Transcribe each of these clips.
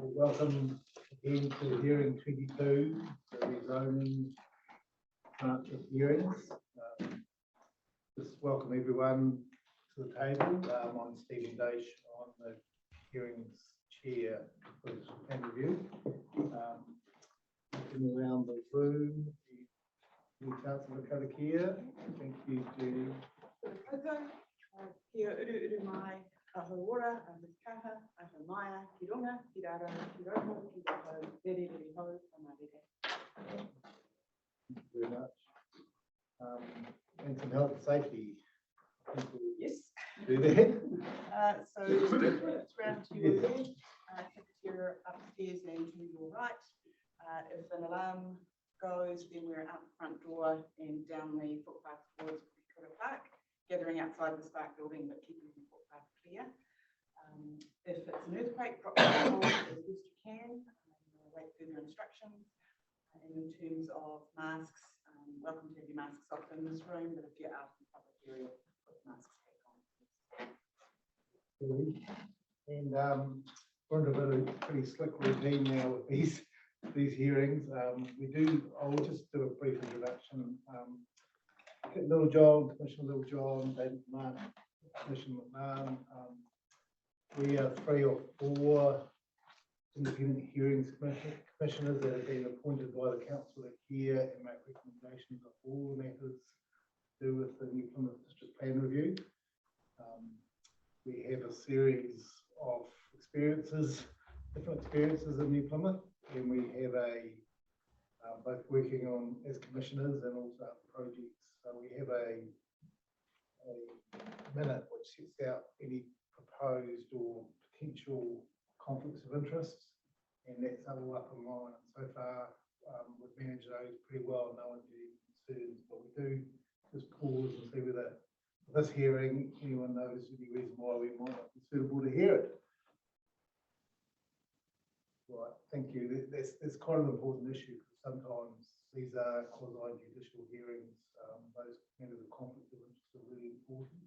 Welcome again to hearing 22, the rezoning branch of hearings. Just welcome everyone to the table. I'm Stephen Dash, I'm the hearings chair for this plan review. Looking around the room, the Councillor Karakia. Thank you, Judy. Kia uru mai, aho ora, aho kaha, aho maia, ki runga, ki raro, ki roho, ki roho, rere rere ho, tamarere. Thank you very much. And some health and safety. Yes. Do that. So it's round to your left, cafeteria upstairs and to your right. If an alarm goes, then we're out the front door and down the footpath towards Kura Park, gathering outside the Spark building but keeping the footpath clear. If it's an earthquake, drop the call as best you can. Wait further instructions. And in terms of masks, welcome to have your masks off in this room, but if you're out in the public area, put masks back on. And we're under a pretty slick routine now with these hearings. I'll just do a brief introduction. Little John, Commissioner Little John, David Mark, Commissioner McMahon. We are 3 or 4 independent hearings commissioners that have been appointed by the council to hear and make recommendations of all matters to do with the New Plymouth District Plan Review. We have a series of different experiences in New Plymouth, and we have both working on as commissioners and also other projects. So we have a minute which sets out any proposed or potential conflicts of interest, and that's all up online. And so far, we've managed those pretty well. No one's any concerns, but we do just pause and see whether this hearing anyone knows any reason why we might not be suitable to hear it. Right, thank you. That's quite an important issue because sometimes these are quasi-judicial hearings. Those matters of conflict of interest are really important.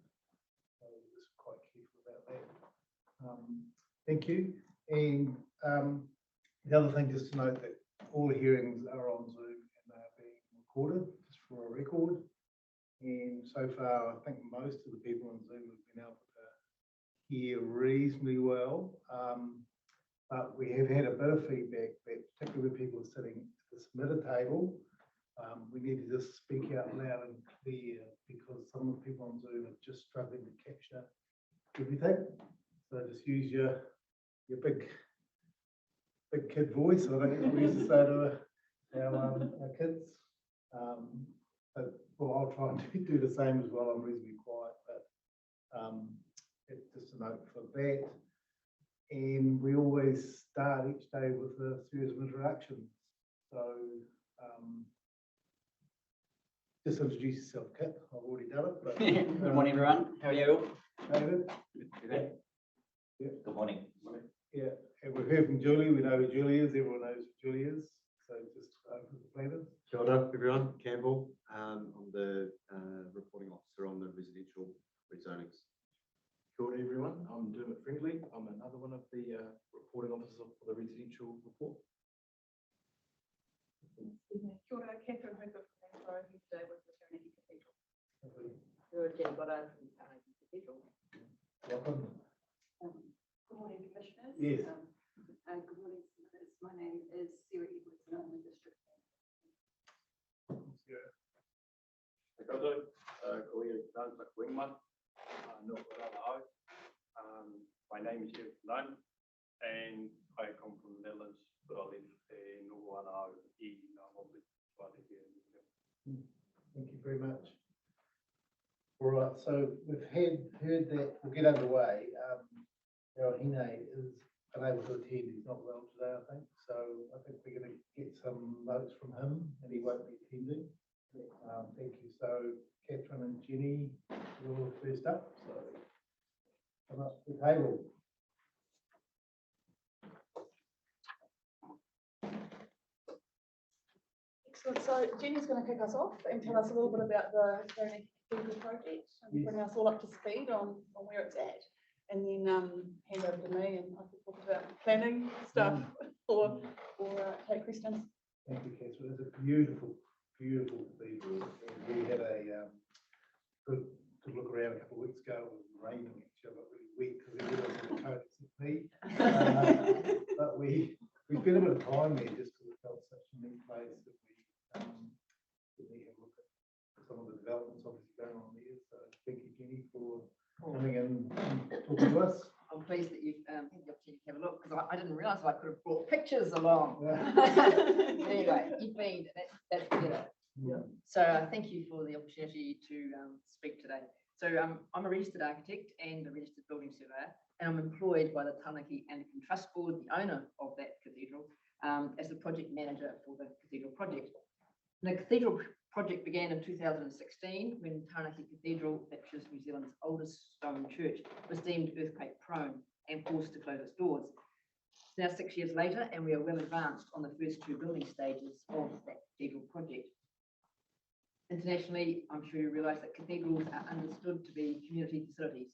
So we're just quite careful about that. Thank you. And the other thing, just to note that all the hearings are on Zoom and they are being recorded, just for a record. And so far, I think most of the people on Zoom have been able to hear reasonably well. But we have had a bit of feedback that particularly when people are sitting at the submitted table, we need to just speak out loud and clear because some of the people on Zoom are just struggling to capture everything. So just use your big kid voice. I think we used to say to our kids. But well, I'll try and do the same as well. I'm reasonably quiet, but it's just a note for that. And we always start each day with a series of introductions. So just introduce yourself, Kit. I've already done it. But, Good morning, everyone. How are you? David? Good. Yeah. Good morning. Yeah, and we've heard from Julie. We know who Julie is. Everyone knows who Julie is. So just over to the planners. Kia ora, everyone. Campbell. I'm the reporting officer on the residential rezonings. Kia ora, everyone. I'm Dermot Friendly. I'm another one of the reporting officers for the residential report. Kia ora, Catherine Hooper from Edinburgh, here today with the Taranaki Cathedral. Good Welcome. morning, Commissioners. Yes. Good morning, Senators. My name is Sarah Edwards and I'm the District Yeah. My name is Jeff Dunn and I come from the Netherlands, but I live in Noguanao, Thank you very much. All right, so we've heard that. We'll get underway. Hine is unable to attend. He's not well today, I think. So I think we're going to get some notes from him, and he won't be attending. Thank you. So Catherine and Jenny, you're first up. So come up to the table. Excellent. So Jenny's going to kick us off and tell us a little bit about the Taranaki Cathedral project and bring us all up to speed on where it's at. and then hand over to me and I can talk about planning stuff or take questions. Thank you, Catherine. It's a beautiful, beautiful cathedral. We had a good look around a couple of weeks ago. It was raining actually, but really wet because everyone was in a coat except me. But we spent a bit of time there just because it felt such a neat place that we have a look at some of the developments obviously going on there. So thank you, Jenny, for coming in and talking to us. I'm pleased that you've had the opportunity to have a look because I didn't realise I could have brought pictures along. Anyway, you've been, that's better. Yeah. So thank you for the opportunity to speak today. So I'm a registered architect and a registered building surveyor, and I'm employed by the Taranaki Anglican Trust Board, the owner of that cathedral, as the project manager for the cathedral project. The cathedral project began in 2016 when Taranaki Cathedral, which is New Zealand's oldest stone church, was deemed earthquake prone and forced to close its doors. It's now 6 years later, and we are well advanced on the first two building stages of that cathedral project. Internationally, I'm sure you realise that cathedrals are understood to be community facilities,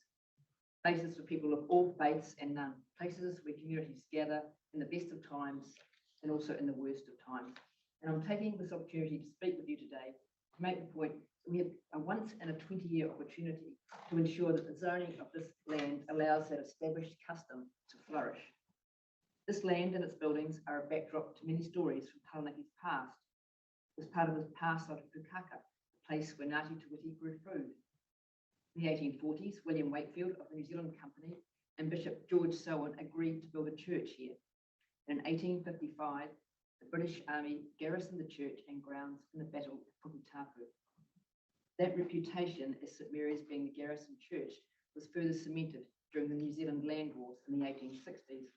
places for people of all faiths and none, places where communities gather in the best of times and also in the worst of times. And I'm taking this opportunity to speak with you today to make the point that we have a once in a 20-year opportunity to ensure that the zoning of this land allows that established custom to flourish. This land and its buildings are a backdrop to many stories from Taranaki's past. It was part of his past site of Pukaka, a place where Ngāti Tuwiti grew food. In the 1840s, William Wakefield of the New Zealand Company and Bishop George Selwyn agreed to build a church here. In 1855, the British Army garrisoned the church and grounds in the Battle of Puketapu. That reputation as St Mary's being the garrison church was further cemented during the New Zealand land wars in the 1860s.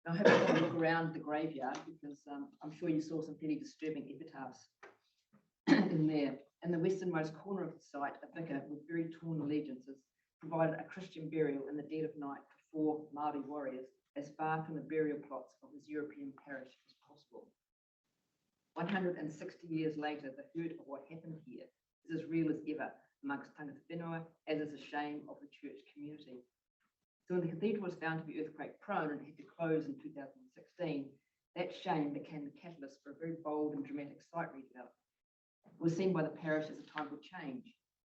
Now, I hope you look around the graveyard because I'm sure you saw some fairly disturbing epitaphs in there. In the westernmost corner of the site, a vicar with very torn allegiances provided a Christian burial in the dead of night for 4 Māori warriors as far from the burial plots of his European parish as possible. 160 years later, the hurt of what happened here is as real as ever amongst tangata whenua, as is the shame of the church community. So when the cathedral was found to be earthquake prone and had to close in 2016, that shame became the catalyst for a very bold and dramatic site redevelopment. It was seen by the parish as a time for change,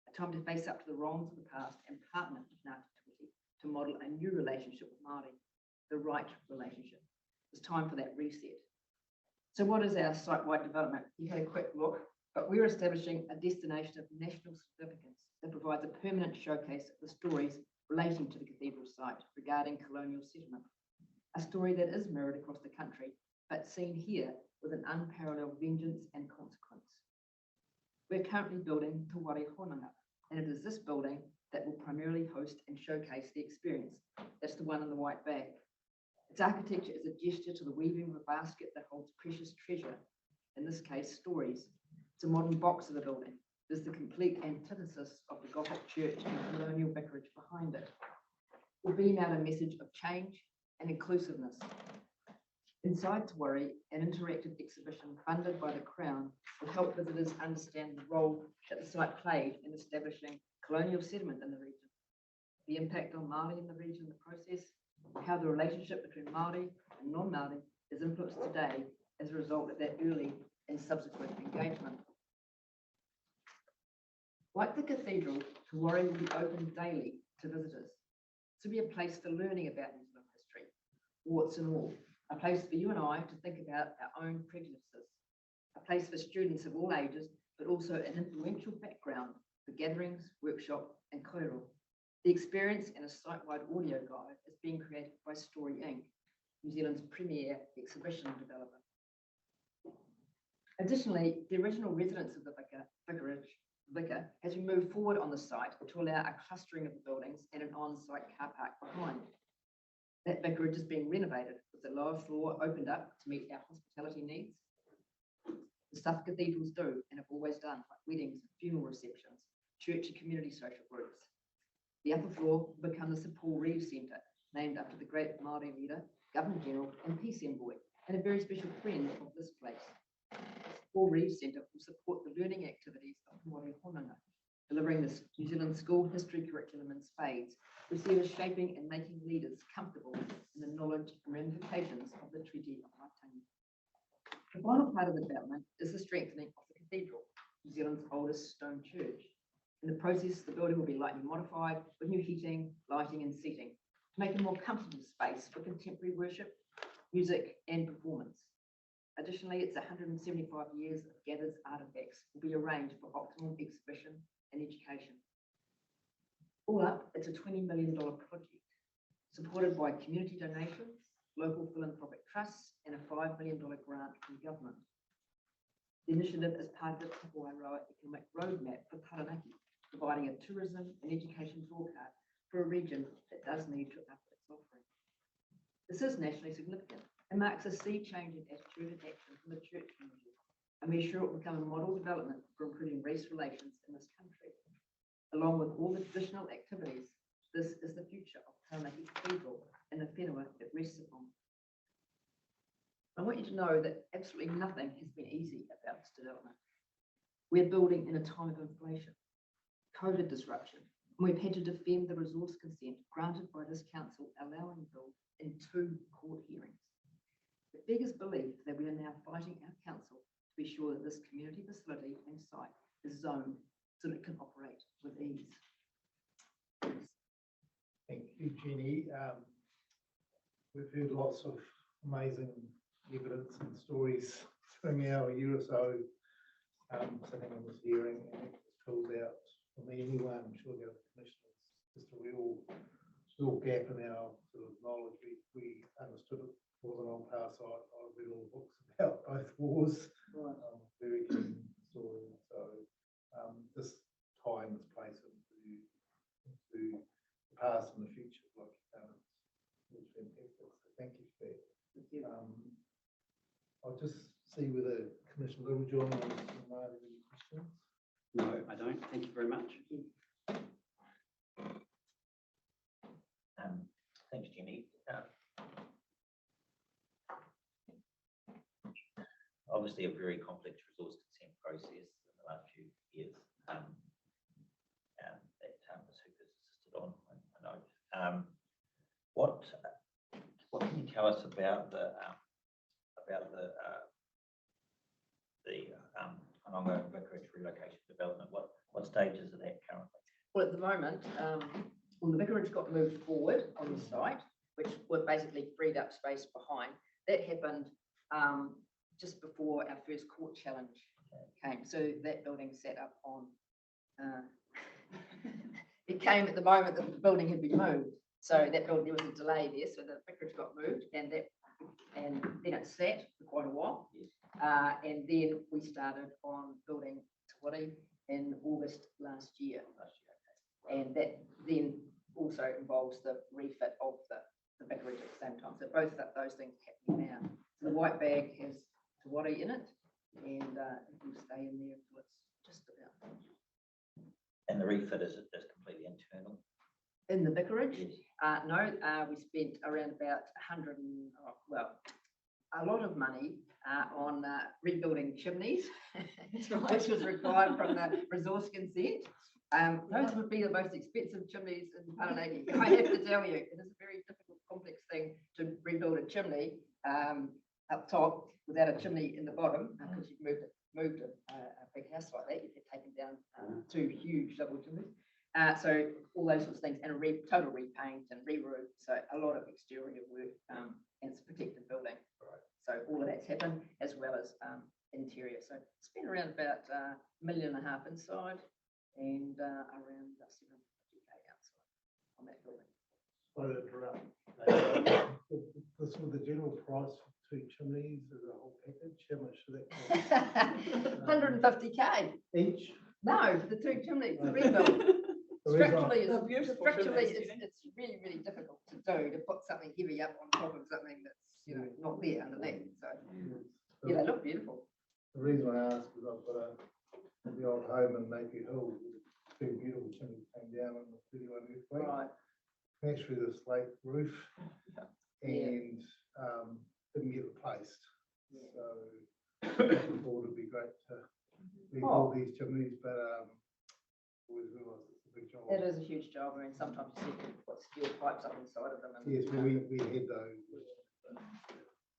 a time to face up to the wrongs of the past and partner with Ngāti Tuwiti to model a new relationship with Māori, the right relationship. It's time for that reset. So what is our site-wide development? You had a quick look, but we're establishing a destination of national significance that provides a permanent showcase of the stories relating to the cathedral site regarding colonial settlement. A story that is mirrored across the country, but seen here with an unparalleled vengeance and consequence. We're currently building Te Wari Honanga, and it is this building that will primarily host and showcase the experience. That's the one in the white bag. Its architecture is a gesture to the weaving of a basket that holds precious treasure, in this case, stories. It's a modern box of the building. It is the complete antithesis of the Gothic church and colonial vicarage behind it. It will beam out a message of change and inclusiveness. Inside Te Wari, an interactive exhibition funded by the Crown will help visitors understand the role that the site played in establishing colonial settlement in the region, the impact on Māori in the region in the process, how the relationship between Māori and non-Māori is influenced today as a result of that early and subsequent engagement. Like the cathedral, Te Wari will be open daily to visitors. This will be a place for learning about New Zealand history, warts and all, a place for you and I to think about our own prejudices, a place for students of all ages, but also an influential background for gatherings, workshop, and koiro. The experience and a site-wide audio guide is being created by Story Inc., New Zealand's premier exhibition developer. Additionally, the original residence of the vicar has been moved forward on the site to allow a clustering of the buildings and an on-site car park behind. That vicarage is being renovated with the lower floor opened up to meet our hospitality needs. The stuff cathedrals do and have always done, like weddings, funeral receptions, church and community social groups. The upper floor will become the Sir Paul Reeves Centre, named after the great Māori leader, Governor General and Peace Envoy, and a very special friend of this place. The Sir Paul Reeves Centre will support the learning activities of Te Wari Honanga, delivering the New Zealand school history curriculum in spades We see it as shaping and making leaders comfortable in the knowledge and ramifications of the Treaty of Waitangi. The final part of the development is the strengthening of the cathedral, New Zealand's oldest stone church. In the process, the building will be lightly modified with new heating, lighting and seating to make a more comfortable space for contemporary worship, music and performance. Additionally, its 175 years of gathered artifacts will be arranged for optimal exhibition and education. All up, it's a $20 million project, supported by community donations, local philanthropic trusts, and a $5 million grant from government. The initiative is part of the Tapuairoa Economic Roadmap for Taranaki, providing a tourism and education drawcard for a region that does need to up its offering. This is nationally significant and marks a sea change in attitude and action from the church community, and we're sure it will become a model development for improving race relations in this country. Along with all the traditional activities, this is the future of Taranaki Cathedral and the whenua it rests upon. I want you to know that absolutely nothing has been easy about this development. We're building in a time of inflation, COVID disruption, and we've had to defend the resource consent granted by this council, allowing build in 2 court hearings. The biggest belief that we are now fighting our council to be sure that this community facility and site is zoned so that it can operate with ease. Thank you, Jenny. We've heard lots of amazing evidence and stories during our year or so sitting in this hearing, and it filled out for me anyway. I'm sure the other commissioners, just a real gap in our sort of knowledge. We understood it more than on past. I read all the books about both wars. Right. Very keen story. So this time, this place into the past and the future, like was fantastic. So thank you for that. Thank you. I'll just see whether Commissioner Littlejohn has any questions. No, I don't. Thank you very much. Thanks, Jenny. Obviously, a very complex resource consent process in the last few years that Ms. Hooper's assisted on, I know. What can you tell us about the ongoing vicarage relocation development? What stages are that currently? Well, at the moment, well, the vicarage got moved forward on the site, which would basically freed up space behind. That happened just before our first court challenge came. So that building sat up on, it came at the moment that the building had been moved. So that building, there was a delay there. So the vicarage got moved and then it sat for quite a while. And then we started on building Te Wari in August last year. And that then also involves the refit of the vicarage at the same time. So both of those things happening now. So the white bag has Te Wari in it, and it will stay in there until it's just about finished. And the refit is completely internal? In the vicarage? Yes. No, we spent around about 100 and, a lot of money on rebuilding chimneys, which was required from the resource consent. Those would be the most expensive chimneys in Taranaki. I have to tell you, it is a very difficult, complex thing to rebuild a chimney up top without a chimney in the bottom, because you've moved a big house like that. You've taken down 2 huge double chimneys. So all those sorts of things, and a total repaint and re-roof. So a lot of exterior work, and it's a protected building. Right. So all of that's happened, as well as interior. So it's been around about $1.5 million inside, and around $750K outside on that building. Sorry to interrupt. This was the general price for 2 chimneys as a whole package. How much should that cost? 150K. Each? No, for the 2 chimneys, the rebuild. Structurally, it's really, really difficult to do, to put something heavy up on top of something that's, not there underneath. So, yeah, they look beautiful. The reason I ask is I've got the old home in Napier Hill, 2 beautiful chimneys came down on the 31 earthquake. Right. Smashed through the slate roof and didn't get replaced. So it would be great to rebuild these chimneys, but always realised it's a big job. It is a huge job. I mean, sometimes you see people put steel pipes up inside of them. And, Yes, we had those.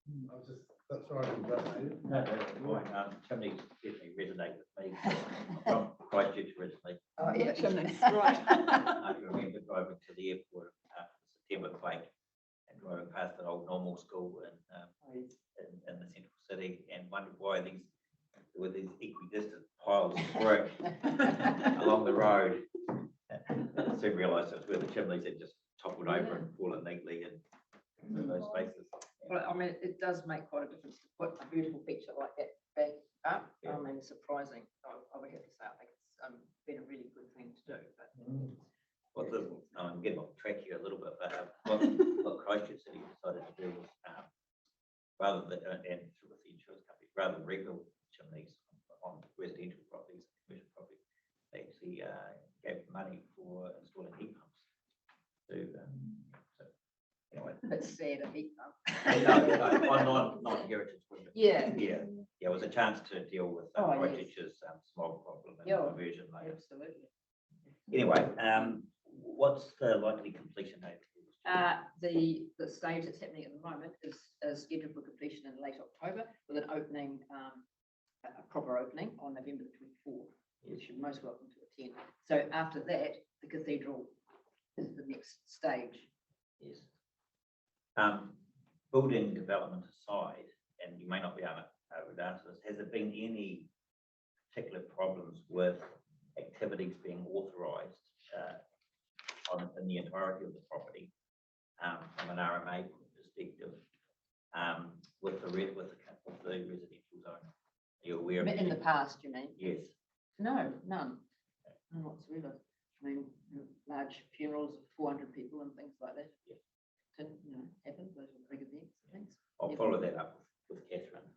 I was just, that's right, I interrupted. No, that's fine. Chimneys definitely resonate with me. From Christchurch originally. Oh, yeah. Chimneys, right. I can remember driving to the airport after the September quake and driving past an old normal school in the central city and wondered why there were these equidistant piles of brick along the road. And I soon realised it was where the chimneys had just toppled over and fallen neatly in those spaces. Well, I mean, it does make quite a difference to put a beautiful picture like that back up. Yeah. I mean, surprising. I would have to say, I think it's been a really good thing to do. But What I'm getting off track here a little bit, but what Christchurch City decided to do was, rather than, and through with the insurance company, rather than rebuild chimneys on residential properties, commercial properties, they actually gave money for installing heat pumps. So anyway. it's sad a heat pump. No, on non-heritage. Yeah. Yeah, it was a chance to deal with Oh, yes. Christchurch's smog problem and Yeah. conversion later. Absolutely. Anyway, what's the likely completion date? The stage that's happening at the moment is scheduled for completion in late October with an opening, a proper opening on November the 24th, which you're most welcome to attend. So after that, the cathedral is the next stage. Yes. Building development aside, and you may not be able to answer this, has there been any particular problems with activities being authorised in the entirety of the property from an RMA perspective with the residential zone? Are you aware of In the any? past, you mean? Yes. No, none whatsoever. I mean, large funerals of 400 people and things like that. Yeah. Happen. Those are big events. Things. I'll Yeah. follow that up with Catherine.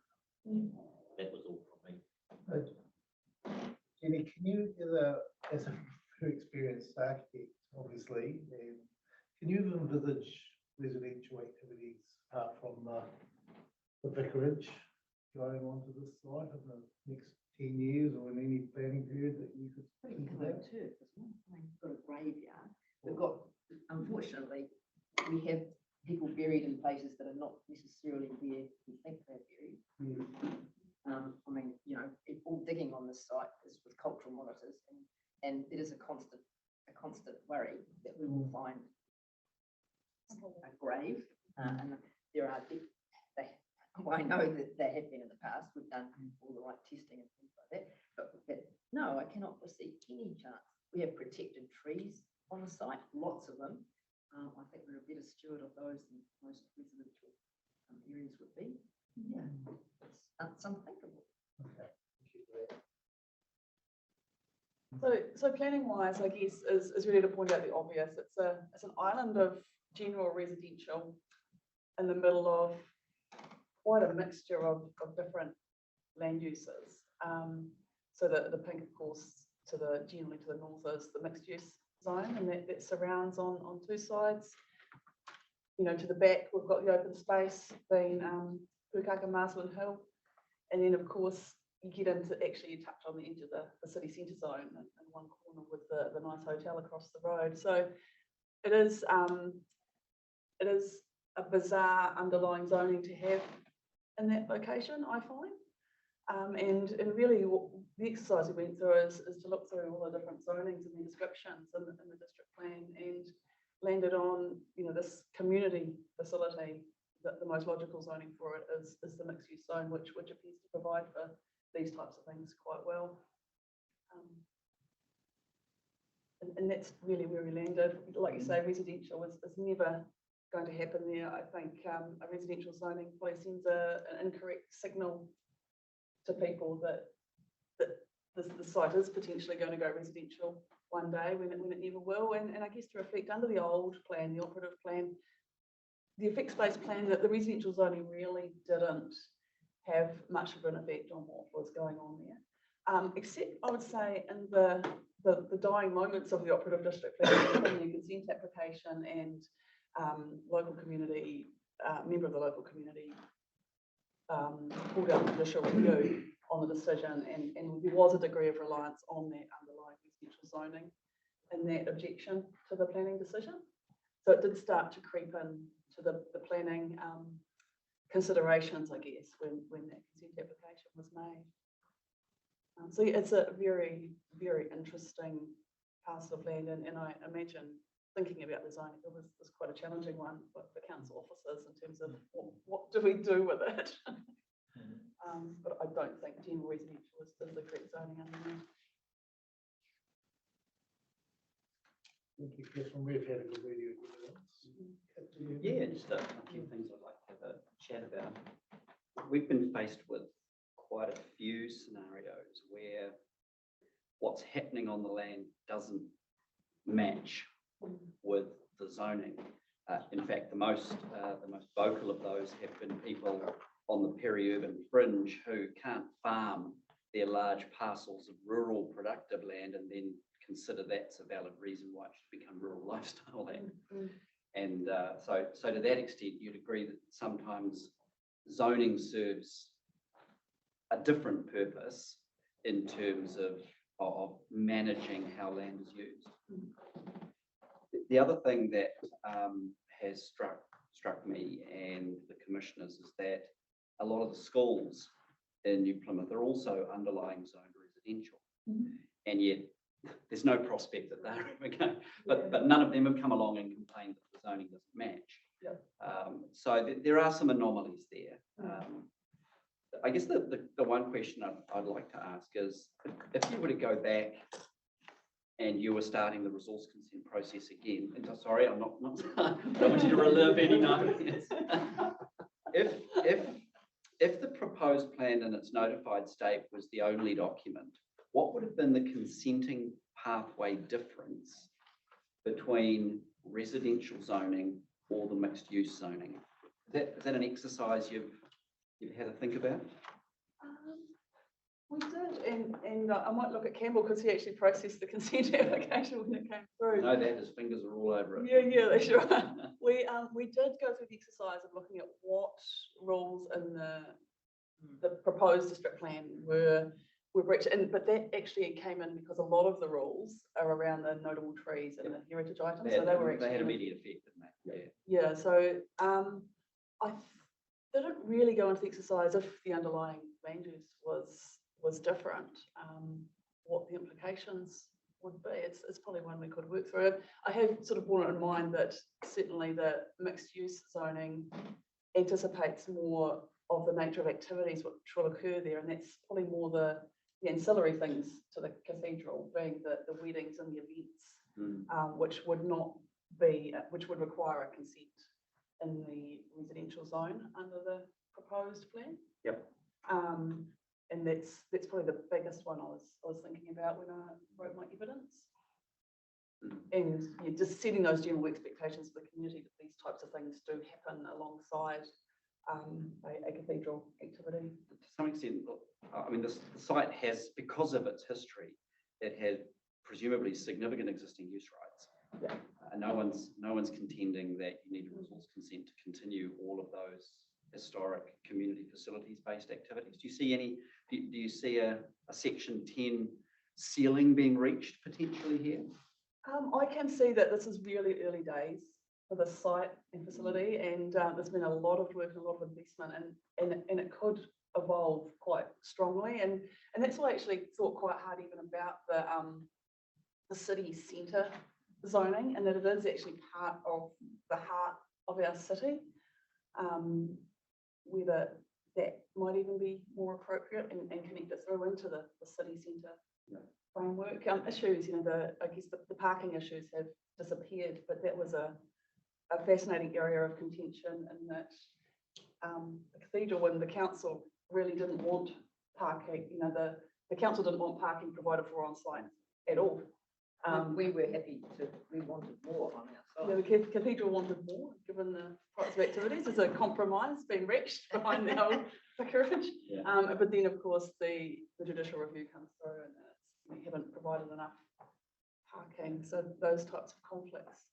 That was all from me. Jenny, can you, as a very experienced architect, obviously, can you envisage residential activities apart from the vicarage going onto this site in the next 10 years or in any planning period that you could think Pretty about? close too. We've got a graveyard. We've got, unfortunately, we have people buried in places that are not necessarily where we think they're buried. Yeah. I mean, all digging on this site is with cultural monitors, and it is a constant worry that we will find a grave. And there are, I know that they have been in the past. We've done all the right testing and things like that. But no, I cannot foresee any chance. We have protected trees on the site, lots of them. I think we're a better steward of those than most residential areas would be. Yeah, it's unthinkable. Okay. Thank you for that. So planning wise, I guess, is really to point out the obvious. It's an island of general residential in the middle of quite a mixture of different land uses. So the pink, of course, generally to the north is the mixed use zone, and that surrounds on two sides. To the back, we've got the open space being Pukaka Marsland Hill, and then of course you get into, actually you touch on the edge of the city centre zone in one corner with the nice hotel across the road. So it is a bizarre underlying zoning to have in that location, I find. And really the exercise we went through is to look through all the different zonings and the descriptions in the district plan, and landed on this community facility, that the most logical zoning for it is the mixed use zone, which appears to provide for these types of things quite well. And that's really where we landed. Like you say, residential is never going to happen there. I think a residential zoning probably sends an incorrect signal to people that the site is potentially going to go residential one day when it never will. And I guess to reflect, under the old plan, the operative plan, the effects based plan, that the residential zoning really didn't have much of an effect on what was going on there. Except I would say in the dying moments of the operative district plan, the consent application and local community, member of the local community pulled out judicial review on the decision, and there was a degree of reliance on that underlying residential zoning in that objection to the planning decision. So it did start to creep in to the planning considerations, I guess, when that consent application was made. So yeah, it's a very, very interesting parcel of land, and I imagine thinking about the zoning, it was quite a challenging one for council officers in terms of what do we do with it? But I don't think general residential is the correct zoning anymore. Thank you, Catherine. We've had a good video. Yeah, just a few things I'd like to have a chat about. We've been faced with quite a few scenarios where what's happening on the land doesn't match with the zoning. In fact, the most vocal of those have been people on the peri-urban fringe who can't farm their large parcels of rural productive land and then consider that's a valid reason why it should become rural lifestyle land. And so to that extent, you'd agree that sometimes zoning serves a different purpose in terms of managing how land is used. The other thing that has struck me and the commissioners is that a lot of the schools in New Plymouth are also underlying zoned residential, and yet there's no prospect that they're ever going. But none of them have come along and complained that the zoning doesn't match. So there are some anomalies there. I guess the one question I'd like to ask is, if you were to go back and you were starting the resource consent process again, and so, sorry, I'm not I don't want you to relive any nightmares. If the proposed plan in its notified state was the only document, what would have been the consenting pathway difference between residential zoning or the mixed use zoning? Is that an exercise you've had to think about? We did, and I might look at Campbell because he actually processed the consent application when it came through. I know that his fingers are all over it. Yeah, they sure are. We did go through the exercise of looking at what rules in the proposed district plan were breached, but that actually came in because a lot of the rules are around the notable trees and the heritage items. They actually had immediate effect, didn't they? Yeah, so I didn't really go into the exercise if the underlying land use was different, what the implications would be. It's probably one we could work through. I have sort of borne it in mind that certainly the mixed use zoning anticipates more of the nature of activities which will occur there, and that's probably more the ancillary things to the cathedral, being the weddings and the events, which would require a consent in the residential zone under the proposed plan. Yep. And that's probably the biggest one I was thinking about when I wrote my evidence. And just setting those general expectations for the community that these types of things do happen alongside a cathedral activity. To some extent, I mean, the site has, because of its history, it had presumably significant existing use rights. No one's contending that you need a resource consent to continue all of those historic community facilities based activities. Do you see a section 10 ceiling being reached potentially here? I can see that this is really early days for the site and facility, and there's been a lot of work and a lot of investment, and it could evolve quite strongly, and that's why I actually thought quite hard even about the city centre zoning, and that it is actually part of the heart of our city. Whether that might even be more appropriate and connect it through into the city centre framework. Issues, I guess the parking issues have disappeared, but that was a fascinating area of contention in that the cathedral and the council really didn't want parking. The council didn't want parking provided for on site at all. We were happy we wanted more on our side. The cathedral wanted more, given the types of activities. There's a compromise being reached behind the old vicarage. But then, of course, the judicial review comes through and we haven't provided enough parking. So those types of conflicts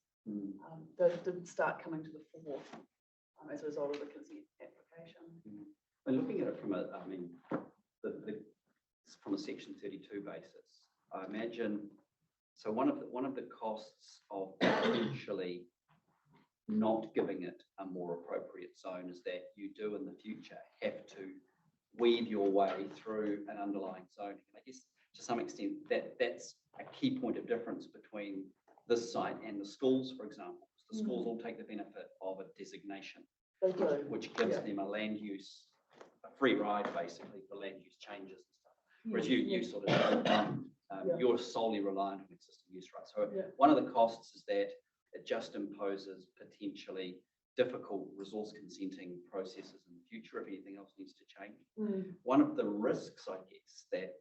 did start coming to the fore as a result of the consent application. And looking at it from from a section 32 basis, I imagine So one of the costs of potentially not giving it a more appropriate zone is that you do in the future have to weave your way through an underlying zoning. And I guess to some extent that's a key point of difference between this site and the schools, for example. The schools all take the benefit of a designation, They do. which gives them a land use, a free ride basically for land use changes and stuff. Whereas you sort of don't, you're solely reliant on existing use rights. So one of the costs is that it just imposes potentially difficult resource consenting processes in the future if anything else needs to change. One of the risks, I guess, that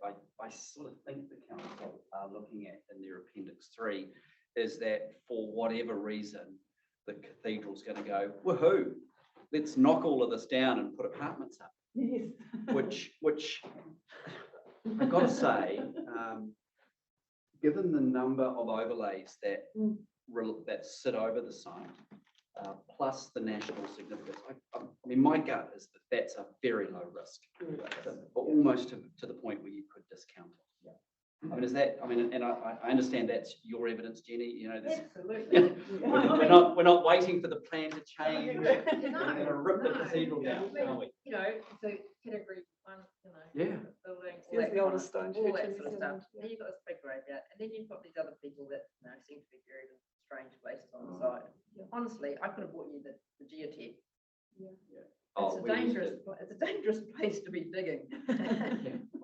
I sort of think the council are looking at in their Appendix 3 is that for whatever reason, the cathedral's going to go, woohoo, let's knock all of this down and put apartments up. Yes. Which I've got to say, given the number of overlays that sit over the site, plus the national significance, I mean, my gut is that that's a very low risk, almost to the point where you could discount it. I mean, is that? I mean, and I understand that's your evidence, Jenny. You know, this, Absolutely. we're not waiting for the plan to change. We're going to rip the cathedral down, are we? You know, so category 1, you know, Yeah. building, all Here's that the kind oldest stone all church that in sort of New stuff. Zealand, Then you've got this big graveyard, and then you've got these other people that, you know, seem to be buried in strange places on the side. Honestly, I could have bought you the geotech. Oh, It's a dangerous place to be digging.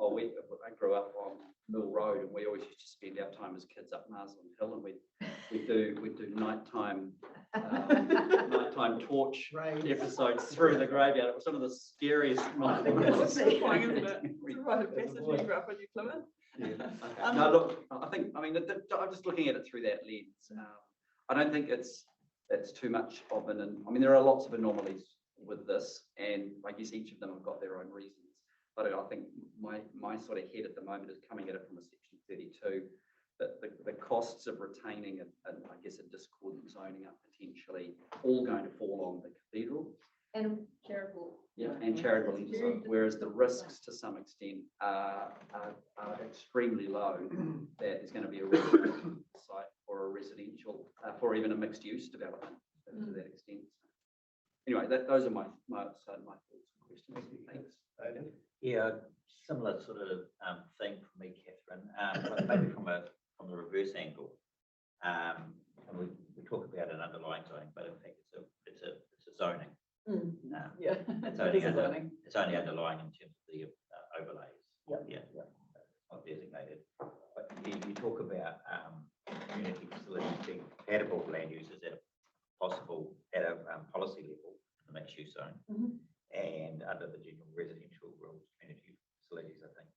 Oh, I grew up on Mill Road, and we always used to spend our time as kids up Marsland Hill, and we'd do nighttime torch episodes through the graveyard. It was some of the scariest It's terrifying, isn't it? It's a rite of passage when you grew up in New Plymouth. Okay. No, look, I mean, I'm just looking at it through that lens. I don't think it's too much of I mean, there are lots of anomalies with this, and I guess each of them have got their own reasons. But I think my sort of head at the moment is coming at it from a section 32, that the costs of retaining I guess a discordant zoning are potentially all going to fall on the cathedral. And charitable. And charitable use, whereas the risks to some extent are extremely low. That is going to be a residential site or a residential, for even a mixed use development to that extent. Anyway, those are my thoughts and questions. Thanks. Yeah, similar sort of thing for me, Catherine, but maybe from the reverse angle. And we talk about an underlying zoning, but in fact it's a zoning. It's only underlying in terms of the overlays. Not designated. But you talk about community facilities being compatible with land uses at a possible policy level, the mixed use zone, and under the general residential rules, community facilities, I think.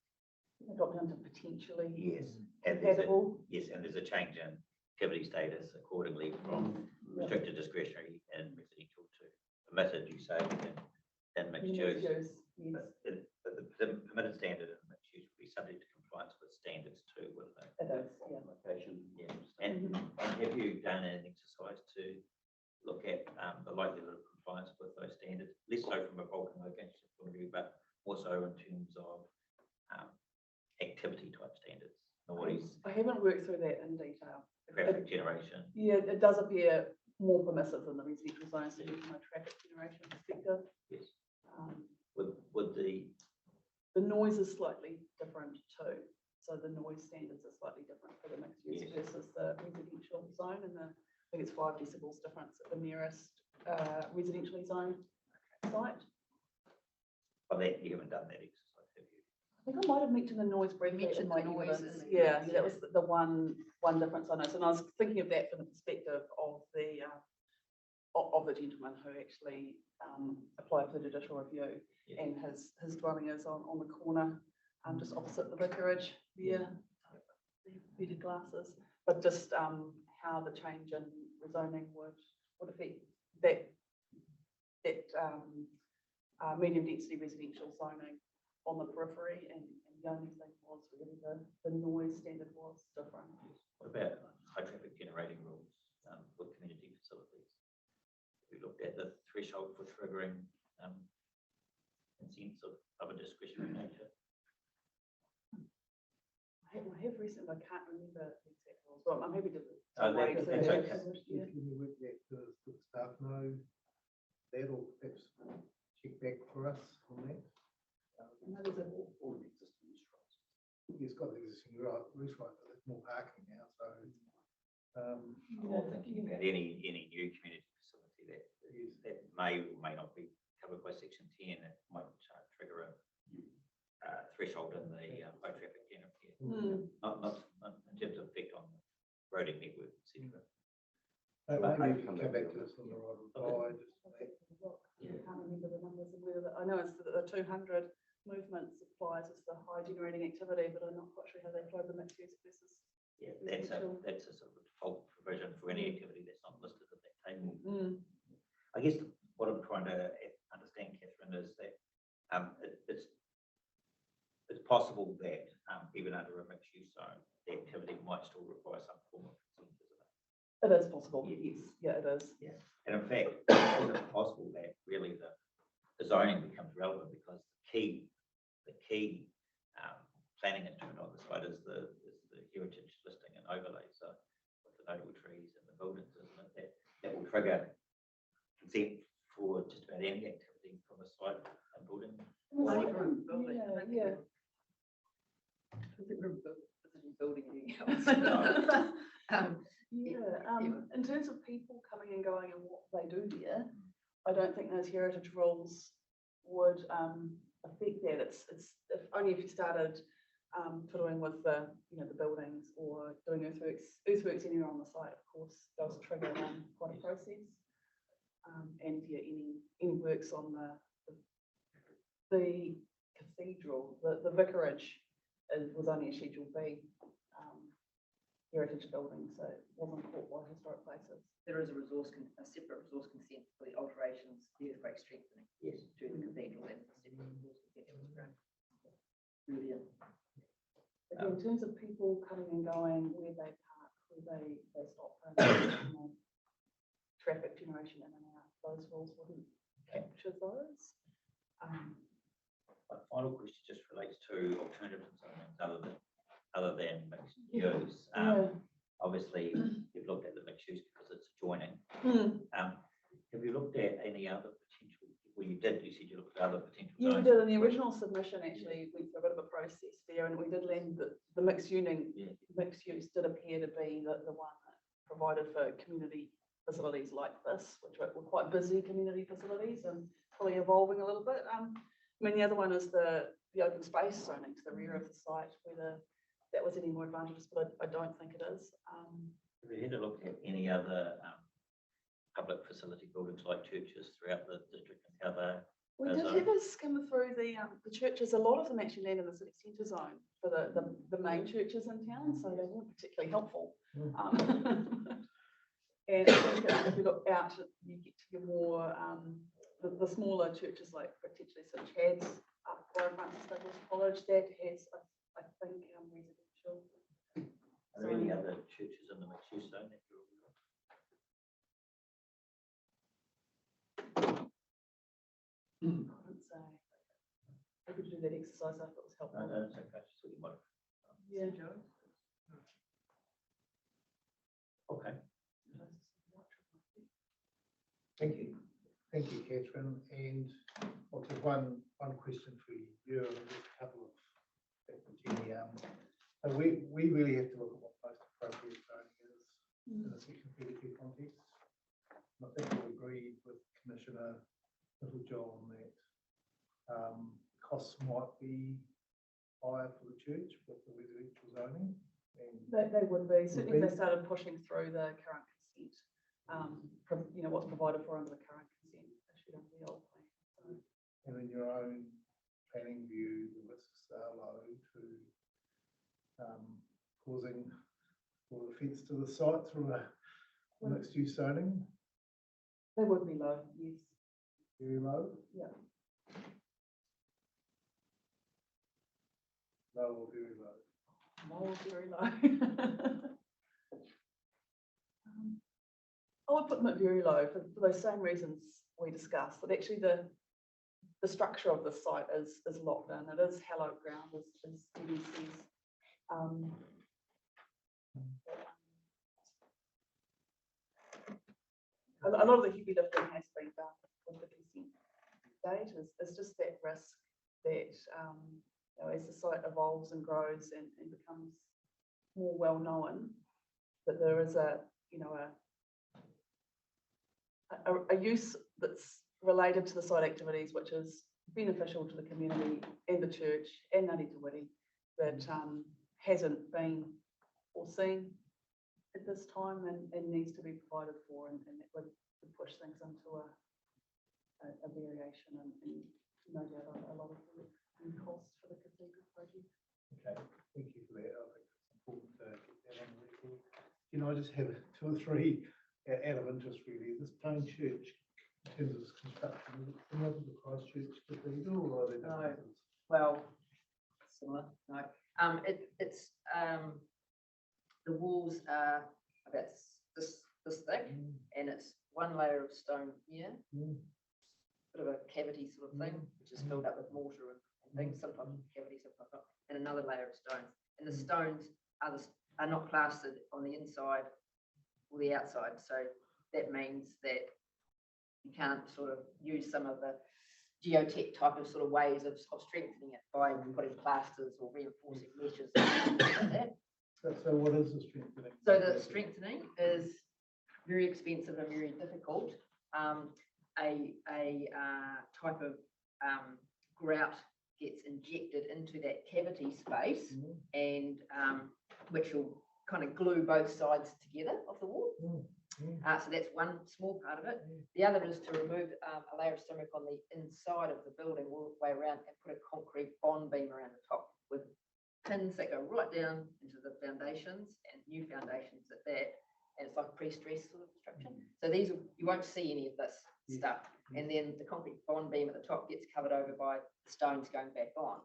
I got down to potentially. Yes, compatible. and there's a change in activity status accordingly from restricted discretionary and residential to permitted, you say, in mixed use. But the permitted standard in mixed use will be subject to compliance with standards too, wouldn't it? Location. Yeah. And have you done an exercise to look at the likelihood of compliance with those standards, less so from a bulk and location point of view, but also in terms of activity type standards, noise, I haven't worked through that in detail. traffic generation? Yeah, it does appear more permissive than the residential zone, so from a traffic generation perspective. Yes. With the noise is slightly different too. So the noise standards are slightly different for the mixed use versus the residential zone, and I think it's 5 decibels difference at the nearest residentially zoned site. Well, that you haven't done that exercise, have you? I think I might have mentioned the noise briefly in mentioned my the noise evidence. in the Yeah, evidence, that was the one difference I noticed, and I was thinking of that from the perspective of the gentleman who actually applied for the judicial review, and his dwelling is on the corner, just opposite the vicarage. Yeah, better glasses, but just how the change in rezoning would affect that medium density residential zoning on the periphery, and the only thing was really the noise standard was different. What about high traffic generating rules with community facilities? We looked at the threshold for triggering consents of a discretionary nature. I have recent, I can't remember the exact rules, but I'm happy to. Oh, wade that's through okay. that. Yeah. Can you work that to the staff know that, or perhaps check back for us on that? I know there's a- All the existing restaurants. He's got the existing roof right, but there's more parking now, so. I'm Yeah. thinking about any new community facility that may or may not be covered by section 10, it might trigger a threshold in the high traffic unit here. Not in terms of effect on the roading network, etc. Maybe you can come back to us on the right reply, just on that. I can't remember the numbers of whether, I know it's the 200 movements applies as the high generating activity, but I'm not quite sure how they apply the mixed use versus. Yeah, that's a sort of default provision for any activity that's not listed at that table. I guess what I'm trying to understand, Catherine, is that it's possible that even under a mixed use zone, the activity might still require some form of consent, isn't it? It is possible, yes, yeah, it is. Yeah, and in fact, it's possible that really the zoning becomes relevant because the key planning instrument on the site is the heritage listing and overlay. So with the notable trees and the buildings, isn't it? That will trigger consent for just about any activity from a site and building. Only for a building. Yeah, I don't think we're building anything else. In terms of people coming and going and what they do there, I don't think those heritage rules would affect that. It's if only if you started fiddling with the buildings or doing earthworks anywhere on the site, of course, does trigger quite a process. And yeah, any works on the cathedral, the vicarage was only a Schedule B heritage building, so it wasn't caught by historic places. There is a separate resource consent for the alterations, the earthquake strengthening. Yes. To the cathedral, and the separate resource consent. That was great. Brilliant. But in terms of people coming and going, where they park, where they stop, traffic generation in and out, those rules wouldn't capture those. My final question just relates to alternatives other than mixed use. Obviously, you've looked at the mixed use because it's adjoining. Have you looked at any other potential? Well, you said you looked at other potential. Yeah, we zones. did in the original submission. Actually, we went through a bit of a process there, and we did land the mixed use did appear to be the one that provided for community facilities like this, which were quite busy community facilities and probably evolving a little bit. I mean, the other one is the open space zoning to the rear of the site, whether that was any more advantageous, but I don't think it is. Have you had a look at any other public facility buildings like churches throughout the district and how they're? We did have a skim through the churches. A lot of them actually land in the city centre zone for the main churches in town, so they weren't particularly helpful. And I think if you look out, you get to your more the smaller churches, like potentially St Chad's up Royal Francis Douglas College, that has I think residential. Are there any other churches in the mixed use zone that you're aware of? I couldn't say. I could do that exercise. I thought it was helpful. No, it's okay. Just thought you might have. Yeah, Joe. Okay. Thank you, Catherine. And I'll take one question for you, and just a couple of Jenny. We really have to look at what most appropriate zoning is in a section 32 context. And I think we agreed with Commissioner Littlejohn on that. Costs might be higher for the church with the residential zoning. And They would be. Certainly, they started pushing through the current consent. What's provided for under the current consent issued under the old plan. So. And in your own planning view, the risks are low to causing more offence to the site through a mixed use zoning. They would be low, yes. Very low. Yeah. Low or very low. Low or very low. I would put them at very low for those same reasons we discussed, that actually the structure of the site is locked in. It is hallowed ground, as Debbie says. A lot of the heavy lifting has been done with the consent date, is just that risk that, you know, as the site evolves and grows and becomes more well-known, that there is a, you know, a use that's related to the site activities, which is beneficial to the community and the church and Ngāti Te Wiri, that hasn't been foreseen at this time and needs to be provided for, and that would push things into a variation and no doubt a lot of work and costs for the cathedral project. Okay, thank you for that. I think it's important to get that on the record. You know, I just have two or three out of interest really. This plain church, in terms of its construction, is it similar to the Christchurch Cathedral, or are there No. differences? Well, similar, no. It's the walls are about this thick, and it's one layer of stone here, bit of a cavity sort of thing, which is filled up with mortar and things, sometimes cavities, sometimes not, and another layer of stones. And the stones are not plastered on the inside or the outside, so that means that you can't sort of use some of the geotech type of sort of ways of strengthening it by putting plasters or reinforcing meshes and things like that. So what is the strengthening? So the strengthening is very expensive and very difficult. A type of grout gets injected into that cavity space, and which will kind of glue both sides together of the wall. So that's one small part of it. The other is to remove a layer of ceramic on the inside of the building all the way around and put a concrete bond beam around the top with pins that go right down into the foundations and new foundations at that. And it's like a pre-stressed sort of construction. So these are, you won't see any of this stuff. And then the concrete bond beam at the top gets covered over by the stones going back on.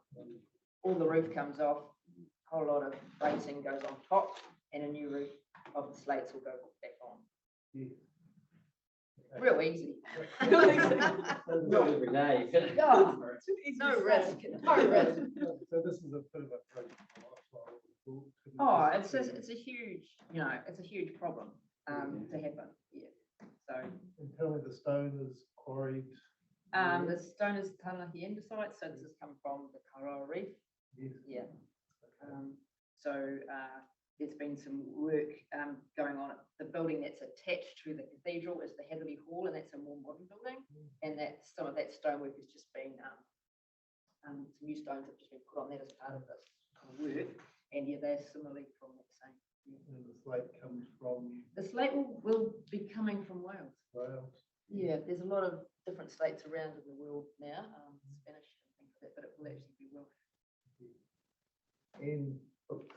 All the roof comes off, a whole lot of bracing goes on top, and a new roof of the slates will go back on. Real easy. Not every day. No, no risk, no risk. So this is a bit of a project. Oh, it's a huge, you know, it's a huge problem to happen. Yeah. So. And tell me, the stone is quarried. The stone is Taranaki andesite, so this has come from the Karoa Reef. Yes. Yeah. Okay. So there's been some work going on. The building that's attached to the cathedral is the Hatherley Hall, and that's a more modern building. And that some of that stonework has just been some new stones have just been put on that as part of this work. And yeah, they're similarly from that same. And the slate comes from The slate will be coming from Wales. Wales. Yeah, there's a lot of different slates around in the world now, Spanish and things like that, but it will actually be Welsh. And look,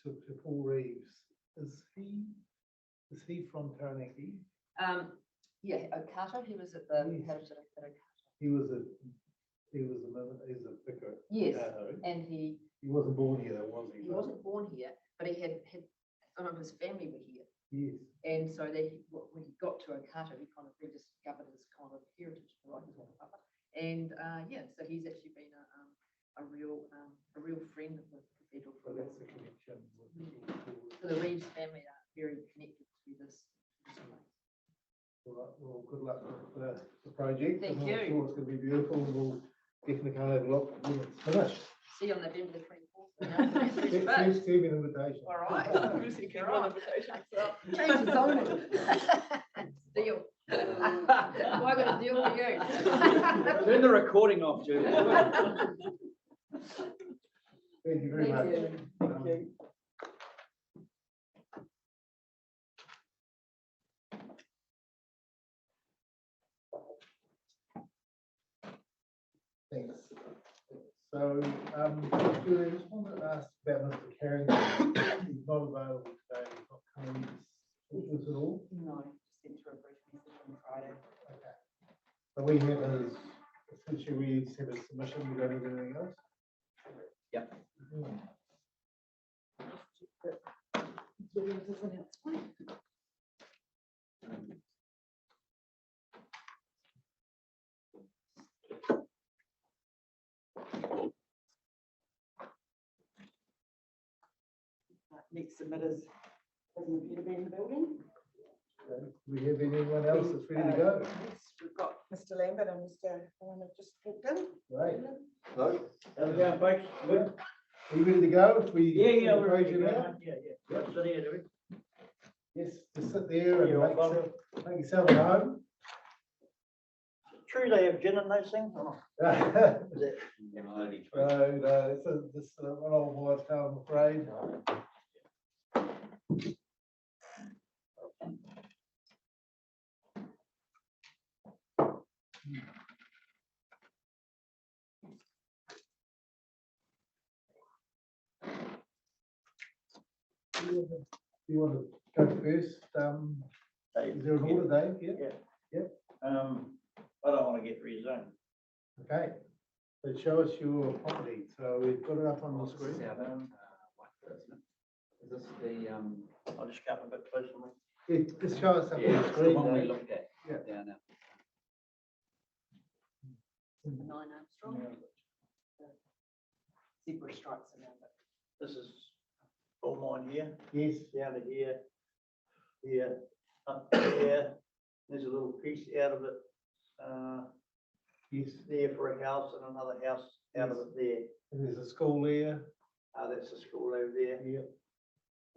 so Paul Reeves, is he from Taranaki? Yeah, Okata, he was at the Yes. at Okata. He was a vicar. Yes, Tato. and he wasn't born here, though, was he? wasn't born here, but he had some of his family were here. Yes. And so when he got to Okata, he kind of rediscovered his kind of heritage, right? And yeah, so he's actually been a real friend of the cathedral. So that's the connection with So the Reeves family are very connected to this place. Well, good luck with the project. Thank I'm you. sure it's going to be beautiful, and we'll definitely come have a look when it's finished. See you on November the 24th. Please send me an invitation. All right. You're on invitation, so. Change the zoning. Deal. Well, I got a deal for you. Turn the recording off, Julie. Thank you very much. Thank you. Thanks. So, Julie, I just wanted to ask about Mr. Carrington. He's not available today. He's not coming to talk to us at all. No, just sent through a brief message on Friday. Okay. So we have his, essentially we just have his submission, we don't have anything else? Yep. next submitters doesn't appear to be in the building. Do we have anyone else that's ready to go? Yes, we've got Mr. Lambert and Mr. Owen have just walked in. Right. How's it going, folks? Good? Are you ready to go? If we Yeah, we're ready approach to you go. now? Yeah. What's the here, do we? Yes, just sit there and You're make welcome. make yourself at home. True, they have gin in those things or not? No, Is it? Absolutely true. no, it's just one old boy's tale, I'm afraid. Do you want to go first? Is there an order, Dave? Yeah. I don't want to get rezoned. Okay. So show us your property. So we've got it up on the screen. Is this the, I'll just come a bit closer to me. Yeah, just show us up on yeah, the it's the screen, one we Dave. looked at Yeah. down there. 9 Armstrong. Zebra stripes around it. This is all mine here, Yes. down to here, here, up there. There's a little piece out of it, Yes. there for a house and another house out of it there. And there's a school there. That's a school over there. Yeah.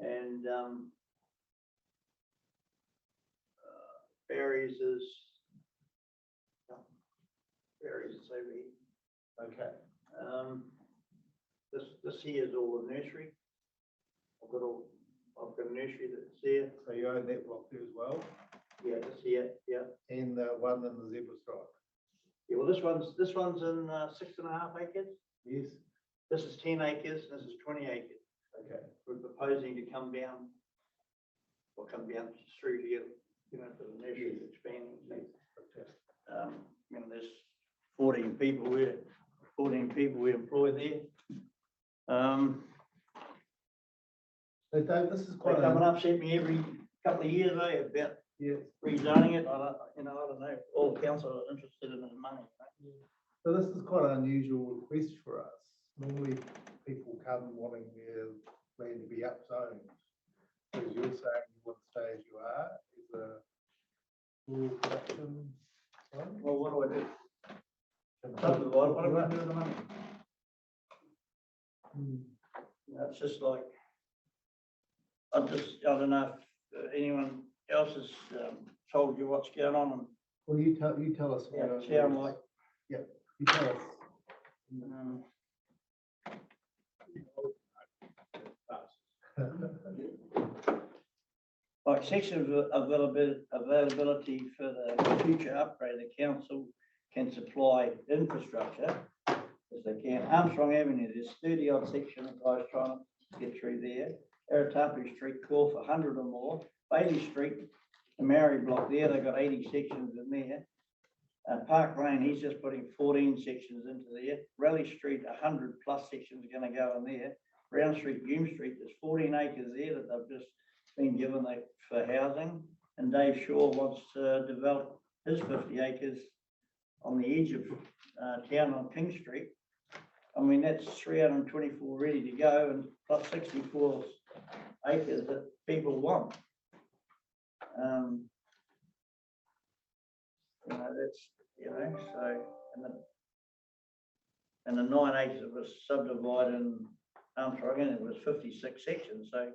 And, berries is over here. Okay. This here is all the nursery. I've got a nursery that's there. So you own that block there as well, Yeah, this here, yeah. and the one in the zebra stripe. Yeah, well, this one's in 6.5 acres. Yes. This is 10 acres, this is 20 acres. Okay. We're proposing to come down the street here, you know, for the nursery expanding. Okay. You know, there's 14 people we employ there. So Dave, this is They quite come and a, upset me every couple of years, about yeah. rezoning it. I don't know, all the council are interested in is money. So this is quite an unusual request for us. Normally people come wanting their land to be upzoned. As you're saying, you want to stay as you are, is a rural production zone. Well, what do I do? Subdivide, what am I doing with the money? Hmm. That's just like, I don't know if anyone else has told you what's going on. Well, you tell us. Yeah, what it sound is. like, Yeah, you tell us. like section of availability for the future upgrade, the council can supply infrastructure as they can. Armstrong Avenue, there's 30 odd sections of guys trying to get through there. Aratapu Street, call for 100 or more. Bailey Street, the Maori block there, they've got 80 sections in there. Park Lane, he's just putting 14 sections into there. Raleigh Street, 100 plus sections are going to go in there. Brown Street, Hume Street, there's 14 acres there that they've just been given for housing. And Dave Shaw wants to develop his 50 acres on the edge of town on King Street. I mean, that's 324 ready to go and plus 64 acres that people want. You know, that's, you know, so, and the 9 acres that was subdivided in Armstrong, and it was 56 sections, so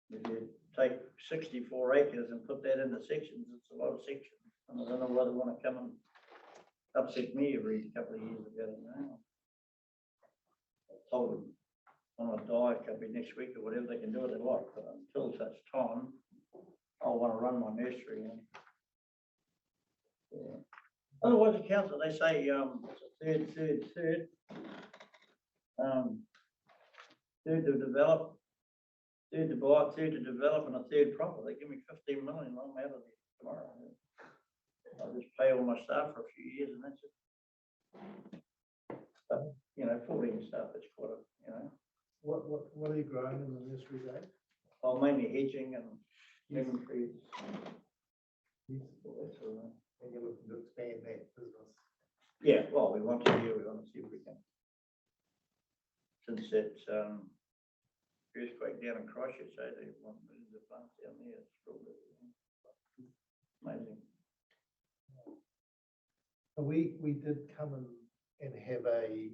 if you take 64 acres and put that into sections, it's a lot of sections. And I don't know why they want to come and upset me every couple of years ago, you know. I told them, when I die, it could be next week or whatever, they can do what they like, but until such time, I want to run my nursery. And, yeah. Otherwise, the council, they say, third to develop, third to buy, third to develop, and a third profit. They give me 15 million, I'm out of there tomorrow. I'll just pay all my staff for a few years and that's it. But, you know, 14 staff, it's quite a, you know. What are you growing in the nursery, Dave? Oh, mainly hedging and lemon trees. Yes. All that sort of thing. And you're looking to expand that business. Yeah, well, we want to see if we can. Since it's, earthquake down in Christchurch, so they want millions of plants down there. It's probably amazing. So we did come and have a,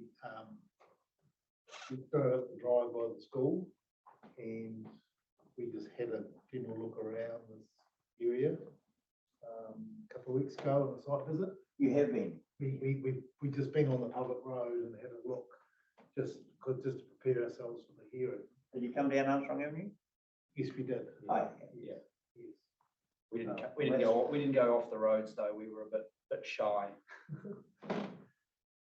we got up the drive by the school and we just had a general look around this area. A couple of weeks ago on a site visit. You have been? We just been on the public road and had a look, just to prepare ourselves for the hearing. Did you come down Armstrong Avenue? Yes, we did. Aye. Yeah. Yes. We didn't go off the roads though. We were a bit shy.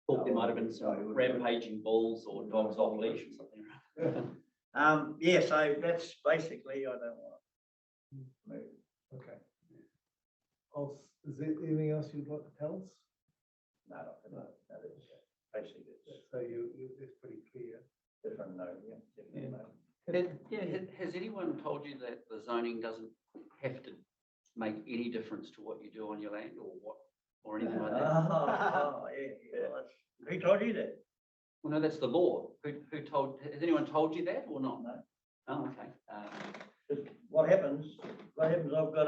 Thought there might have been some rampaging bulls or dogs off leash or something. Yeah, so that's basically, I don't want to move. Okay. Is there anything else you'd like to tell us? No, that is basically it's So it's pretty clear. different, no, yeah. Definitely no. Has anyone told you that the zoning doesn't have to make any difference to what you do on your land or anything like that? Oh, yeah, well, who told you that? Well, no, that's the law. Has anyone told you that or not? No. Oh, okay. What happens, I've got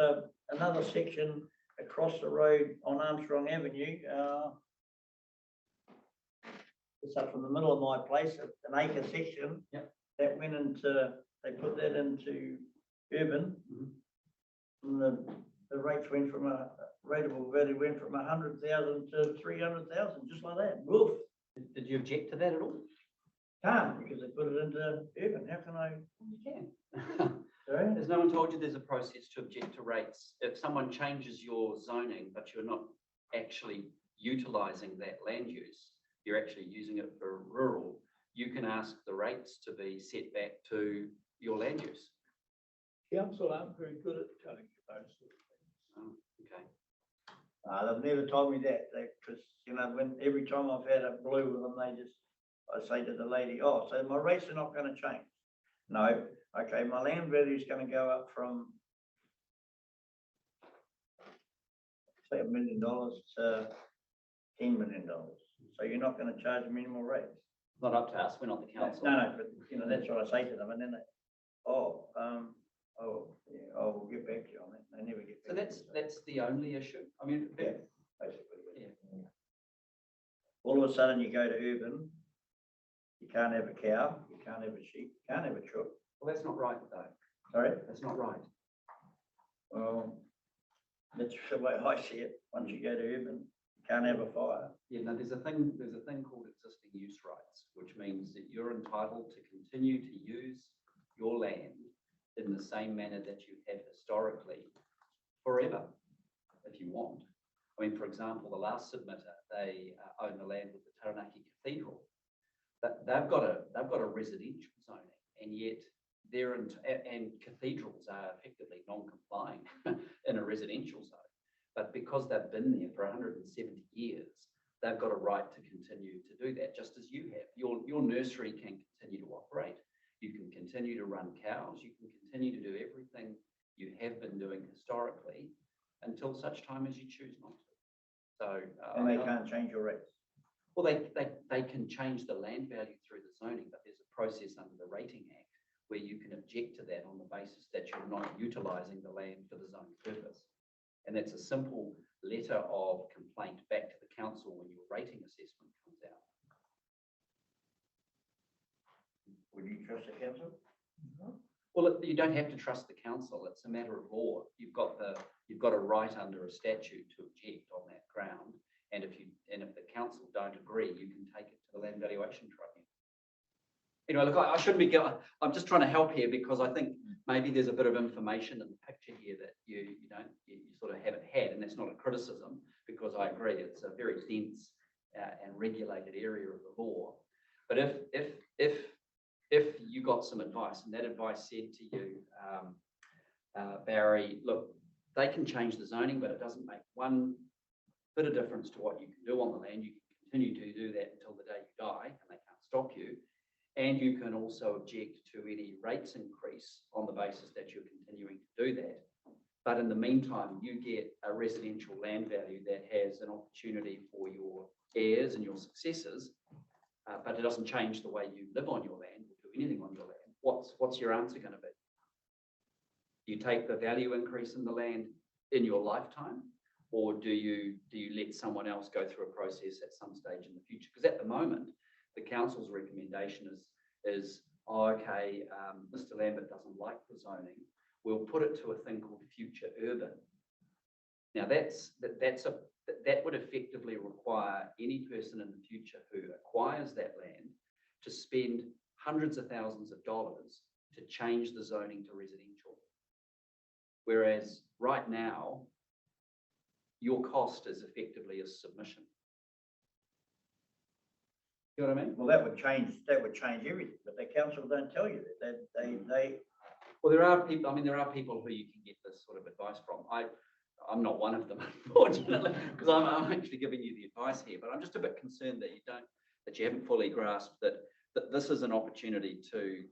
another section across the road on Armstrong Avenue, it's up from the middle of my place, an acre section. Yep. That went into, they put that into urban. And the rates went from a rateable value went from 100,000 to 300,000, just like that. Woof. Did you object to that at all? Can't, because they put it into urban. How can I? You can. Sorry? Has no one told you there's a process to object to rates? If someone changes your zoning, but you're not actually utilising that land use, you're actually using it for rural, you can ask the rates to be set back to your land use. Council aren't very good at telling you those sort of things. Oh, okay. They've never told me that, because, you know, when every time I've had a blue with them, I say to the lady, oh, so my rates are not going to change. No, okay, my land value is going to go up from, say, $1 million to $10 million. So you're not going to charge me any more rates. Not up to us, we're not the council. No, but you know, that's what I say to them, and then they, yeah, we'll get back to you on that. They never get So back. that's the only issue. I mean, Yeah, basically. Yeah. All of a sudden you go to urban, you can't have a cow, you can't have a sheep, you can't have a chook. Well, that's not right though. Sorry? That's not right. Well, that's the way I see it. Once you go to urban, you can't have a fire. Yeah, no, there's a thing called existing use rights, which means that you're entitled to continue to use your land in the same manner that you have historically forever, if you want. I mean, for example, the last submitter, they own the land with the Taranaki Cathedral, but they've got a residential zoning, and yet and cathedrals are effectively non-complying in a residential zone. But because they've been there for 170 years, they've got a right to continue to do that, just as you have. Your nursery can continue to operate. You can continue to run cows. You can continue to do everything you have been doing historically until such time as you choose not to. So, And they can't change your rates. well, they can change the land value through the zoning, but there's a process under the Rating Act where you can object to that on the basis that you're not utilising the land for the zoning purpose. And that's a simple letter of complaint back to the council when your rating assessment comes out. Would you trust the council? Well, you don't have to trust the council. It's a matter of law. You've got a right under a statute to object on that ground. And if the council don't agree, you can take it to the Land Valuation Tribunal. Anyway, look, I shouldn't be going. I'm just trying to help here because I think maybe there's a bit of information in the picture here that you sort of haven't had, and that's not a criticism because I agree it's a very dense and regulated area of the law. But if you got some advice and that advice said to you, Barry, look, they can change the zoning, but it doesn't make one bit of difference to what you can do on the land. You can continue to do that until the day you die, and they can't stop you. And you can also object to any rates increase on the basis that you're continuing to do that. But in the meantime, you get a residential land value that has an opportunity for your heirs and your successors, but it doesn't change the way you live on your land or do anything on your land. what's your answer going to be? Do you take the value increase in the land in your lifetime, or do you let someone else go through a process at some stage in the future? Because at the moment, the council's recommendation is okay, Mr. Lambert doesn't like the zoning. We'll put it to a thing called future urban. Now that would effectively require any person in the future who acquires that land to spend hundreds of thousands of dollars to change the zoning to residential. Whereas right now, your cost is effectively a submission. You know what I mean? Well, that would change everything, but the council don't tell you that. Well, there are people who you can get this sort of advice from. I'm not one of them, unfortunately, because I'm actually giving you the advice here, but I'm just a bit concerned that you haven't fully grasped that this is an opportunity to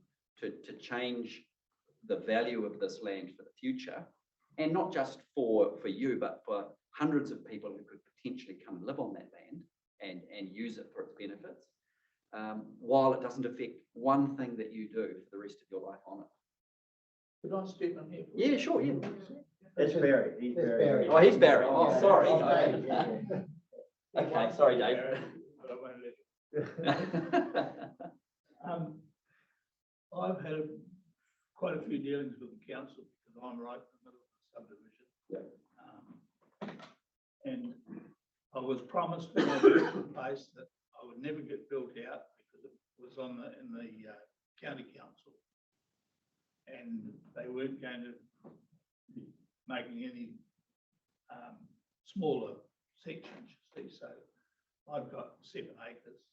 change the value of this land for the future, and not just for you, but for hundreds of people who could potentially come and live on that land and use it for its benefits, while it doesn't affect one thing that you do for the rest of your life on it. Could I step in here? Yeah, sure, yeah. That's Barry. He's Barry. Oh, he's Barry. Oh, Yeah. sorry. Oh, Okay. yeah. Okay, sorry, Dave. But I won't let you. I've had quite a few dealings with the council because I'm right in the middle of the subdivision. Yeah. And I was promised when I built the place that I would never get built out because it was in the county council. And they weren't going to be making any smaller sections, you see. So I've got 7 acres.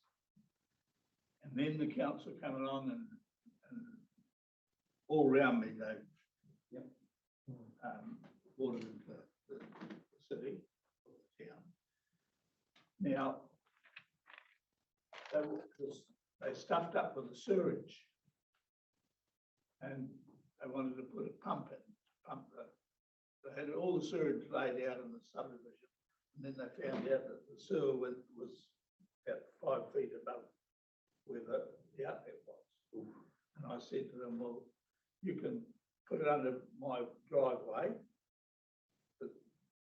And then the council come along and all around me, they've ordered the city, or the town. Now, they stuffed up with the sewage. And they wanted to put a pump in, they had all the sewage laid out in the subdivision. And then they found out that the sewer was about 5 feet above where the outlet was. And I said to them, well, you can put it under my driveway at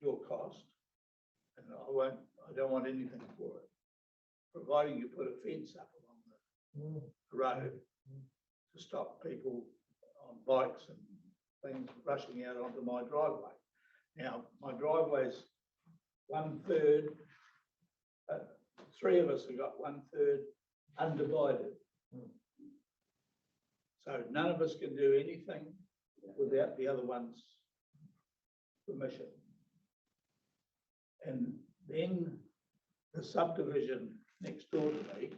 your cost, and I don't want anything for it, providing you put a fence up along the road to stop people on bikes and things rushing out onto my driveway. Now, my driveway's 1/3, 3 of us have got 1/3 undivided. So none of us can do anything without the other one's permission. And then the subdivision next door to me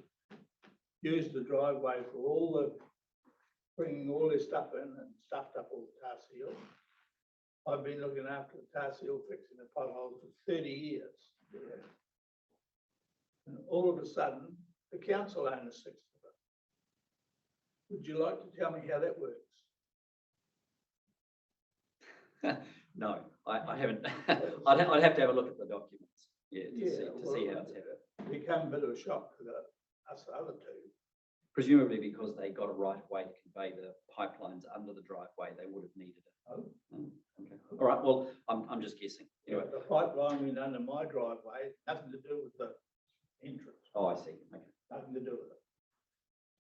used the driveway for bringing all their stuff in and stuffed up all the tar seal. I've been looking after the tar seal, fixing the potholes for 30 years. Yeah. And all of a sudden, the council owns 6 of it. Would you like to tell me how that works? No, I haven't. I'd have to have a look at the documents, to see how it's happened. It became a bit of a shock to us other 2. Presumably because they got a right of way to convey the pipelines under the driveway, they would have needed it. Oh. Okay. All right. Well, I'm just guessing. Anyway. The pipeline went under my driveway, nothing to do with the entrance. Oh, I see. Okay. Nothing to do with it.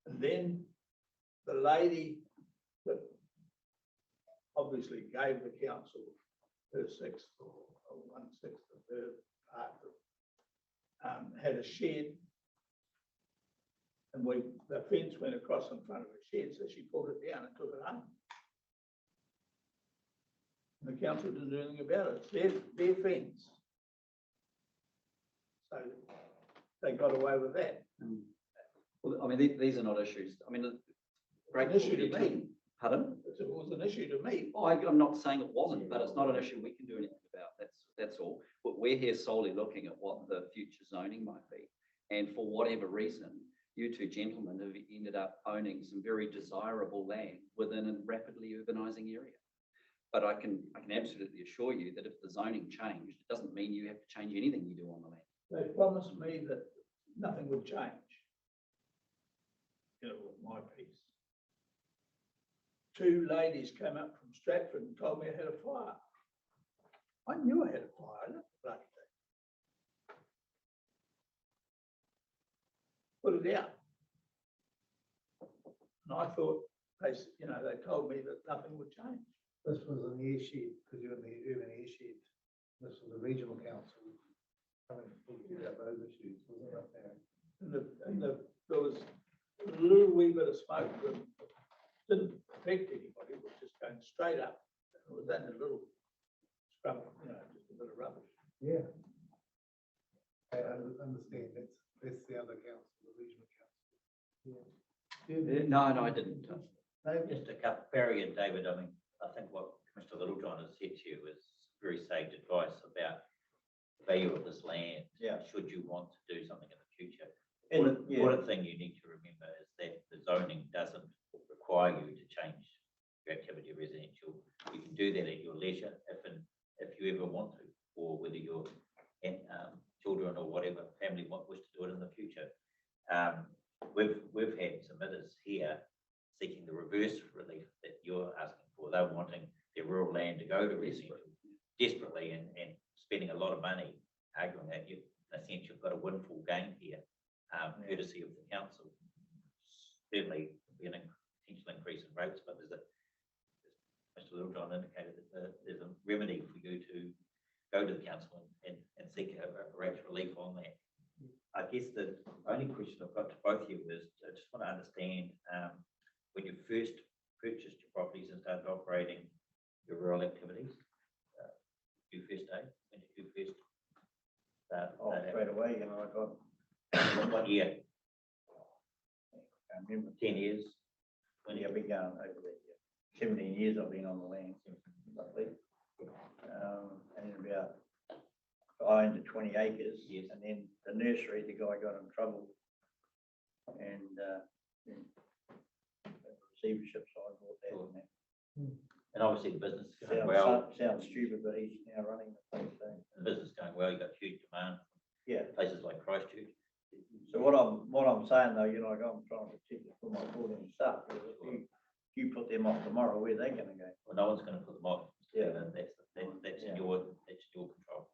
And then the lady that obviously gave the council her 1/6 or 1/6 of her part had a shed. And the fence went across in front of her shed, so she pulled it down and took it home. And the council didn't do anything about it. It's their fence. So they got away with that. Well, I mean, these are not issues. I mean, great An issue to me. Pardon? It was an issue to me. Oh, I'm not saying it wasn't, but it's not an issue we can do anything about. That's all. But we're here solely looking at what the future zoning might be. And for whatever reason, you 2 gentlemen have ended up owning some very desirable land within a rapidly urbanising area. But I can absolutely assure you that if the zoning changed, it doesn't mean you have to change anything you do on the land. They promised me that nothing would change. You know, with my piece. two ladies came up from Stratford and told me I had a fire. I knew I had a fire, I looked bloody thing. Put it out. And I thought, they told me that nothing would change. This was an air shed, because you're in the urban air shed. This was the regional council coming to talk to you about those issues, wasn't it, Darren? There was a little wee bit of smoke that didn't affect anybody, it was just going straight up. It was only a little scrub, just a bit of rubbish. Yeah. I understand, that's the other council, the regional council. Yeah. No, I didn't. Just a couple, Barry and David, I mean, I think what Mr. Littlejohn has said to you is very sage advice about the value of this land. Yeah. Should you want to do something in the future. And, Important thing you need to remember is that the zoning doesn't require you to change your activity residential. You can do that at your leisure if you ever want to, or whether your children or whatever family wish to do it in the future. We've had submitters here seeking the reverse relief that you're asking for. They're wanting their rural land to go to residential desperately and spending a lot of money arguing that in a sense you've got a windfall gain here, courtesy of the council. Certainly be an potential increase in rates, but as Mr. Littlejohn indicated, that there's a remedy for you to go to the council and seek a rate relief on that. I guess the only question I've got to both of you is, I just want to understand, when you first purchased your properties and started operating your rural activities, when did you first start? straight away, I got, What year? I remember 10 years? 20, I've been going over there, 17 years I've been on the land, roughly. And about 5 to 20 acres. Yes. And then the nursery, the guy got in trouble. And then the receivership side bought that. Sure. And that. And obviously the business is going well. Sounds stupid, but he's now running the place. So. The business is going well. You've got huge demand. Yeah. Places like Christchurch. So what I'm saying though, like I'm trying to protect it for my building and stuff. If you put them off tomorrow, where are they going to go? Well, no one's going to put them off. Yeah. That's Yeah. in your control.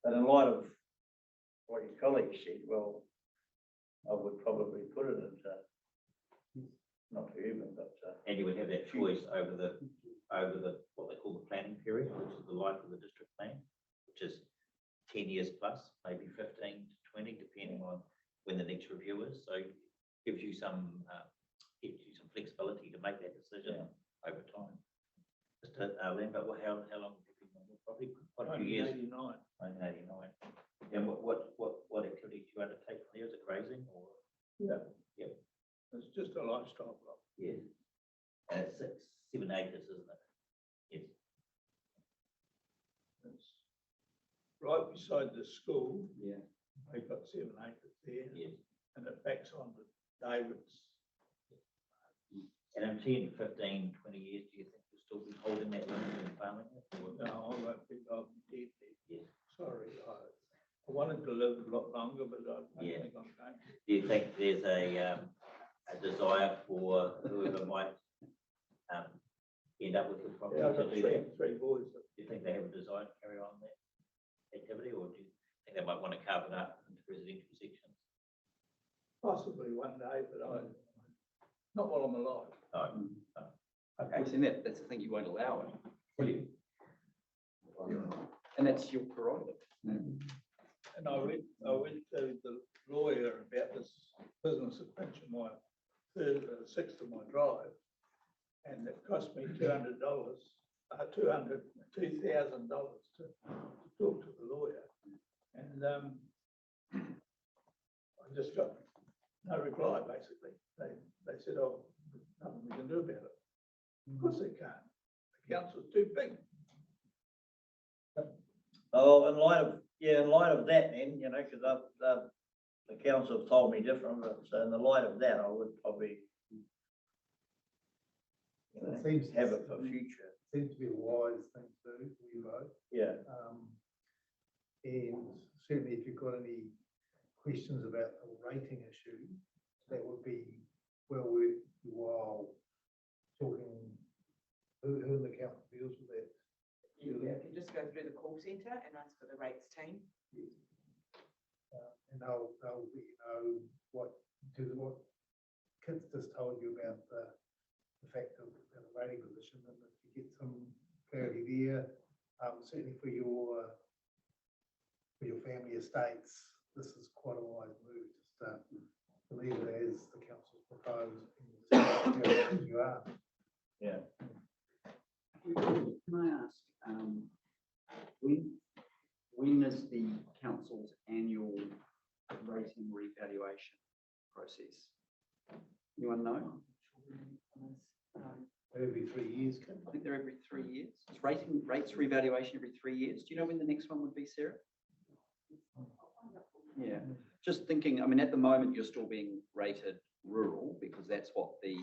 But in light of what your colleague said, well, I would probably put it into, not to even, but. And you would have that choice over the what they call the planning period, which is the life of the district plan, which is 10 years plus, maybe 15 to 20, depending on when the next review is. So it gives you some flexibility to make that decision over time. Mr. Lambert, how long have you been on your property? Quite a few years. 1989. And what activities do you undertake from there? Is it grazing or? Yeah. Yep. It's just a lifestyle block. Yeah. And it's 7 acres, isn't it? Yes. It's right beside the school. Yeah. They've got 7 acres there. Yes. And it backs on to David's. And in 10, 15, 20 years, do you think you'll still be holding that land and farming it? Or? No, I won't be dead there. Yes. Sorry, I wanted to live a lot longer, but I don't Yeah. think I'm going to. Do you think there's a desire for whoever might end up with the property Yeah, I've to got do that? three boys. Do you think they have a desire to carry on that activity, or do you think they might want to carve it up into residential sections? Possibly one day, but not while I'm alive. No. Okay. Well, then that's the thing, you won't allow it. Brilliant. And that's your prerogative. And I went to the lawyer about this business at pinching my sixth of my drive, and it cost me $2,000 to talk to the lawyer, and I just got no reply. Basically, they said, "Oh, nothing we can do about it." Of course they can't. The council's too big. Oh, in light of that then, because the council have told me different, but so in the light of that, I would probably It seems have it for future. Seems to be a wise thing to do for you both. Yeah. And certainly if you've got any questions about the rating issue, that would be well worth your while talking who in the council deals with that? Yeah, if you just go through the call centre and ask for the rates team. And they'll let you know what, in terms of what Kit's just told you about the fact of the rating position, and if you get some clarity there, certainly for your family estates, this is quite a wise move, just to leave it as the council's proposed. And just as you are. Yeah. Can I ask, when is the council's annual rating revaluation process? Anyone know? Every 3 years. I think they're every 3 years. It's rates revaluation every 3 years. Do you know when the next one would be, Sarah? Yeah, just thinking, I mean, at the moment, you're still being rated rural because that's what the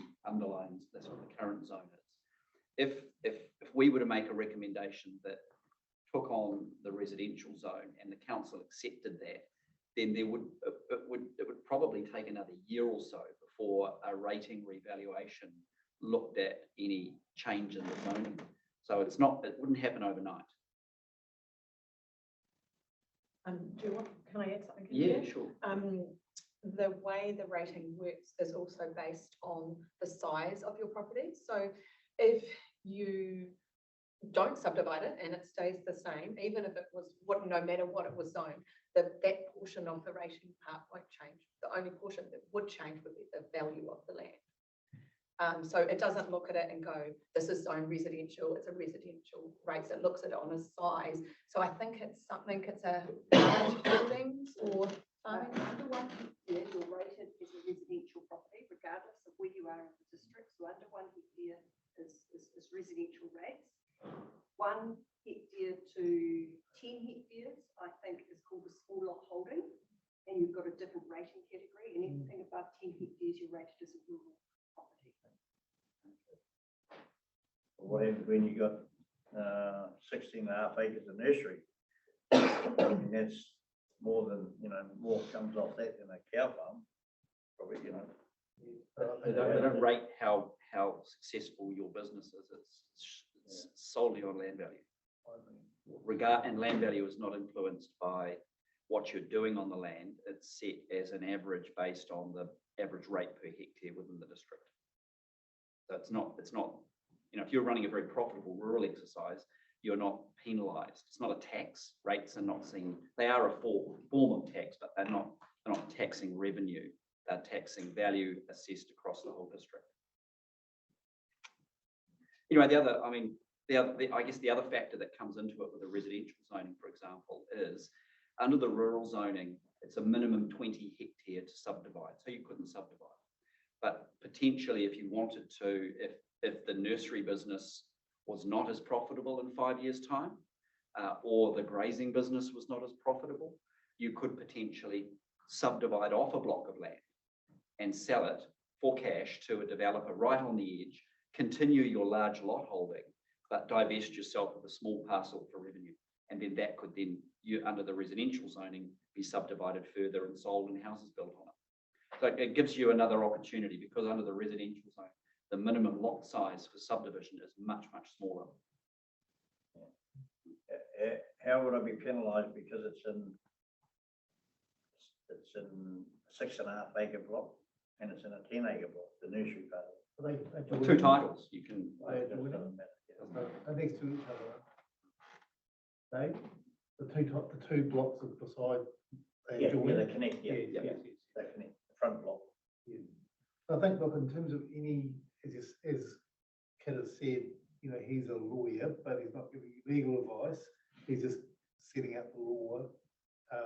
current zone is. If we were to make a recommendation that took on the residential zone and the council accepted that, then it would probably take another year or so before a rating revaluation looked at any change in the zoning. So it wouldn't happen overnight. Do you want, can I add something? Yeah, sure. The way the rating works is also based on the size of your property. So if you don't subdivide it and it stays the same, even if it was no matter what it was zoned, that portion of the rating part won't change. The only portion that would change would be the value of the land. So it doesn't look at it and go, this is zone residential, it's a residential rates. It looks at it on a size. So I think it's a large buildings or Under 1 hectare, you're rated as a residential property, regardless of where you are in the district. So under 1 hectare is residential rates. 1 hectare to 10 hectares, I think, is called a small lot holding, and you've got a different rating category. And anything above 10 hectares, you're rated as a rural property. What happens when you got 16.5 acres of nursery? I mean, that's more than, more comes off that than a cow farm. Probably, They don't rate how successful your business is. It's solely on land value. And land value is not influenced by what you're doing on the land. It's set as an average based on the average rate per hectare within the district. So it's not, if you're running a very profitable rural exercise, you're not penalised. It's not a tax. Rates are not seen. They are a form of tax, but they're not taxing revenue. They're taxing value assessed across the whole district. Anyway, I guess the other factor that comes into it with the residential zoning, for example, is under the rural zoning, it's a minimum 20 hectare to subdivide. So you couldn't subdivide. But potentially, if you wanted to, if the nursery business was not as profitable in 5 years' time, or the grazing business was not as profitable, you could potentially subdivide off a block of land and sell it for cash to a developer right on the edge, continue your large lot holding, but divest yourself of a small parcel for revenue. And then that could then, under the residential zoning, be subdivided further and sold and houses built on it. So it gives you another opportunity, because under the residential zone, the minimum lot size for subdivision is much, much smaller. how would I be penalised because it's in 6.5 acre block and it's in a 10 acre block, the nursery part? Two titles, you can. They're next to each other. The two blocks are beside. They connect. They connect the front block. Yeah. I think, look, in terms of any, as Kit has said, he's a lawyer, but he's not giving you legal advice. He's just setting out the law. If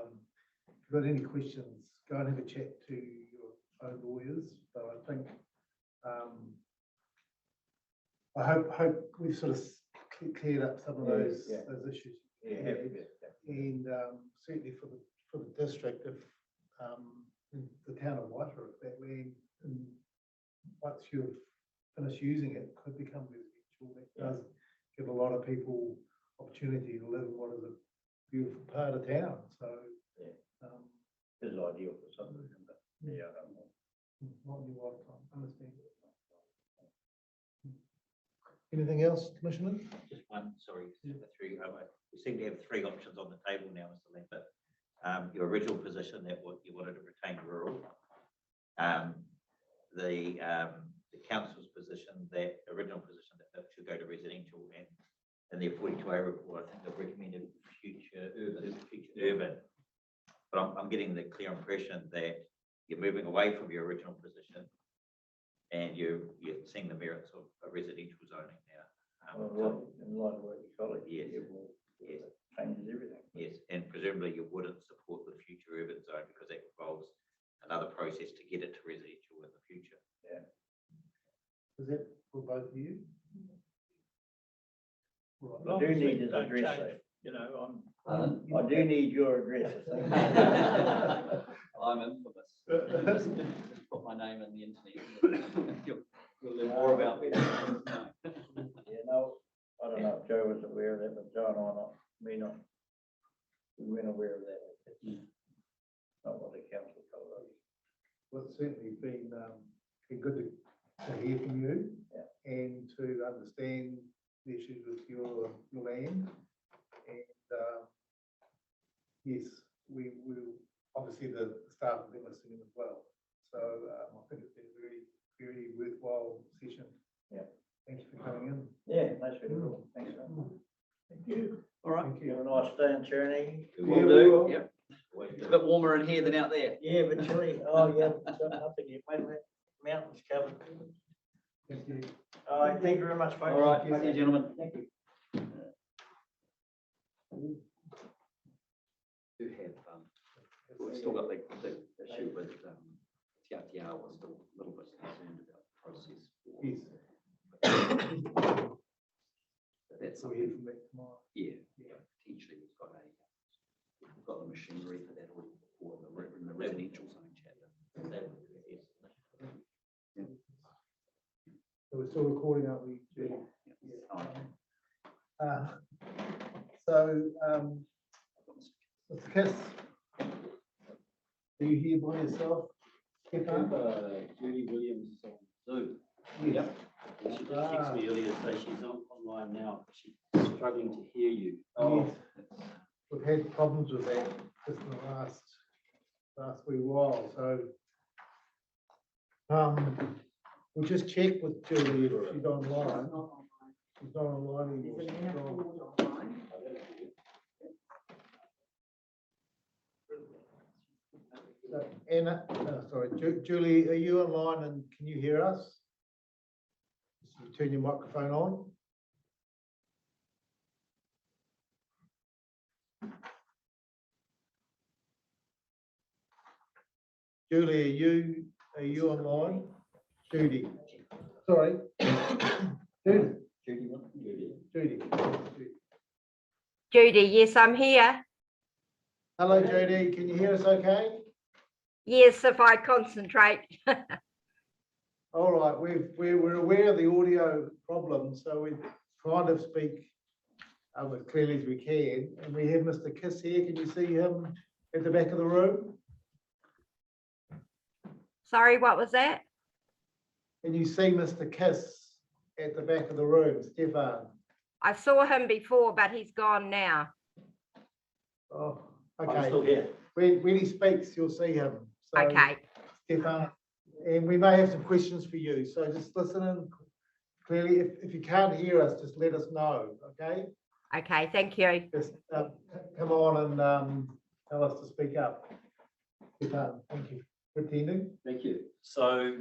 you've got any questions, go and have a chat to your own lawyers. But I think, I hope we've sort of cleared up some of those issues. Yeah. And certainly for the district, if in the town of Waitara, if that land, once you've finished using it, could become residential. That does give a lot of people opportunity to live in what is a beautiful part of town. So This is ideal for subdivision, but I don't know. Not in your lifetime, understand. Anything else, Commissioner? Just one, sorry, three, we seem to have three options on the table now, Mr. Lambert. Your original position that you wanted to retain rural. The council's position, that original position that should go to residential, and their 42A report, I think they've recommended future urban. But I'm getting the clear impression that you're moving away from your original position and you're seeing the merits of a residential zoning now. In light of what you call it. Yes. Yes. Changes everything. Yes, and presumably you wouldn't support the future urban zone because that involves another process to get it to residential in the future. Yeah. Is that for both of you? As I long do as need they his don't address, change, though. you know, I do need your address. I'm infamous. Just put my name in the internet. You'll learn more about me. Yeah, no, I don't know if Joe was aware of that, but Joe and I may not. We weren't aware of that. It's not what the council told us. Well, it's certainly been good to hear from you and to understand the issues with your land. And yes, we obviously the staff have been listening as well. So I think it's been a very, very worthwhile session. Yeah. Thank you for coming in. Yeah, that's really cool. Thanks, man. thank you. All right. Thank you. Have a nice day in Cherny. Will do. Yep. It's a bit warmer in here than out there. Yeah, but chilly. Oh, yeah, it's got nothing yet. Wait, mountains covered. Thank you. All right, thank you very much, folks. All right, thank you, gentlemen. Thank you. Do have, we've still got the issue with, TRTR was still a little bit concerned about the process. Yes. That's So we hear something, from that tomorrow. yeah, potentially we've got the machinery for that already before in the residential zone chapter. So we're still recording, aren't we, Judy? Yeah. So, Mr. Kiss, are you here by yourself? Stefan? Judy Williams on Zoom. Yes. And she just texted me earlier to say she's online now. She's struggling to hear you. Yes. We've had problems with that just in the last wee while, so we'll just check with Julie if she's online. She's not online anymore. She's gone. So, Anna, sorry, Julie, are you online and can you hear us? Just turn your microphone on. Julie, are you online? Judy, sorry. Judy. Judy. Judy, yes, I'm here. Hello, Judy. Can you hear us okay? Yes, if I concentrate. All right, we're aware of the audio problem, so we try to speak as clearly as we can. And we have Mr. Kiss here. Can you see him at the back of the room? Sorry, what was that? Can you see Mr. Kiss at the back of the room, Stefan? I saw him before, but he's gone now. Oh, I'm okay. still here. When he speaks, you'll see him. So, Okay, Stefan, and we may have some questions for you. So just listen in clearly. If you can't hear us, just let us know, okay? okay, thank you. Just come on and tell us to speak up. Stefan, thank you for attending. Thank you. So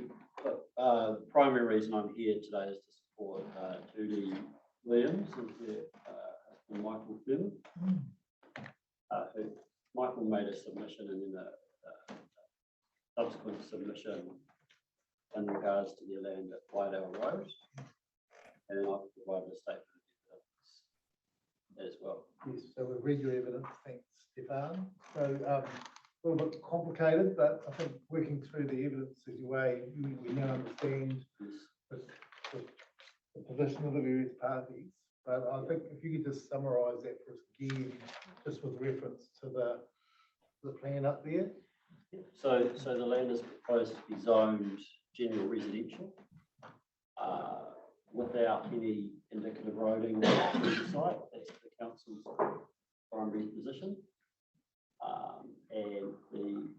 the primary reason I'm here today is to support Judy Williams and her husband Michael Flynn. Michael made a submission and then a subsequent submission in regards to their land at Whitedale Road. And then I've provided a statement of evidence as well. Yes, so we've read your evidence. Thanks, Stefan. So a little bit complicated, but I think working through the evidence is your way. We now understand the position of the various parties. But I think if you could just summarise that for us again, just with reference to the plan up there. So the land is proposed to be zoned general residential. without any indicative roading to the site. That's the council's primary position. And the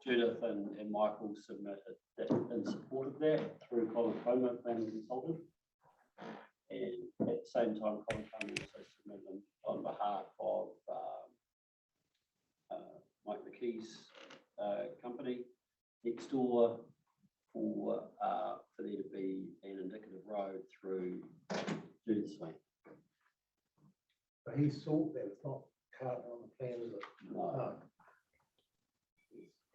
Judith and Michael submitted that in support of that through Colin Comer, planning consultant. And at the same time, Colin Comer also submitted on behalf of Mike McKee's company next door for there to be an indicative road through Judith's land. So he sought that, it's not currently on the plan, is it? No.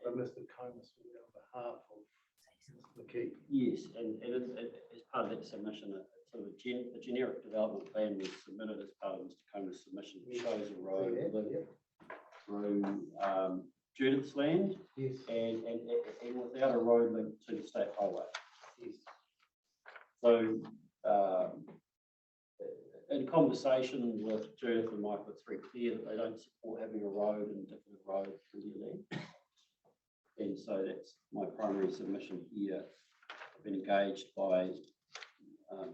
So Mr. Comus will be on behalf of Mr. McKee. Yes, and as part of that submission, sort of a generic development plan was submitted as part of Mr. Comer's submission. It shows a road through Judith's land. Yes. And without a road link to the state highway. Yes. So in conversation with Judith and Michael, it's very clear that they don't support having a road, an indicative road through their land. And so that's my primary submission here. I've been engaged by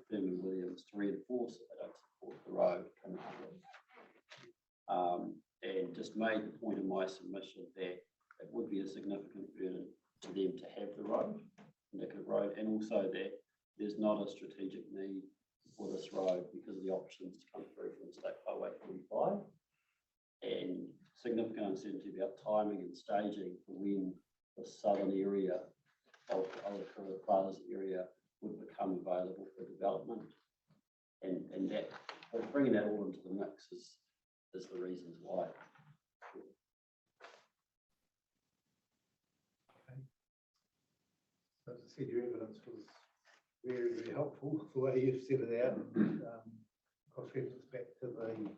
Firmin Williams to reinforce that they don't support the road coming through. And just made the point in my submission that it would be a significant burden to them to have the road, indicative road, and also that there's not a strategic need for this road because of the options to come through from State Highway 45 and significant uncertainty about timing and staging for when the southern area of the Plaza area would become available for development. And that bringing that all into the mix is the reasons why. Okay. So as I said, your evidence was very, very helpful, the way you've set it out. Cross-reference back to the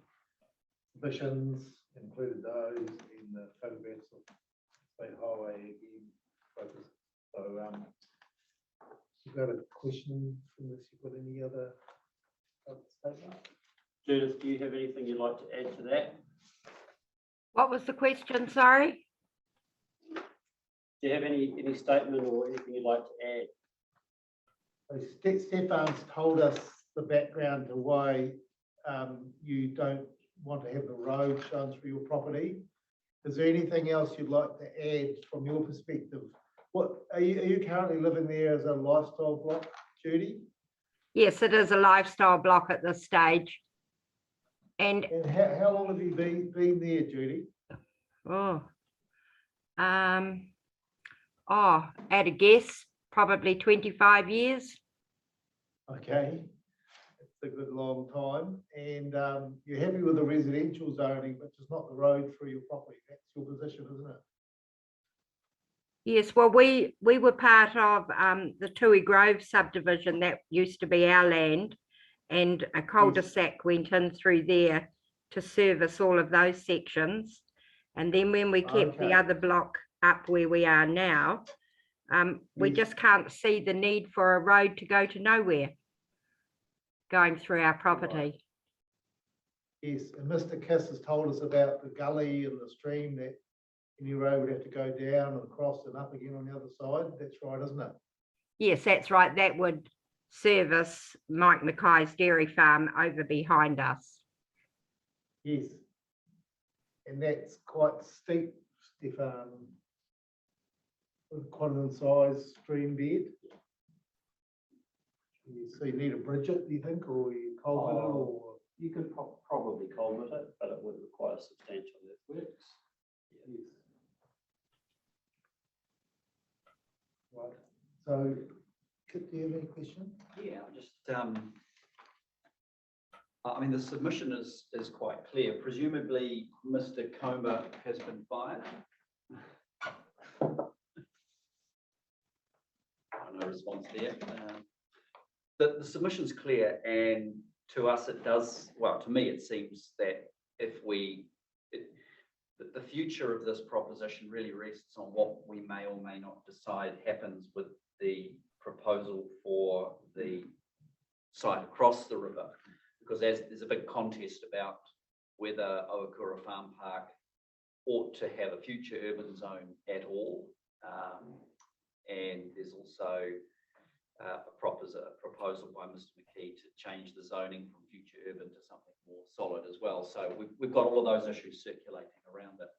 submissions, included those in the photographs of State Highway again. Focus. So you've got a question from this, you've got any other statement? Judith, do you have anything you'd like to add to that? What was the question, sorry? Do you have any statement or anything you'd like to add? So Stefan's told us the background to why you don't want to have the road shown through your property. Is there anything else you'd like to add from your perspective? What are you currently living there as a lifestyle block, Judy? Yes, it is a lifestyle block at this stage. And how long have you been there, Judy? At a guess, probably 25 years. Okay, it's a good long time. And you're happy with the residential zoning, but just not the road through your property. That's your position, isn't it? Yes, well, we were part of the Tui Grove subdivision that used to be our land, and a cul-de-sac went in through there to service all of those sections. And then when we kept the other block up where we are now, we just can't see the need for a road to go to nowhere going through our property. Yes, and Mr. Kiss has told us about the gully and the stream that any road would have to go down and across and up again on the other side. That's right, isn't it? Yes, that's right. That would service Mike Mackay's dairy farm over behind us. Yes. And that's quite steep, Stefan. With quite an incised stream bed. So you need a bridge it, do you think, or you culvert it, or? You could probably culvert it, but it would require substantial earthworks. Yes. Right. So, Kit, do you have any question? Yeah, just I mean, the submission is quite clear. Presumably, Mr. Comer has been fired. No response there. The submission's clear, and to us it does, well, to me it seems that if the future of this proposition really rests on what we may or may not decide happens with the proposal for the site across the river, because there's a big contest about whether Owakura Farm Park ought to have a future urban zone at all. And there's also a proposal by Mr. McKee to change the zoning from future urban to something more solid as well. So we've got all of those issues circulating around it.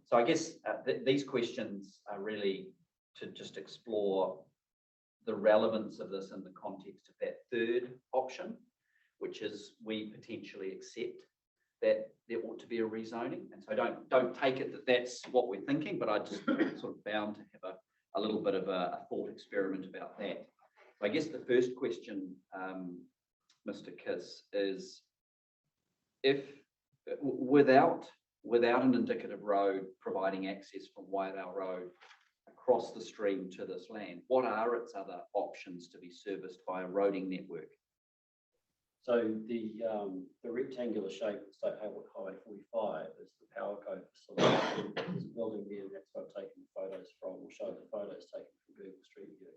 So I guess these questions are really to just explore the relevance of this in the context of that third option, which is we potentially accept that there ought to be a rezoning. And so don't take it that that's what we're thinking, but I just sort of bound to have a little bit of a thought experiment about that. So I guess the first question, Mr. Kiss, is if without an indicative road providing access from Wairau Road across the stream to this land, what are its other options to be serviced by a roading network? So the rectangular shape of State Highway 45 is the power co facility. There's a building there, and that's what I've taken photos from, or showed the photos taken from Google Street View.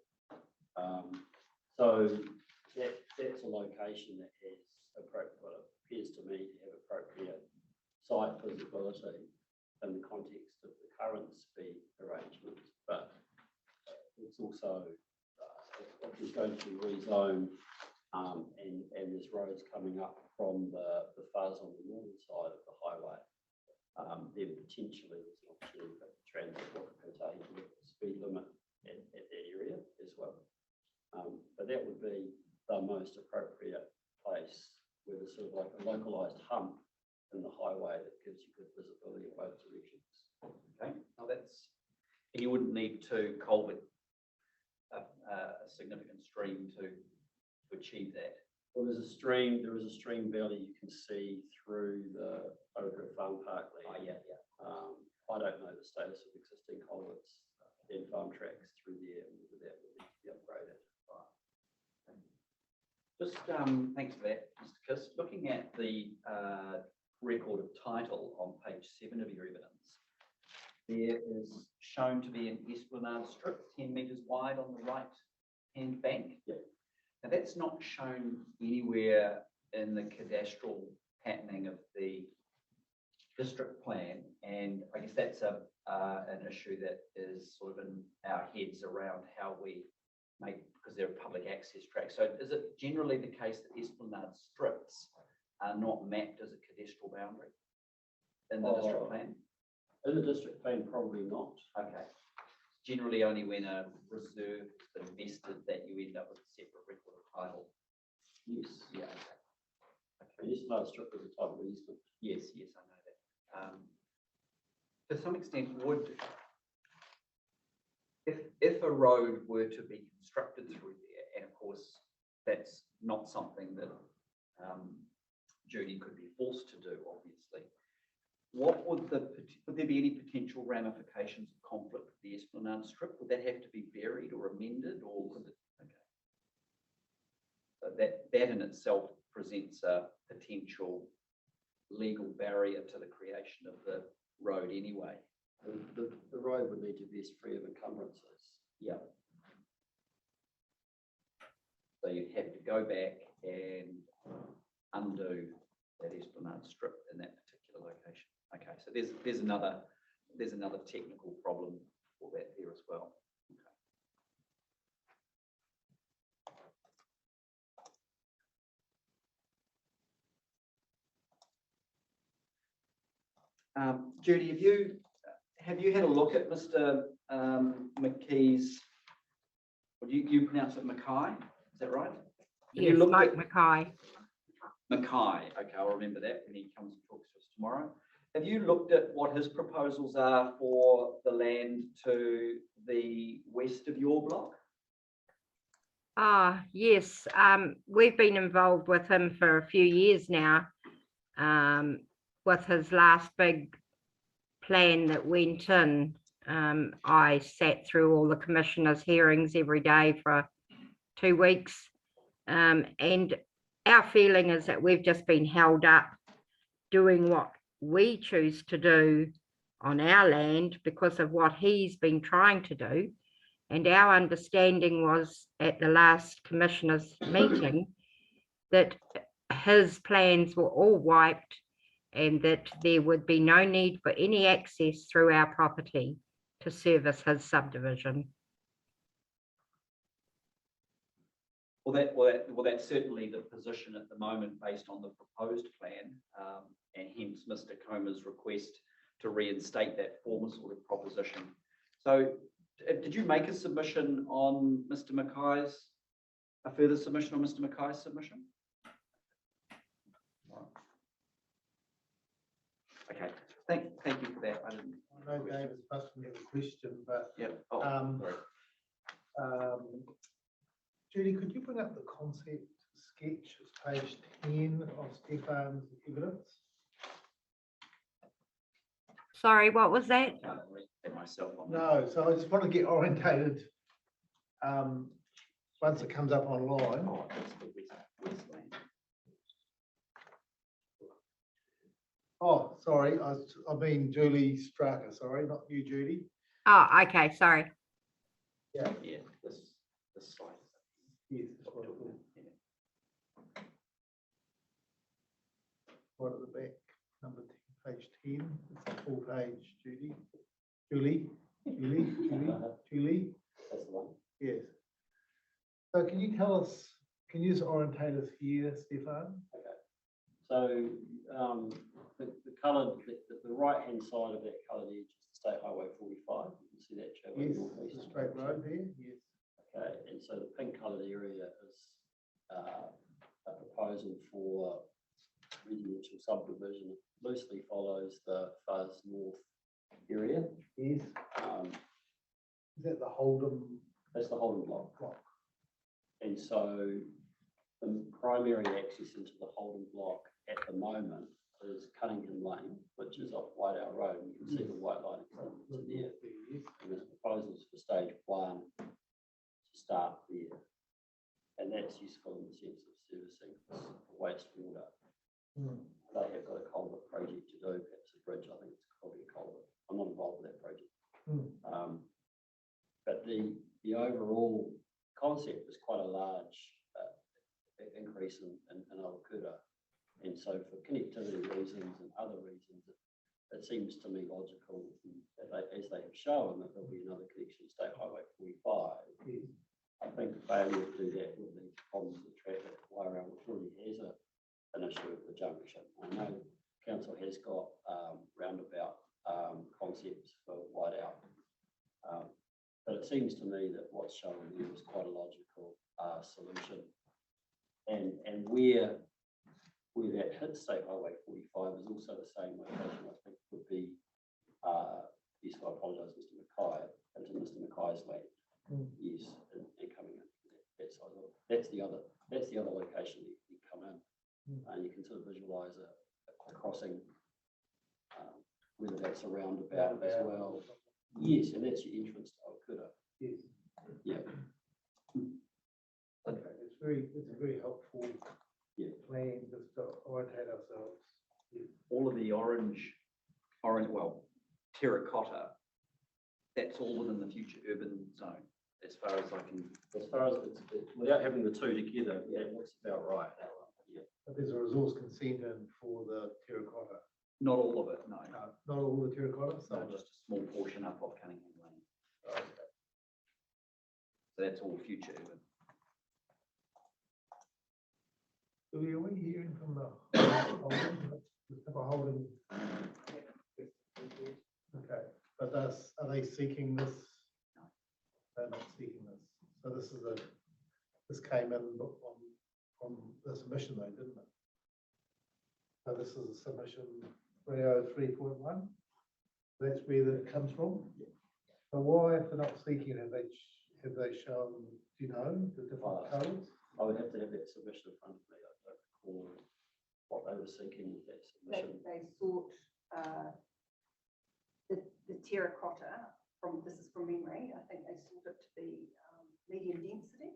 So that's a location that has appropriate, what appears to me to have appropriate site visibility in the context of the current speed arrangement, but it's also if there's going to be rezoned. And there's roads coming up from the fuzz on the northern side of the highway, then potentially there's an opportunity for transit documentation with the speed limit at that area as well. But that would be the most appropriate place where there's sort of like a localised hump in the highway that gives you good visibility in both directions. Okay, now and you wouldn't need to culvert a significant stream to achieve that. Well, there is a stream valley you can see through the Oakwood Farm Park land. Oh, yeah. I don't know the status of existing culverts and farm tracks through there, and whether that will need to be upgraded. Right. Just thanks for that, Mr. Kiss. Looking at the record of title on page 7 of your evidence, there is shown to be an esplanade strip 10 metres wide on the right hand bank. Yeah. Now that's not shown anywhere in the cadastral patterning of the district plan, and I guess that's an issue that is sort of in our heads around how we make, because they're public access tracks. So is it generally the case that esplanade strips are not mapped as a cadastral boundary in the district plan? In the district plan, probably not. Okay. Generally only when a reserve has been vested that you end up with a separate record of title. Yes. Yeah. Okay. An esplanade strip is a type of easement. Yes, I know that. To some extent, if a road were to be constructed through there, and of course that's not something that Judy could be forced to do, obviously. What would there be any potential ramifications of conflict with the esplanade strip? Would that have to be buried or amended, or could it? Okay. So that in itself presents a potential legal barrier to the creation of the road anyway. The road would need to be free of encumbrances. Yeah. So you'd have to go back and undo that esplanade strip in that particular location. Okay, so there's another technical problem for that there as well. Okay. Judy, have you had a look at Mr. McKee's? Or do you pronounce it Mackay? Is that right? Yes, Mike Mackay. Mackay. Okay, I'll remember that when he comes and talks to us tomorrow. Have you looked at what his proposals are for the land to the west of your block? Yes. We've been involved with him for a few years now. With his last big plan that went in, I sat through all the commissioners' hearings every day for 2 weeks. And our feeling is that we've just been held up doing what we choose to do on our land because of what he's been trying to do. And our understanding was at the last commissioners' meeting that his plans were all wiped and that there would be no need for any access through our property to service his subdivision. Well, that's certainly the position at the moment based on the proposed plan, and hence Mr. Comer's request to reinstate that former sort of proposition. So, did you make a submission on Mr. Mackay's, a further submission on Mr. Mackay's submission? Okay, thank you for that. I didn't. I know David's busting me with a question, but Yep. Oh, sorry. Judy, could you bring up the concept sketch, it's page 10 of Stefan's evidence? Sorry, what was that? I can't read it myself on that. No, so I just want to get orientated. Once it comes up online. Oh, that's the Westland. Oh, sorry, I mean Julie Straka, sorry, not you, Judy. Oh, okay, sorry. Yeah. Yeah, this slide. Yes, that's what I thought. Yeah. Right at the back, number 10, page 10, it's the full page, Judy. Julie. That's the one. Yes. So can you tell us, can you just orientate us here, Stefan? Okay. So the coloured, the right-hand side of that coloured edge is the State Highway 45. You can see that travelling Yes, northeast. it's a straight road there, yes. Okay, and so the pink coloured area is a proposal for residential subdivision. It loosely follows the Fuzz North area. Yes. Is that the Holden? That's the Holden block. And so the primary access into the Holden block at the moment is Cunningham Lane, which is off Whiteout Road. You can see the white line extension there. And there's proposals for stage 1 to start there. And that's useful in the sense of servicing wastewater. They have got a culvert project to do, perhaps a bridge. I think it's probably a culvert. I'm not involved with that project. But the overall concept is quite a large increase in Alcuda. And so for connectivity reasons and other reasons, it seems to me logical that as they have shown that there'll be another connection to State Highway 45. I think the failure to do that would lead to problems with traffic. Wairau already has an issue with the junction. I know council has got roundabout concepts for Whiteout. But it seems to me that what's shown there is quite a logical solution. And where that hits State Highway 45 is also the same location, I think would be, yes, I apologise, Mr. Mackay, into Mr. Mackay's land. Yes, and coming in that side of it. That's the other location that you come in. And you can sort of visualise a crossing, whether that's a roundabout as well. Yes, and that's your entrance to Alcuda. Yes. Yeah. Okay, it's a very helpful plan just to orientate ourselves. All of the orange, well, terracotta, that's all within the future urban zone, as far as I can. As far as without having the two together, yeah, it looks about right. Yeah. But there's a resource consent in for the terracotta. Not all of it, no. Not all the terracotta? No, just a small portion up of Cunningham Lane. Okay. So that's all future urban. Julie, are we hearing from the Holden? Okay, but are they seeking this? No. They're not seeking this. So this came in on the submission though, didn't it? So this is a submission 303.1. That's where that comes from. So why, if they're not seeking it, have they shown, do you know, the different colours? I would have to have that submission in front of me. I don't recall what they were seeking with that submission. They sought the terracotta this is from memory, I think they sought it to be medium density.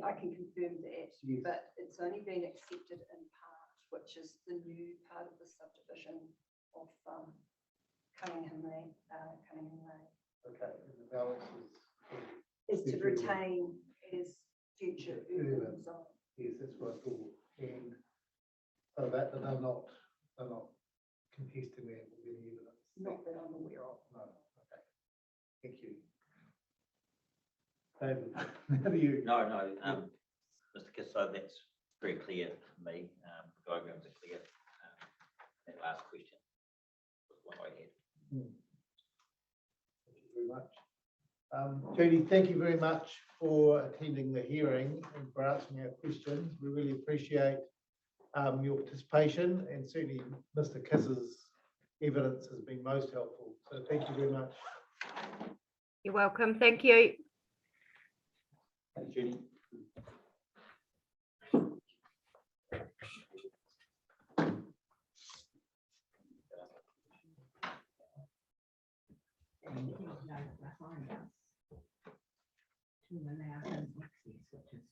I can confirm that, Yes. but it's only been accepted in part, which is the new part of the subdivision of Cunningham Lane. Okay, and the balance Is to retain as future urban zone. yes, that's what I thought. And so that they're not contesting that with any evidence. Not that I'm aware of. No, okay. Thank you. David, how do you? No, Mr. Kisso, that's very clear for me. Diagrams are clear. That last question was one I had. Thank you very much. Judy, thank you very much for attending the hearing and for answering our questions. We really appreciate your participation, and certainly Mr. Kiss's evidence has been most helpful. So thank you very much. You're welcome. Thank you. Thank you, Judy.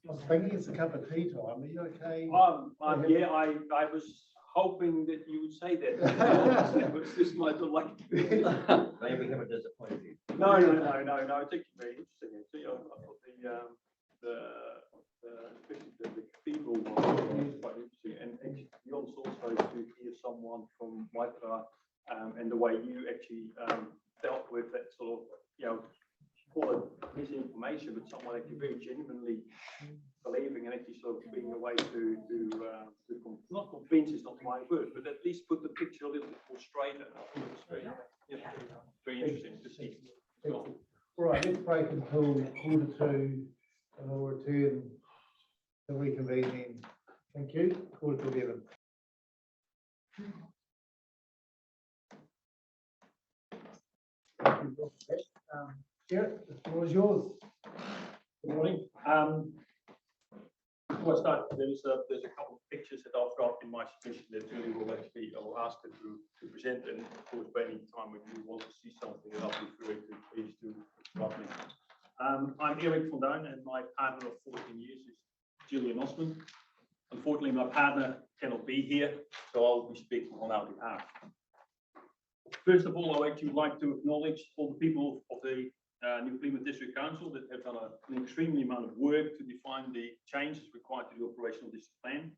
I was thinking it's a cup of tea time. Are you okay? Yeah, I was hoping that you would say that. It's just my delight. Maybe we haven't disappointed you. No. It's actually very interesting. Actually, I thought especially the cathedral one was quite interesting, and actually beyond also to hear someone from Waitara and the way you actually dealt with that sort of, call it misinformation, but someone actually very genuinely believing and actually sort of being a way to not convince is not the right word, but at least put the picture a little bit more straighter. I thought it was very interesting to see. All right, let's break until 1:45, and we'll return to reconvene then. Thank you. 1:45. Thank you. Garrett, the floor is yours. Good morning. Before I start, there's a couple of pictures that I've got in my submission that Julie will actually, I will ask her to present, and of course, by any time if you want to see something that I'll refer to, please do stop me. I'm Eric van Duin, and my partner of 14 years is Gillian Osman. Unfortunately, my partner cannot be here, so I'll be speaking on our behalf. First of all, I would actually like to acknowledge all the people of the New Plymouth District Council that have done an extremely amount of work to define the changes required to the operational district plan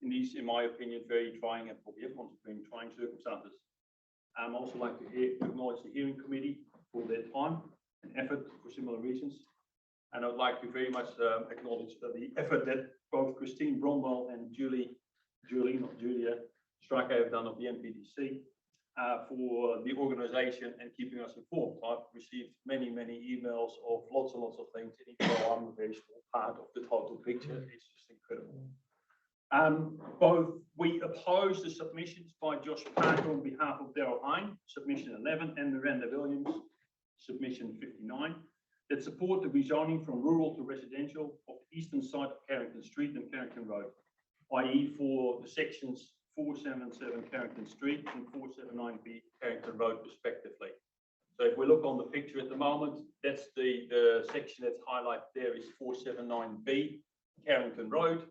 in these, in my opinion, very trying and probably everyone's opinion, trying circumstances. I also like to acknowledge the hearing committee for their time and effort for similar reasons. And I'd like to very much acknowledge the effort that both Christine Bromwell and Julia Striker have done of the NPDC. For the organisation and keeping us informed. I've received many emails of lots and lots of things, and even though I'm a very small part of the total picture, it's just incredible. Both we oppose the submissions by Josh Parker on behalf of Daryl Hine, submission 11, and Miranda Williams, submission 59, that support the rezoning from rural to residential of the eastern side of Carrington Street and Carrington Road, i.e. for the sections 477 Carrington Street and 479B Carrington Road respectively. So if we look on the picture at the moment, that's the section that's highlighted there is 479B Carrington Road.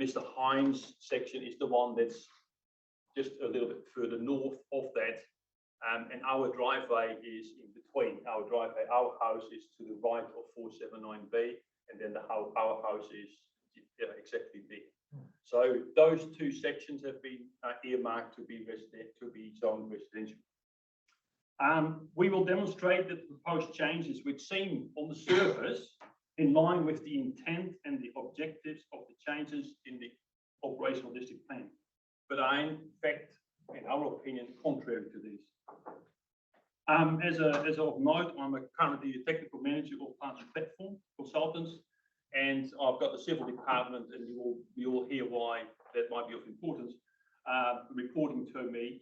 Mr. Hines' section is the one that's just a little bit further north of that. And our driveway is in between. Our house is to the right of 479B, and then our house is exactly there. So those two sections have been earmarked to be zoned residential. We will demonstrate that the proposed changes, which seem on the surface in line with the intent and the objectives of the changes in the operational district plan, but are in fact, in our opinion, contrary to these. As of note, I'm currently a technical manager of Partner Platform Consultants. And I've got the civil department, and you will hear why that might be of importance, reporting to me.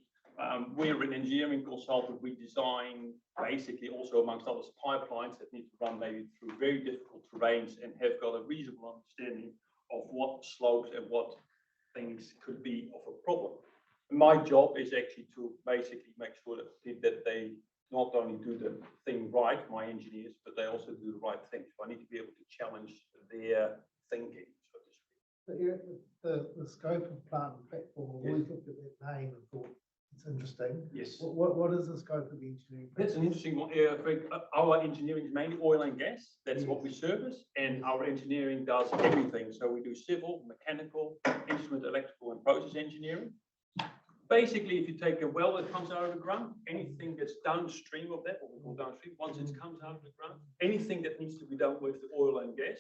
We're an engineering consultant. We design basically also, amongst others, pipelines that need to run maybe through very difficult terrains and have got a reasonable understanding of what slopes and what things could be of a problem. And my job is actually to basically make sure that they not only do the thing right, my engineers, but they also do the right thing. So I need to be able to challenge their thinking, so to speak. The scope of plant and platform, I've always looked at that name and thought it's interesting. Yes. What is the scope of the engineering? That's an interesting one. Our engineering is mainly oil and gas. That's what we service, and our engineering does everything. So we do civil, mechanical, instrument, electrical, and process engineering. Basically, if you take a well that comes out of the ground, anything that's downstream of that, what we call downstream, once it comes out of the ground, anything that needs to be done with the oil and gas,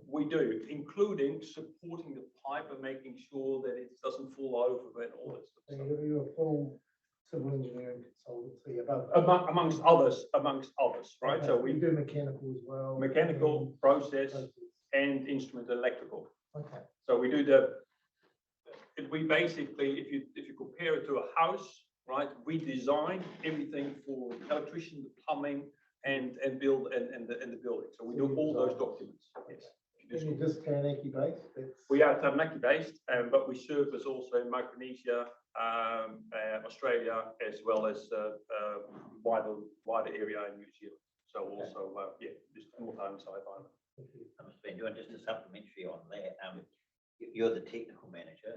we do, including supporting the pipe and making sure that it doesn't fall over and all that So stuff. you're a full civil engineering consultancy above. Amongst others, right? So we we do mechanical as well. mechanical, process, and instrument electrical. Okay. So we do we basically, if you compare it to a house, right, we design everything for the electrician, the plumbing, and build and the building. So we do all those documents. Yes. And you're just Taranaki based? We are Taranaki based, but we service also Micronesia, Australia, as well as wider area in New Zealand. So also, yeah, just North Island, South Island. Mr. Van Duyn, just a supplementary on that, you're the technical manager.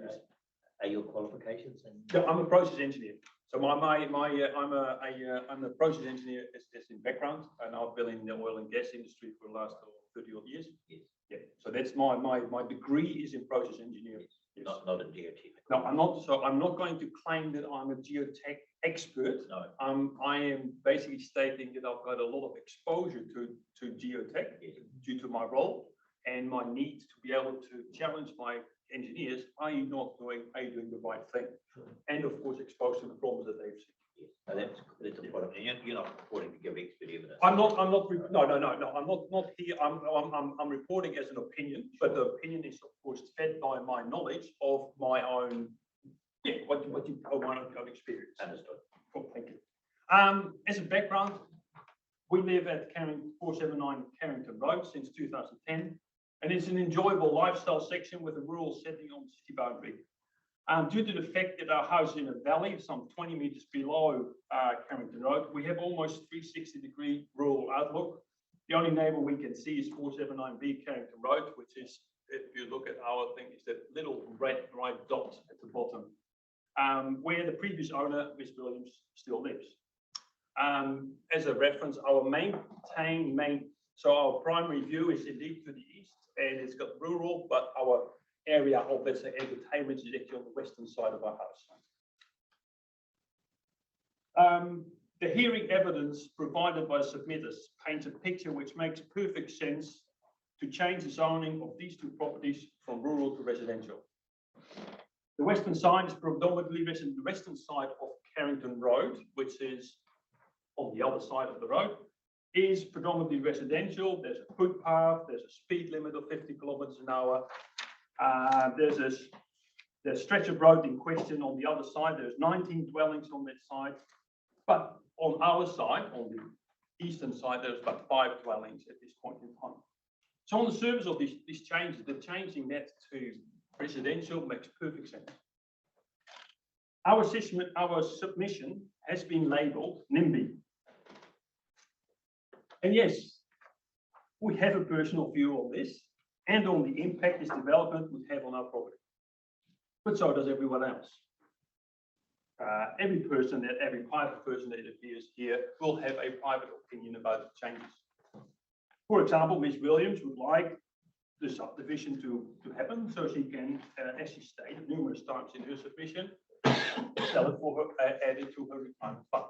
Are your qualifications? Yeah, I'm a process engineer. So I'm a process engineer as in background, and I've been in the oil and gas industry for the last 30 odd years. Yes. Yeah. So that's my degree is in process engineering. Yes. Not a geotechnical. No, I'm not. So I'm not going to claim that I'm a geotech expert. No. I am basically stating that I've got a lot of exposure to geotech due to my role and my need to be able to challenge my engineers. Are you doing the right thing? And of course, exposed to the problems that they've seen. Yes. So that's a problem. And you're not reporting to give expert evidence. No, I'm not here. I'm reporting as an opinion, but the opinion is of course fed by my knowledge of my own, my own experience. Understood. Cool, thank you. As a background, we live at 479 Carrington Road since 2010, and it's an enjoyable lifestyle section with a rural setting on the city boundary. Due to the fact that our house is in a valley, some 20 meters below Carrington Road, we have almost 360-degree rural outlook. The only neighbor we can see is 479B Carrington Road, which is, if you look at our thing, is that little red dot at the bottom, where the previous owner, Miss Williams, still lives. As a reference, so our primary view is indeed to the east, and it's got rural, but our area of, let's say, entertainment is actually on the western side of our house. The hearing evidence provided by submitters paints a picture which makes perfect sense to change the zoning of these two properties from rural to residential. The western side is predominantly the western side of Carrington Road, which is on the other side of the road, is predominantly residential. There's a footpath, there's a speed limit of 50 kilometers an hour. There's a stretch of road in question on the other side. There's 19 dwellings on that side. But on our side, on the eastern side, there's about 5 dwellings at this point in time. So on the surface of these changes, the changing that to residential makes perfect sense. Our submission has been labelled NIMBY. And yes, we have a personal view on this and on the impact this development would have on our property. But so does everyone else. Every private person that appears here will have a private opinion about the changes. For example, Ms. Williams would like the subdivision to happen so she can, as she stated numerous times in her submission, sell it for her, add it to her retirement funds.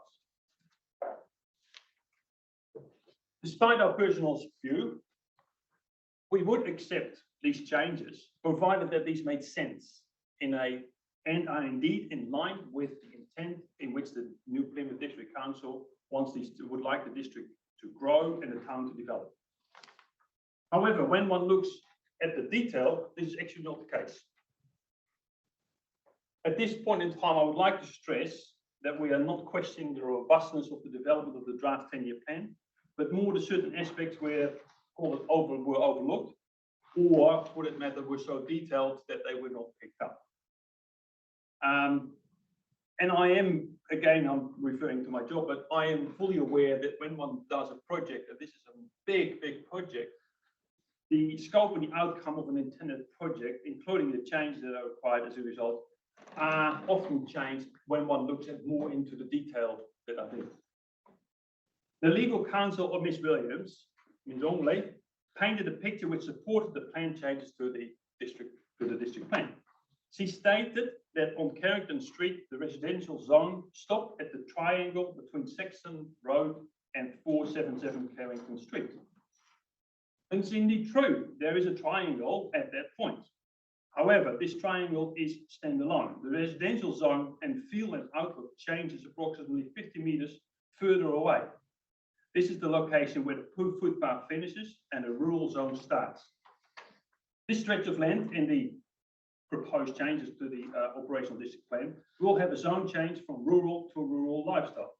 Despite our personal view, we would accept these changes, provided that these made sense and are indeed in line with the intent in which the new Plymouth District Council would like the district to grow and the town to develop. However, when one looks at the detail, this is actually not the case. At this point in time, I would like to stress that we are not questioning the robustness of the development of the draft 10-year plan, but more the certain aspects were overlooked, or for that matter, were so detailed that they were not picked up. And I am, again, I'm referring to my job, but I am fully aware that when one does a project, and this is a big, big project, the scope and the outcome of an intended project, including the changes that are required as a result, are often changed when one looks at more into the detail that I did. The legal counsel of Ms. Williams, Ms. Ongley, painted a picture which supported the plan changes to the district plan. She stated that on Carrington Street, the residential zone stopped at the triangle between Sexton Road and 477 Carrington Street. And it's indeed true, there is a triangle at that point. However, this triangle is standalone. The residential zone and field and outlook changes approximately 50 meters further away. This is the location where the footpath finishes and the rural zone starts. This stretch of land in the proposed changes to the operational district plan will have a zone change from rural to rural lifestyle.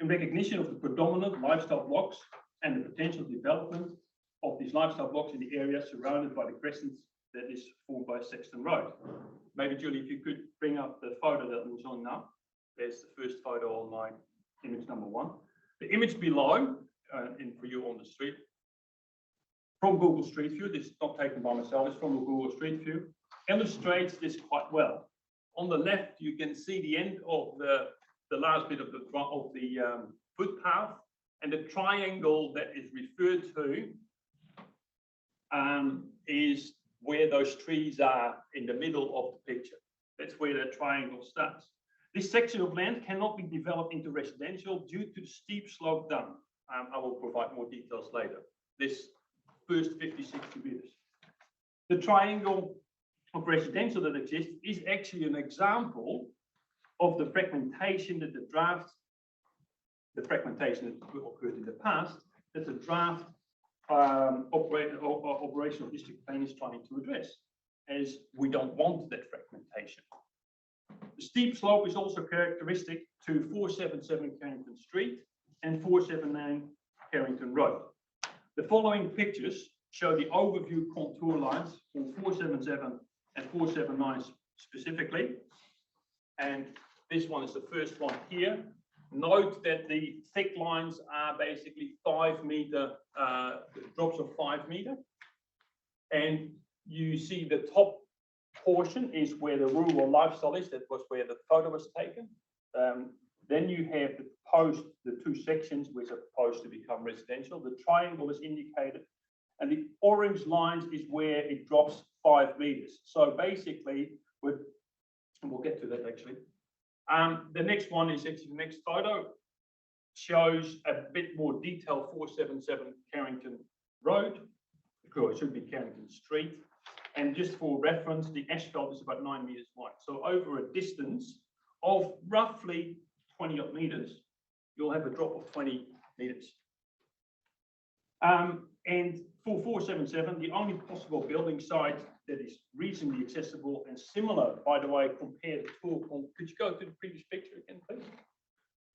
In recognition of the predominant lifestyle blocks and the potential development of these lifestyle blocks in the area surrounded by the crescent that is formed by Sexton Road. Maybe Julie, if you could bring up the photo that was on now. There's the first photo on my image number 1. The image below, for you on the street, from Google Street View, this is not taken by myself, it's from a Google Street View, illustrates this quite well. On the left, you can see the end of the last bit of the footpath, and the triangle that is referred to is where those trees are in the middle of the picture. That's where the triangle starts. This section of land cannot be developed into residential due to the steep slope down. I will provide more details later. This first 50, 60 meters. The triangle of residential that exists is actually an example of the fragmentation that the fragmentation that occurred in the past, that the draft operational district plan is trying to address, as we don't want that fragmentation. The steep slope is also characteristic to 477 Carrington Street and 479 Carrington Road. The following pictures show the overview contour lines for 477 and 479 specifically. And this one is the first one here. Note that the thick lines are basically 5 meter, drops of 5 meter. And you see the top portion is where the rural lifestyle is. That was where the photo was taken. Then you have the 2 sections which are proposed to become residential. The triangle is indicated, and the orange lines is where it drops 5 meters. So basically, we'll get to that actually. The next one is actually the next photo, shows a bit more detail 477 Carrington Road. It should be Carrington Street. And just for reference, the asphalt is about 9 meters wide. So over a distance of roughly 20 odd meters, you'll have a drop of 20 meters. And for 477, the only possible building site that is reasonably accessible and similar, by the way, compared to, could you go to the previous picture again, please?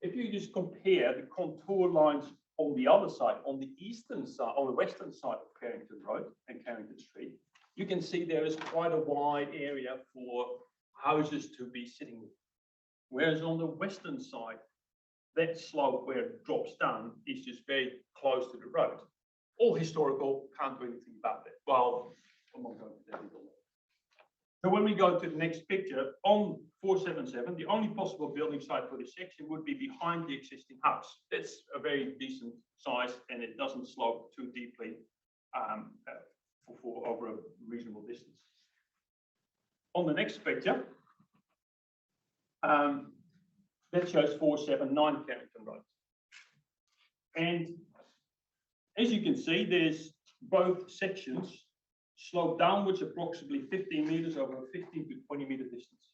If you just compare the contour lines on the other side, on the eastern side, on the western side of Carrington Road and Carrington Street, you can see there is quite a wide area for houses to be sitting in. Whereas on the western side, that slope where it drops down is just very close to the road. All historical, can't do anything about that. Well, I'm not going to that. So when we go to the next picture, on 477, the only possible building site for this section would be behind the existing house. That's a very decent size, and it doesn't slope too deeply for over a reasonable distance. On the next picture, that shows 479 Carrington Road. And as you can see, there's both sections slope downwards approximately 15 meters over a 15 to 20 meter distance.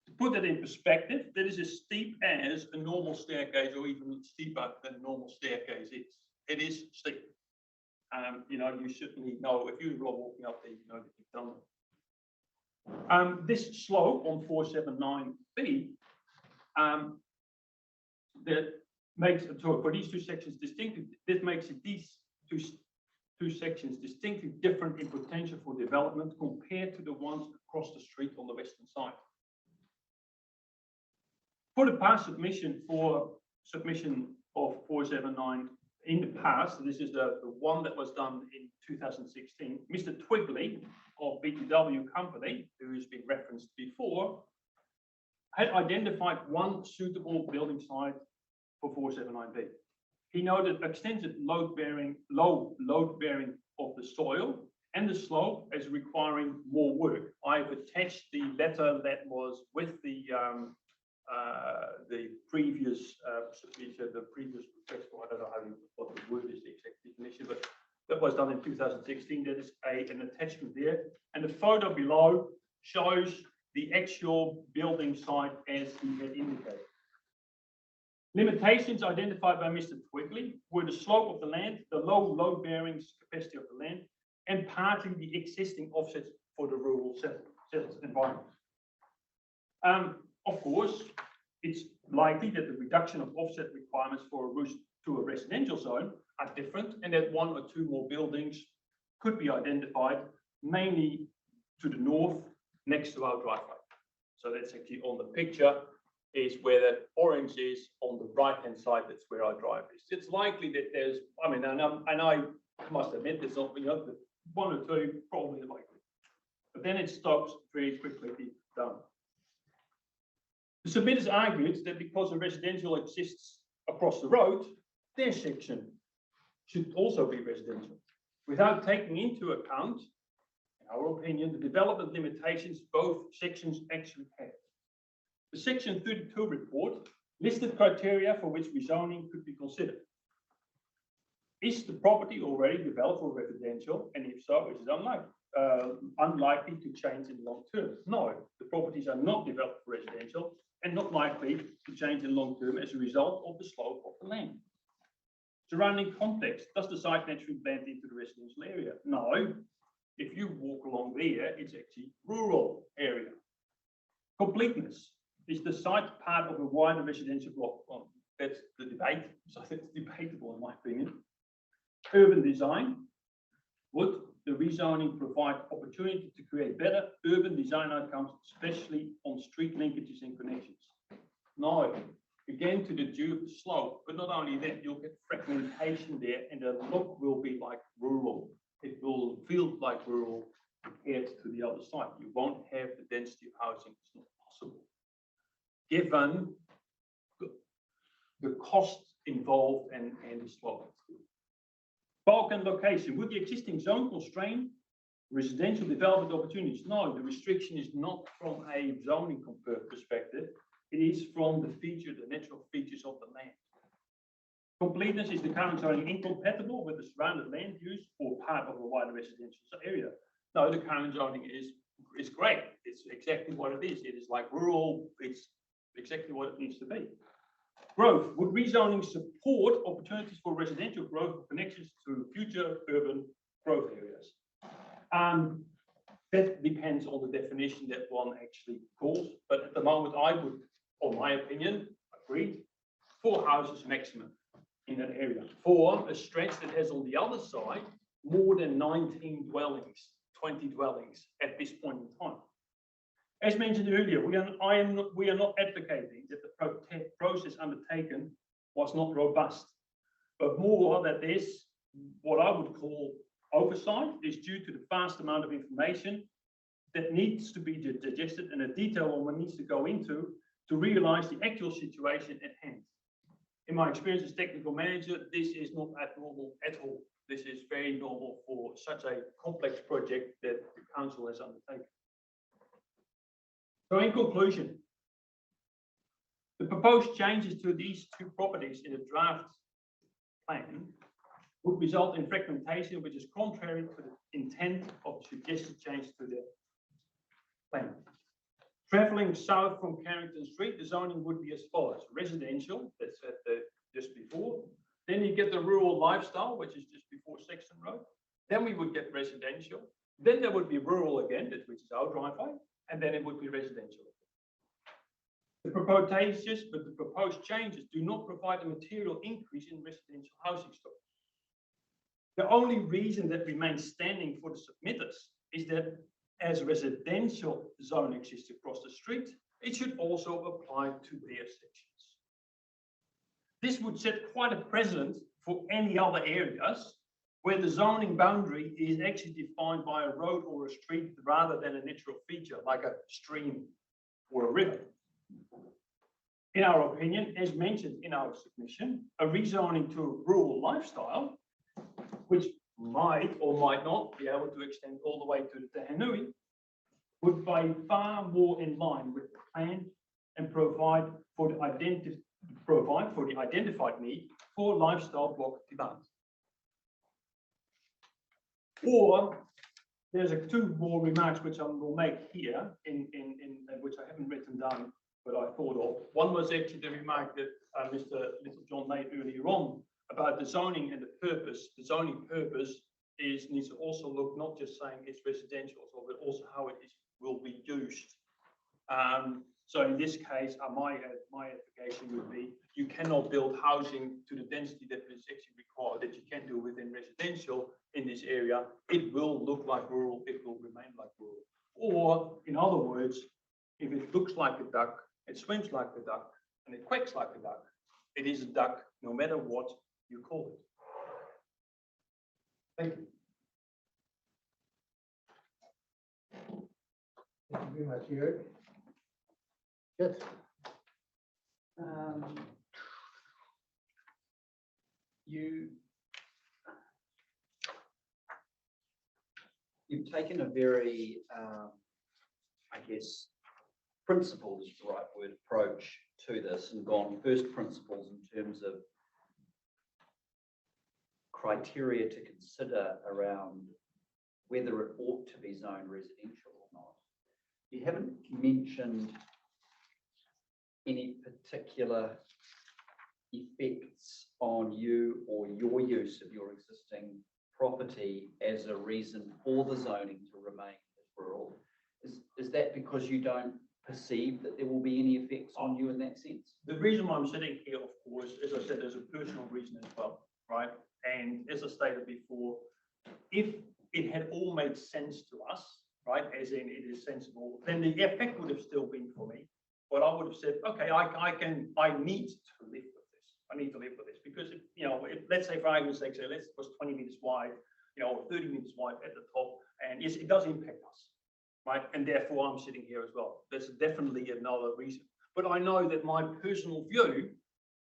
To put that in perspective, that is as steep as a normal staircase, or even steeper than a normal staircase is. It is steep. You know, you certainly know, if you're walking up there, you know that you've done it. This slope on 479B, that makes it, so for these 2 sections distinctive, this makes it these two sections distinctly different in potential for development compared to the ones across the street on the western side. For the past submission of 479 in the past, this is the one that was done in 2016, Mr. Twigley of BTW Company, who has been referenced before, had identified one suitable building site for 479B. He noted extensive low load bearing of the soil and the slope as requiring more work. I've attached the letter that was with the previous submission, the previous request. I don't know what the word is, the exact definition, but that was done in 2016. That is an attachment there, and the photo below shows the actual building site as he had indicated. Limitations identified by Mr. Twigley were the slope of the land, the low load-bearing capacity of the land, and partly the existing offsets for the rural settled environment. Of course, it's likely that the reduction of offset requirements for a route to a residential zone are different, and that one or two more buildings could be identified, mainly to the north, next to our driveway. So that's actually on the picture, is where that orange is on the right-hand side. That's where our drive is. It's likely that there's, I mean, and I must admit, there's not, one or two probably likely, but then it stops very quickly done. The submitters argued that because a residential exists across the road, their section should also be residential, without taking into account, in our opinion, the development limitations both sections actually have. The Section 32 report listed criteria for which rezoning could be considered. Is the property already developed for residential? And if so, is it unlikely to change in the long term? No, the properties are not developed for residential and not likely to change in long term as a result of the slope of the land. Surrounding context, does the site naturally blend into the residential area? No. If you walk along there, it's actually rural area. Completeness. Is the site part of a wider residential block? Well, that's the debate. So that's debatable in my opinion. Urban design. Would the rezoning provide opportunity to create better urban design outcomes, especially on street linkages and connections? No. Again, to the due of the slope, but not only that, you'll get fragmentation there, and the look will be like rural. It will feel like rural compared to the other side. You won't have the density of housing. It's not possible, given the costs involved and the slope. Bulk and location. Would the existing zone constrain residential development opportunities? No, the restriction is not from a zoning perspective. It is from the natural features of the land. Completeness. Is the current zoning incompatible with the surrounded land use or part of a wider residential area? No, the current zoning is great. It's exactly what it is. It is like rural. It's exactly what it needs to be. Growth. Would rezoning support opportunities for residential growth or connections to future urban growth areas? That depends on the definition that one actually calls. But at the moment, I would, in my opinion, agree, 4 houses maximum in that area. For a stretch that has on the other side more than 19 dwellings, 20 dwellings at this point in time. As mentioned earlier, we are not advocating that the process undertaken was not robust, but more that this, what I would call oversight, is due to the vast amount of information that needs to be digested and the detail one needs to go into to realize the actual situation at hand. In my experience as technical manager, this is not abnormal at all. This is very normal for such a complex project that the council has undertaken. So in conclusion, the proposed changes to these 2 properties in the draft plan would result in fragmentation, which is contrary to the intent of the suggested change to the plan. Traveling south from Carrington Street, the zoning would be as follows: residential, that's at the just before. Then you get the rural lifestyle, which is just before Sexton Road. Then we would get residential. Then there would be rural again, which is our driveway. And then it would be residential. The proposed changes do not provide a material increase in residential housing stock. The only reason that remains standing for the submitters is that as residential zone exists across the street, it should also apply to their sections. This would set quite a precedent for any other areas where the zoning boundary is actually defined by a road or a street rather than a natural feature like a stream or a river. In our opinion, as mentioned in our submission, a rezoning to a rural lifestyle, which might or might not be able to extend all the way to the Te Henui, would be far more in line with the plan and provide for the identified need for lifestyle block demand. Or there's two more remarks which I will make here, in which I haven't written down, but I thought of. One was actually the remark that Mr. Little John made earlier on about the zoning and the purpose. The zoning purpose needs to also look not just saying it's residential, but also how it will be used. So in this case, my advocation would be you cannot build housing to the density that is actually required, that you can do within residential in this area. It will look like rural, it will remain like rural. Or in other words, if it looks like a duck, it swims like a duck, and it quacks like a duck, it is a duck no matter what you call it. Thank you. Thank you very much, Eric. Yes. You've taken a very, I guess, principled is the right word, approach to this, and gone first principles in terms of criteria to consider around whether it ought to be zoned residential or not. You haven't mentioned any particular effects on you or your use of your existing property as a reason for the zoning to remain as rural. Is that because you don't perceive that there will be any effects on you in that sense? The reason why I'm sitting here, of course, as I said, there's a personal reason as well, right? And as I stated before, if it had all made sense to us, right, as in it is sensible, then the effect would have still been for me. But I would have said, okay, I need to live with this. I need to live with this because, let's say for argument's sake, say, it was 20 meters wide, or 30 meters wide at the top, and yes, it does impact us, right? And therefore I'm sitting here as well. That's definitely another reason. But I know that my personal view,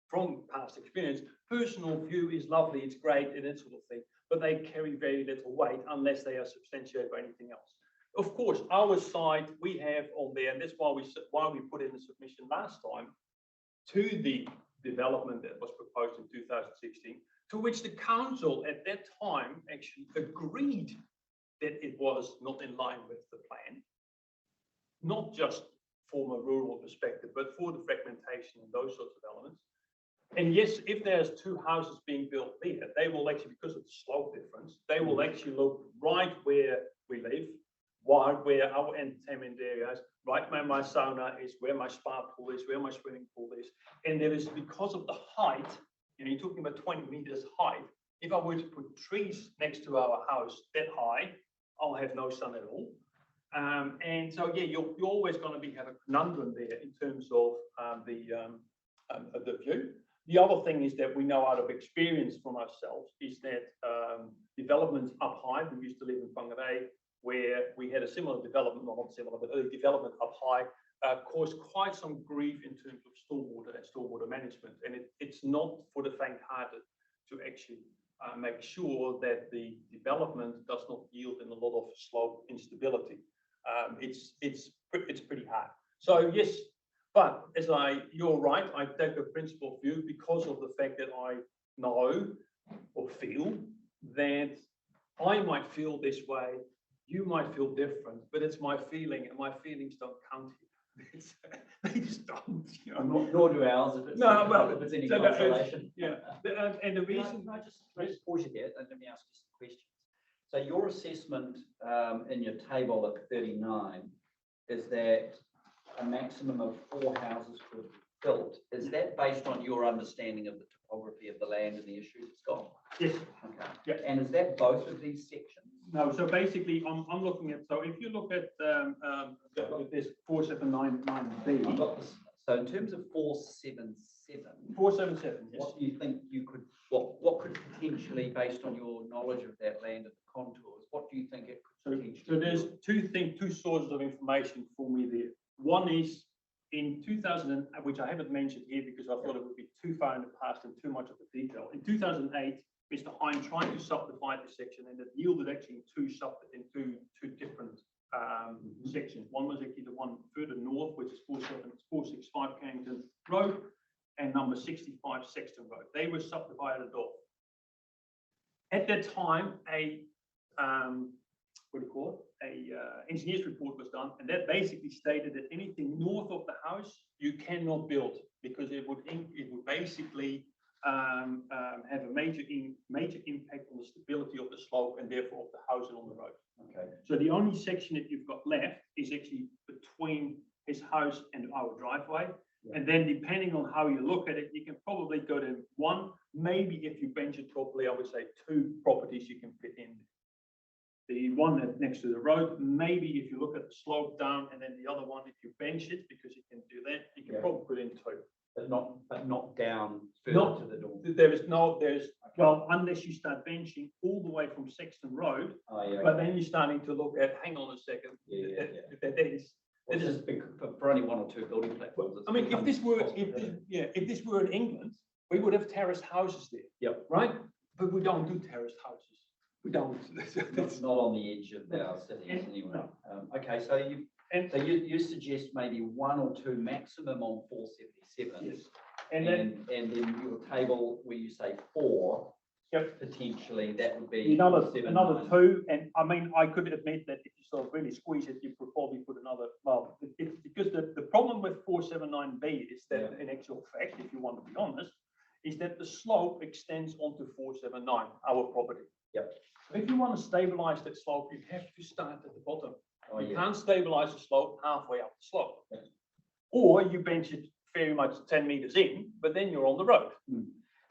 from past experience, personal view is lovely, it's great, and that sort of thing, but they carry very little weight unless they are substantiated by anything else. Of course, our side we have on there, and that's why we put in the submission last time to the development that was proposed in 2016, to which the council at that time actually agreed that it was not in line with the plan, not just from a rural perspective, but for the fragmentation and those sorts of elements. And yes, if there's two houses being built there, they will actually, because of the slope difference, they will actually look right where we live, where our entertainment area is, right where my sauna is, where my spa pool is, where my swimming pool is. And there is, because of the height, you're talking about 20 meters height, if I were to put trees next to our house that high, I'll have no sun at all. And so, yeah, you're always going to have a conundrum there in terms of the view. The other thing is that we know out of experience from ourselves is that developments up high, we used to live in Whangarei, where we had a similar development, not similar, but a development up high, caused quite some grief in terms of stormwater and stormwater management. And it's not for the faint-hearted to actually make sure that the development does not yield in a lot of slope instability. It's pretty hard. So yes, but you're right, I take a principled view because of the fact that I know or feel that I might feel this way, you might feel different, but it's my feeling, and my feelings don't count here. They just don't, Nor do ours if it's any consolation. Yeah, and the reason. Can I just pause you there and let me ask you some questions. So your assessment in your table at 39 is that a maximum of 4 houses could be built. Is that based on your understanding of the topography of the land and the issues it's got? Yes. Okay. Yeah. And is that both of these sections? No, so basically I'm looking at, so if you look at this 4799B. I've got this. So in terms of 477. 477, yes. What do you think you could, what could potentially, based on your knowledge of that land and the contours, what do you think it could potentially So there's two sources of information for me there. One is in 2000, which I haven't mentioned here because I thought it would be too far in the past and too much of the detail. In 2008, Mr. Hine tried to subdivide the section, and it yielded actually two different sections. One was actually the one further north, which is 465 Carrington Road, and number 65 Sexton Road. They were subdivided off. At that time, engineer's report was done, and that basically stated that anything north of the house you cannot build, because it would basically have a major impact on the stability of the slope and therefore of the house and on the road. Okay. So the only section that you've got left is actually between his house and our driveway. Yeah. And then depending on how you look at it, you can probably go to one, maybe if you bench it properly, I would say 2 properties you can fit in. The one that's next to the road, maybe if you look at the slope down, and then the other one, if you bench it, because you can do that, you can probably put in 2. But not down further to the north. Well, unless you start benching all the way from Sexton Road, but then you're starting to look at, hang on a second, It is for only 1 or 2 building platforms. I mean, if this were in England, we would have terraced houses there. Yep. Right? But we don't do terraced houses. We don't. It's not on the edge of our cities anyway. No. Okay, so you suggest maybe 1 or 2 maximum on 477. Yes. And then your table where you say 4, potentially that would be another 479. 2. And I mean, I could admit that if you sort of really squeeze it, you could probably put another. Well, because the problem with 479B is that in actual fact, if you want to be honest, is that the slope extends onto 479, our property. Yep. So if you want to stabilize that slope, you have to start at the bottom. Oh, you yeah. can't stabilize the slope halfway up the slope. Yeah. Or you bench it very much 10 meters in, but then you're on the road.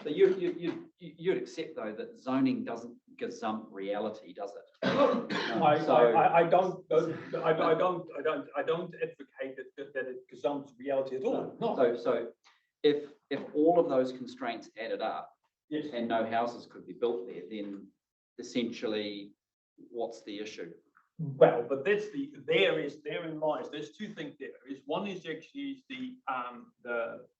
So you'd accept though that zoning doesn't gazump reality, does it? I don't advocate that it gazumps reality at all. No. So if all of those constraints added up, yes, and no houses could be built there, then essentially what's the issue? Well, but therein lies. There's 2 things there. One is actually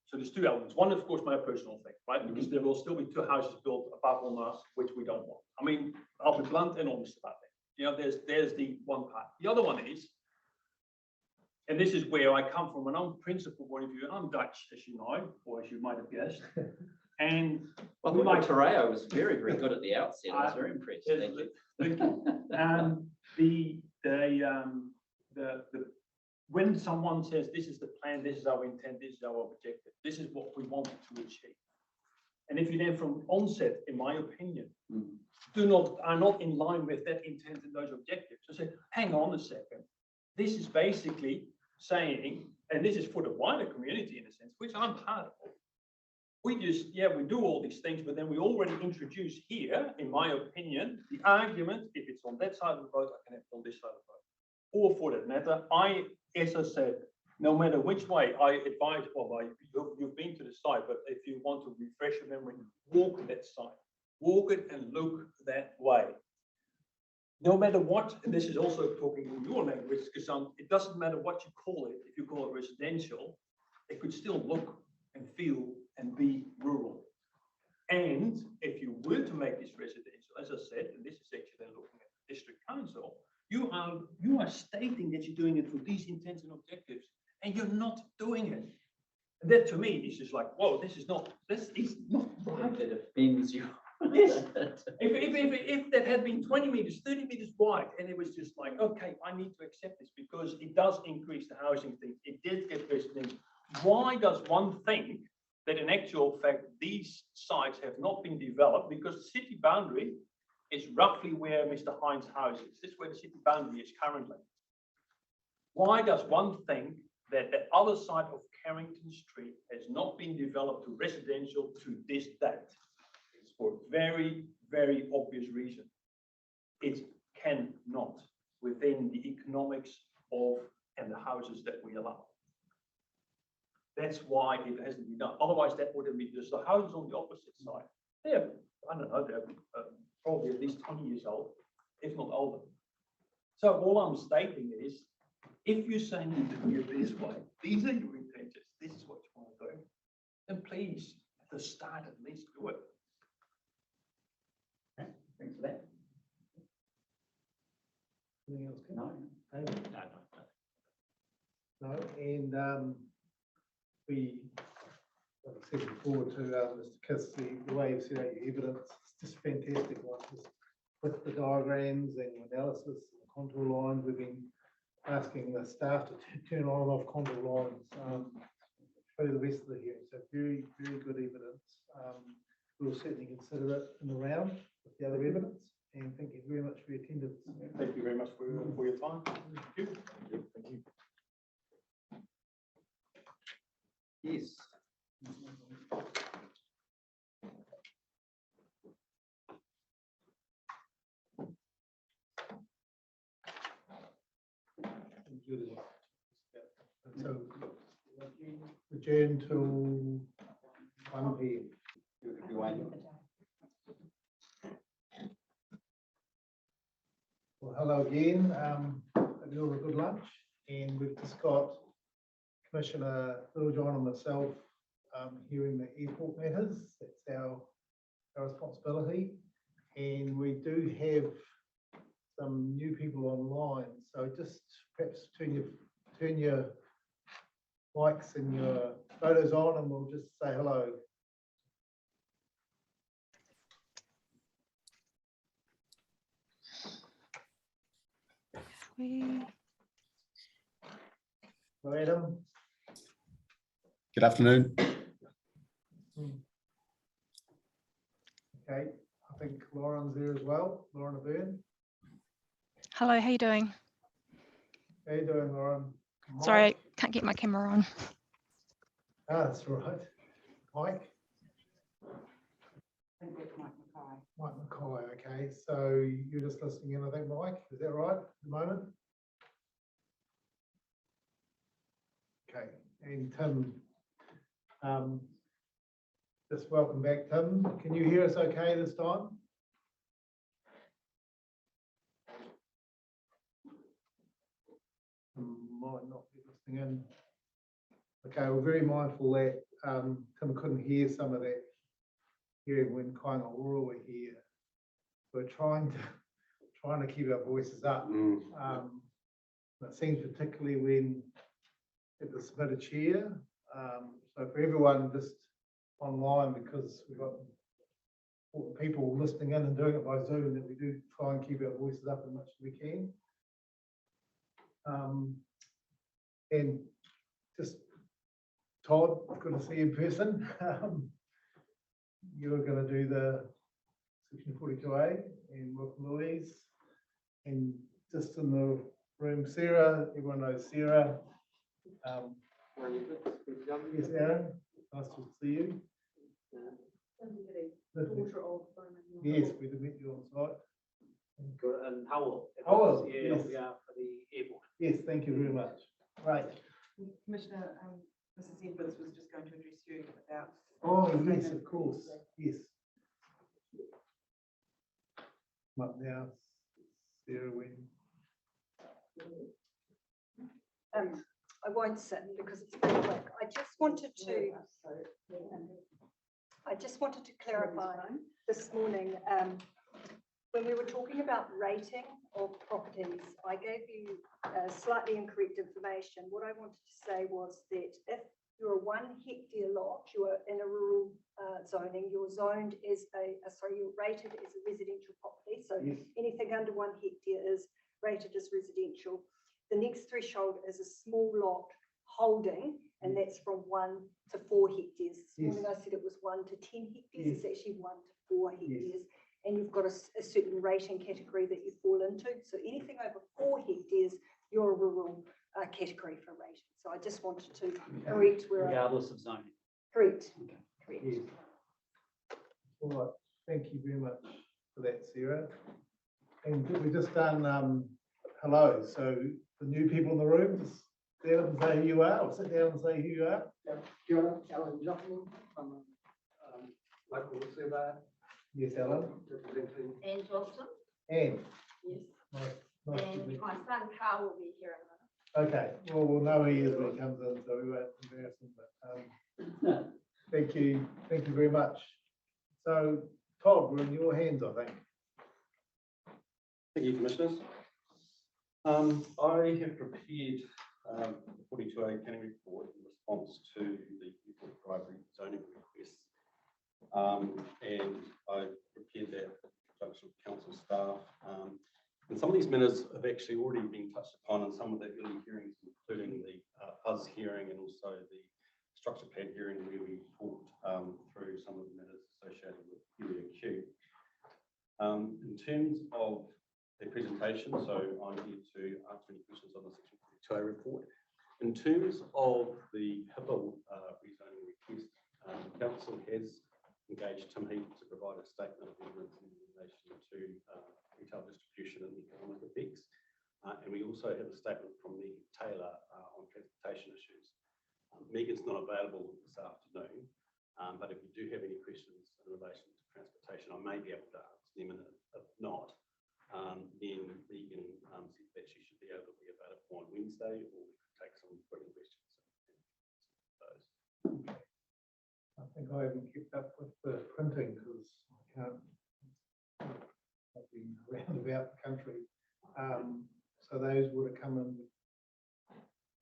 so there's 2 elements. One, of course, my personal thing, right? Because there will still be 2 houses built above on us, which we don't want. I mean, I'll be blunt and honest about that. You know, there's the one part. The other one is, and this is where I come from an own principle point of view, and I'm Dutch, as you know, or as you might have guessed. And well, Terreo was very, very good at the outset. I was very impressed. Thank you. Thank you. When someone says this is the plan, this is our intent, this is our objective, this is what we want to achieve. And if you then from onset, in my opinion, are not in line with that intent and those objectives, so say, hang on a second, this is basically saying, and this is for the wider community in a sense, which I'm part of. We just, we do all these things, but then we already introduce here, in my opinion, the argument, if it's on that side of the road, I can have it on this side of the road. Or for that matter, as I said, no matter which way, I advise, you've been to the site, but if you want to refresh your memory, walk that side. Walk it and look that way. No matter what, and this is also talking in your language, because it doesn't matter what you call it, if you call it residential, it could still look and feel and be rural. And if you were to make this residential, as I said, and this is actually then looking at the district council, you are stating that you're doing it for these intents and objectives, and you're not doing it. And that to me is just like, whoa, this is not right. It offends you. Yes. If that had been 20 meters, 30 meters wide, and it was just like, okay, I need to accept this because it does increase the housing thing. It did get residential. Why does one think that in actual fact these sites have not been developed? Because the city boundary is roughly where Mr. Hine's house is. This is where the city boundary is currently. Why does one think that the other side of Carrington Street has not been developed to residential to this date? It's for a very, very obvious reason. It cannot within the economics of and the houses that we allow. That's why it hasn't been done. Otherwise, that would have been just the houses on the opposite side. They're, I don't know, they're probably at least 20 years old, if not older. So all I'm stating is, if you're saying you do it this way, these are your intentions, this is what you want to do, then please, at the start at least do it. Anything else? Ken? No. David? No. No, and we, like I said before to Mr. Kiss, the way you've set out your evidence, it's just fantastic, like just with the diagrams and analysis and the contour lines, we've been asking the staff to turn on and off contour lines through the rest of the hearing, so very, very good evidence. We'll certainly consider it in the round with the other evidence, and thank you very much for your attendance. Thank you very much for your time. Thank you. Thank you. Yes. So adjourn till 1 p.m. You could be waiting. Well, hello again. Hope you all had a good lunch, and we've just got Commissioner Littlejohn and myself hearing the airport matters. That's our responsibility, and we do have some new people online. So just perhaps turn your mics and your photos on, and we'll just say hello. Hello, Adam. Good afternoon. Okay, I think Lauren's there as well. Lauren Byrne. Hello, how you doing? How you doing, Lauren? Sorry, Mike? I can't get my camera on. Ah, that's all right. Mike? I think that's Mike Mackay. Mike Mackay, okay. So you're just listening in, I think, Mike, is that right at the moment? Okay, and Tim, just welcome back, Tim. Can you hear us okay this time? Might not be listening in. Okay, we're very mindful that Tim couldn't hear some of that hearing when Kaingaroa were here. We're trying to keep our voices up. It seems particularly when at the submitted chair. So for everyone just online, because we've got people listening in and doing it by Zoom, that we do try and keep our voices up as much as we can. And just Todd, good to see you in person. You're going to do the section 42A, and welcome Louise. And just in the room, Sarah, everyone knows Sarah. Yes, Aaron, nice to see you. Yes, we did meet you on site. Good, and Howell. Howell, Yeah, yes. we are for the airport. Yes, thank you very much. Right. Commissioner, Mrs. Edwards was just going to address you about. Oh, yes, of course, yes. Come up now, Sarah, when. I won't sit because it's very quick. I just wanted to clarify this morning, when we were talking about rating of properties, I gave you slightly incorrect information. What I wanted to say was that if you're a 1 hectare lot, you are in a rural zoning, you're zoned as you're rated as a residential property. So Yes. anything under 1 hectare is rated as residential. The next threshold is a small lot holding, and that's from 1 to 4 hectares. This morning I said it was 1 to 10 hectares. It's actually 1 to 4 hectares. And you've got a certain rating category that you fall into. So anything over 4 hectares, you're a rural category for rating. So I just wanted to correct where Regardless of zoning. Correct. Okay. Correct. Yes. All right, thank you very much for that, Sarah. And we've just done hello. So the new people in the room, just stand up and say who you are, or sit down and say who you are. Alan Johnson, I'm a local surveyor. Yes, Alan. Representing. Anne Johnson. Anne. Yes. Nice to And meet my son Carl will be here in a minute. Okay, well, we'll know who he is when he comes in, so we won't embarrass him, but thank you very much. So Todd, we're in your hands, I think. Thank you, Commissioners. I have prepared the 42A planning report in response to the Airport Drive zoning request. And I prepared that in conjunction with council staff. And some of these matters have actually already been touched upon in some of the early hearings, including the fuzz hearing and also the structure plan hearing, where we talked through some of the matters associated with Area Q. In terms of the presentation, so I'm here to answer any questions on the Section 42A report. In terms of the HIPPO rezoning request, council has engaged Tim Heath to provide a statement of evidence in relation to retail distribution and economic effects. And we also have a statement from Megan Taylor on transportation issues. Megan's not available this afternoon, but if you do have any questions in relation to transportation, I may be able to answer them, and if not, then Megan said that she should be able to be available on Wednesday, or we could take some written questions. I think I haven't kept up with the printing because I can't. I've been around about the country. So those would have come in.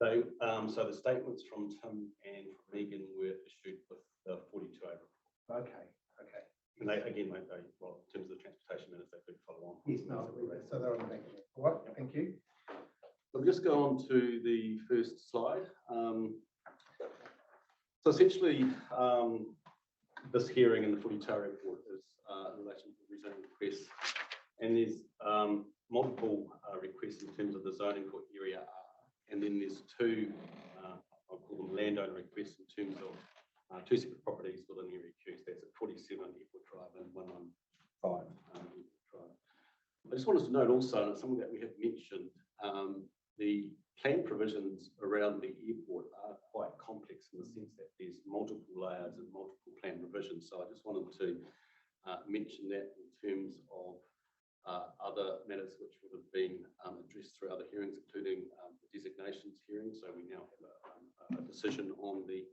So the statements from Tim and from Megan were issued with the 42A report. Okay. And they, again, well, in terms of the transportation minutes, they could follow on. Yes, no, so they're on the back. All right, thank you. We'll just go on to the first slide. So essentially, this hearing in the 42A report is in relation to the rezoning requests, and there's multiple requests in terms of the zoning for Area R, and then there's two, I'll call them landowner requests in terms of two separate properties within Area Q. So that's at 47 Airport Drive and 115 Airport Drive. I just wanted to note also, and it's something that we have mentioned, the plan provisions around the airport are quite complex in the sense that there's multiple layers and multiple plan provisions. So I just wanted to mention that in terms of other matters which would have been addressed through other hearings, including the designations hearing. So we now have a decision on the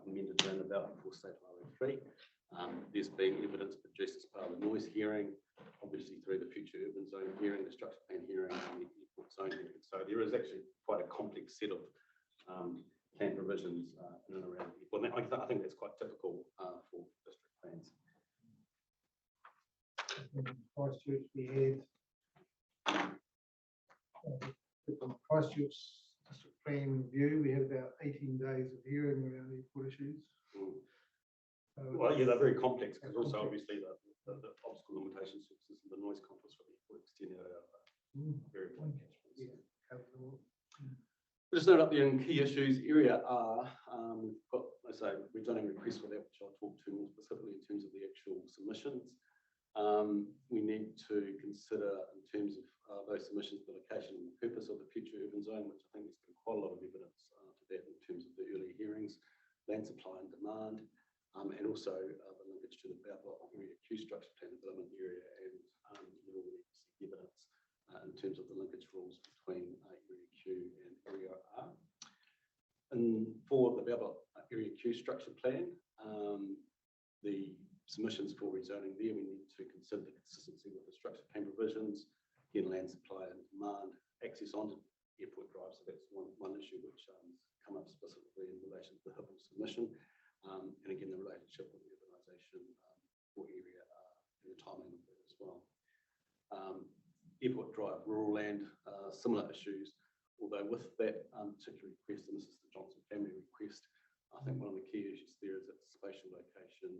amended roundabout for State Highway 3. There's been evidence produced as part of the noise hearing, obviously through the future urban zone hearing, the structure plan hearing, and the airport zone hearing. So there is actually quite a complex set of plan provisions in and around the airport. And I think that's quite typical for district plans. In Christchurch, we had from Christchurch district plan review, we had about 18 days of hearing around airport issues. Well, yeah, they're very complex because also obviously the obstacle limitation services and the noise controls for the airport extended out very important catchments. Just note up there in key issues, Area R, we've got, I say, rezoning requests for that, which I'll talk to more specifically in terms of the actual submissions. We need to consider in terms of those submissions, the location and the purpose of the future urban zone, which I think there's been quite a lot of evidence to that in terms of the early hearings, land supply and demand, and also the linkage to the Bower Area Q structure plan development area, and you will see evidence in terms of the linkage rules between Area Q and Area R. And for the Bower Area Q structure plan, the submissions for rezoning there, we need to consider the consistency with the structure plan provisions, again, land supply and demand, access onto Airport Drive. So that's one issue which come up specifically in relation to the HIPPO submission. And again, the relationship with the urbanisation for Area and the timing of that as well. Airport Drive, rural land, similar issues, although with that particular request, and this is the Johnson family request, I think one of the key issues there is its spatial location.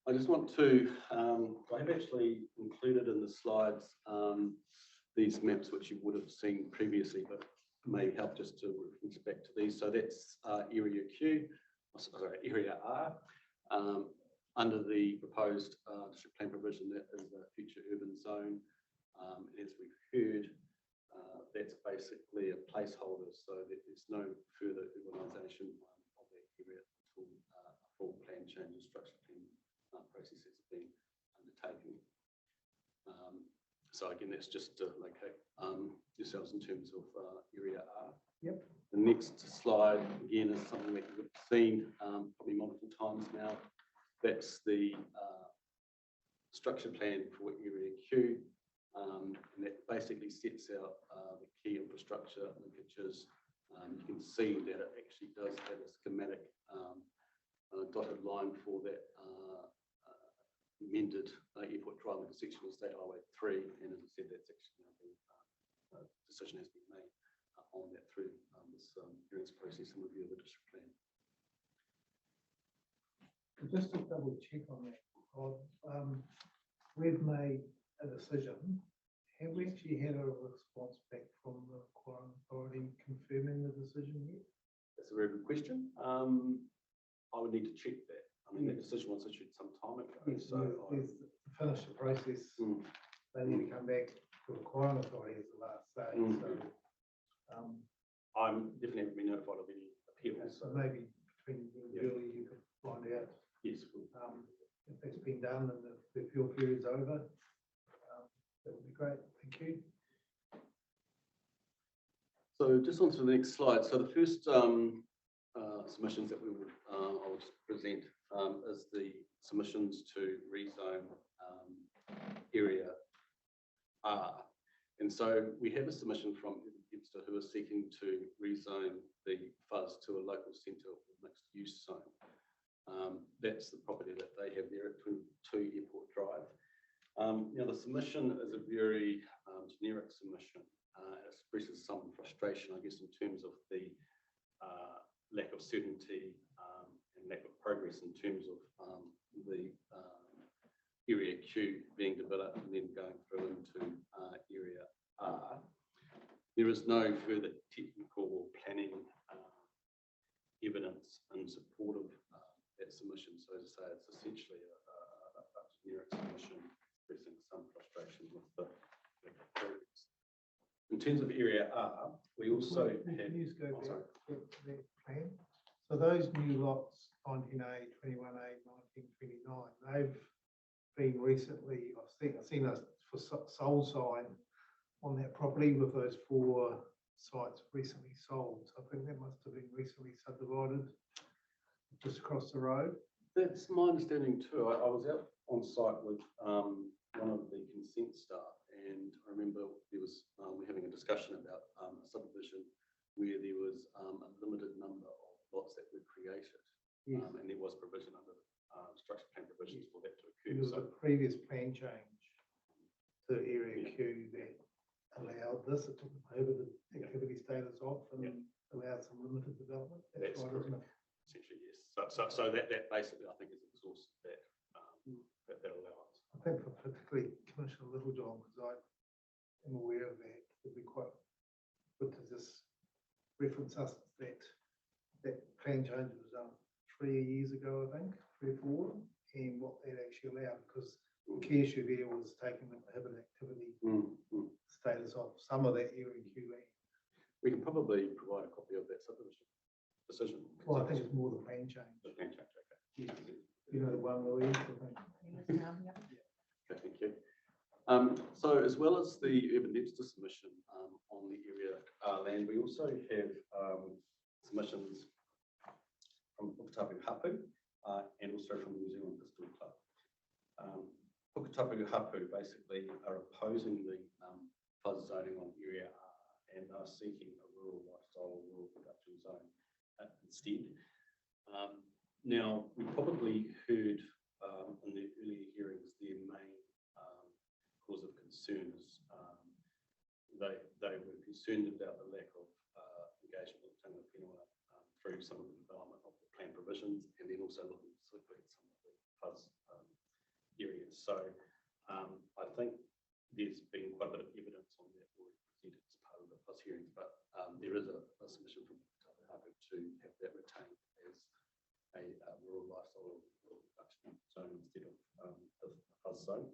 I just want to, I have actually included in the slides these maps which you would have seen previously, but may help just to reference back to these. So that's Area Q, sorry, Area R. Under the proposed district plan provision, that is the future urban zone. As we've heard, that's basically a placeholder, so that there's no further urbanisation of that area until a full plan change and structure plan process has been undertaken. So again, that's just to locate yourselves in terms of Area R. Yep. The next slide, again, is something that you've seen probably multiple times now. That's the structure plan for area Q. And that basically sets out the key infrastructure linkages. You can see that it actually does have a schematic dotted line for that amended airport drive intersection with State Highway 3. And as I said, that's actually now been, decision has been made on that through this hearings process and review of the district plan. Just to double check on that, we've made a decision. Have we actually had a response back from the Quarren Authority confirming the decision yet? That's a very good question. I would need to check that. I mean, that decision was issued some time ago. Yes, So to finish the process, they need to come back to the Quarren Authority as the last say. So, I'm definitely haven't been notified of any appeals. so maybe between you and Julie, you could find out Yes. if that's been done and if the appeal period's over. That would be great. Thank you. So just on to the next slide. So the first submissions that we would, I will just present is the submissions to rezone area R. And so we have a submission from Webster who are seeking to rezone the fuzz to a local centre or mixed use zone. That's the property that they have there at 22 Airport Drive. Now the submission is a very generic submission. It expresses some frustration, I guess, in terms of the lack of certainty and lack of progress in terms of the area Q being developed and then going through into area R. There is no further technical or planning evidence in support of that submission. So as I say, it's essentially a generic submission expressing some frustration with the lack of progress. In terms of area R, we also have. Can you just go back to that plan? So those new lots, 19A, 21A, 1929, they've been recently, I've seen a for sold sign on that property with those 4 sites recently sold. So I think that must have been recently subdivided just across the road. That's my understanding too. I was out on site with one of the consent staff, and I remember there was we're having a discussion about a subdivision where there was a limited number of lots that were created, Yes. And there was provision under structure plan provisions for that to There occur. was a previous plan change to area Q that allowed this, it took the prohibited activity status off and allowed some limited development. That's right, correct. isn't it? Essentially, yes. So that basically, I think, is exhausted that allowance. I think for particularly Commissioner Littlejohn, because I am aware of that, it'd be quite good to just reference us that plan change was done 3 years ago, I think, 3 or 4, and what that actually allowed, because the key issue there was taking the prohibited activity status off some of that area Q land. We can probably provide a copy of that subdivision decision. Well, I think it's more the plan change. The plan change, okay. Yes. You know, the one, Louise, I think. Okay, thank you. So as well as the urban density submission on the area land, we also have submissions from Puketapu Hapu and also from the New Zealand Pistol Club. Puketapu Hapu basically are opposing the fuzz zoning on area R and are seeking a rural lifestyle, rural production zone instead. Now, we probably heard in the earlier hearings their main cause of concerns. They were concerned about the lack of engagement with Tanga Whenua through some of the development of the plan provisions, and then also looking specifically at some of the fuzz areas. So I think there's been quite a bit of evidence on that already presented as part of the fuzz hearings, but there is a submission from Puketapu Hapu to have that retained as a rural lifestyle rural production zone instead of the fuzz zone.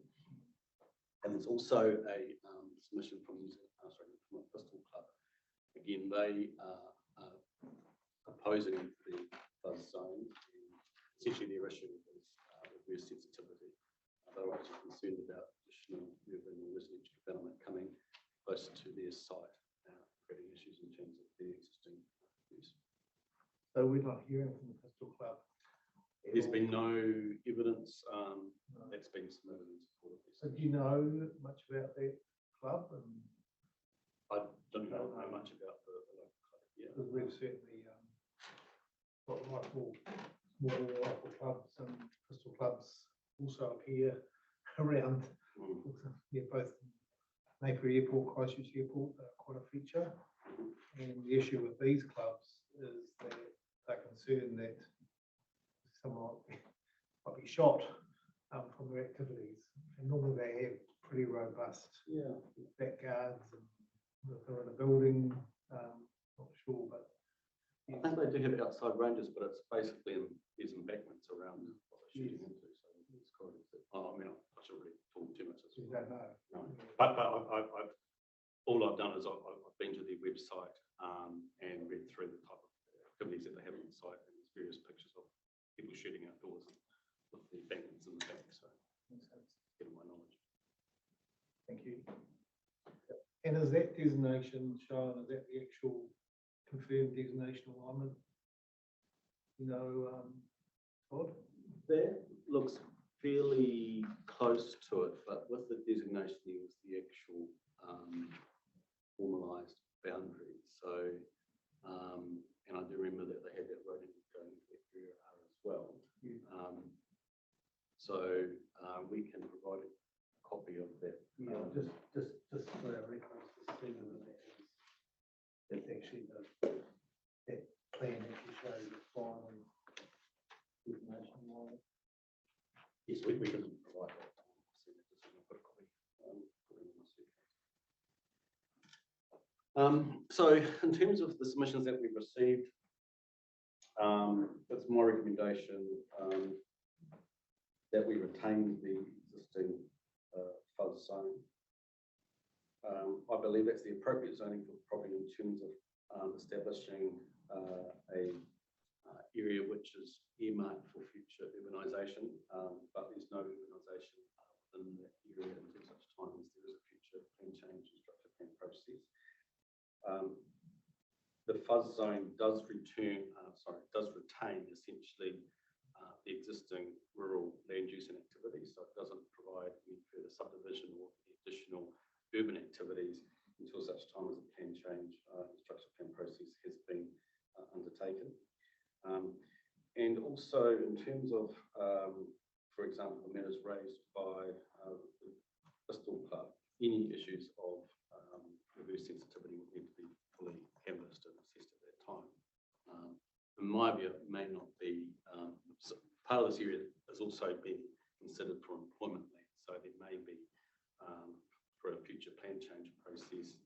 And there's also a submission from New Zealand, from a Pistol Club. Again, they are opposing the fuzz zone. And essentially, their issue is reverse sensitivity. They're actually concerned about additional urban or residential development coming closer to their site, creating issues in terms of their existing use. So we're not hearing from the Pistol Club There's been no evidence that's been submitted in support of this. So do you know much about that club? And I don't know much about the local club. Yeah. because we've certainly got rifle, small rifle clubs and pistol clubs also up here around. Yeah, both Napier Airport, Christchurch Airport, quite a feature. And the issue with these clubs is that they're concerned that someone might be shot from their activities. And normally they have pretty robust back guards, and if they're in a building, not sure, but I think they do have outside ranges, but it's basically there's embankments around what they're shooting into. So it's quite. I mean, I shouldn't really talk too much. you don't know. No. But I've all I've done is I've been to their website and read through the type of activities that they have on the site, and there's various pictures of people shooting outdoors with the embankments in the back. So getting my knowledge. Thank you. And is that designation shown? Is that the actual confirmed designation alignment? You know, Todd? That looks fairly close to it, but with the designation, there was the actual formalised boundary. So, and I do remember that they had that road going into that area as well. So we can provide a copy of that. Yeah, just for our records, to see whether that is, that's actually that plan actually shows the final designation line. Yes, we can provide that. So in terms of the submissions that we've received, it's my recommendation that we retain the existing fuzz zone. I believe that's the appropriate zoning for the property in terms of establishing a area which is earmarked for future urbanisation, but there's no urbanisation within that area until such time as there is a future plan change and structure plan process. The fuzz zone does retain essentially the existing rural land use and activities, so it doesn't provide any further subdivision or additional urban activities until such time as the plan change and structure plan process has been undertaken. And also in terms of, for example, the matters raised by the Bristol Club, any issues of reverse sensitivity would need to be fully canvassed and assessed at that time. In my view, it may not be, part of this area has also been considered for employment land, so there may be, for a future plan change process,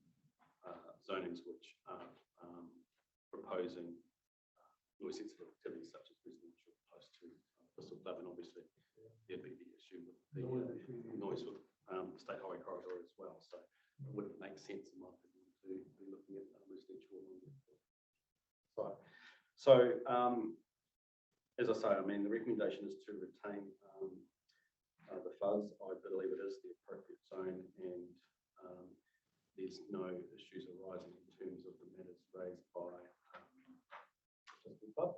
zonings which are proposing noise sensitive activities such as residential close to Bristol Club, and obviously there'd be the issue with the noise with State Highway corridor as well. So it wouldn't make sense in my opinion to be looking at residential site. So as I say, I mean the recommendation is to retain the fuzz. I believe it is the appropriate zone, and there's no issues arising in terms of the matters raised by the club.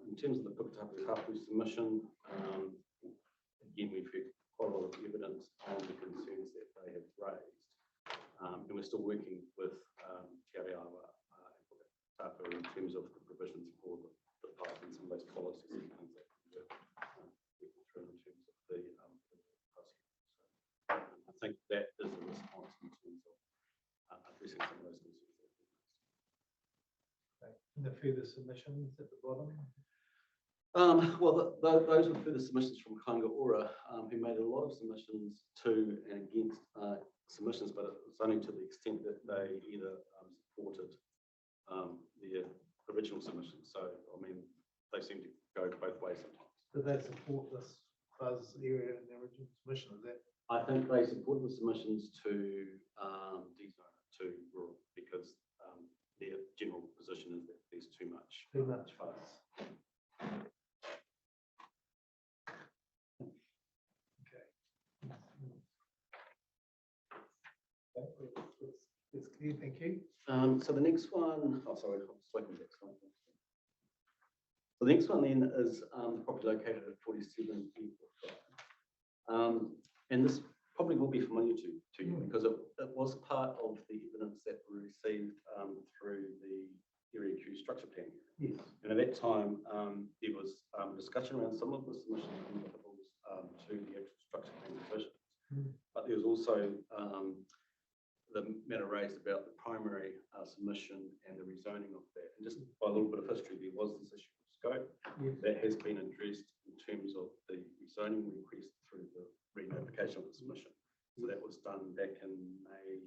In terms of the Puketapu submission, again, we've heard quite a lot of evidence on the concerns that they have raised. And we're still working with Te Areawa and Puketapu in terms of the provisions for the park and some of those policies and things that we're working through in terms of the process. So I think that is a response in terms of addressing some of those concerns. And the further submissions at the bottom. Well, those were further submissions from Kaingaora, who made a lot of submissions to and against submissions, but it was only to the extent that they either supported the original submission. So, I mean, they seem to go both ways sometimes. Do they support this fuzz area in the original submission? Is that? I think they support the submissions to dezone it to rural because their general position is that there's too much fuzz. It's clear, thank you. So the next one, oh sorry, I'm just waiting for the next one. So So the next one then is the property located at 47 Airport Drive. And this probably will be familiar to you because it was part of the evidence that we received through the Area Q structure plan. Yes. And at that time, there was discussion around some of the submissions to the actual structure plan decisions. But there was also the matter raised about the primary submission and the rezoning of that. And just by a little bit of history, there was this issue of scope that has been addressed in terms of the rezoning request through the re-notification of the submission. So that was done back in May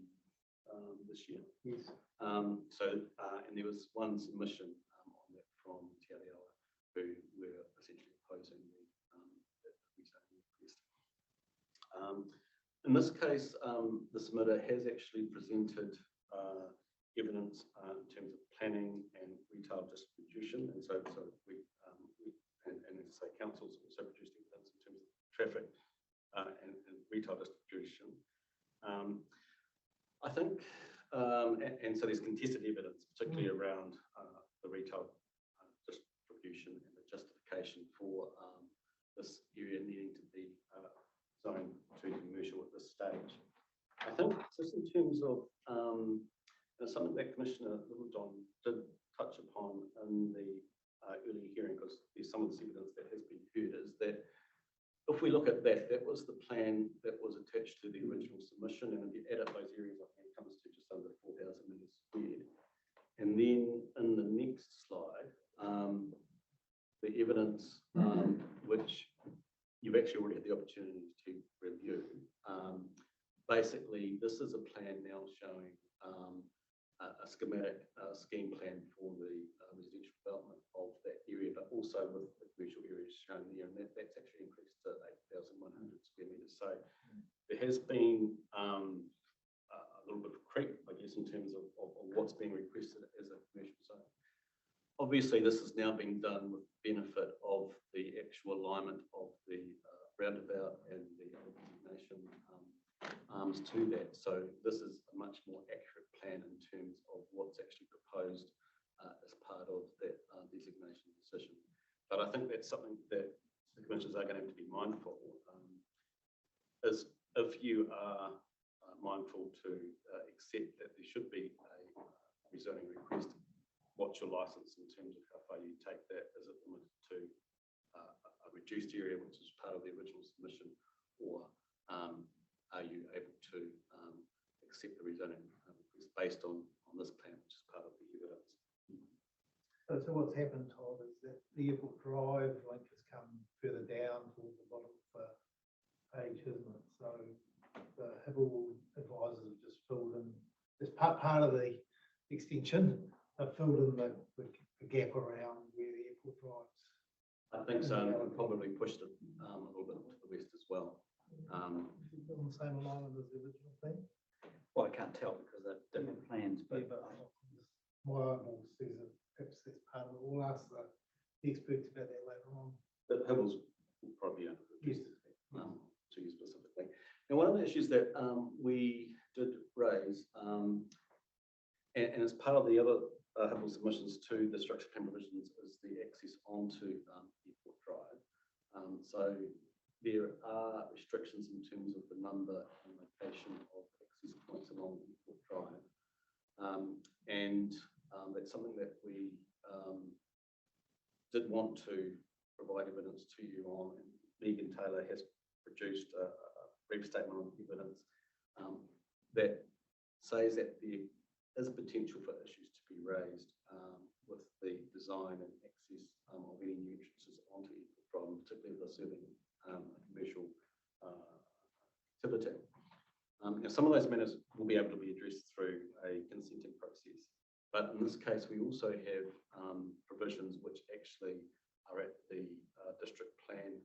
this year. Yes. And there was one submission on that from Te Areawa who were essentially opposing the rezoning request. In this case, the submitter has actually presented evidence in terms of planning and retail distribution, and so we and as I say, council's also produced evidence in terms of traffic and retail distribution. I think, and so there's contested evidence, particularly around the retail distribution and the justification for this area needing to be zoned to commercial at this stage. I think just in terms of something that Commissioner Littlejohn did touch upon in the early hearing, because there's some of this evidence that has been heard, is that if we look at that, that was the plan that was attached to the original submission, and if you add up those areas, I think it comes to just under 4,000 metres squared. And then in the next slide, the evidence which you've actually already had the opportunity to review. Basically, this is a plan now showing a schematic scheme plan for the residential development of that area, but also with the commercial areas shown there, and that's actually increased to 8,100 square metres. So there has been a little bit of creep, I guess, in terms of what's being requested as a commercial zone. Obviously, this is now being done with the benefit of the actual alignment of the roundabout and the designation arms to that. So this is a much more accurate plan in terms of what's actually proposed as part of that designation decision. But I think that's something that the commissioners are going to have to be mindful is if you are mindful to accept that there should be a rezoning request, what's your license in terms of how far you take that? Is it limited to a reduced area, which is part of the original submission, or are you able to accept the rezoning request based on this plan, which is part of the evidence? So what's happened, Todd, is that the Airport Drive link has come further down towards the bottom of the page, isn't it? So the Hibble advisors have just filled in, as part of the extension, they've filled in the gap around where the airport drives. I think so, and probably pushed it a little bit to the west as well. On the same alignment as the original thing? Well, I can't tell because they're different plans, but my eyeball says that perhaps that's part of it. We'll ask the experts about that later on. The Hibble's will probably Yes. To you specifically. Now, one of the issues that we did raise, and as part of the other Hibble submissions to the structure plan provisions, is the access onto Airport Drive. So there are restrictions in terms of the number and location of access points along Airport Drive. And that's something that we did want to provide evidence to you on. And Megan Taylor has produced a brief statement of evidence that says that there is a potential for issues to be raised with the design and access of any new entrances onto Airport Drive, particularly if they're serving a commercial activity. Now, some of those matters will be able to be addressed through a consenting process, but in this case, we also have provisions which actually are at the district plan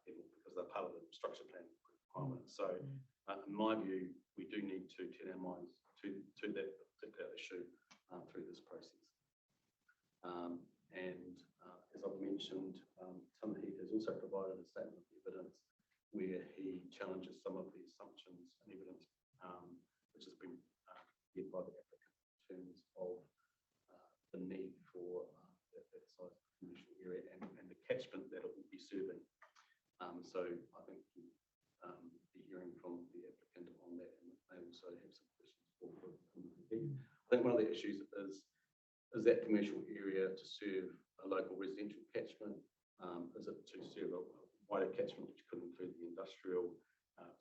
level because they're part of the structure plan requirements. So, in my view, we do need to turn our minds to that particular issue through this process. As I've mentioned, Tim Heath has also provided a statement of evidence where he challenges some of the assumptions and evidence which has been given by the applicant in terms of the need for that size of commercial area and So I think be hearing from the applicant on that, and they also have some questions for I think one of the issues is that commercial area to serve a local residential catchment? Is it to serve a wider catchment which could include the industrial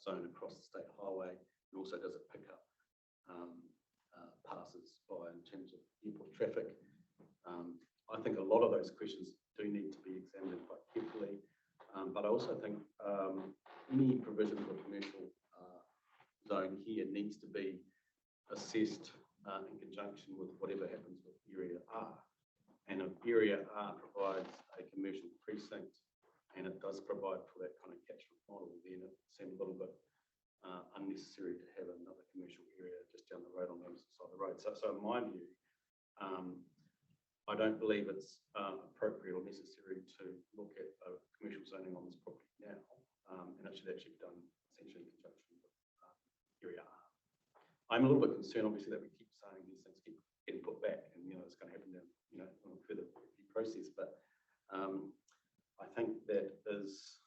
zone across the state highway? And also, does it pick up passes by in terms of airport traffic? I think a lot of those questions do need to be examined quite carefully, but I also think any provision of a commercial zone here needs to be assessed in conjunction with whatever happens with Area R. And if Area R provides a commercial precinct and it does provide for that kind of catchment model, then it seems a little bit unnecessary to have another commercial area just down the road on the other side of the road. So in my view, I don't believe it's appropriate or necessary to look at commercial zoning on this property now, and it should actually be done essentially in conjunction with Area R. I'm a little bit concerned, obviously, that we keep saying these things keep getting put back, and it's going to happen down, on a further review process. But I think that is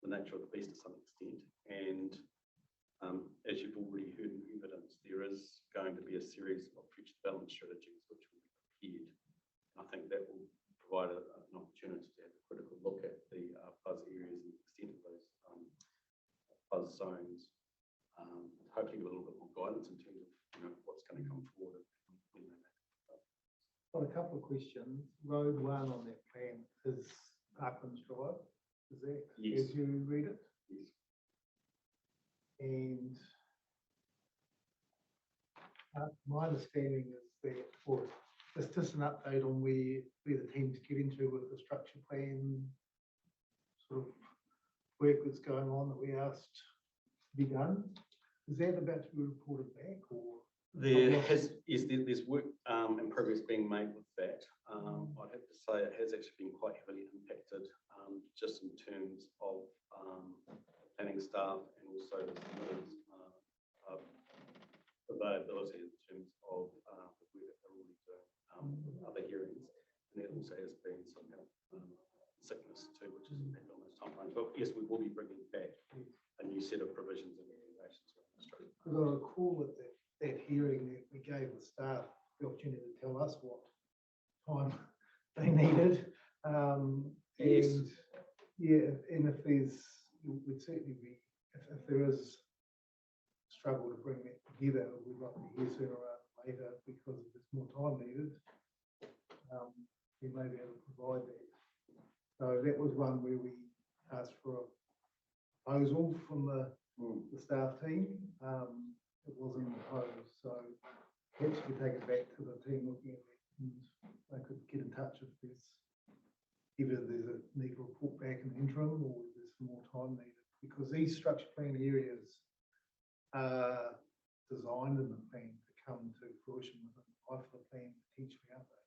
the nature of the beast to some extent, and as you've already heard in evidence, there is going to be a series of future development strategies which will be prepared. I think that will provide an opportunity to have a critical look at the buzz areas and the extent of those buzz zones. Hopefully with a little bit more guidance in terms of what's going to come forward. Got a couple of questions. Road 1 on that plan is Parklands Drive. Is that Yes. as you read it? Yes. And my understanding is that, or it's just an update on where the team's getting to with the structure plan sort of work that's going on that we asked to be done. Is that about to be reported back, or? There's work in progress being made with that. I'd have to say it has actually been quite heavily impacted, just in terms of planning staff and also the availability in terms of the work that they're already doing with other hearings. And there also has been some kind of sickness too, which has impacted on those timeframes. But yes, we will be bringing back a new set of provisions and recommendations. Because I recall at that hearing that we gave the staff the opportunity to tell us what time they needed. Yes. And yeah, and if there's, would certainly be, if there is struggle to bring that together, we'd like to hear sooner rather than later, because if there's more time needed, we may be able to provide that. So that was one where we asked for a proposal from the staff team. It wasn't imposed, so perhaps we take it back to the team looking at it, and they could get in touch if there's either there's a need to report back in the interim or there's some more time needed, because these structure plan areas are designed in the plan to come to fruition within the life of the plan, potentially, aren't they?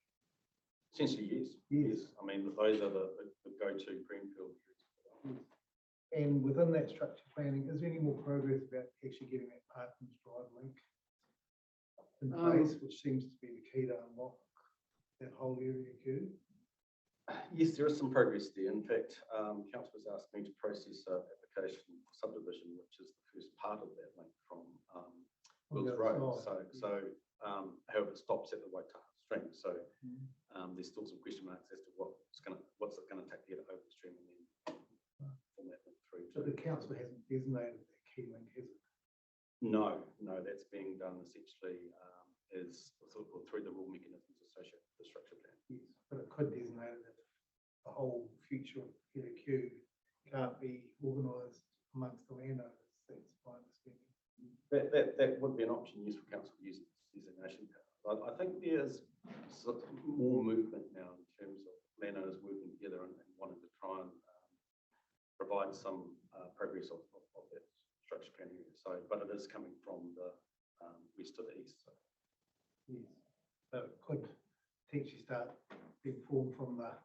Essentially, yes. Yes. I mean, those are the go-to greenfield areas. And within that structure planning, is there any more progress about actually getting that Parklands Drive link in place, which seems to be the key to unlock that whole area queue? Yes, there is some progress there. In fact, council has asked me to process an application for subdivision, which is the first part of that link from Wills Road. However, it stops at the Waitaha stream. So there's still some question marks as to what's it going to take to get it over the stream and then from that link through. But the council hasn't designated that key link, has it? No, that's being done essentially through the rule mechanisms associated with the structure plan. Yes, but it could designate it if the whole future queue can't be organised amongst the landowners. That's my understanding. That would be an option, yes, for council to use designation. I think there's more movement now in terms of landowners working together and wanting to try and provide some progress of that structure plan area. So, but it is coming from the west to the east. So. Yes, so it could potentially start being formed from the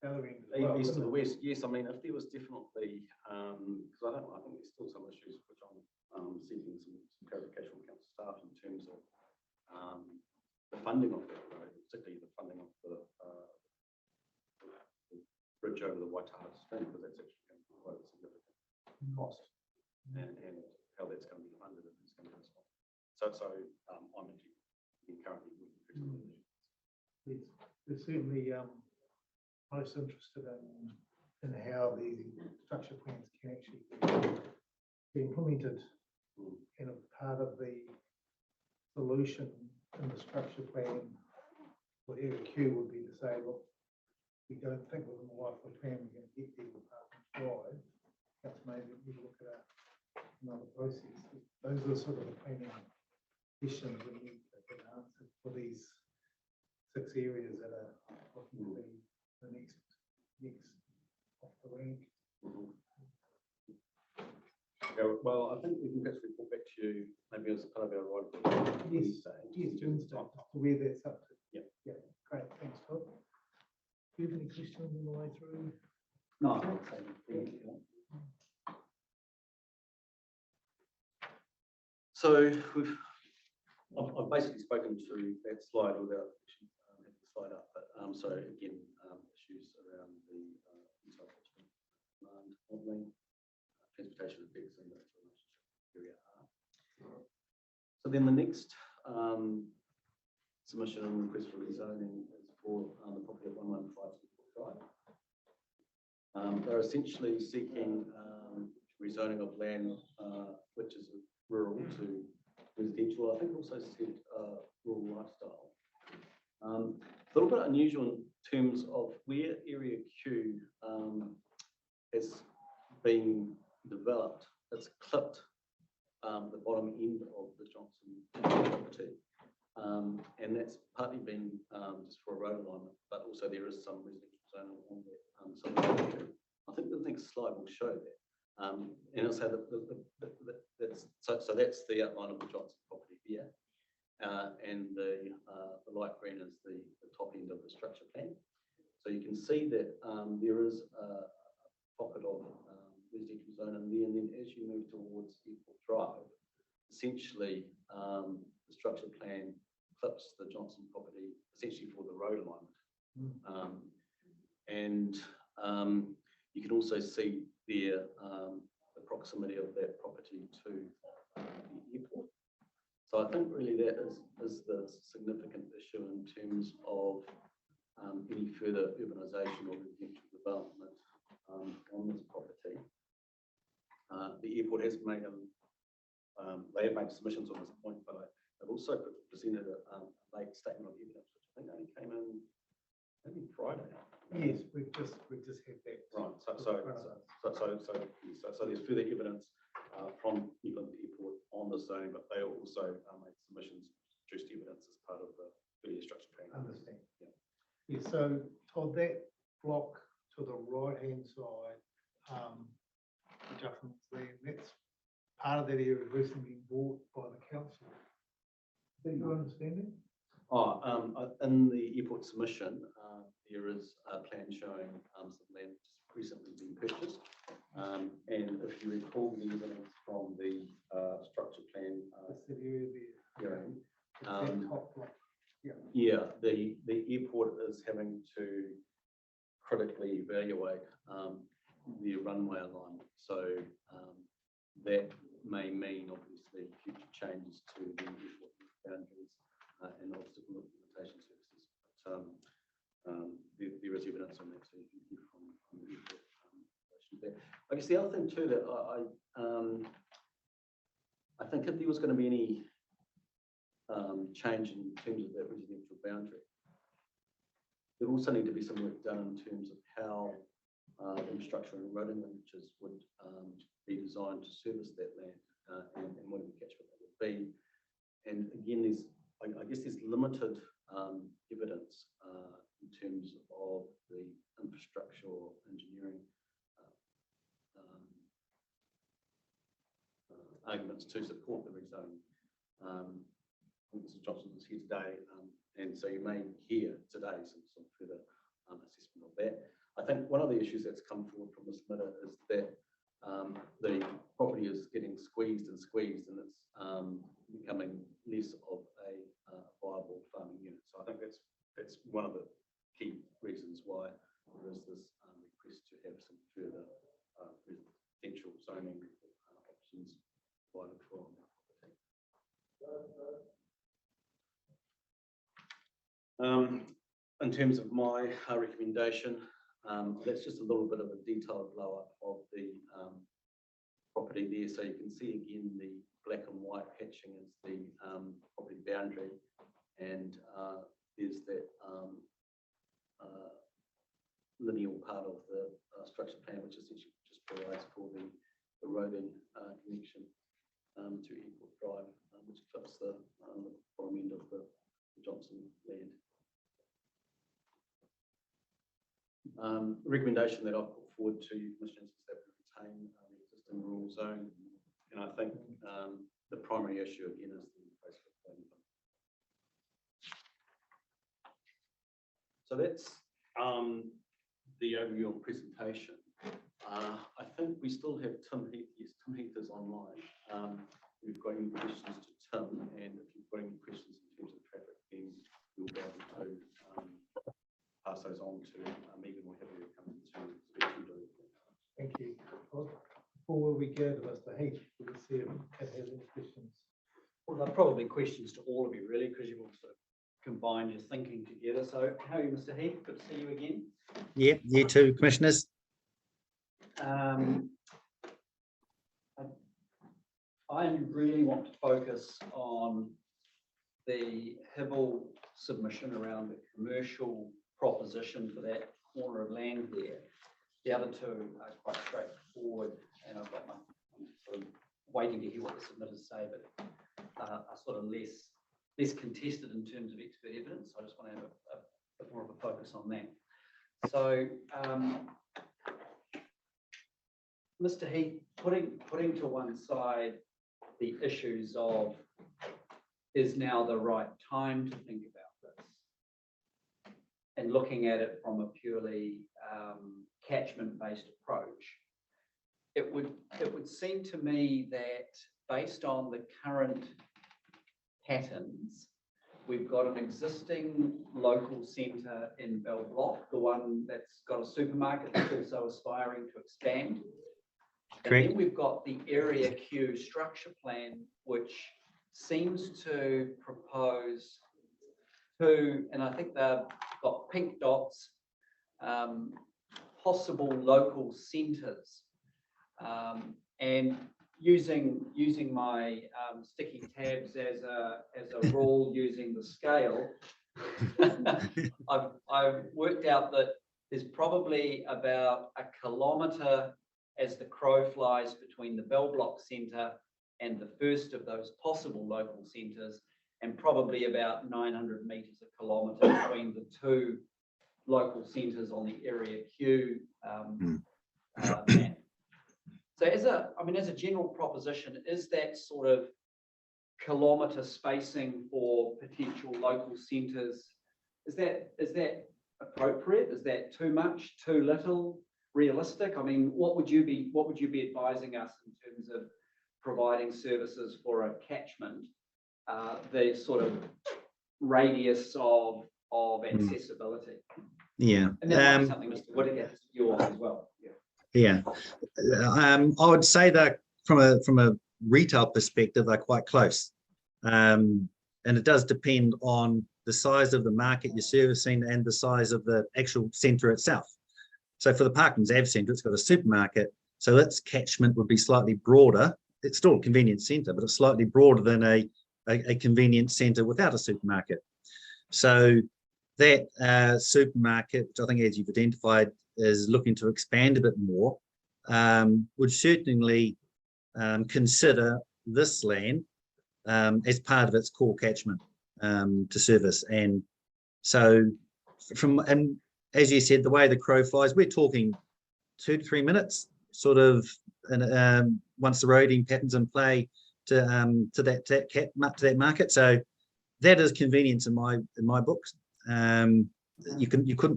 other end. East to the west, yes. I mean, if there was definitely, because I think there's still some issues which I'm seeking some clarification from council staff in terms of the funding of that road, particularly the funding of the bridge bridge over the Waitara stream, because that's actually going to be quite a significant cost, and how that's going to be funded and who's going to be responsible. So I'm actually currently working through some of the issues. We're certainly most interested in how the structure plans can actually be implemented. And a part of the solution in the structure plan for area Q would be to say, look, we don't think within the life of the plan we're going to get there with Parklands Drive. Perhaps maybe we look at another process. Those are sort of the planning questions we need to get answered for these 6 areas that are looking to be the next off the rank. Okay, well, I think we can perhaps report back to you maybe as part of our right. Yes, Wednesday, where that's up to. Yeah. Yeah, great, thanks, Todd. Do you have any questions on the way through? No, I would say thank you. So I've basically spoken to that slide without actually having the slide up, but so again, issues around the demand modelling, transportation effects, and the relationship area are. So then the next submission and request for rezoning is for the property at 115 Drive. They're essentially seeking rezoning of land which is rural to residential. I think also said rural lifestyle. A little bit unusual in terms of where area Q has been developed. It's clipped the bottom end of the Johnson property, and that's partly been just for a road alignment, but also there is some residential zone on that. I think the next slide will show that. And also that's the outline of the Johnson property here, and the light green is the top end of the structure plan. So you can see that there is a pocket of residential zone in there, and then as you move towards Airport Drive, essentially the structure plan clips the Johnson property essentially for the road alignment. And you can also see there the proximity of that property to the airport. So I think really that is the significant issue in terms of any further urbanisation or residential development on this property. The airport has made they have made submissions on this point, but they've also presented a late statement of evidence, which I think only came in maybe Friday. Yes, we've just had that. Right. So there's further evidence from New Zealand Airport on the zone, but they also made submissions, produced evidence as part of the earlier structure plan. Understand. Yeah. So Todd, that block to the right-hand side, adjustments there, that's part of that area recently been bought by the council. Is that your understanding? In the airport submission, there is a plan showing some land recently being purchased. And if you recall the evidence from the structure plan, the area there. Hearing, Top block. Yeah, the airport is having to critically evaluate the runway alignment. So that may mean obviously future changes to the airport boundaries and obstacle implementation services. But there is evidence on that, so you can hear from the airport there. I guess the other thing too that I think if there was going to be any change in terms of that residential boundary, there also need to be some work done in terms of how infrastructure and road linkages would be designed to service that land and what the catchment that would be. And again, I guess there's limited evidence in terms of the infrastructural engineering arguments to support the rezoning. Mr. Johnson is here today, and so you may hear today some further assessment of that. I think one of the issues that's come forward from this matter is that the property is getting squeezed, and it's becoming less of a viable farming unit. So I think that's one of the key reasons why there is this request In terms of my recommendation, that's just a little bit of a detailed blow up of the property there. So you can see again the black and white hatching is the property boundary, and there's that lineal part of the structure plan, which essentially just provides for the roading connection to Airport Drive, which clips the bottom end of the Johnson land. The recommendation that I've put forward to you, Commissioners, is that we retain the existing rural zone, and I think the primary issue again is the Facebook plan. So that's the overview and presentation. I think we still have Tim Heath. Yes, Tim Heath is online. If you've got any questions to Tim, and if you've got any questions in terms of traffic, then we'll be able to pass those on to Megan. We'll have her come in to speak to you. Thank you. Before we go to Mr. Heath, we'll see if Kat has any questions. Well, they're probably questions to all of you, really, because you've all sort of combined your thinking together. So, how are you, Mr. Heath? Good to see you again. Yeah, you too, Commissioners. I really want to focus on the Hibble submission around the commercial proposition for that corner of land there. The other two are quite straightforward, and I've got I'm sort of waiting to hear what the submitters say, but are sort of less contested in terms of expert evidence. I just want to have a bit more of a focus on that. So, Mr. Heath, putting to one side the issues of, is now the right time to think about this, and looking at it from a purely catchment-based approach, it would seem to me that based on the current patterns, we've got an existing local centre in Bell Block, the one that's got a supermarket that's also aspiring to expand. Correct. And then we've got the area Q structure plan, which seems to propose two, and I think they've got pink dots, possible local centres. And using my sticky tabs as a rule, using the scale, I've worked out that there's probably about 1 kilometre as the crow flies between the Bell Block Centre and the first of those possible local centres, and probably about 900 metres a kilometre between the two local centres on the area Q map. So as a general proposition, is that sort of kilometre spacing for potential local centres, is that appropriate? Is that too much, too little, realistic? I mean, what would you be advising us in terms of providing services for a catchment, the sort of radius of accessibility? Yeah. And that might be something Mr. Whittaker has to view on as well. Yeah. I would say that from a retail perspective, they're quite close. And it does depend on the size of the market you're servicing and the size of the actual centre itself. So for the Parklands Ave Centre, it's got a supermarket, so its catchment would be slightly broader. It's still a convenience centre, but it's slightly broader than a convenience centre without a supermarket. So that supermarket, which I think, as you've identified, is looking to expand a bit more, would certainly consider this land as part of its core catchment to service. And so and as you said, the way the crow flies, we're talking 2 to 3 minutes, sort of, once the roading pattern's in play to that market. So that is convenience in my books. You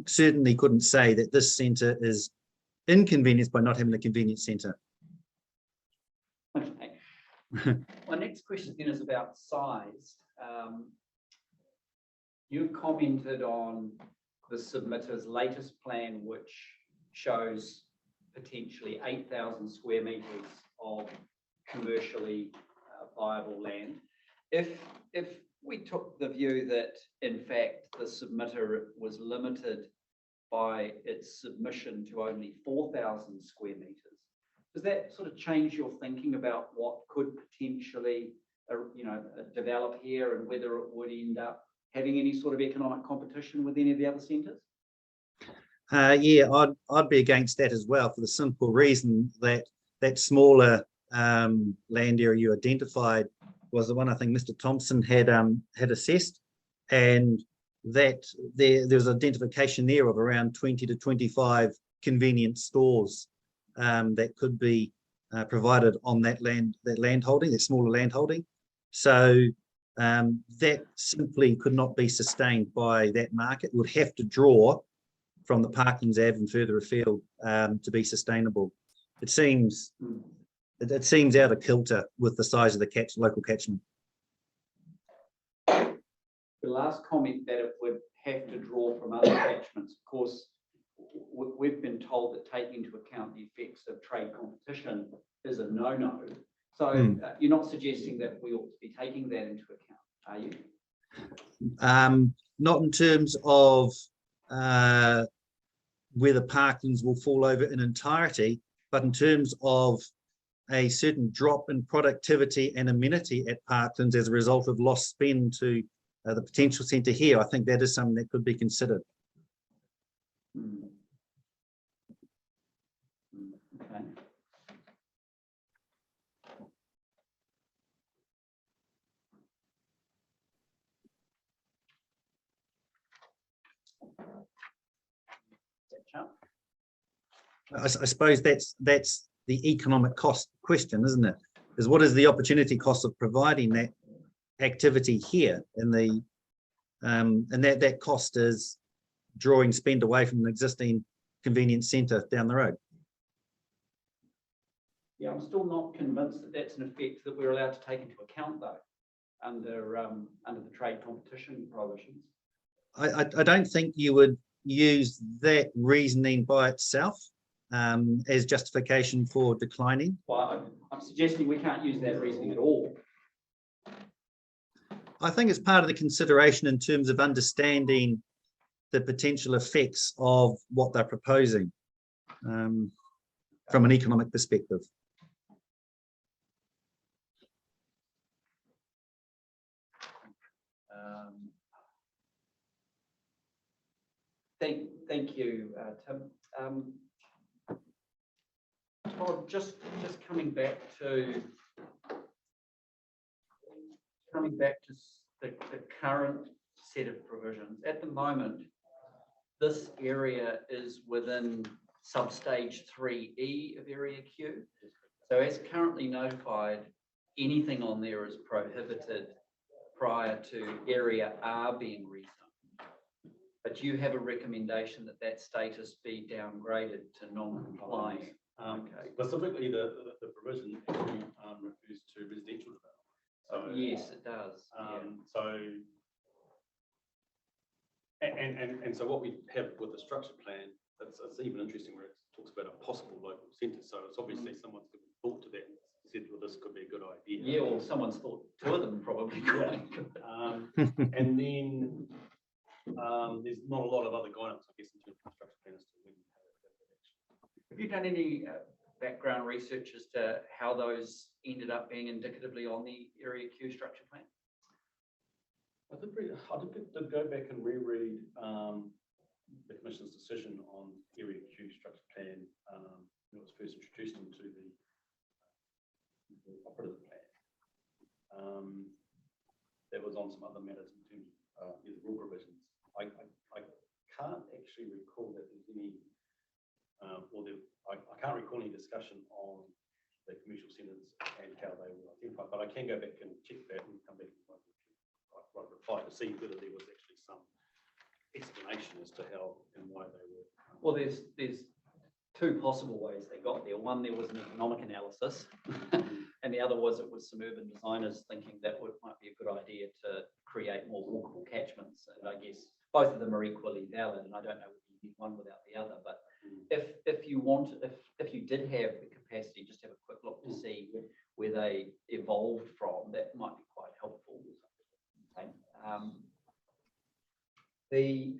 certainly couldn't say that this centre is inconvenienced by not having a convenience centre. Okay. My next question then is about size. You commented on the submitter's latest plan, which shows potentially 8,000 square metres of commercially viable land. If we took the view that, in fact, the submitter was limited by its submission to only 4,000 square metres. Does that sort of change your thinking about what could potentially, develop here and whether it would end up having any sort of economic competition with any of the other centres? Yeah, I'd be against that as well, for the simple reason that that smaller land area you identified was the one I think Mr. Thompson had assessed, and that there was identification there of around 20 to 25 convenience stores that could be provided on that land holding, that smaller land holding. So that simply could not be sustained by that market. It would have to draw from the Parklands Ave and further afield to be sustainable. It seems out of kilter with the size of the local catchment. The last comment that it would have to draw from other catchments, of course, we've been told that taking into account the effects of trade competition is a no-no. So you're not suggesting that we ought to be taking that into account, are you? Not in terms of whether Parklands will fall over in entirety, but in terms of a certain drop in productivity and amenity at Parklands as a result of lost spend to the potential centre here. I think that is something that could be considered. Okay. I suppose that's the economic cost question, isn't it? Is what is the opportunity cost of providing that activity here, and that cost is drawing spend away from an existing convenience centre down the road. Yeah, I'm still not convinced that that's an effect that we're allowed to take into account, though, under the trade competition prohibitions. I don't think you would use that reasoning by itself as justification for declining. Well, I'm suggesting we can't use that reasoning at all. I think it's part of the consideration in terms of understanding the potential effects of what they're proposing from an economic perspective. Thank you, Tim. Todd, just coming back to the current set of provisions. At the moment, this area is within substage 3E of Area Q. So as currently notified, anything on there is prohibited prior to Area R being rezoned. But you have a recommendation that that status be downgraded to non-compliant. Okay. Specifically, the provision actually refers to residential development. So, yes, it does. So what we have with the structure plan, it's even interesting where it talks about a possible local centre. So it's obviously someone's given thought to that and said, well, this could be a good idea. Yeah, or someone's thought two of them probably could. And then there's not a lot of other guidance, I guess, in terms of structure plans to when you have that action. Have you done any background research as to how those ended up being indicatively on the Area Q structure plan? I did go back and reread the Commission's decision on Area Q structure plan when it was first introduced into the operative plan. That was on some other matters in terms of the rule provisions. I can't actually recall that there's any, I can't recall any discussion on the commercial centres and how they were identified, but I can go back and check that and come back and reply to see whether there was actually some explanation as to how and why they were. Well, there's two possible ways they got there. One, there was an economic analysis, and the other was it was some urban designers thinking that might be a good idea to create more walkable catchments. And I guess both of them are equally valid, and I don't know whether you need one without the other. But if you did have the capacity, just have a quick look to see where they evolved from, that might be quite helpful. Okay. The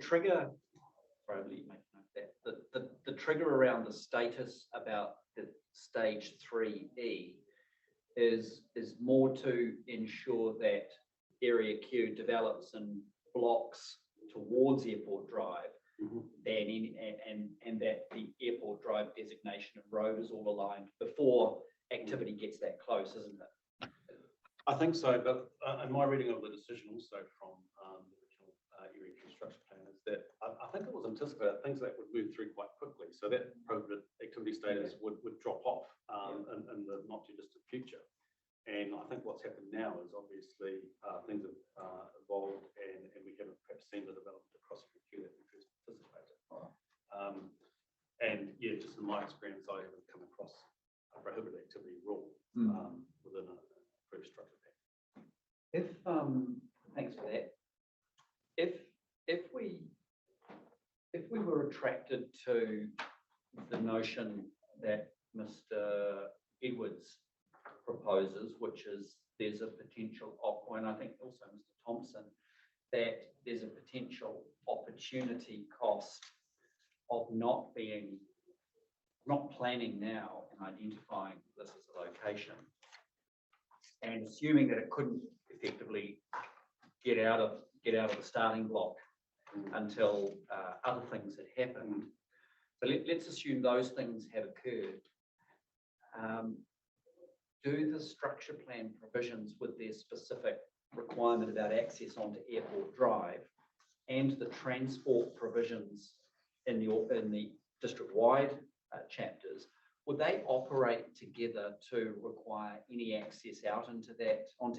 trigger, sorry, let me make note of that. The trigger around the status about the stage 3E is more to ensure that Area Q develops in blocks towards Airport Drive and that the Airport Drive designation of road is all aligned before activity gets that close, isn't it? I think so, but in my reading of the decision also from the original area construction plan is that I think it was anticipated things that would move through quite quickly. So that prohibited activity status would drop off in the not too distant future. And I think what's happened now is obviously things have evolved and we haven't perhaps seen the development across the queue that we first anticipated. And yeah, just in my experience, I haven't come across a prohibited activity rule within a approved structure pack. If thanks for that. If we were attracted to the notion that Mr. Edwards proposes, which is there's a potential, and I think also Mr. Thompson, that there's a potential opportunity cost of not planning now and identifying this as a location, and assuming that it couldn't effectively get out of the starting block until other things had happened. So let's assume those things have occurred. Do the structure plan provisions with their specific requirement about access onto Airport Drive and the transport provisions in the district-wide chapters, would they operate together to require any access out onto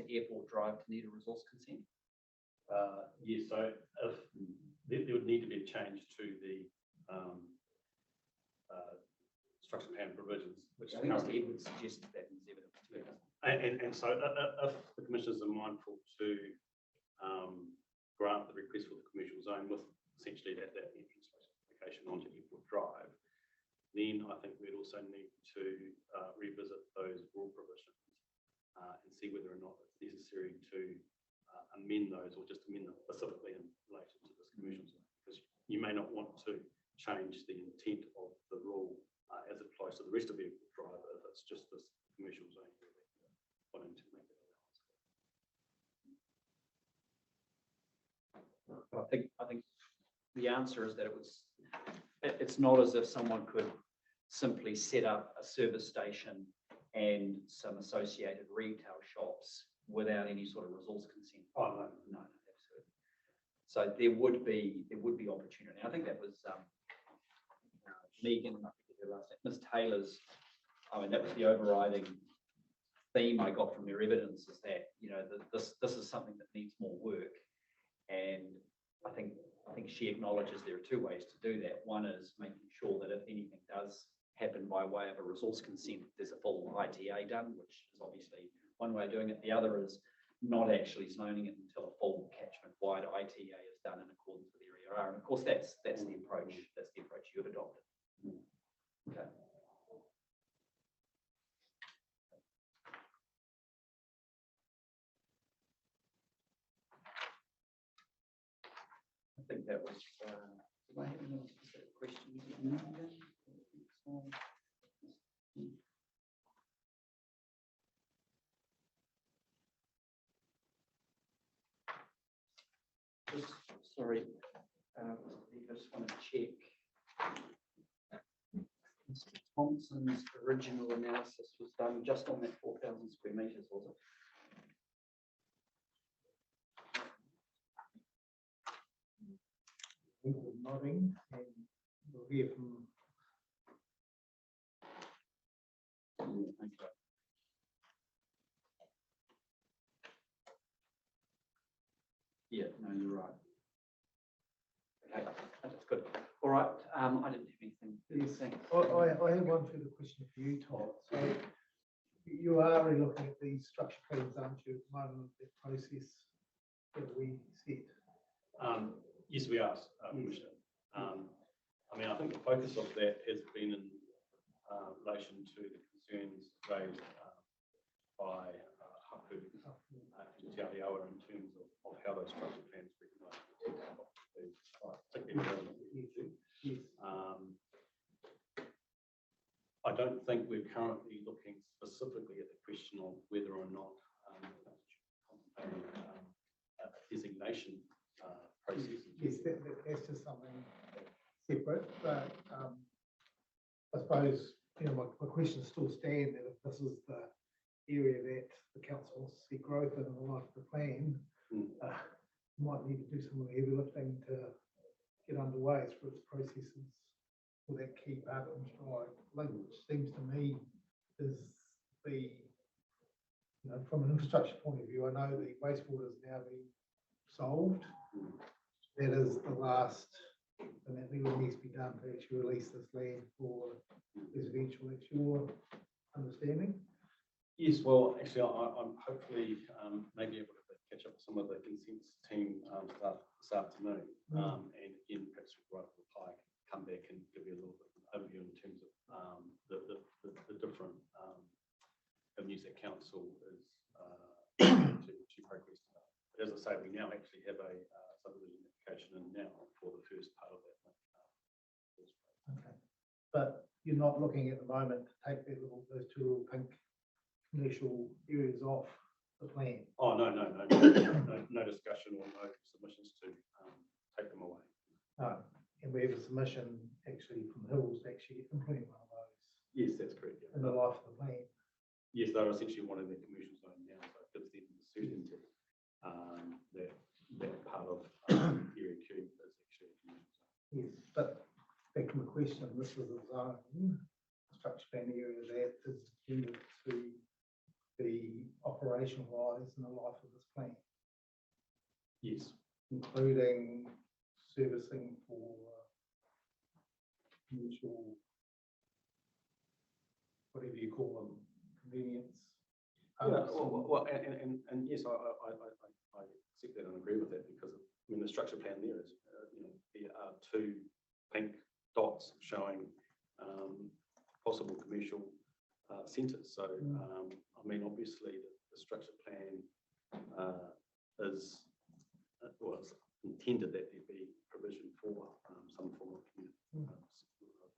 Airport Drive to need a resource consent? Yes, so if there would need to be a change to the structure plan provisions, which I think Mr. Edwards suggested that in his evidence too. And so if the commissioners are mindful to grant the request for the commercial zone with essentially that entrance location onto Airport Drive, then I think we'd also need to revisit those rule provisions and see whether or not it's necessary to amend those or just amend them specifically in relation to this commercial zone, because you may not want to change the intent of the rule as it applies to the rest of Airport Drive if it's just this commercial zone wanting to make it allowance. I think the answer is that it's not as if someone could simply set up a service station and some associated retail shops without any sort of resource consent. Oh, no. No, absolutely. So there would be opportunity. I think that was Megan, I forget her last name, Ms. Taylor's. I mean, that was the overriding theme I got from their evidence, is that this is something that needs more work, and I think she acknowledges there are two ways to do that. One is making sure that if anything does happen by way of a resource consent, there's a full ITA done, which is obviously one way of doing it. The other is not actually zoning it until a full catchment-wide ITA is done in accordance with Area R. And of course, that's the approach. That's the approach you've adopted. Okay. I think that was. Do I have any specific questions? Sorry, I just want to check. Mr. Thompson's original analysis was done just on that 4,000 square meters, was it? People nodding, and we'll hear from. Yeah, no, you're right. Okay, that's good. All right, I didn't have anything. Yes, I have one further question for you, Todd. So you are really looking at these structure plans, aren't you, at the moment, the process that we set? Yes, we are, Commissioner. I mean, I think the focus of that has been in relation to the concerns raised by Hapu in Te Aroha in terms of how those structure plans recognise. particularly around the issue. I don't think we're currently looking specifically at the question of whether or not a designation process. Yes, that's just something separate, but I suppose, you know, my question still stands that if this is the area that the council wants to see growth in the life of the plan, might need to do some of the heavy lifting to get underway through its processes for that key part of Stride link, which seems to me is the, you know, from an infrastructure point of view, I know the wastewater is now being solved. That is the last, and that really needs to be done to actually release this land for residential. That's your understanding? Yes, well, actually, I'm hopefully maybe able to catch up with some of the consents team this afternoon. And again, perhaps we can reply, come back and give you a little bit of an overview in terms of the different avenues that council is to progress. But as I say, we now actually have a subdivision application in now for the first part of that. Okay, but you're not looking at the moment to take those two little pink commercial areas off the plan? Oh, no discussion or no submissions to take them away. No, and we have a submission actually from Hills to actually implement one of those. Yes, that's correct. Yeah. In the life of the plan. Yes, they're essentially wanting the commercial zone now, so it gives them the certainty that part of area Q is actually a commercial zone. Yes, but back to my question, this is a zone, structure plan area that is intended to be operationalised in the life of this plan. Yes. Including servicing for commercial, whatever you call them, convenience. Yeah, well, and yes, I accept that and agree with that, because I mean the structure plan there is, you know, there are two pink dots showing possible commercial centres. So I mean, obviously the structure plan is was intended that there be provision for some form of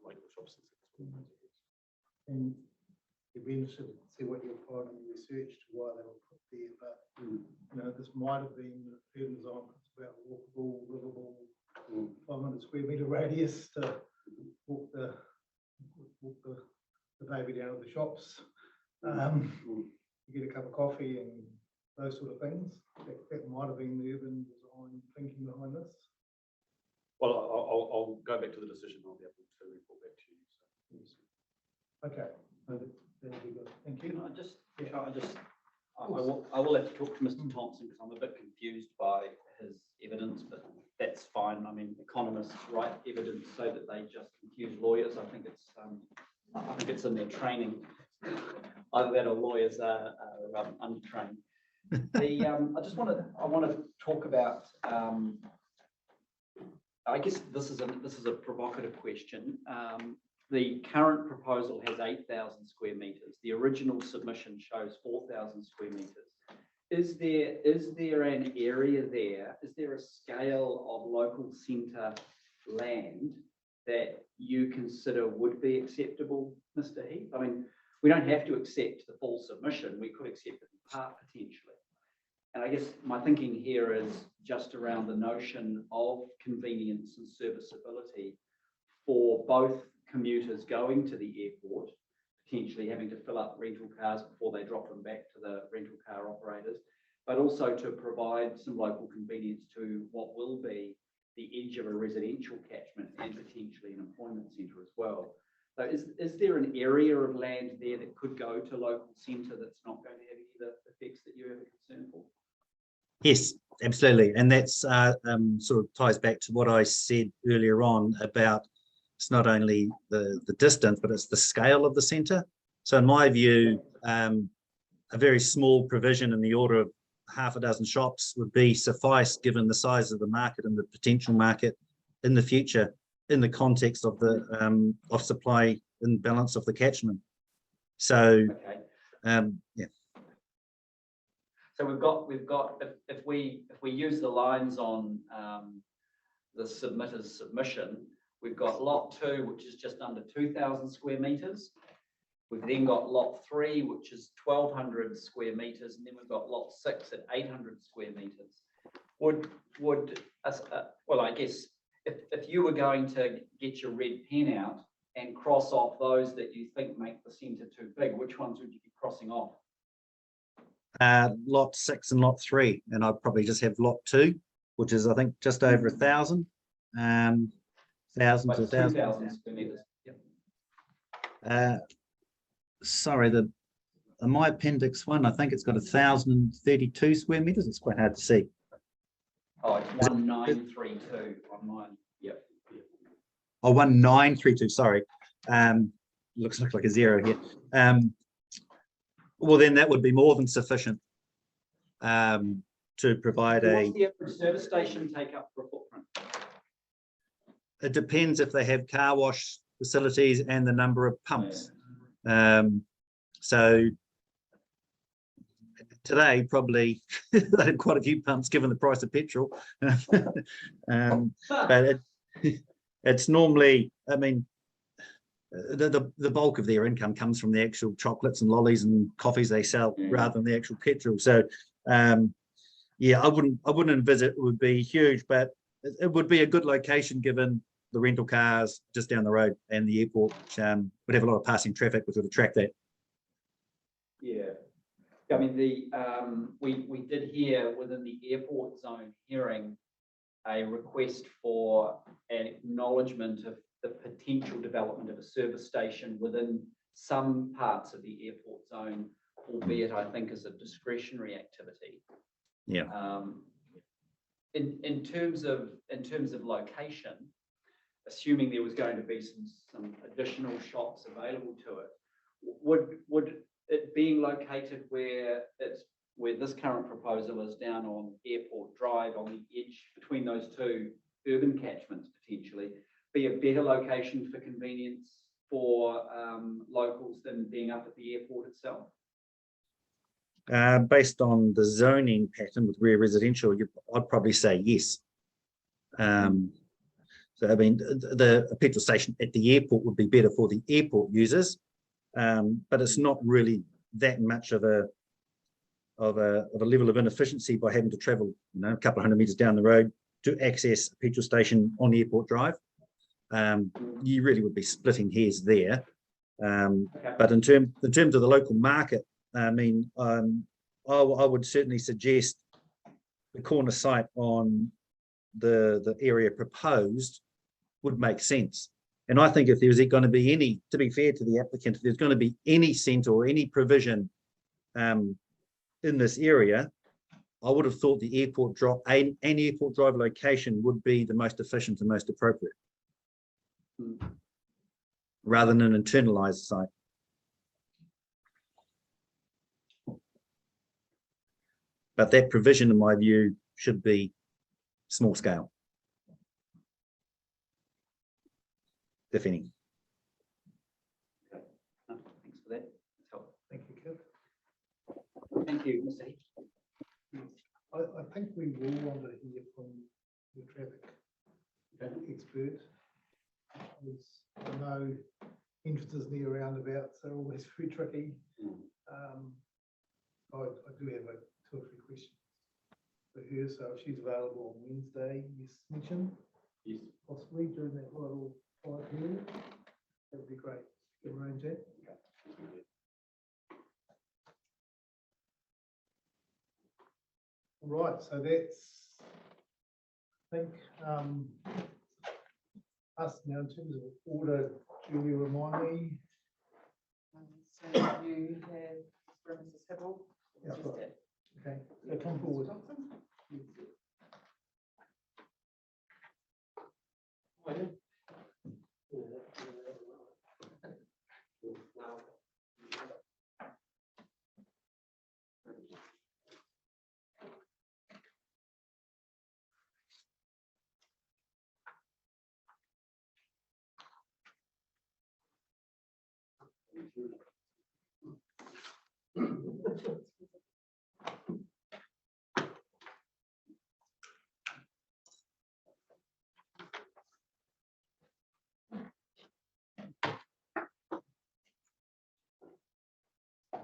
local shops and centres. And you'd be interested to see what you'll find in your research to why they were put there, but you know, this might have been urban design, it's about walkable, livable, 500 square metre radius to walk the baby down to the shops. You get a cup of coffee and those sort of things. That might have been the urban design thinking behind this. Well, I'll go back to the decision. I'll be able to report back to you. So, yes. Okay, that'll be good. Thank you. I will have to talk to Mr. Thompson because I'm a bit confused by his evidence, but that's fine. I mean, economists write evidence so that they just confuse lawyers. I think it's in their training. Either that or lawyers are untrained. I want to talk about. I guess this is a provocative question. The current proposal has 8,000 square metres. The original submission shows 4,000 square metres. Is there an area there? Is there a scale of local centre land that you consider would be acceptable, Mr. Heath? I mean, we don't have to accept the full submission. We could accept it in part potentially. And I guess my thinking here is just around the notion of convenience and serviceability for both commuters going to the airport, potentially having to fill up rental cars before they drop them back to the rental car operators, but also to provide some local convenience to what will be the edge of a residential catchment and potentially an employment centre as well. So is there an area of land there that could go to local centre that's not going to have any of the effects that you have a concern for? Yes, absolutely. And that's sort of ties back to what I said earlier on about it's not only the distance, but it's the scale of the centre. So in my view, a very small provision in the order of half a dozen shops would be suffice given the size of the market and the potential market in the future in the context of the of supply and balance of the catchment. So, yeah. So we've got, if we use the lines on the submitter's submission, we've got lot 2, which is just under 2,000 square meters. We've then got lot 3, which is 1,200 square meters, and then we've got lot 6 at 800 square meters. Well, I guess if you were going to get your red pen out and cross off those that you think make the centre too big, which ones would you be crossing off? Lot 6 and lot 3, and I'd probably just have lot 2, which is I think just over 1,000, 1,000 to 1,000. 2,000 square meters. Yep. Sorry, my appendix 1, I think it's got 1,032 square meters. It's quite hard to see. Oh, it's 1932 on mine. Yep. Oh, 1932. Sorry. Looks like a 0 here. Well, then that would be more than sufficient to provide a. What's the average service station take up for a footprint? It depends if they have car wash facilities and the number of pumps. So today probably they have quite a few pumps given the price of petrol. But it's normally, I mean, the bulk of their income comes from the actual chocolates and lollies and coffees they sell rather than the actual petrol. So yeah, I wouldn't envisage it would be huge, but it would be a good location given the rental cars just down the road and the airport would have a lot of passing traffic, which would attract that. Yeah, I mean we did hear within the airport zone hearing a request for an acknowledgement of the potential development of a service station within some parts of the airport zone, albeit I think as a discretionary activity. Yeah. In terms of location, assuming there was going to be some additional shops available to it, would it being located where this current proposal is down on Airport Drive on the edge between those two urban catchments potentially be a better location for convenience for locals than being up at the airport itself? Based on the zoning pattern with rear residential, I'd probably say yes. So I mean, a petrol station at the airport would be better for the airport users, but it's not really that much of a level of inefficiency by having to travel, a couple of hundred meters down the road to access a petrol station on Airport Drive. You really would be splitting hairs there. But in terms of the local market, I mean, I would certainly suggest the corner site on the area proposed would make sense. And I think if there was going to be any, to be fair to the applicant, if there's going to be any centre or any provision in this area, I would have thought the airport drive, an airport drive location would be the most efficient and most appropriate, rather than an internalised site. But that provision, in my view, should be small scale, if any. Thanks for that. Thank you, Kev. Thank you, Mr. Heath. I think we will want to hear from the traffic expert. I know entrances near roundabouts are always very tricky. I do have 2 or 3 questions for her, so if she's available on Wednesday, yes, mention. Yes. Possibly during that little quiet period, that would be great. Can arrange that. Right, so that's, I think, us now in terms of order. Julia, remind me. So you have Mrs. Hibble. Yeah, right. Okay, so come forward.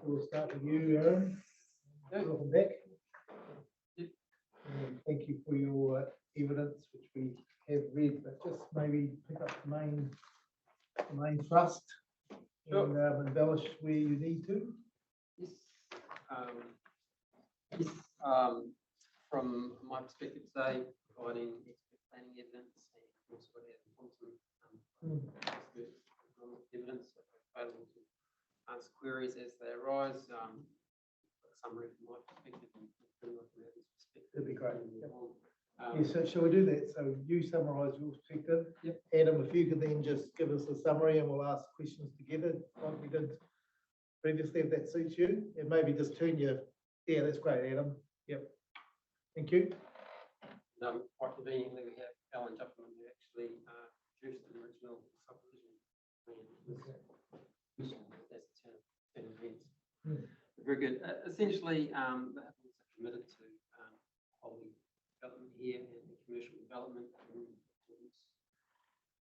we'll start with you, Aaron. Welcome back. And thank you for your evidence, which we have read, but just maybe pick up the main thrust and embellish where you need to. Yes. Yes, from my perspective today, providing expert planning evidence and also got evidence available to answer queries as they arise. Summary from my perspective and perspective. That'd be great. Yeah, so shall we do that? So you summarise your perspective. Yep. Adam, if you could then just give us a summary and we'll ask questions together like we did previously, if that suits you. And maybe just turn your, yeah, that's great, Adam. Yep. Thank you. Quite conveniently, we have Alan Juffman, who actually produced the original subdivision plan. That's the turn of events. Very good. Essentially, the Hippos are committed to holding development here and commercial development in accordance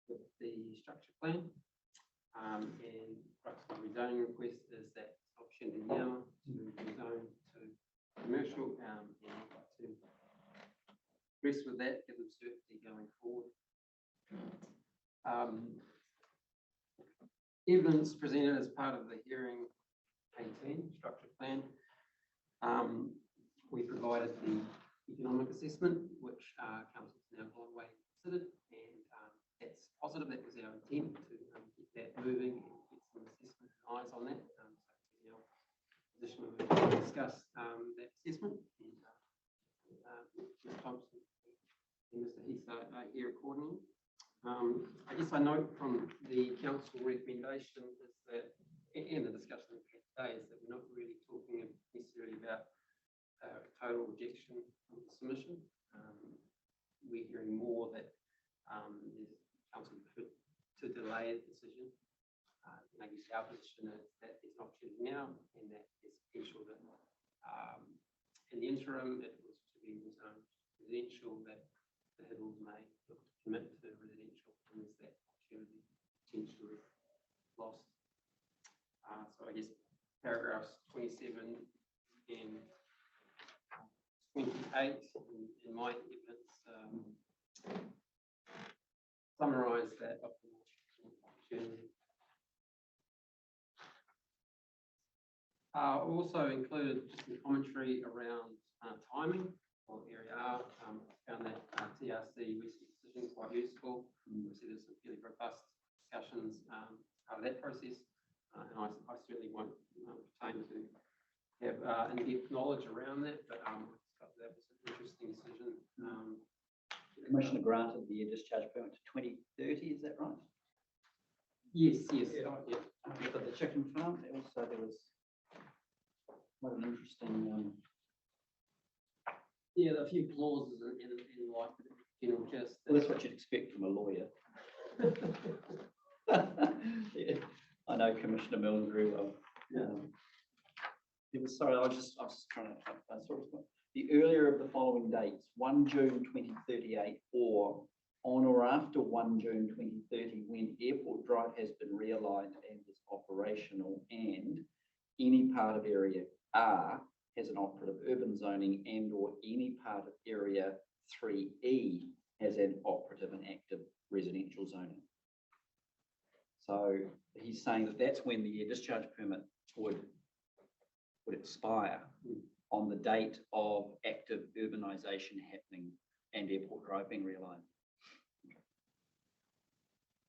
with the structure plan. And the crux of the rezoning request is that opportunity now to rezone to commercial and to progress with that, give them certainty going forward. Evidence presented as part of the hearing 18 structure plan. We provided the economic assessment, which council's now gone away and considered, and that's positive. That was our intent to get that moving and get some assessment and eyes on that. So it's our position to discuss that assessment. And Mr. Thompson and Mr. Heath are here accordingly. I guess I note from the council recommendation is that, and the discussion today, is that we're not really talking necessarily about total rejection of the submission. We're hearing more that the council could to delay the decision. And I guess our position is that there's an opportunity now, and that there's potential that in the interim it was to be residential, that the Hibbles may look to commit to residential, and there's that opportunity potentially lost. So I guess paragraphs 27 and 28 in my evidence summarise that opportunity. Also included just some commentary around timing of Area R. Found that TRC recent decision quite useful. We see there's some fairly robust discussions out of that process, and I certainly won't pertain to have in-depth knowledge around that, but that was an interesting decision. The Commissioner granted the discharge permit to 2030, is that right? Yes, yes. Yeah. For the chicken farm, also there was quite an interesting. Yeah, a few clauses in like general gist. Well, that's what you'd expect from a lawyer. Yeah, I know Commissioner Milne very well. It was, sorry, I was just trying to, the earlier of the following dates, 1 June 2038 or on or after 1 June 2030 when Airport Drive has been realigned and is operational, and any part of Area R has an operative urban zoning, and or any part of Area 3E has an operative and active residential zoning. So he's saying that that's when the discharge permit would expire on the date of active urbanisation happening and Airport Drive being realigned.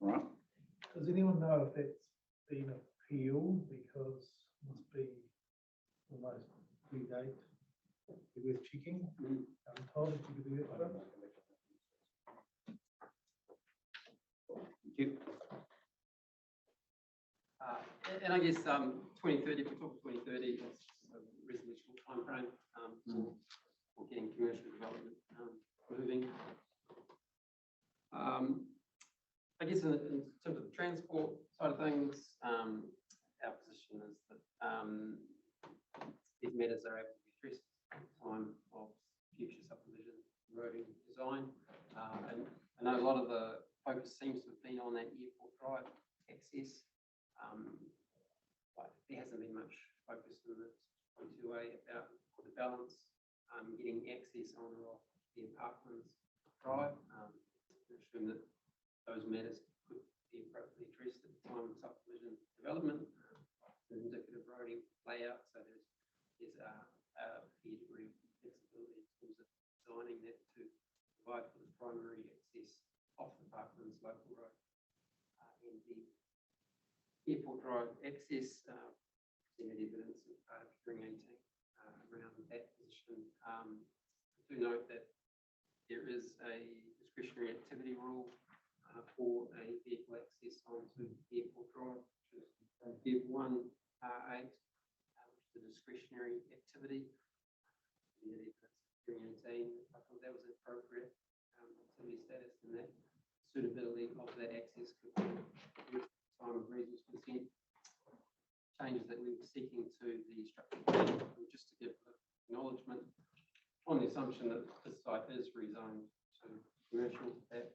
All right. Does anyone know if that's been appealed? Because it must be almost due date. Be worth checking. I'm told if you could do that. Thank you. And I guess 2030, if we talk 2030, is a residential timeframe for getting commercial development moving. I guess in terms of the transport side of things, our position is that these matters are able to be addressed at the time of future subdivision roading design. And I know a lot of the focus seems to have been on that Airport Drive access. But there hasn't been much focus in the 22A about the balance, getting access on or off the apartments drive. Assume that those matters could be appropriately addressed at the time of subdivision development, indicative roading layout. So there's a fair degree of flexibility in terms of designing that to provide for the primary access off the Parklands local road. And the airport drive access, presented evidence of part of hearing 18 around that position. I do note that there is a discretionary activity rule for a vehicle access onto airport drive, which is Bev 1 R8, which is a discretionary activity. Presented evidence of hearing 18. I thought that was appropriate activity status, and that suitability of that access could be at the time of reasonable consent. Changes that we were seeking to the structure plan, just to give acknowledgement on the assumption that this site is rezoned to commercial, that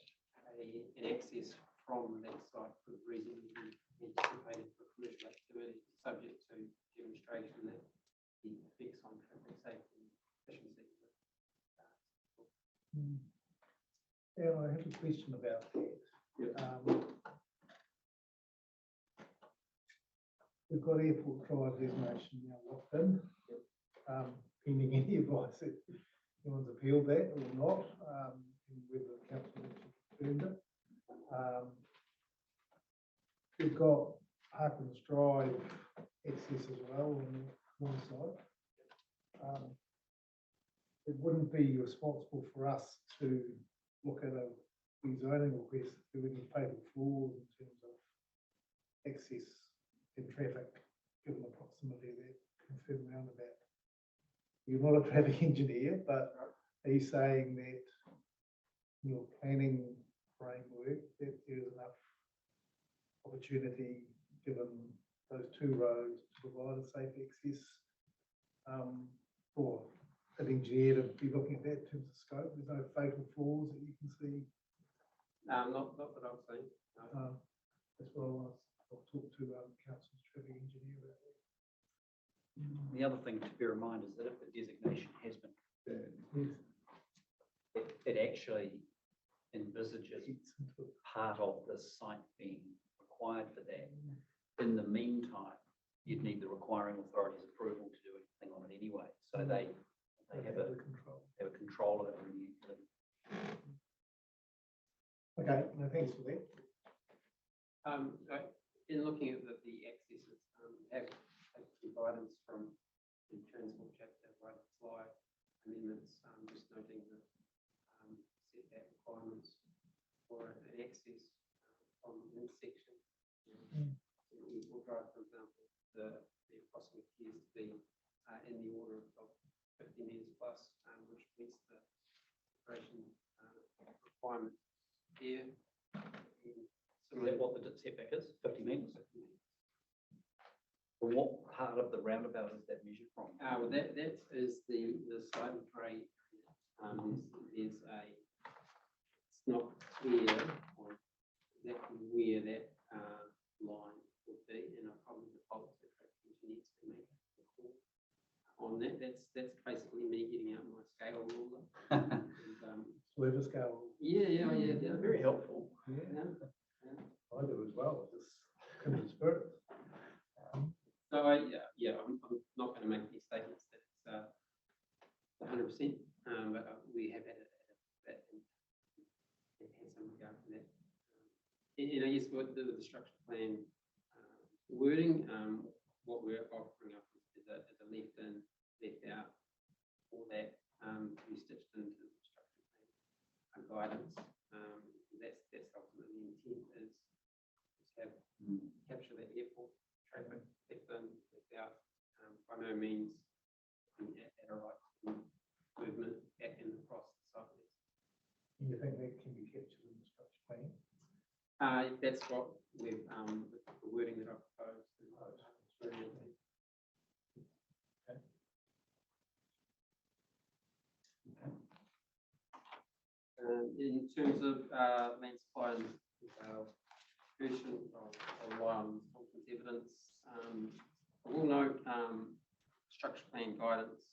an access from that site could reasonably be anticipated for commercial activity, subject to demonstration that the effects on traffic safety and efficiency. Yeah, I have a question about that. We've got airport drive designation now locked in, pending any advice if anyone's appealed that or not, and whether the council actually confirmed it. We've got Parklands Drive access as well on the side. It wouldn't be responsible for us to look at a rezoning request to any fatal flaws in terms of access in traffic, given the proximity of that confirmed roundabout. You're not a traffic engineer, but are you saying that in your planning framework that there's enough opportunity, given those two roads, to provide a safe access for an engineer to be looking at that in terms of scope? There's no fatal flaws that you can see? Not that I've seen. No. That's what I want to talk to council's traffic engineer about that. The other thing to bear in mind is that if the designation has been confirmed, it actually envisages part of the site being required for that. In the meantime, you'd need the requiring authority's approval to do anything on it anyway. So they have a control of it. Okay, no, thanks for that. In looking at the accesses, have some guidance from the transport chapter, right slide amendments, just noting that setback requirements for an access from an intersection. We'll drive, for example, the approximate appears to be in the order of 50 metres plus, which meets the separation requirement here. Is that what the setback is? 50 metres? From what part of the roundabout is that measured from? Well, that is the slightly grey. There's a, it's not clear on exactly where that line would be, and I'll probably default to the traffic engineers to make a call on that. That's basically me getting out my scale ruler. Swerve scale. Yeah. Very helpful. Yeah. I do as well, just kindred spirit. So I'm not going to make any statements that it's 100%, but we have had had some regard to that. And I guess what the structure plan wording, what we're offering up is a left in, left out, all that to be stitched into the structure plan guidance. That's ultimately the intent is to capture the airport traffic left in, left out, by no means at a right movement back and across the site. You think that can be captured in the structure plan? That's what we've the wording that I've proposed. In terms of land supply and version, I'll rely on Thompson's evidence I will note, structure plan guidance,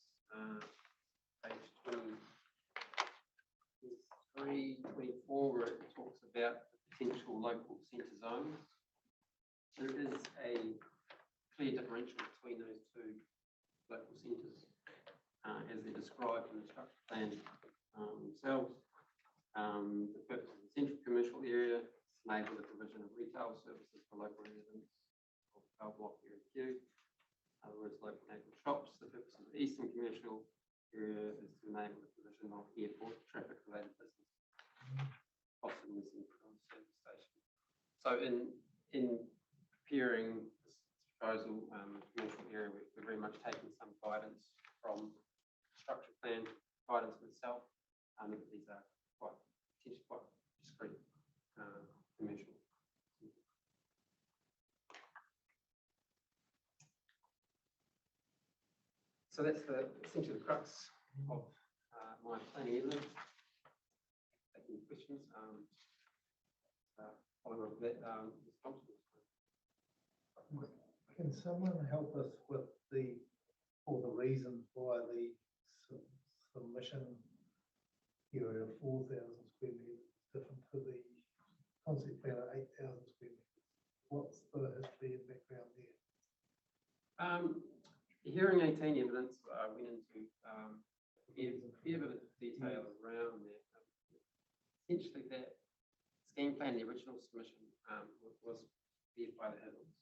page 23, 24, where it talks about potential local centre zones. There is a clear differential between those two local centres, as they're described in the structure plan themselves. The purpose of the central commercial area is to enable the provision of retail services for local residents of 12 block area Q. In other words, local naval shops. The purpose of the eastern commercial area is to enable the provision of airport traffic related business, often in the central service station. So in preparing this proposal, commercial area, we're very much taking some guidance from structure plan guidance itself. These are potentially quite discrete commercial. So that's essentially the crux of my planning evidence. Taking questions. Following up with that, Can someone help us with all the reasons why the submission area of 4,000 square meters is different to the concept plan of 8,000 square meters? What's the history and background there? Hearing 18 evidence went into a fair bit of detail around that. Essentially, that scheme plan, the original submission, was prepared by the Hills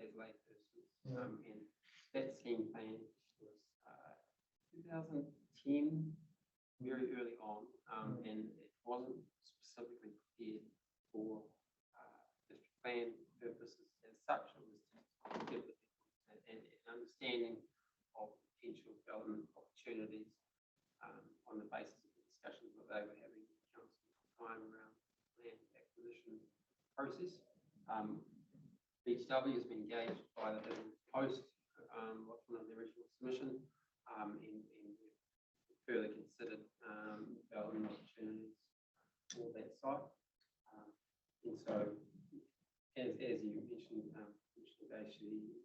as lay persons, and that scheme plan was 2010, very early on, and it wasn't specifically prepared for district plan purposes as such. It was to give the an understanding of potential development opportunities on the basis of the discussions that they were having with the council at the time around land acquisition process. BHW has been engaged by the post what's one of the original submission, and further considered development opportunities for that site. And so, as you mentioned, actually,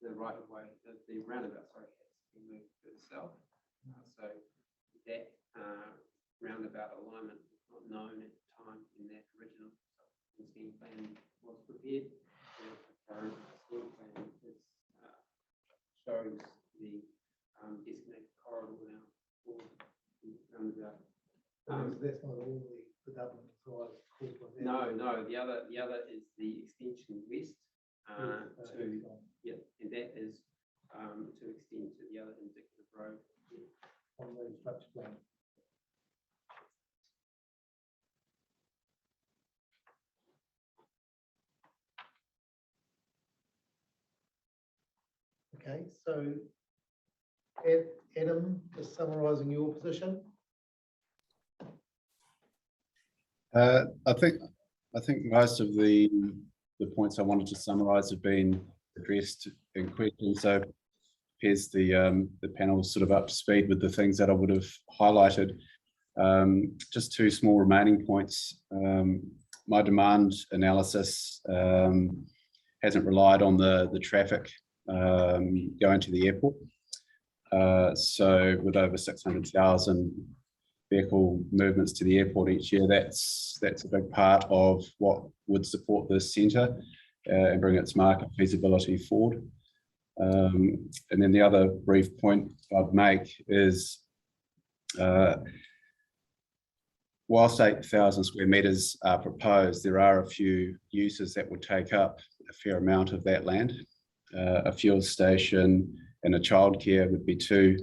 the right of way, the roundabout, sorry, has been moved further south. So that roundabout alignment was not known at the time in that original scheme plan was prepared. The current scheme plan is, shows the designated corridor now for the roundabout. That's not all the development size caused by that. No. The other is the extension west. And that is to extend to the other indicative road on the structure plan. Okay, so Adam, just summarising your position. I think most of the points I wanted to summarise have been addressed in questions. So appears the panel is sort of up to speed with the things that I would have highlighted. Just two small remaining points. My demand analysis hasn't relied on the traffic going to the airport. So with over 600,000 vehicle movements to the airport each year, that's a big part of what would support this centre and bring its market feasibility forward. And then the other brief point I'd make is whilst 8,000 square metres are proposed, there are a few uses that would take up a fair amount of that land. A fuel station and a childcare would be two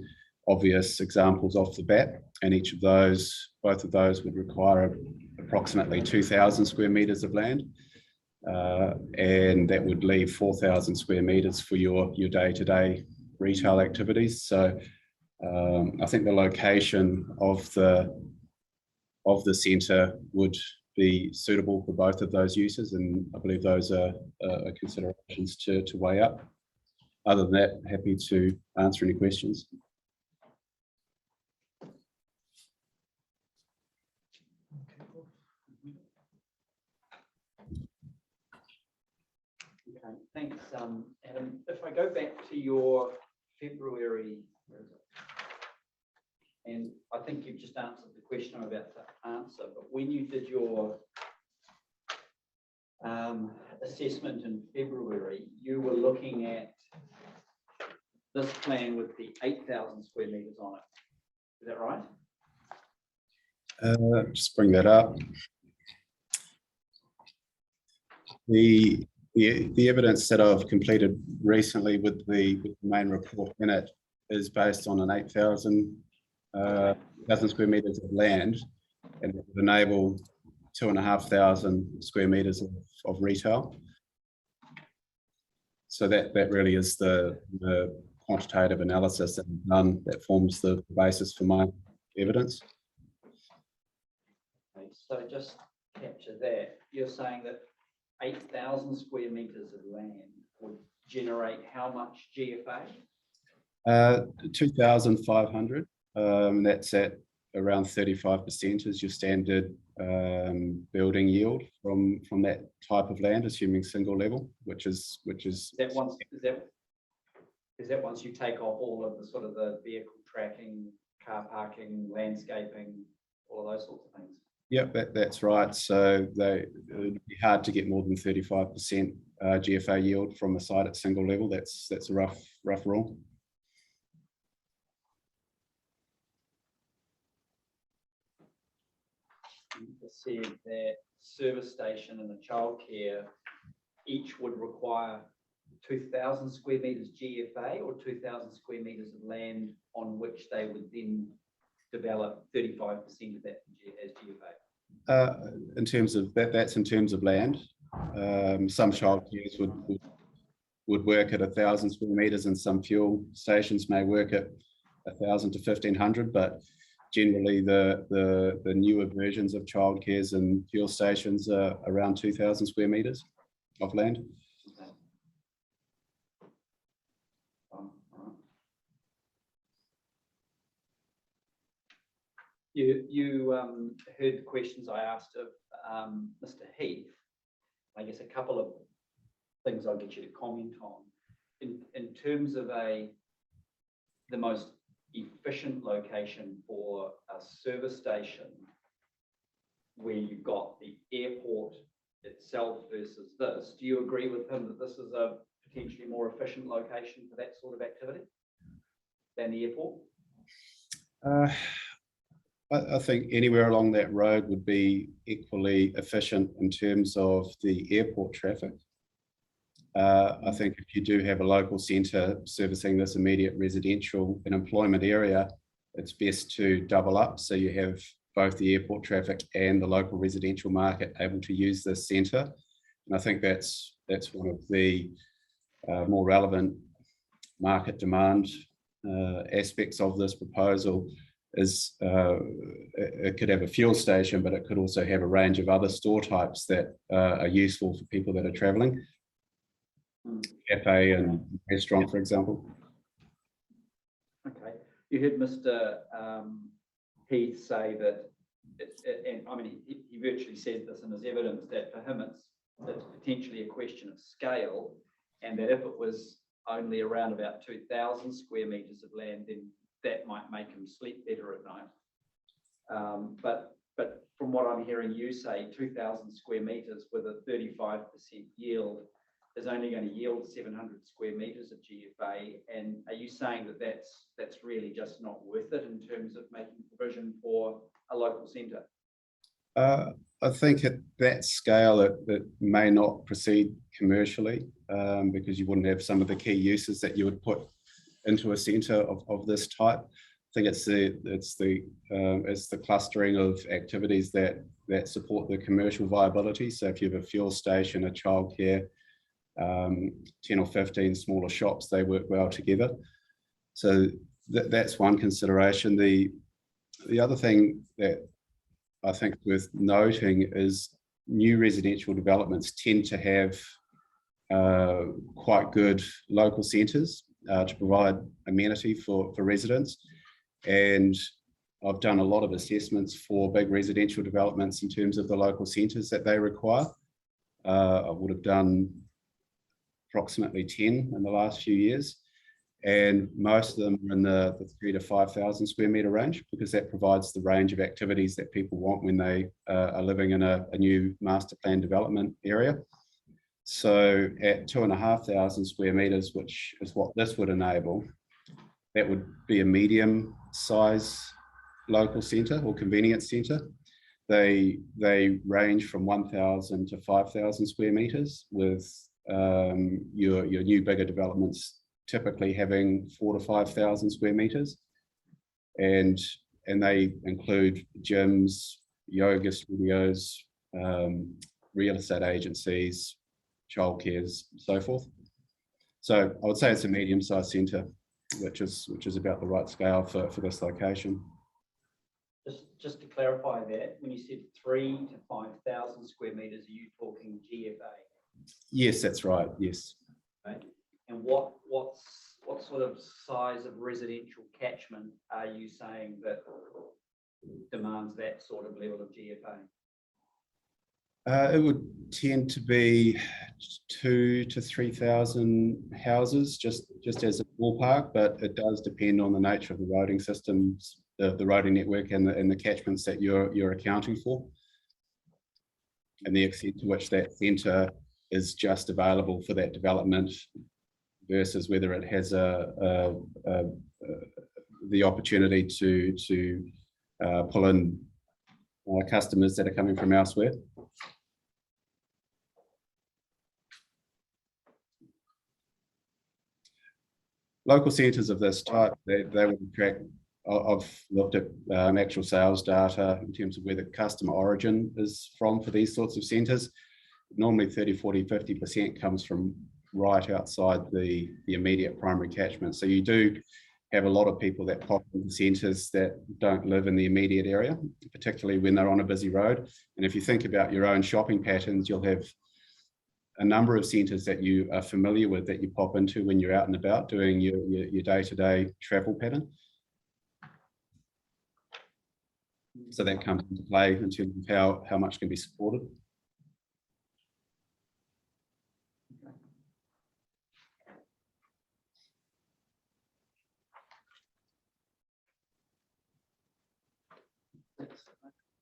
obvious examples off the bat, and both of those would require approximately 2,000 square metres of land, and that would leave 4,000 square metres for your day-to-day retail activities. So I think the location of the centre would be suitable for both of those uses, and I believe those are considerations to weigh up. Other than that, happy to answer any questions. Okay, thanks, Adam. If I go back to your February, where is it? And I think you've just answered the question I'm about to answer, but when you did your assessment in February, you were looking at this plan with the 8,000 square meters on it. Is that right? Just bring that up. The evidence that I've completed recently with the main report in it is based on an 8,000 square meters of land, and it would enable 2,500 square meters of retail. So that really is the quantitative analysis that I've done that forms the basis for my evidence. Okay, so just capture that. You're saying that 8,000 square meters of land would generate how much GFA? 2,500. That's at around 35% is your standard building yield from that type of land, assuming single level, which is Is that once you take off all of the sort of the vehicle tracking, car parking, landscaping, all of those sorts of things? Yep, that's right. So it would be hard to get more than 35% GFA yield from a site at single level. That's a rough rule. You just said that service station and the childcare each would require 2,000 square meters GFA or 2,000 square meters of land on which they would then develop 35% of that as GFA. In terms of that's in terms of land. Some childcares would work at 1,000 square meters, and some fuel stations may work at 1,000 to 1,500. But generally, the newer versions of childcares and fuel stations are around 2,000 square meters of land. You heard the questions I asked of Mr. Heath. I guess a couple of things I'll get you to comment on. In terms of the most efficient location for a service station where you've got the airport itself versus this, do you agree with him that this is a potentially more efficient location for that sort of activity than the airport? I think anywhere along that road would be equally efficient in terms of the airport traffic. I think if you do have a local centre servicing this immediate residential and employment area, it's best to double up so you have both the airport traffic and the local residential market able to use this centre. And I think that's one of the more relevant market demand aspects of this proposal. Is it could have a fuel station, but it could also have a range of other store types that are useful for people that are travelling. Cafe and restaurant, for example. Okay, you heard Mr. Heath say that, and I mean, he virtually said this in his evidence, that for him it's potentially a question of scale, and that if it was only around about 2,000 square meters of land, then that might make him sleep better at night. But from what I'm hearing you say, 2,000 square meters with a 35% yield is only going to yield 700 square meters of GFA. And are you saying that that's really just not worth it in terms of making provision for a local centre? I think at that scale it may not proceed commercially because you wouldn't have some of the key uses that you would put into a centre of this type. I think it's the clustering of activities that support the commercial viability. So if you have a fuel station, a childcare, 10 or 15 smaller shops, they work well together. So that's one consideration. The other thing that I think worth noting is new residential developments tend to have quite good local centres to provide amenity for residents. And I've done a lot of assessments for big residential developments in terms of the local centres that they require. I would have done approximately 10 in the last few years. And most of them are in the 3,000 to 5,000 square metre range, because that provides the range of activities that people want when they are living in a new master plan development area. So at 2,500 square metres, which is what this would enable, that would be a medium size local centre or convenience centre. They range from 1,000 to 5,000 square metres, with your new bigger developments typically having 4,000 to 5,000 square metres, and they include gyms, yoga studios, real estate agencies, childcares, so forth. So I would say it's a medium-sized centre, which is about the right scale for this location. Just to clarify that, when you said 3,000 to 5,000 square metres, are you talking GFA? Yes, that's right. Yes. Okay. And what sort of size of residential catchment are you saying that demands that sort of level of GFA? It would tend to be 2,000 to 3,000 houses, just as a ballpark, but it does depend on the nature of the roading systems, the roading network, and the catchments that you're accounting for, and the extent to which that centre is just available for that development versus whether it has the opportunity to pull in customers that are coming from elsewhere. Local centres of this type, they would attract, I've looked at actual sales data in terms of where the customer origin is from for these sorts of centres. Normally 30, 40, 50% comes from right outside the immediate primary catchment. So you do have a lot of people that pop into centres that don't live in the immediate area, particularly when they're on a busy road. And if you think about your own shopping patterns, you'll have a number of centres that you are familiar with that you pop into when you're out and about doing your day-to-day travel pattern. So that comes into play in terms of how much can be supported.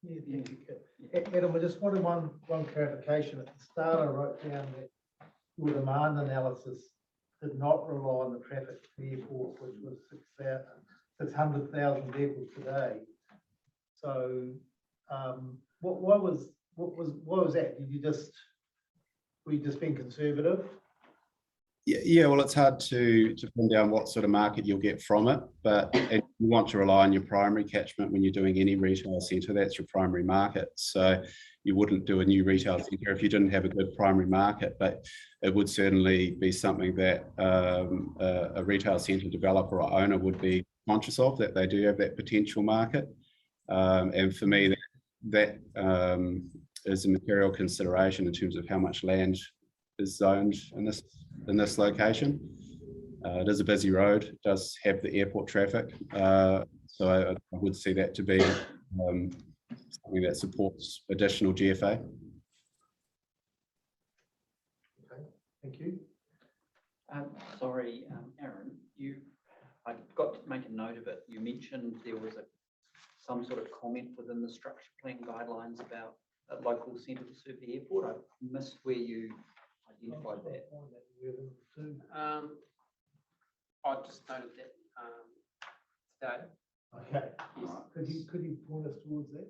Yeah, thank you, Kit. Adam, I just wanted one clarification. At the start, I wrote down that your demand analysis did not rely on the traffic to the airport, which was 600,000 vehicles today. So, what was that? Were you just being conservative? Yeah, well, it's hard to pin down what sort of market you'll get from it, but you want to rely on your primary catchment when you're doing any retail centre. That's your primary market. So you wouldn't do a new retail centre if you didn't have a good primary market, but it would certainly be something that a retail centre developer or owner would be conscious of, that they do have that potential market. And for me, that is a material consideration in terms of how much land is zoned in this location. It is a busy road. It does have the airport traffic, so I would see that to be something that supports additional GFA. Okay, thank you. Sorry, Aaron, I got to make a note of it. You mentioned there was some sort of comment within the structure plan guidelines about a local centre to serve the airport. I missed where you identified that. I just noted that today. Okay. Yes. Could you point us towards that?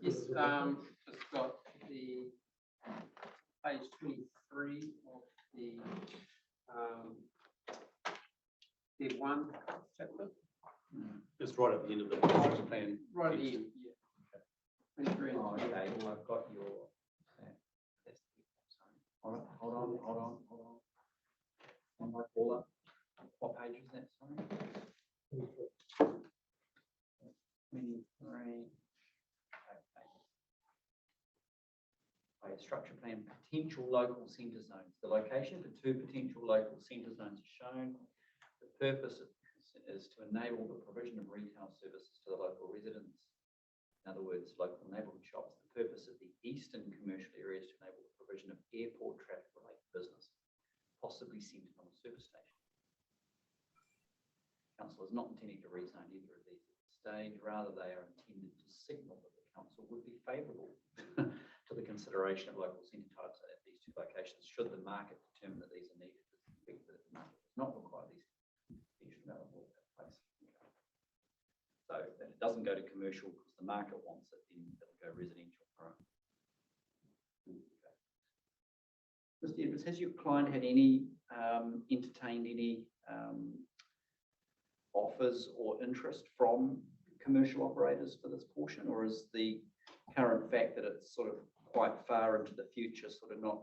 Yes, just got the page 23 of the step 1 chapter. It's right at the end of the construction plan. Right at the end, yeah. 23 and Oh, okay, well, I've got your. Hold on. On my caller. What page is that? Sorry. 23. Okay, structure plan, potential local centre zones. The location for 2 potential local centre zones is shown. The purpose is to enable the provision of retail services to the local residents. In other words, local neighbourhood shops. The purpose of the eastern commercial area is to enable the provision of airport traffic related business. possibly centred on a service station. Council is not intending to rezone either of these at this stage, rather they are intended to signal that the council would be favourable to the consideration of local centre types at these two locations, should the market determine that these are needed. That the market does not require these should have a place. So if it doesn't go to commercial because the market wants it, then it'll go residential. Right. Okay. Mr. Edwards, has your client had any entertained any offers or interest from commercial operators for this portion, or is the current fact that it's sort of quite far into the future sort of not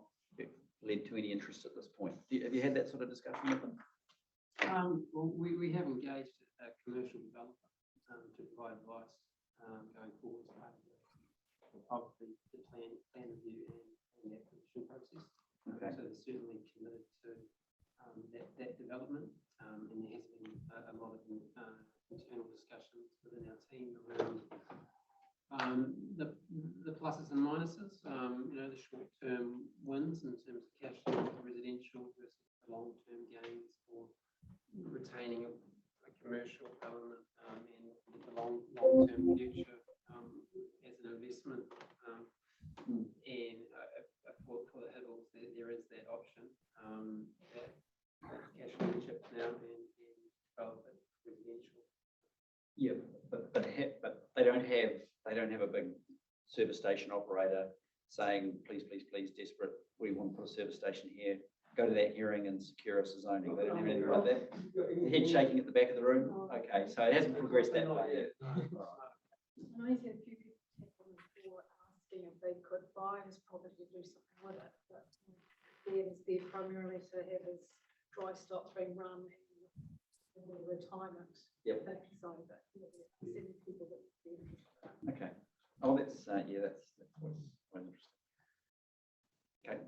led to any interest at this point? Have you had that sort of discussion with them? Well, we have engaged a commercial developer to provide advice going forward as part of the plan review and the acquisition process. Okay. So they're certainly committed to that development, and there has been a lot of internal discussions within our team around the pluses and minuses. The short-term wins in terms of cash flow for residential versus the long-term gains for retaining a commercial element and the long-term future as an investment. And for the Hiddles, there is that option that cash flow chips now and develop it residential. Yeah, but they don't have a big service station operator saying, please, desperate, we want to put a service station here. Go to that hearing and secure us a zoning. They don't have anything like that. The head shaking at the back of the room. Okay, so it hasn't progressed that way yet. I had a few people before asking if they could buy his property to do something with it, but Dan's there primarily to have his dry stock being run and the retirement. Yep. That side of it. Yeah, people that would be interested in that. Okay. Oh, that's quite interesting. Okay.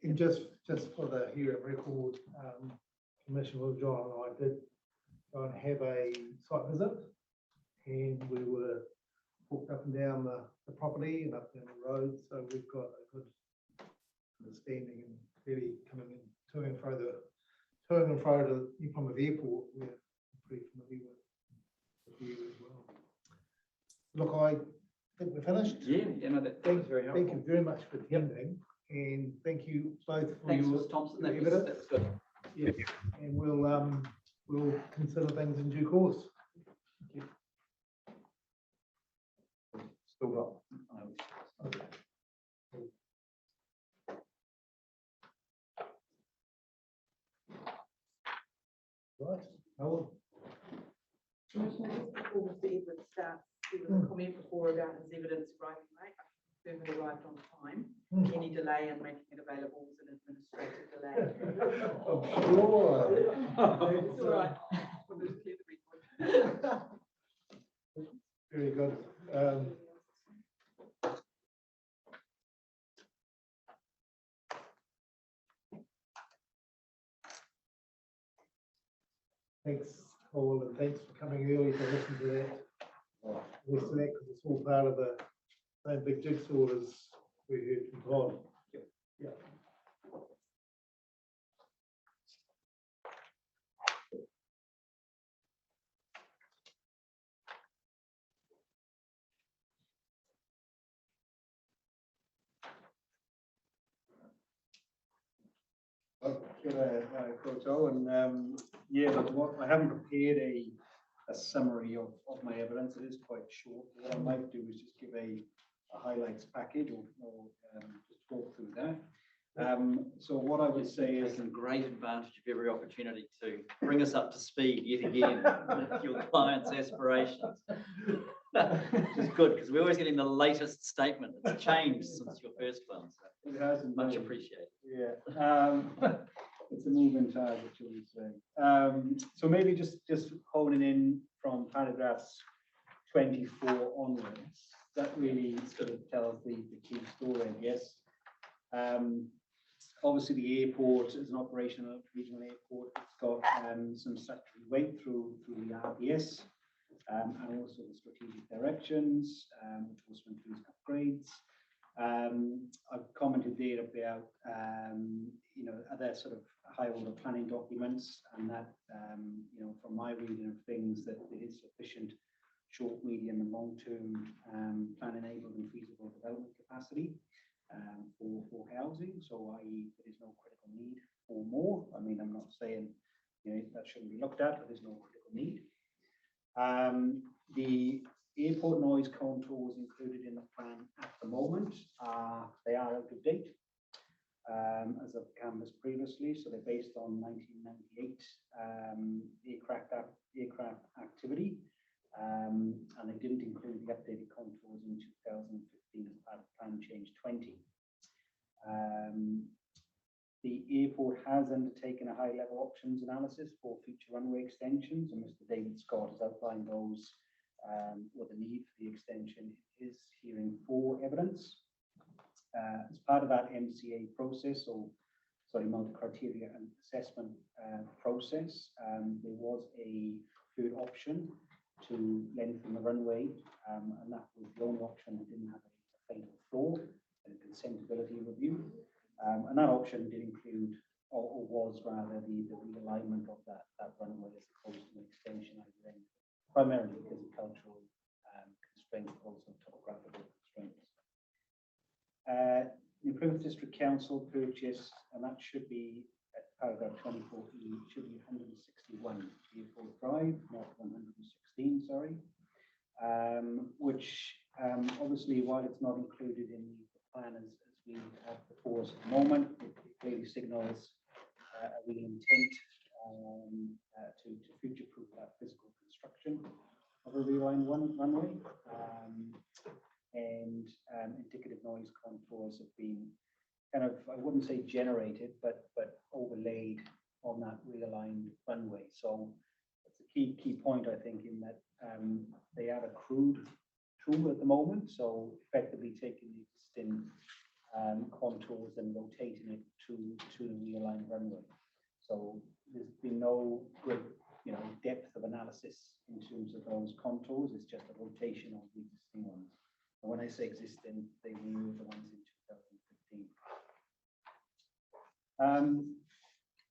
And just for the hearing record, Commissioner John and I did go and have a site visit, and we were walked up and down the property and up down the road, so we've got a good understanding and really coming in to and fro from the airport, we're pretty familiar with the area as well. Look, I think we're finished. Yeah, no, that was very helpful. Thank you very much for attending, and thank you both for Thanks, your Ms. Thompson. evidence. That's good. Yeah, and we'll consider things in due course. Thank you. Still got. Okay. Right, Helen. Commissioner, just before Mr. Edwards starts, there was a comment before about his evidence arriving late. I confirm it arrived on time. Any delay in making it available was an administrative delay. I'm sure. It's all right. We'll just clear the record. Very good. Thanks, Paul, and thanks for coming early to listen to that. Listen to that because it's all part of the same big jigsaw as we heard from Todd. Yeah. Koto, and yeah, but I haven't prepared a summary of my evidence. It is quite short. What I might do is just give a highlights package or just talk through that. So what I would say is taking great advantage of every opportunity to bring us up to speed yet again with your client's aspirations. Which is good because we're always getting the latest statement. It's changed since your first one. So it hasn't much moved. appreciated. Yeah. It's a moving target, shall we say. So maybe just honing in from paragraphs 24 onwards, that really sort of tells the key story, I guess. Obviously, the airport is an operational regional airport. It's got some statutory weight through the RPS and also the strategic directions, which also includes upgrades. I've commented there about, you know, other sort of high order planning documents, and that, you know, from my reading of things, that there is sufficient short, medium and long-term plan enabled and feasible development capacity for housing. So i.e. there is no critical need for more. I mean, I'm not saying, you know, that shouldn't be looked at, but there's no critical need. The airport noise contours included in the plan at the moment, they are out of date, as I've canvassed previously. So they're based on 1998 aircraft activity, and they didn't include the updated contours in 2015 as part of Plan Change 20. The airport has undertaken a high-level options analysis for future runway extensions, and Mr. David Scott has outlined those, or the need for the extension is hearing 4 evidence. As part of that MCA process, or sorry, multi-criteria and assessment process, there was a third option to lengthen the runway, and that was the only option that didn't have a fatal flaw and a consentability review. And that option did include, or was rather, the realignment of that runway as opposed to an extension over length, primarily because of cultural constraints, but also topographical constraints. The approved district council purchase, and that should be at paragraph 24E, should be 161 Deerfield Drive, not 116, sorry. Which obviously, while it's not included in the plan as we have before us at the moment, it clearly signals a real intent to future-proof that physical construction of a realigned runway. And indicative noise contours have been kind of, I wouldn't say generated, but overlaid on that realigned runway. So that's a key point, I think, in that they are a crude tool at the moment. So effectively taking the existing contours and rotating it to the realigned runway. So there's been no great, you know, depth of analysis in terms of those contours. It's just a rotation of the existing ones. And when I say existing, they remove the ones in 2015.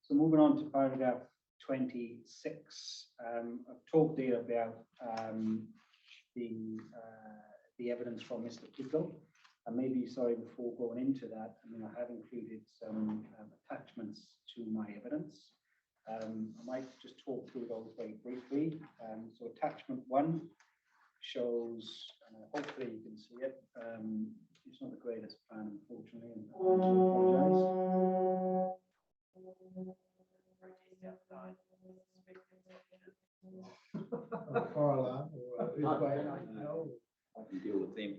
So moving on to paragraph 26, I've talked there about the evidence from Mr. Pickle. And maybe, sorry, before going into that, I mean, I have included some attachments to my evidence. I might just talk through those very briefly. So attachment 1 shows, and hopefully you can see it. It's not the greatest plan, unfortunately, and I apologize. Fire alarm or earthquake, no. I can deal with them.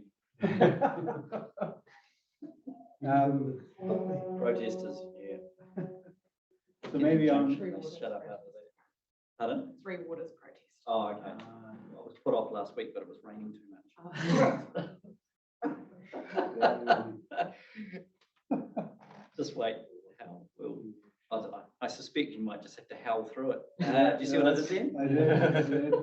Protesters, yeah. So maybe on. Shut up out of there. Pardon? Three Waters protest. Oh, okay. I was put off last week, but it was raining too much. Just wait. Hal will. I suspect you might just have to howl through it. Do you see what I did then? I did.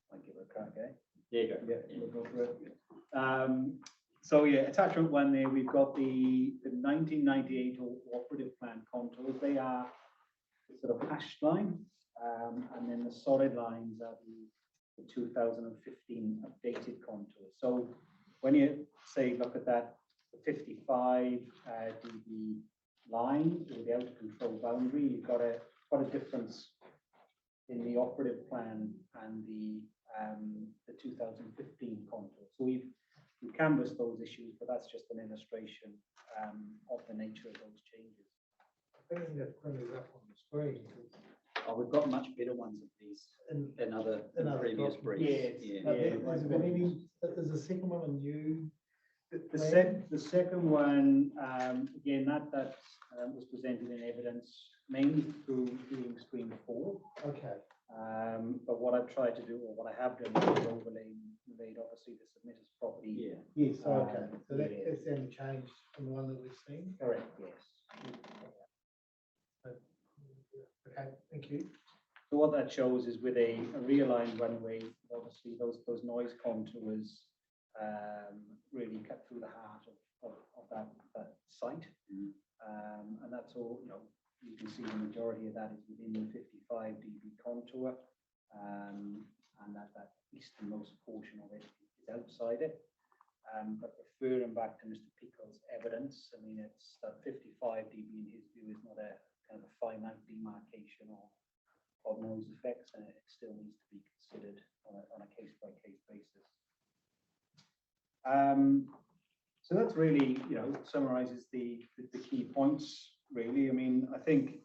I'll give it a crack, eh? There you go. Yeah, we'll go for it. So yeah, attachment 1 there, we've got the 1998 operative plan contours. They are the sort of hashed line, and then the solid lines are the 2015 updated contours. So when you say look at that 55 dB line with the outer control boundary, you've got quite a difference in the operative plan and the 2015 contours. So we've canvassed those issues, but that's just an illustration of the nature of those changes. I think that's printed up on the screen. Oh, we've got much better ones of these in other previous briefs. Yeah. Has there been any, is the second one a new? The second one, again, that was presented in evidence mainly through hearing screen 4. Okay. But what I've tried to do, or what I have done, is overlaid obviously the submitter's property. Yeah. Yes, okay. So that's the only change from the one that we've seen? Correct, yes. Okay, thank you. So what that shows is with a realigned runway, obviously those noise contours really cut through the heart of that site. And that's all, you can see the majority of that is within the 55 dB contour. And that easternmost portion of it is outside it. But referring back to Mr. Pico's evidence, I mean, it's that 55 dB in his view is not a kind of a finite demarcation of noise effects, and it still needs to be considered on a case-by-case basis. So that's really, summarizes the key points, really. I mean, I think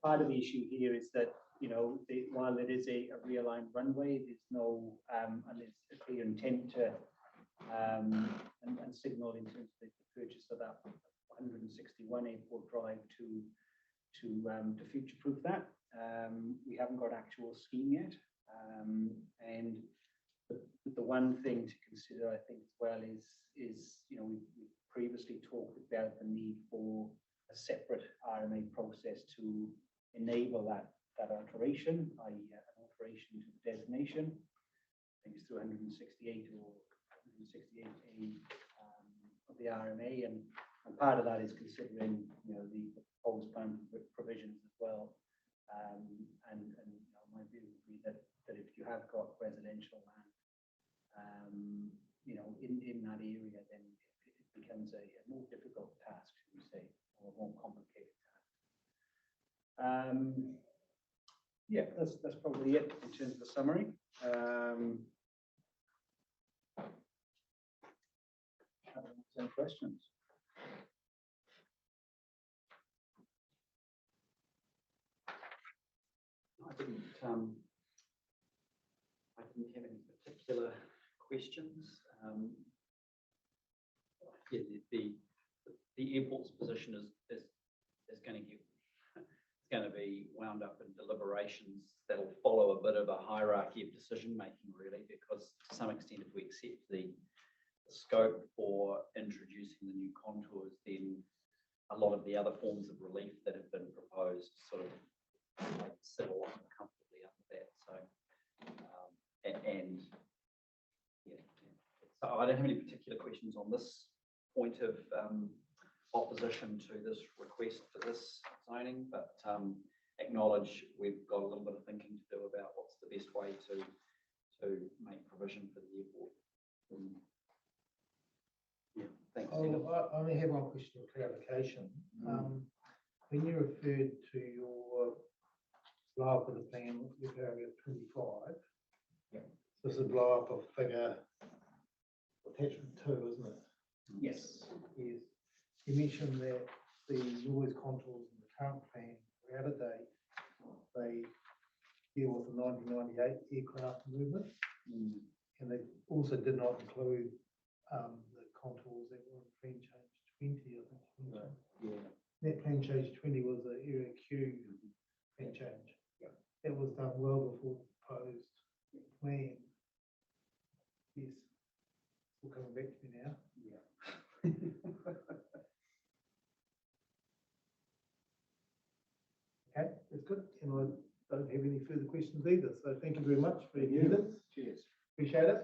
part of the issue here is that, while it is a realigned runway, there's no, and there's a clear intent to, and signal in terms of the purchase of that 161 Airport Drive to future-proof that. We haven't got actual scheme yet. And the one thing to consider, I think, as well is we previously talked about the need for a separate RMA process to enable that alteration, i.e. an alteration to the designation. I think it's through 168 or 168A of the RMA, and part of that is considering the proposed plan provisions as well. And my view would be that if you have got residential land, in that area, then it becomes a more difficult task, should we say, or a more complicated task. Yeah, that's probably it in terms of the summary. Any questions? I didn't have any particular questions. Yeah, the airport's position is going to be wound up in deliberations that'll follow a bit of a hierarchy of decision making, really, because to some extent, if we accept the scope for introducing the new contours, then a lot of the other forms of relief that have been proposed sort of sit a lot more comfortably under that. So, so I don't have any particular questions on this point of opposition to this request for this zoning, but acknowledge we've got a little bit of thinking to do about what's the best way to make provision for the airport. Yeah, thanks. I only have one question of clarification. When you referred to your blow up of the plan, your paragraph 25, this is a blow up of figure attachment 2, isn't it? Yes. Yes. You mentioned that the noise contours in the current plan were out of date. They deal with the 1998 aircraft movement, and they also did not include the contours that were in plan change 20, I think. Right. Yeah. That plan change 20 was the area Q plan change. Yeah. That was done well before the proposed plan. Yes. Still coming back to me now. Yeah. Okay, that's good. And I don't have any further questions either. So thank you very much for your attendance. Cheers. Appreciate it.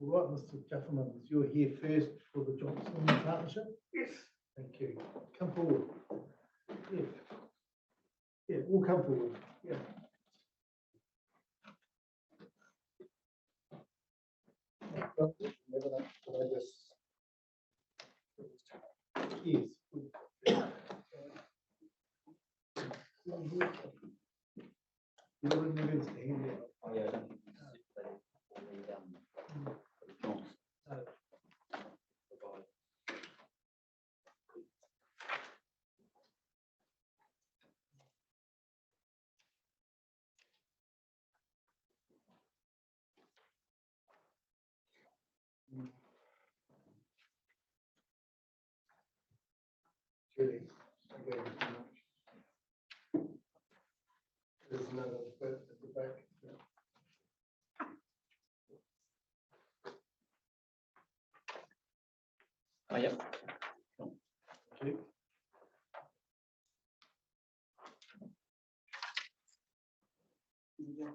All right, Mr. Jufferman, you're here first for the Johnson Partnership? Yes. Thank you. Come forward. Yeah. Yeah, we'll come forward. Yeah. Yes. You already know it's the handout. Oh, yeah, I don't think we set that for the Johnson. You're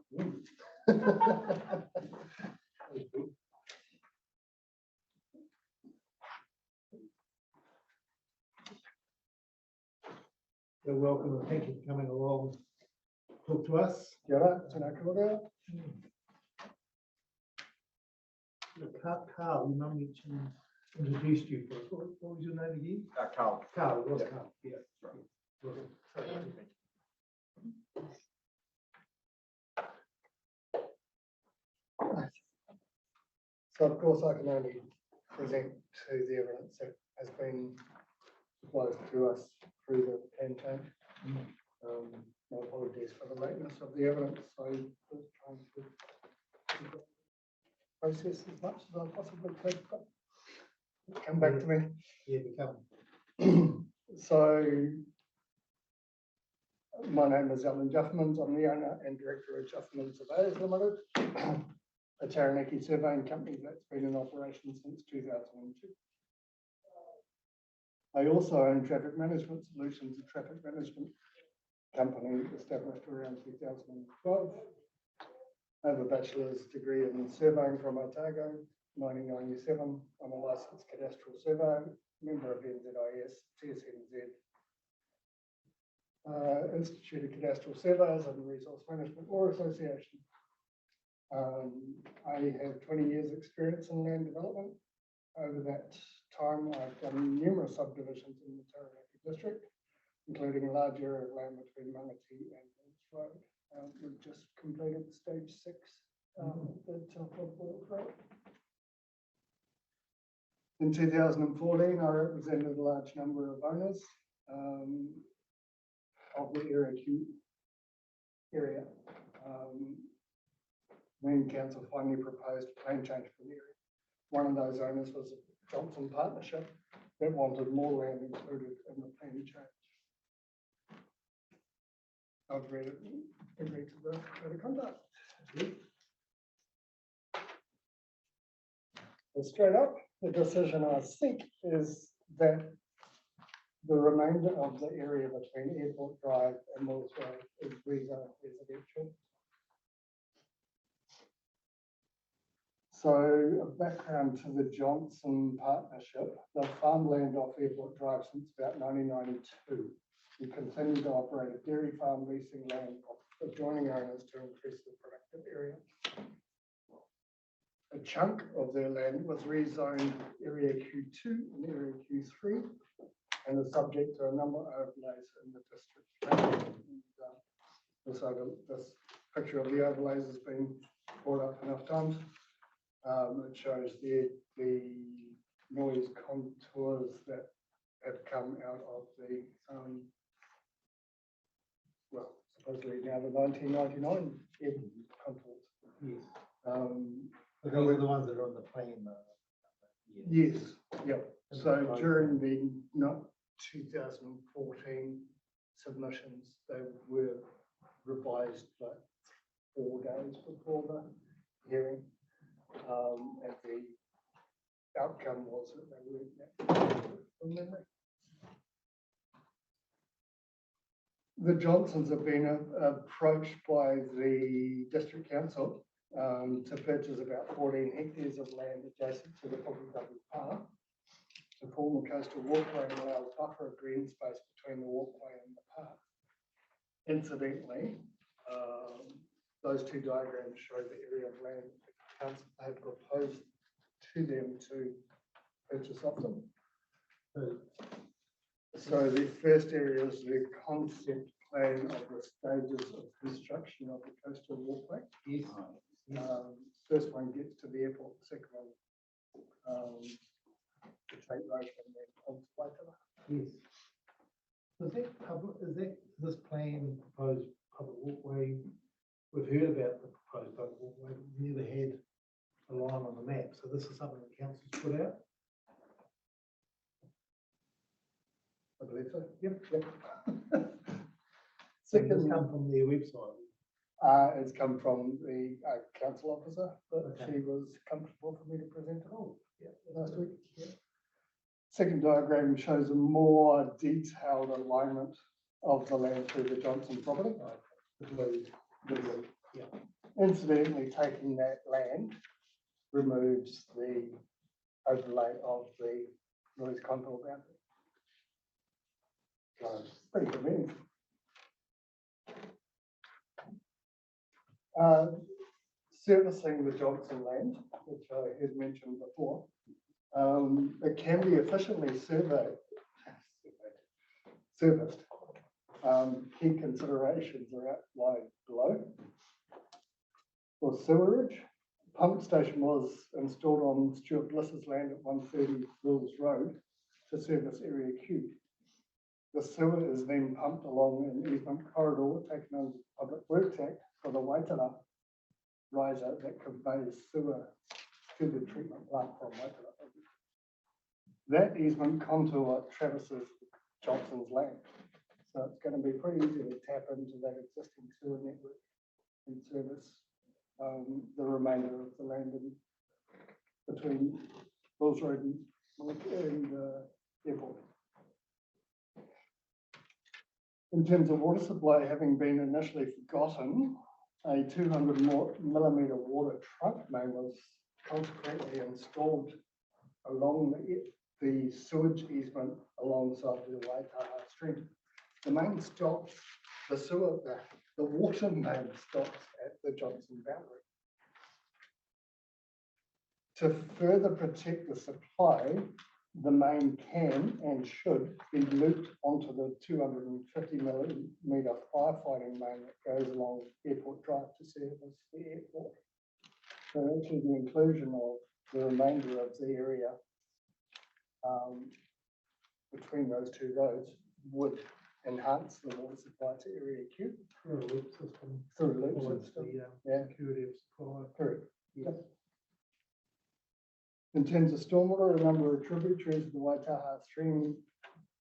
welcome and thank you for coming along. Talk to us. Kia ora, tēnā koutou. Carl, your mum mentioned, introduced you first. What was your name again? Carl. Carl, it was Yeah. Carl, yeah. So of course I can only present to the evidence that has been supplied to us through the plan change. My apologies for the lateness of the evidence. I was trying to process as much as I possibly could, but come back to me. Yeah, become. So my name is Alan Juffmans. I'm the owner and director of Juffmans Surveyors Limited, a Taranaki surveying company that's been in operation since 2002. I also own Traffic Management Solutions, a traffic management company established around 2012. I have a bachelor's degree in surveying from Otago, 1997. I'm a licensed cadastral surveyor, member of NZIS, TSNZ, Institute of Cadastral Surveyors and the Resource Management Law Association. I have 20 years experience in land development. Over that time, I've done numerous subdivisions in the Taranaki district, including a large area of land between Manatee and Lynch Road. We've just completed stage 6, the top of Lynch Road. In 2014, I represented a large number of owners of the area when council finally proposed a plan change for the area. One of those owners was a Johnson partnership that wanted more land included in the plan change. I've read it, agreed to the code of conduct. But straight up, the decision I seek is that the remainder of the area between Airport Drive and Mills Road is rezoned residential. So a background to the Johnson partnership, the farmland off Airport Drive since about 1992. We continue to operate a dairy farm leasing land of adjoining owners to increase the productive area. A chunk of their land was rezoned Area Q2 and Area Q3 and is subject to a number of overlays in the district. This picture of the overlays has been brought up enough times. It shows the noise contours that have come out of the, well, supposedly now the 1999 contours. Yes. But those are the ones that are on the plan. Yes, yeah. So during the 2014 submissions, they were revised like 4 days before the hearing. And the outcome was that they weren't from memory. The Johnsons have been approached by the district council to purchase about 14 hectares of land adjacent to the Pukekohe Park to form a coastal walkway and allow a buffer of green space between the walkway and the park. Incidentally, those 2 diagrams show the area of land the council had proposed to them to purchase of them. So the first area is the concept plan of the stages of construction of the coastal walkway. Yes. First one gets to the airport, the second one the Tate Road and then on to Waitara. Yes. Is that this plan proposed public walkway? We've heard about the proposed public walkway, but we never had a line on the map. So this is something the council's put out. I believe so. Yep. Second, come from their website. It's come from the council officer, but she was comfortable for me to present it all last week. Yeah. Second diagram shows a more detailed alignment of the land through the Johnson property. Incidentally, taking that land removes the overlay of the noise control boundary. So it's pretty convenient. Servicing the Johnson land, which I had mentioned before, it can be efficiently serviced. Key considerations are outlined below. For sewerage, pump station was installed on Stuart Bliss's land at 130 Wills Road to service Area Q. The sewer is then pumped along an easement corridor taken under the Public Works Act for the Waitara riser that conveys sewer to the treatment plant from Waitara. That easement contour traverses Johnson's land. So it's going to be pretty easy to tap into that existing sewer network and service the remainder of the land between Wills Road and airport. In terms of water supply having been initially forgotten, a 200mm water trunk main was consequently installed along the sewage easement alongside the Waitaha stream. The main stops, the water main stops at the Johnson boundary. To further protect the supply, the main can and should be looped onto the 250mm firefighting main that goes along Airport Drive to service the airport. So actually the inclusion of the remainder of the area between those two roads would enhance the water supply to Area Q. Through a loop system. Through a loop Towards system. the security of supply. Correct. Yes. In terms of stormwater, a number of tributaries of the Waitaha stream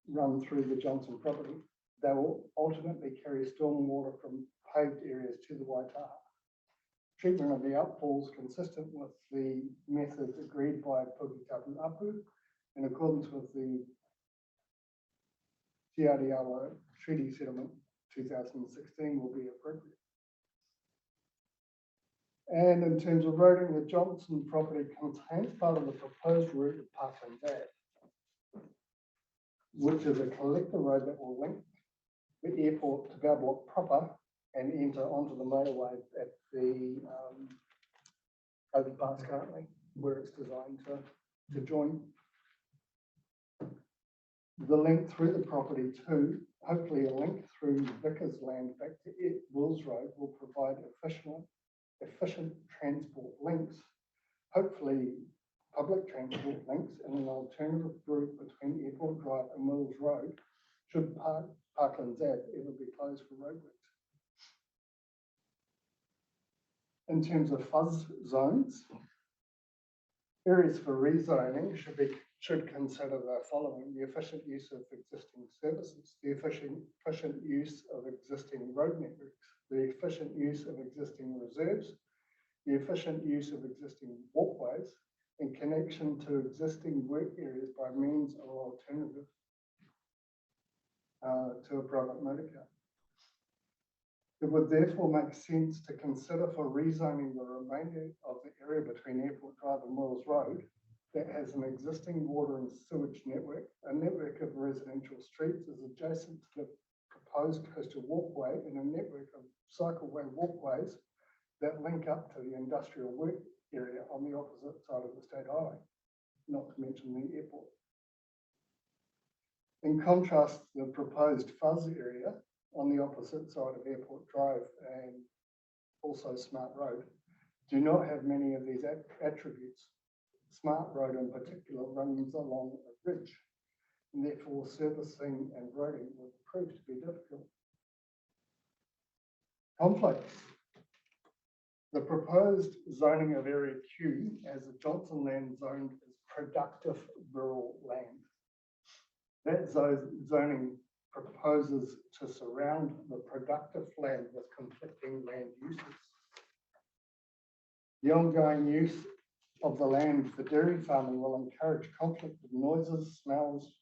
run through the Johnson property. They will ultimately carry stormwater from paved areas to the Waitaha. Treatment of the outfalls consistent with the methods agreed by Puketapu Apu in accordance with the Te Ariawa Treaty Settlement 2016 will be appropriate. And in terms of roading, the Johnson property contains part of the proposed route of Parkland Ave, which is a collector road that will link the airport to Bow Block proper and enter onto the motorway at the overpass currently, where it's designed to join. The link through the property to, hopefully a link through Vickers land back to Wills Road will provide efficient transport links, hopefully public transport links and an alternative route between Airport Drive and Wills Road should Parklands Ave ever be closed for roadworks. In terms of fuzz zones, areas for rezoning should consider the following: the efficient use of existing services, the efficient use of existing road networks, the efficient use of existing reserves, the efficient use of existing walkways, and connection to existing work areas by means of alternative to a private motor car. It would therefore make sense to consider for rezoning the remainder of the area between Airport Drive and Wills Road that has an existing water and sewage network. A network of residential streets is adjacent to the proposed coastal walkway and a network of cycleway walkways that link up to the industrial work area on the opposite side of the state highway, not to mention the airport. In contrast, the proposed fuzz area on the opposite side of Airport Drive and also Smart Road do not have many of these attributes. Smart Road in particular runs along a ridge, and therefore servicing and roading would prove to be difficult. Conflicts. The proposed zoning of Area Q as the Johnson land zoned as productive rural land. That zoning proposes to surround the productive land with conflicting land uses. The ongoing use of the land for dairy farming will encourage conflict of noises, smells,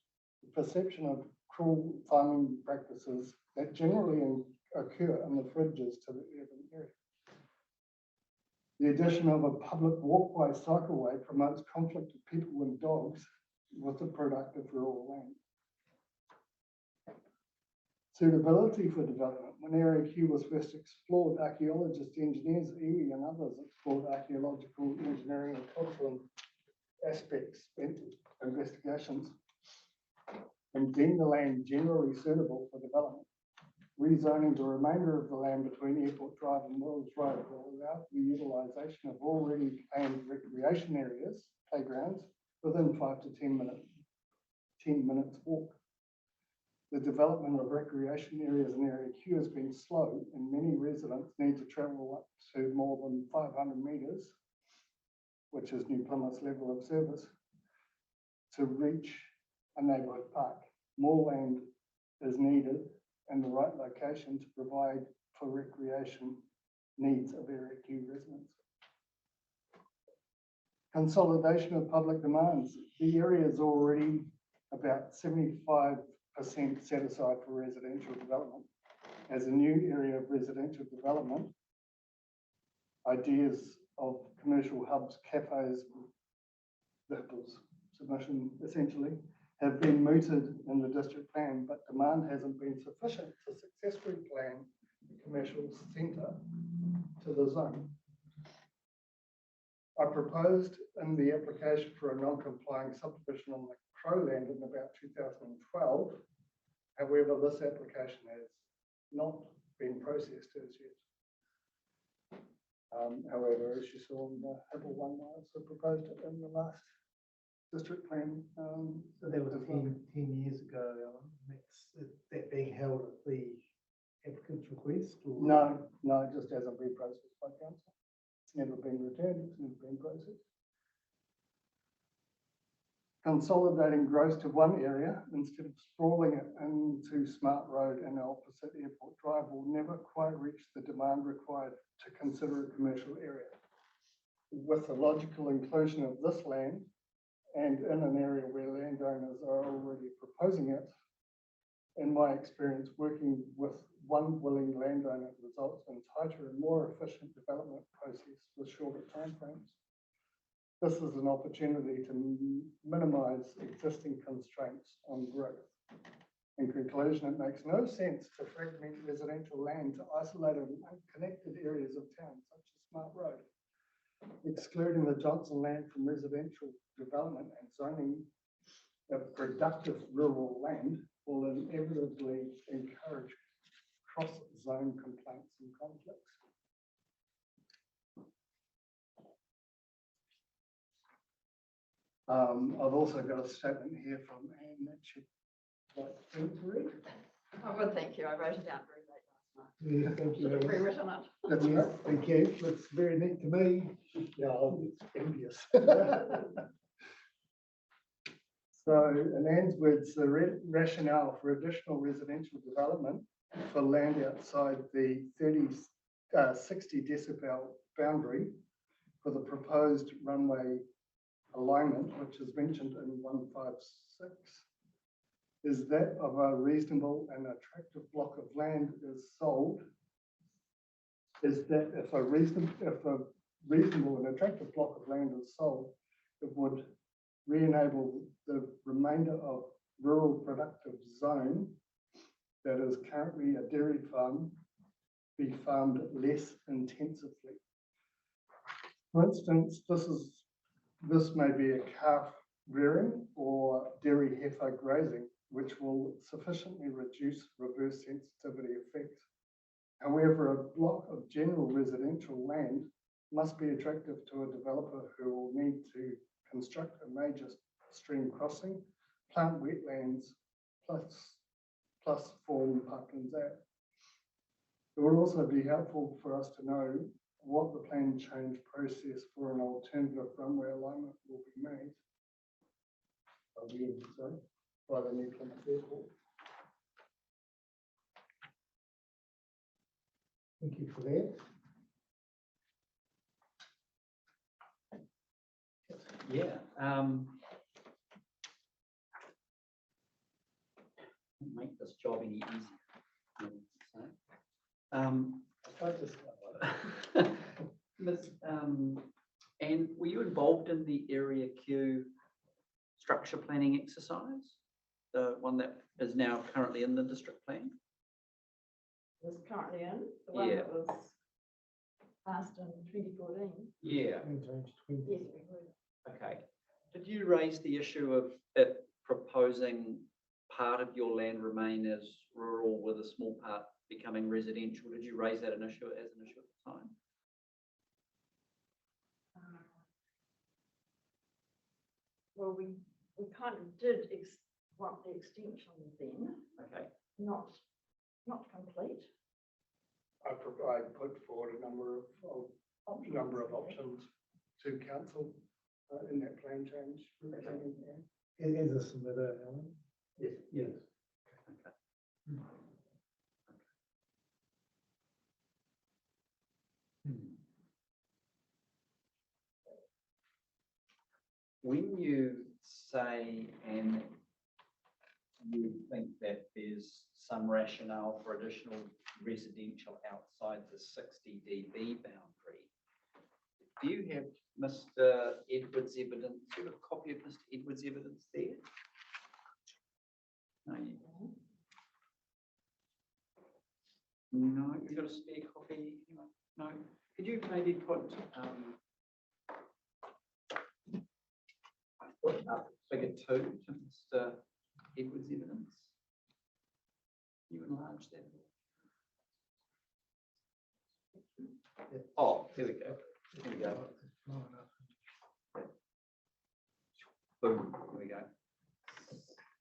the perception of cruel farming practices that generally occur in the fringes to the urban area. The addition of a public walkway cycleway promotes conflict of people and dogs with the productive rural land. Suitability for development. When Area Q was first explored, archaeologists, engineers, iwi and others explored archaeological, engineering and cultural aspects, investigations, and deemed the land generally suitable for development. Rezoning the remainder of the land between Airport Drive and Wills Road will allow the utilisation of already planned recreation areas, playgrounds, within 5 to 10 minutes walk. The development of recreation areas in Area Q has been slow, and many residents need to travel up to more than 500 metres, which is New Plymouth's level of service, to reach a neighbourhood park. More land is needed in the right location to provide for recreation needs of Area Q residents. Consolidation of public demands. The area is already about 75% set aside for residential development. As a new area of residential development, ideas of commercial hubs, cafes, that was submission essentially, have been mooted in the district plan, but demand hasn't been sufficient to successfully plan the commercial centre to the zone. I proposed in the application for a non-complying subdivision on the Crow land in about 2012. However, this application has not been processed as yet. However, as you saw in the Hibble one, I also proposed it in the last district plan. So that was 10 years ago, Alan. That being held at the applicant's request? Or? No, it just hasn't been processed by council. It's never been returned, it's never been processed. Consolidating growth to one area instead of sprawling it into Smart Road and opposite Airport Drive will never quite reach the demand required to consider a commercial area. With the logical inclusion of this land and in an area where landowners are already proposing it, in my experience, working with one willing landowner results in tighter and more efficient development process with shorter timeframes. This is an opportunity to minimise existing constraints on growth. In conclusion, it makes no sense to fragment residential land to isolated and unconnected areas of town, such as Smart Road. Excluding the Johnson land from residential development and zoning of productive rural land will inevitably encourage cross-zone complaints and conflicts. I've also got a statement here from Anne that she'd like to read. Oh, well, thank you. I wrote it down very late last night. Yeah, thank you. Should have rewritten it. That's right. Thank you. Looks very neat to me. Yeah, it's envious. So, in Anne's words, the rationale for additional residential development for land outside the 60 decibel boundary for the proposed runway alignment, which is mentioned in 156, is that of a reasonable and attractive block of land is sold, is that if a reasonable and attractive block of land is sold, it would re-enable the remainder of rural productive zone that is currently a dairy farm be farmed less intensively. For instance, this may be a calf rearing or dairy heifer grazing, which will sufficiently reduce reverse sensitivity effects. However, a block of general residential land must be attractive to a developer who will need to construct a major stream crossing, plant wetlands, plus form parklands out. It will also be helpful for us to know what the plan change process for an alternative runway alignment will be made by the New Plymouth Airport. Thank you for that. Yeah. Make this job any easier. And were you involved in the Area Q structure planning exercise? The one that is now currently in the district plan? Was currently in, the one Yeah. that was passed in 2014. Yeah. Yes, we were. Okay. Did you raise the issue of it proposing part of your land remain as rural with a small part becoming residential? Did you raise that as an issue at the time? Well, we kind of did want the extension then, Okay. not complete. I put forward a number of options to council in that plan change. Is a submitter, Alan? Yes. Yes. When you say, and you think that there's some rationale for additional residential outside the 60 dB boundary, do you have Mr. Edwards' evidence? Do you have a copy of Mr. Edwards' evidence there? No, you don't. No, you've got a spare copy? No. Could you maybe put figure 2 to Mr. Edwards' evidence? You enlarge that. Oh, here we go. Here we go. Boom, here we go.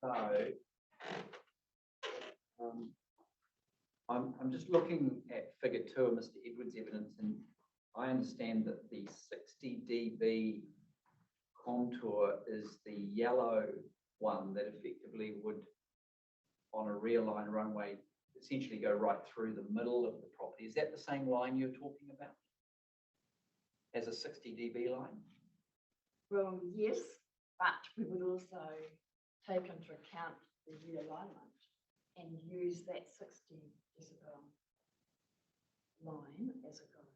So, I'm just looking at figure 2 of Mr. Edwards' evidence, and I understand that the 60 dB contour is the yellow one that effectively would, on a rear line runway, essentially go right through the middle of the property. Is that the same line you're talking about as a 60 dB line? Well, yes, but we would also take into account the realignment and use that 60 decibel line as a guide.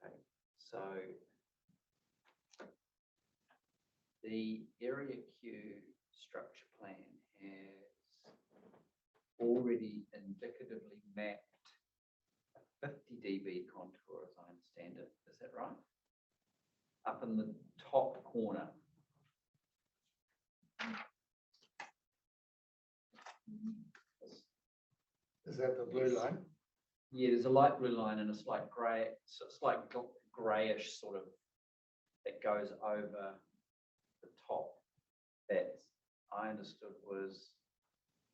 Okay, so the Area Q structure plan has already indicatively mapped a 50 dB contour, as I understand it. Is that right? Up in the top corner. Is that the blue line? Yeah, there's a light blue line and a slight grey, slight greyish sort of that goes over the top. That I understood was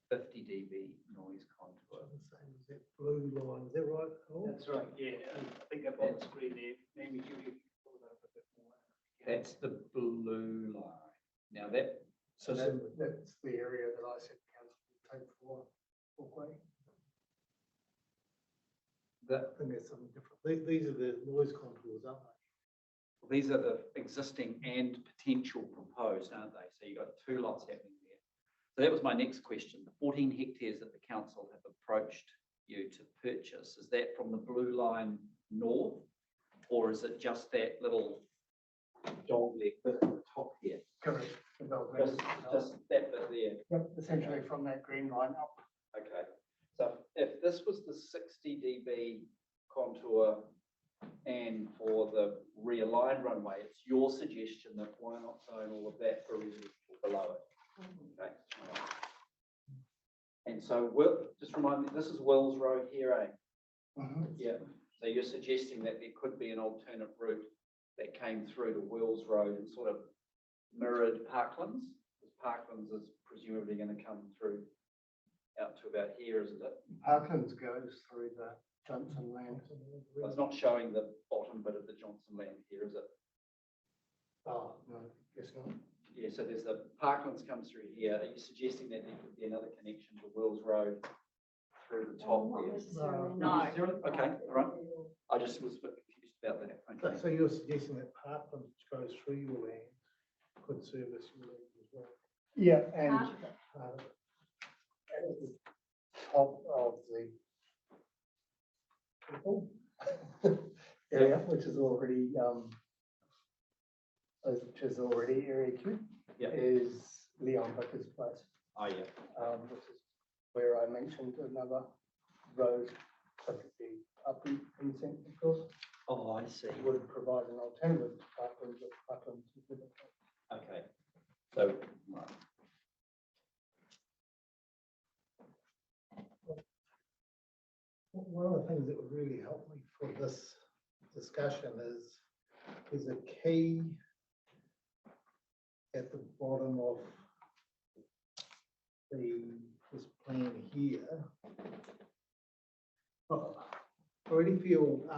50 dB noise contour. The same as that blue line, is that right? Paul? That's right, yeah. I think I've got the screen there. Maybe you pull that up a bit more. That's the blue line. Now that, so That's that, the area that I said council would take for walkway. I think there's something different. These are the noise contours, aren't they? these are the existing and potential proposed, aren't they? So you've got 2 lots happening there. So that was my next question. The 14 hectares that the council have approached you to purchase, is that from the blue line north, or is it just that little dog leg bit at the top here? Correct. Just that bit there. Yep, essentially from that green line up. Okay. So if this was the 60 dB contour and for the rear line runway, it's your suggestion that why not zone all of that for residential below it? Okay. And so just remind me, this is Wills Road here, eh? Yeah. So you're suggesting that there could be an alternate route that came through to Wills Road and sort of mirrored Parklands? Because Parklands is presumably going to come through out to about here, isn't it? Parklands goes through the Johnson land. Well, it's not showing the bottom bit of the Johnson land here, is it? Oh, no, guess not. Yeah, so there's the Parklands comes through here. Are you suggesting that there could be another connection to Wills Road through the top there? No. Okay, all right. I just was a bit confused about that. Okay. So you're suggesting that Parkland, which goes through your land, could service your land as well? Yeah, and at the top of the area, which is already, area Q, Yeah. is Leon Vickers Place. Oh, yeah. Which is where I mentioned another road, typically up in the centre, of course, Oh, I see. would provide an alternative to Parkland, but Parkland is with it. Okay. So, right. One of the things that would really help me for this discussion is a key at the bottom of this plan here. I already feel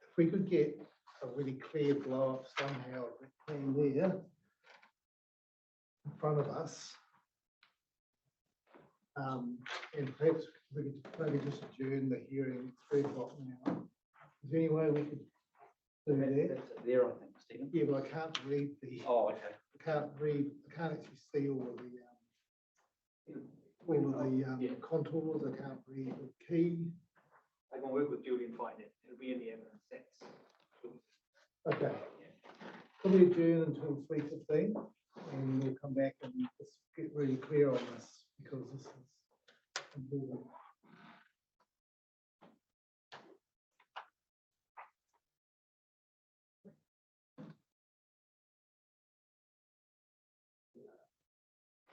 if we could get a really clear blow up somehow of the plan there in front of us. And perhaps we could maybe just adjourn the hearing at 3 o'clock now. Is there any way we could do that? That's it there, I think, Stephen. Yeah, but I can't read the. Oh, okay. I can't actually see all of the contours. I can't read the key. I can work with Julie and find it. It'll be in the evidence sets. Okay. Can we adjourn until 3:15 and we'll come back and just get really clear on this because this is important.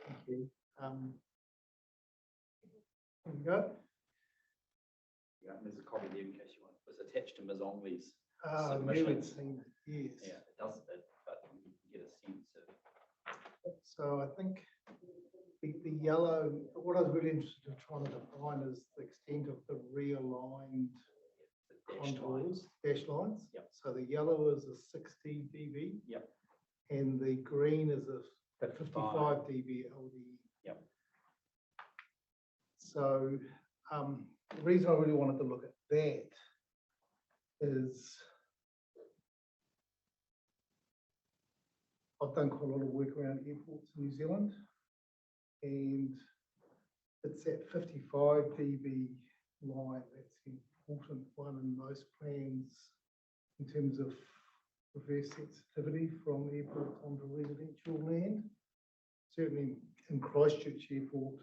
Thank you. There we go. Yeah, and there's a copy there in case you want. It was attached to Ms. Ongley's You submission. had seen it, yes. Yeah, it does, but you can get a sense of. So I think the yellow, what I was really interested in trying to define is the extent of the realigned contours, dash lines. Yep. So the yellow is a 60 dB. Yep. And the green is a 55 dB LDE. Yep. So the reason I really wanted to look at that is I've done quite a lot of work around airports in New Zealand, and it's that 55 dB line that's the important one in most plans in terms of reverse sensitivity from airport onto residential land. Certainly in Christchurch Airport,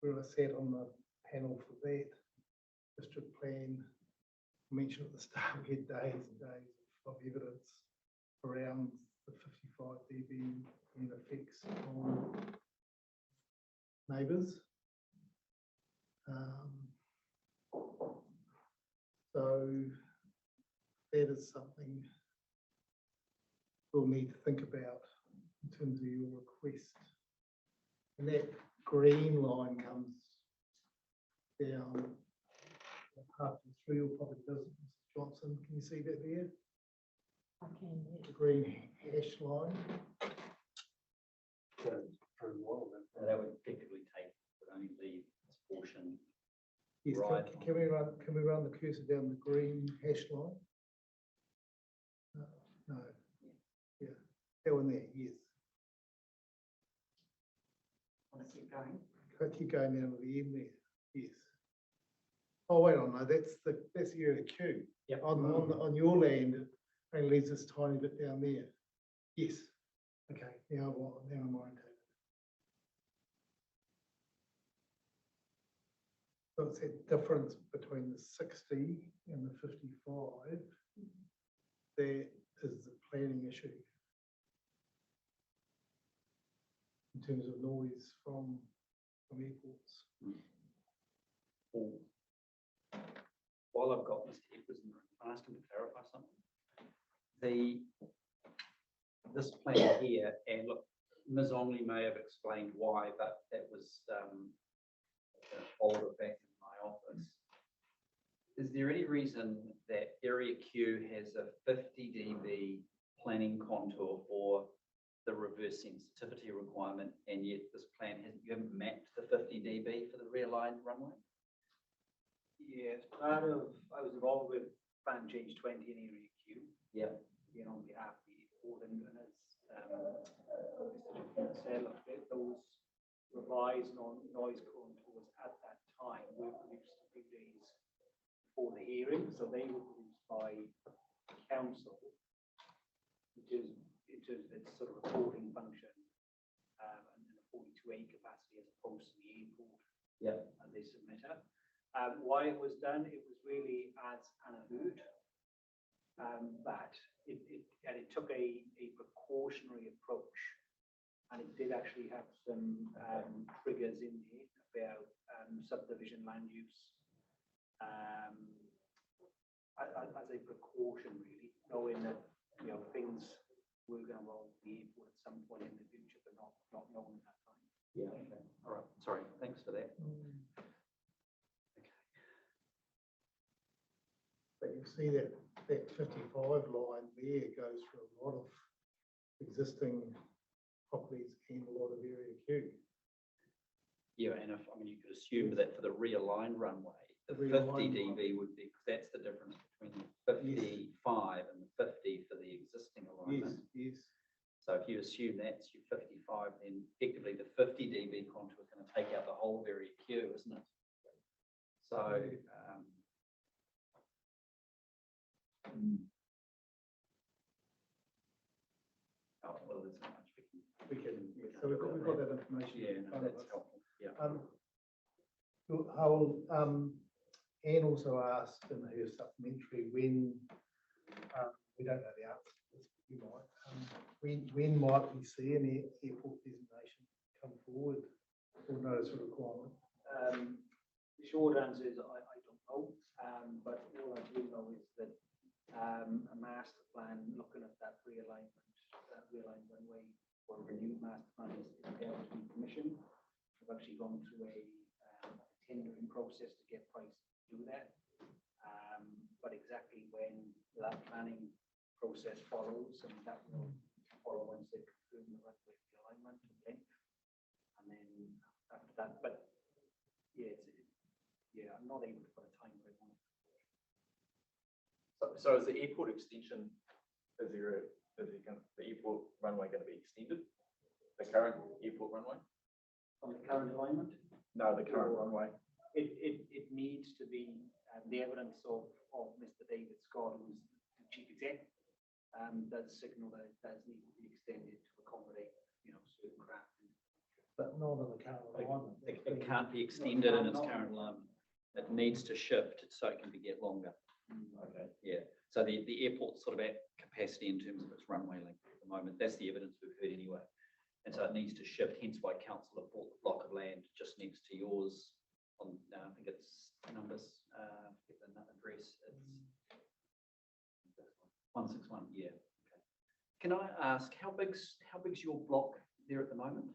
where I sat on the panel for that district plan, I mentioned at the start we had days and days of evidence around the 55 dB and effects on neighbours. So that is something we'll need to think about in terms of your request. And that green line comes down halfway through your property, doesn't it, Mrs. Johnson? Can you see that there? I can, yeah. The green hash line. Now, that would effectively take, would only leave this portion. Yes, right. can we run the cursor down the green hash line? No. Yeah, that one there, yes. Want to keep going? Keep going down to the end there, yes. Oh, wait on, no, that's the area Q. Yep. On your land, it only leaves this tiny bit down there. Yes. Okay, now I'm orientated. So it's that difference between the 60 and the 55. That is the planning issue. In terms of noise from airports. Well, while I've got Mr. Edwards in the room, can I ask him to clarify something? This plan here, and look, Ms. Ongley may have explained why, but that was older back in my office. Is there any reason that area Q has a 50 dB planning contour for the reverse sensitivity requirement, and yet this plan hasn't, you haven't mapped the 50 dB for the realigned runway? Yes, part of, I was involved with plan change 20 in area Q. Yeah. You know, on behalf of the airport, and as Mr. said, look, those revised noise contours at that time were produced 3 days before the hearing, so they were produced by council in terms of its sort of reporting function, and the 42A capacity as opposed to the airport. Yeah. As they submitter. Why it was done, it was really as an alert, that it took a precautionary approach, and it did actually have some triggers in there about subdivision land use, as a precaution, really, knowing that, you know, things were going to roll the airport at some point in the future, but not knowing at that time. Yeah, okay, all right, sorry, thanks for that. But you see that 55 line there goes for a lot of existing properties and a lot of area Q. Yeah, and if, I mean, you could assume that for the realigned runway, the The 50 realigned dB would be, because that's the difference between the 55 and the 50 for the existing alignment. Yes. So if you assume that's your 55, then effectively the 50 dB contour is going to take out the whole of area Q, isn't it? So, oh, well, there's not much we can So we've got that information. Yeah, in no, front of that's us. helpful. Yeah. Anne also asked in her supplementary when, we don't know the answer to this, but you might, when might we see an airport designation come forward or notice of requirement? The short answer is I don't know, but all I do know is that a master plan looking at that realigned runway or renewed master plan is there to be commissioned. We've actually gone through a tendering process to get price to do that. But exactly when that planning process follows, and that will follow once they confirm the runway alignment and length. And then after that, but yeah, I'm not able to put a time frame on it. So is the airport extension, the airport runway going to be extended? The current airport runway? On the current alignment? No, the current runway. It needs to be, the evidence of Mr. David Scott, who's the chief exec, does signal that it does need to be extended to accommodate, you know, certain craft. But not on the current alignment. It can't be extended in its current alignment. It needs to shift so it can get longer. Okay. Yeah. So the airport's sort of at capacity in terms of its runway length at the moment. That's the evidence we've heard anyway. And so it needs to shift, hence why council have bought the block of land just next to yours on, I think it's numbers, get the address, it's 161, yeah. Okay. Can I ask, how big's your block there at the moment?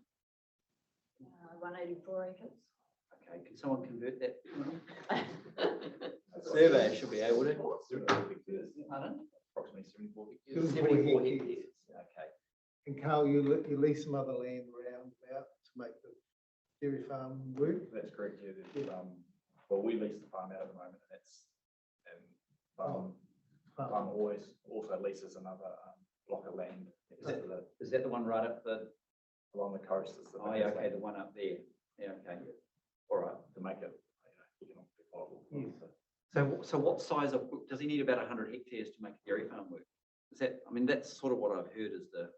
184 acres. Okay, can someone convert that? Survey should be able to. Pardon? Approximately 74 hectares. 74 hectares. Okay. And Carl, you lease some other land around about to make the dairy farm work? That's correct, yeah. Well, we lease the farm out at the moment, and farm always also leases another block of land. Is that the one right up along the coast? Oh, yeah, okay, the one up there. Yeah, okay. All right. To make it economically viable. Yes. So what size of, does he need about 100 hectares to make a dairy farm work? Is that, I mean, that's sort of what I've heard is the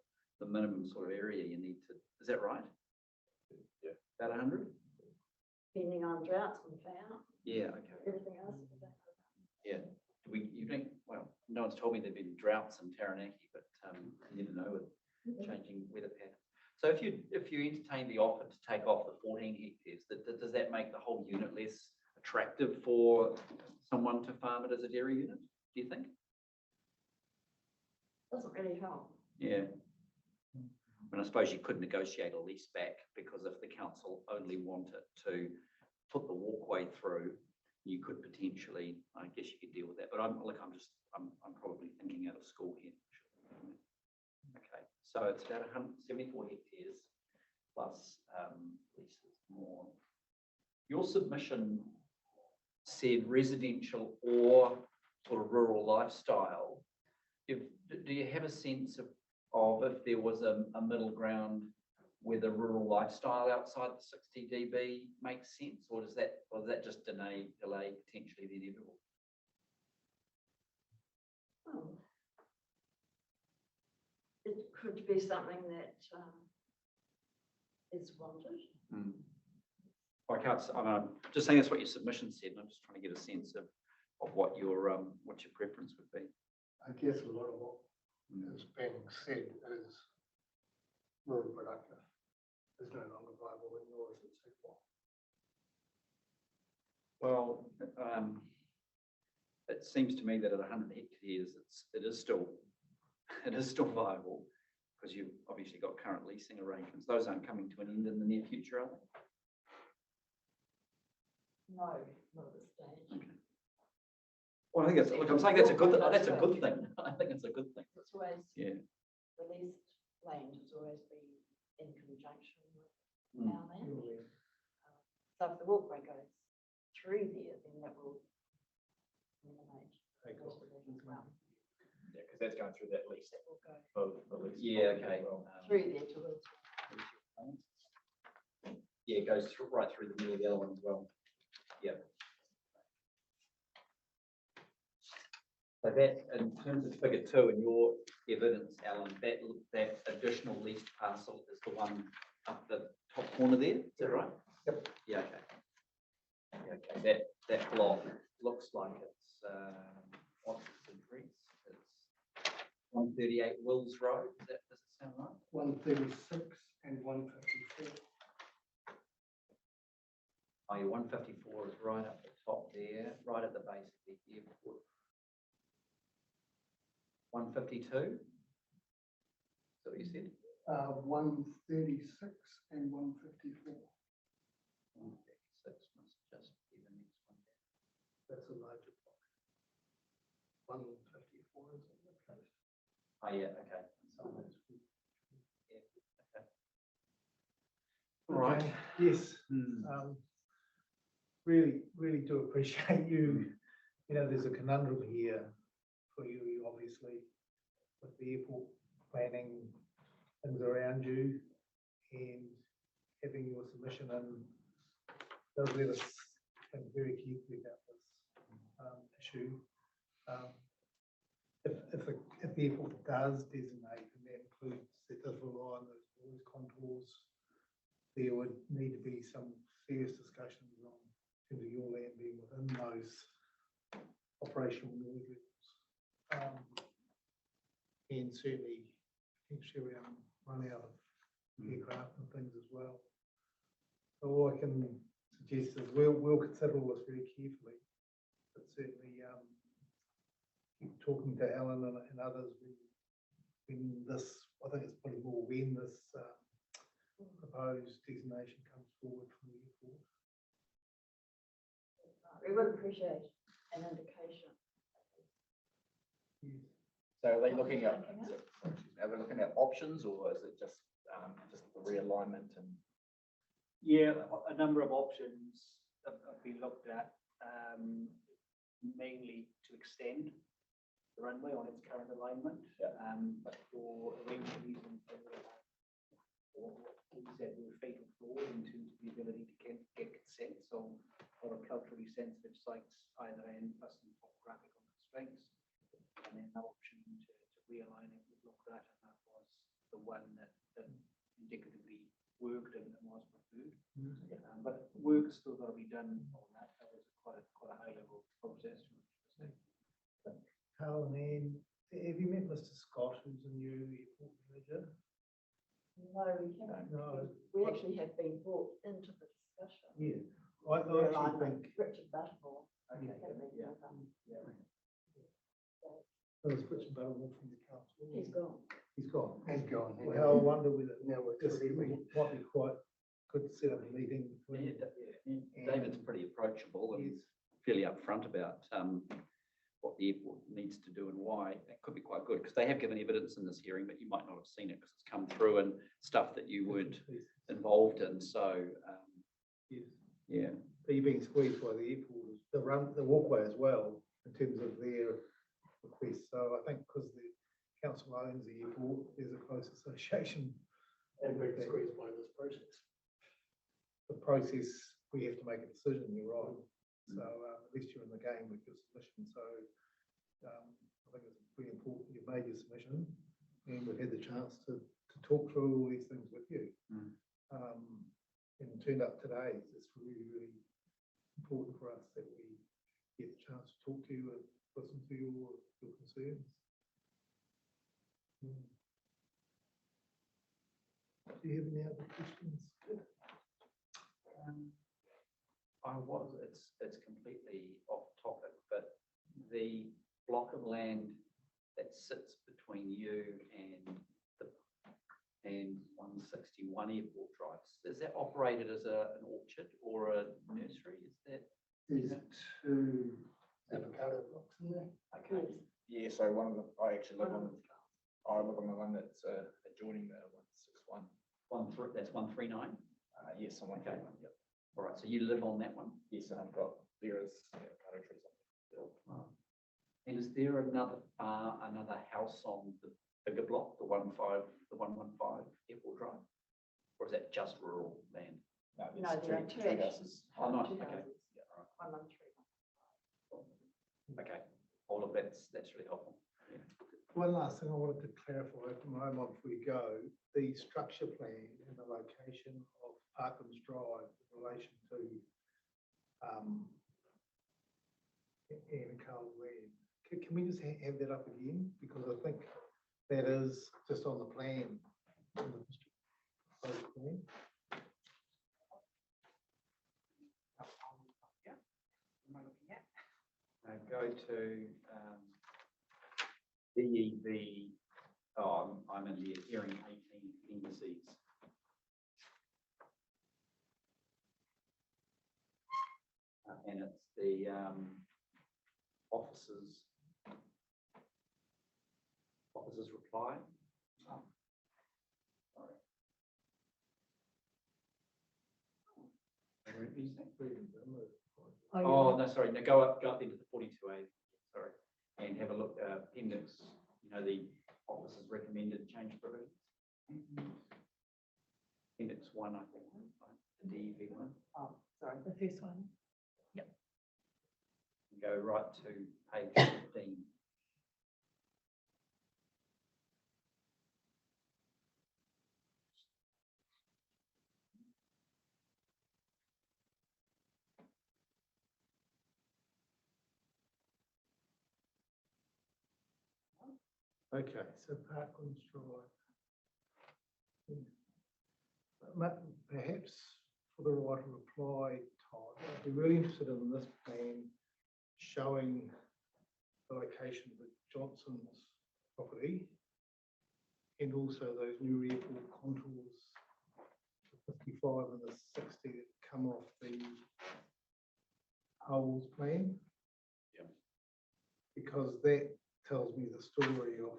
minimum sort of area you need to, is that right? Yeah. About 100? Depending on droughts and drought. Yeah, okay. Everything else. Yeah. You think, well, no one's told me there've been droughts in Taranaki, but you never know with changing weather patterns. So if you entertain the offer to take off the 14 hectares, does that make the whole unit less attractive for someone to farm it as a dairy unit, do you think? Doesn't really help. Yeah. And I suppose you could negotiate a lease back, because if the council only wanted to put the walkway through, you could potentially, I guess you could deal with that. But I'm probably thinking out of school here. Okay, so it's about 174 hectares plus leases more. Your submission said residential or sort of rural lifestyle. Do you have a sense of if there was a middle ground where the rural lifestyle outside the 60 dB makes sense, or does that just delay potentially the inevitable? could be something that is wanted. I can't, I'm just saying that's what your submission said, and I'm just trying to get a sense of what your preference would be. I guess a lot of what is being said is rural productive is no longer viable anymore, is it so far? Well, it seems to me that at 100 hectares, it is still viable, because you've obviously got current leasing arrangements. Those aren't coming to an end in the near future, are they? No, not at this stage. Okay. Well, I think it's, look, I'm saying that's a good thing. I think it's a good thing. It's always, Yeah. the leased land has always been in conjunction with our land. So if the walkway goes through there, then that will eliminate the rest of it as well. Yeah, because that's going through that lease. That will go The lease. Yeah, okay. through there towards. Yeah, it goes right through the middle of the other one as well. Yeah. So that, in terms of figure 2 in your evidence, Alan, that additional leased parcel is the one up the top corner there, is that right? Yep. Yeah, okay. Yeah, okay, that block looks like it's, what's its address? It's 138 Wills Road, does it sound right? 136 and 154. Oh, yeah, 154 is right up the top there, right at the base of the airport. 152? Is that what you said? 136 and 154. 136 must just be the next one. That's a larger block. 154 is on the coast. Oh, yeah, okay. So, yeah, okay. Okay, yes. Really do appreciate you. You know, there's a conundrum here for you, obviously, with the airport planning things around you and having your submission and does let us think very carefully about this issue. If the airport does designate, and that includes, it does rely on those contours, there would need to be some serious discussions on terms of your land being within those operational noise levels. And certainly potentially run out of aircraft and things as well. So all I can suggest is we'll consider all this very carefully, but certainly keep talking to Alan and others when this, I think it's probably more when this proposed designation comes forward from the airport. We would appreciate an indication. So are they looking at options, or is it just the realignment and? Yeah, a number of options have been looked at, mainly to extend the runway on its current alignment. But for a range of reasons, we said we were fatal flaws in terms of the ability to get consent. So a lot of culturally sensitive sites either end plus some topographical constraints. And then an option to realign it was looked at, and that was the one that indicatively worked and was preferred. But work has still got to be done on that. That was quite a high level process. Carl and Anne, have you met Mr. Scott, who's a new airport manager? No, we haven't. No. We actually have been brought into the discussion. Yeah, I actually think. Richard Buttermore. Okay. Yeah. That was Richard Buttermore from the council. He's gone. He's gone. He's gone. Well, I wonder whether now we're just might be quite good to set up a meeting between. David's pretty approachable and fairly upfront about what the airport needs to do and why. That could be quite good, because they have given evidence in this hearing, but you might not have seen it because it's come through and stuff that you weren't involved in. So, yeah. But you're being squeezed by the airport, the walkway as well, in terms of their requests. So I think because the council owns the airport, there's a close association. And being squeezed by this process. The process, we have to make a decision, you're right. So at least you're in the game with your submission. So I think it's pretty important you've made your submission. and we've had the chance to talk through all these things with you. Mm. And turned up today, it's really, really important for us that we get the chance to talk to you and listen to your concerns. Do you have any other questions? It's completely off topic, but the block of land that sits between you and 161 Airport Drive, is that operated as an orchard or a nursery? Is that? There's two avocado blocks in there. Okay. Yeah, so one of them, I live on the one that's adjoining the 161. That's 139? Yes, on 131. Yep. All right, so you live on that one? Yes, and I've got various avocado trees on it. And is there another house on the bigger block, the 115 Airport Drive? Or is that just rural land? No, No, there are two houses. Oh, nice, Two okay. houses. 113. Okay, all of that's really helpful. Yeah. One last thing I wanted to clarify from my mind before we go, the structure plan and the location of Parklands Drive in relation to and Carl Land. Can we just have that up again? Because I think that is just on the plan. On the district proposed plan. Go to DEV. Oh, I'm in the hearing 18 indices. And it's the officers reply. Oh, sorry. Where did you say? Oh, no, sorry, no, go up into the 42A, sorry, and have a look, appendix, the officers recommended change provisions. Appendix 1, I think, the DEV one. Oh, sorry. The first one. Go right to page 15. Okay, so Parklands Drive. Perhaps for the right of reply, Todd, I'd be really interested in this plan showing the location of the Johnson's property and also those new airport contours, the 55 and the 60 that come off the Howells plan. Yeah. Because that tells me the story of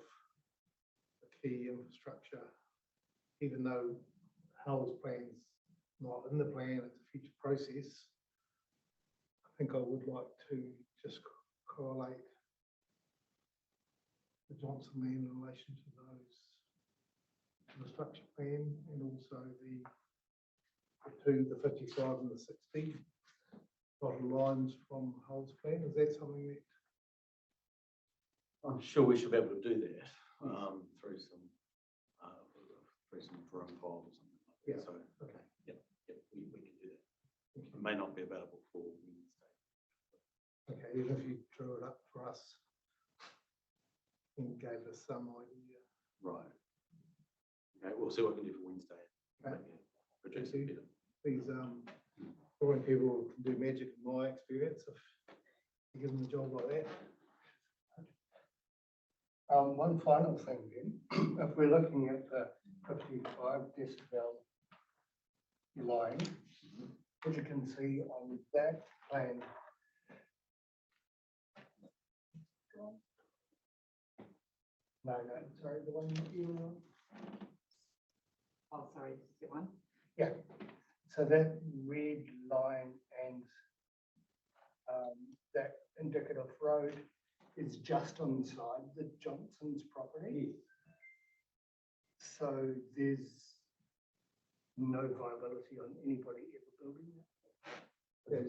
the key infrastructure, even though Howell's plan's not in the plan, it's a future process. I think I would like to just correlate the Johnson land in relation to those, to the structure plan, and also the 55 and the 60 dotted lines from Howell's plan. Is that something that I'm sure we should be able to do that through some forum files or something like that. Yeah. So, okay. Yep, we can do that. It may not be available for Wednesday. Okay, even if you drew it up for us and gave us some idea. Right. Okay, we'll see what we can do for Wednesday. Okay. Produce it better. These foreign people can do magic in my experience if you give them a job like that. One final thing then, if we're looking at the 55 decibel line, as you can see on that plan. No, sorry, the one you. Oh, sorry, is it one? Yeah, so that red line and that indicative road is just on the side, the Johnson's property. So there's no viability on anybody ever building that.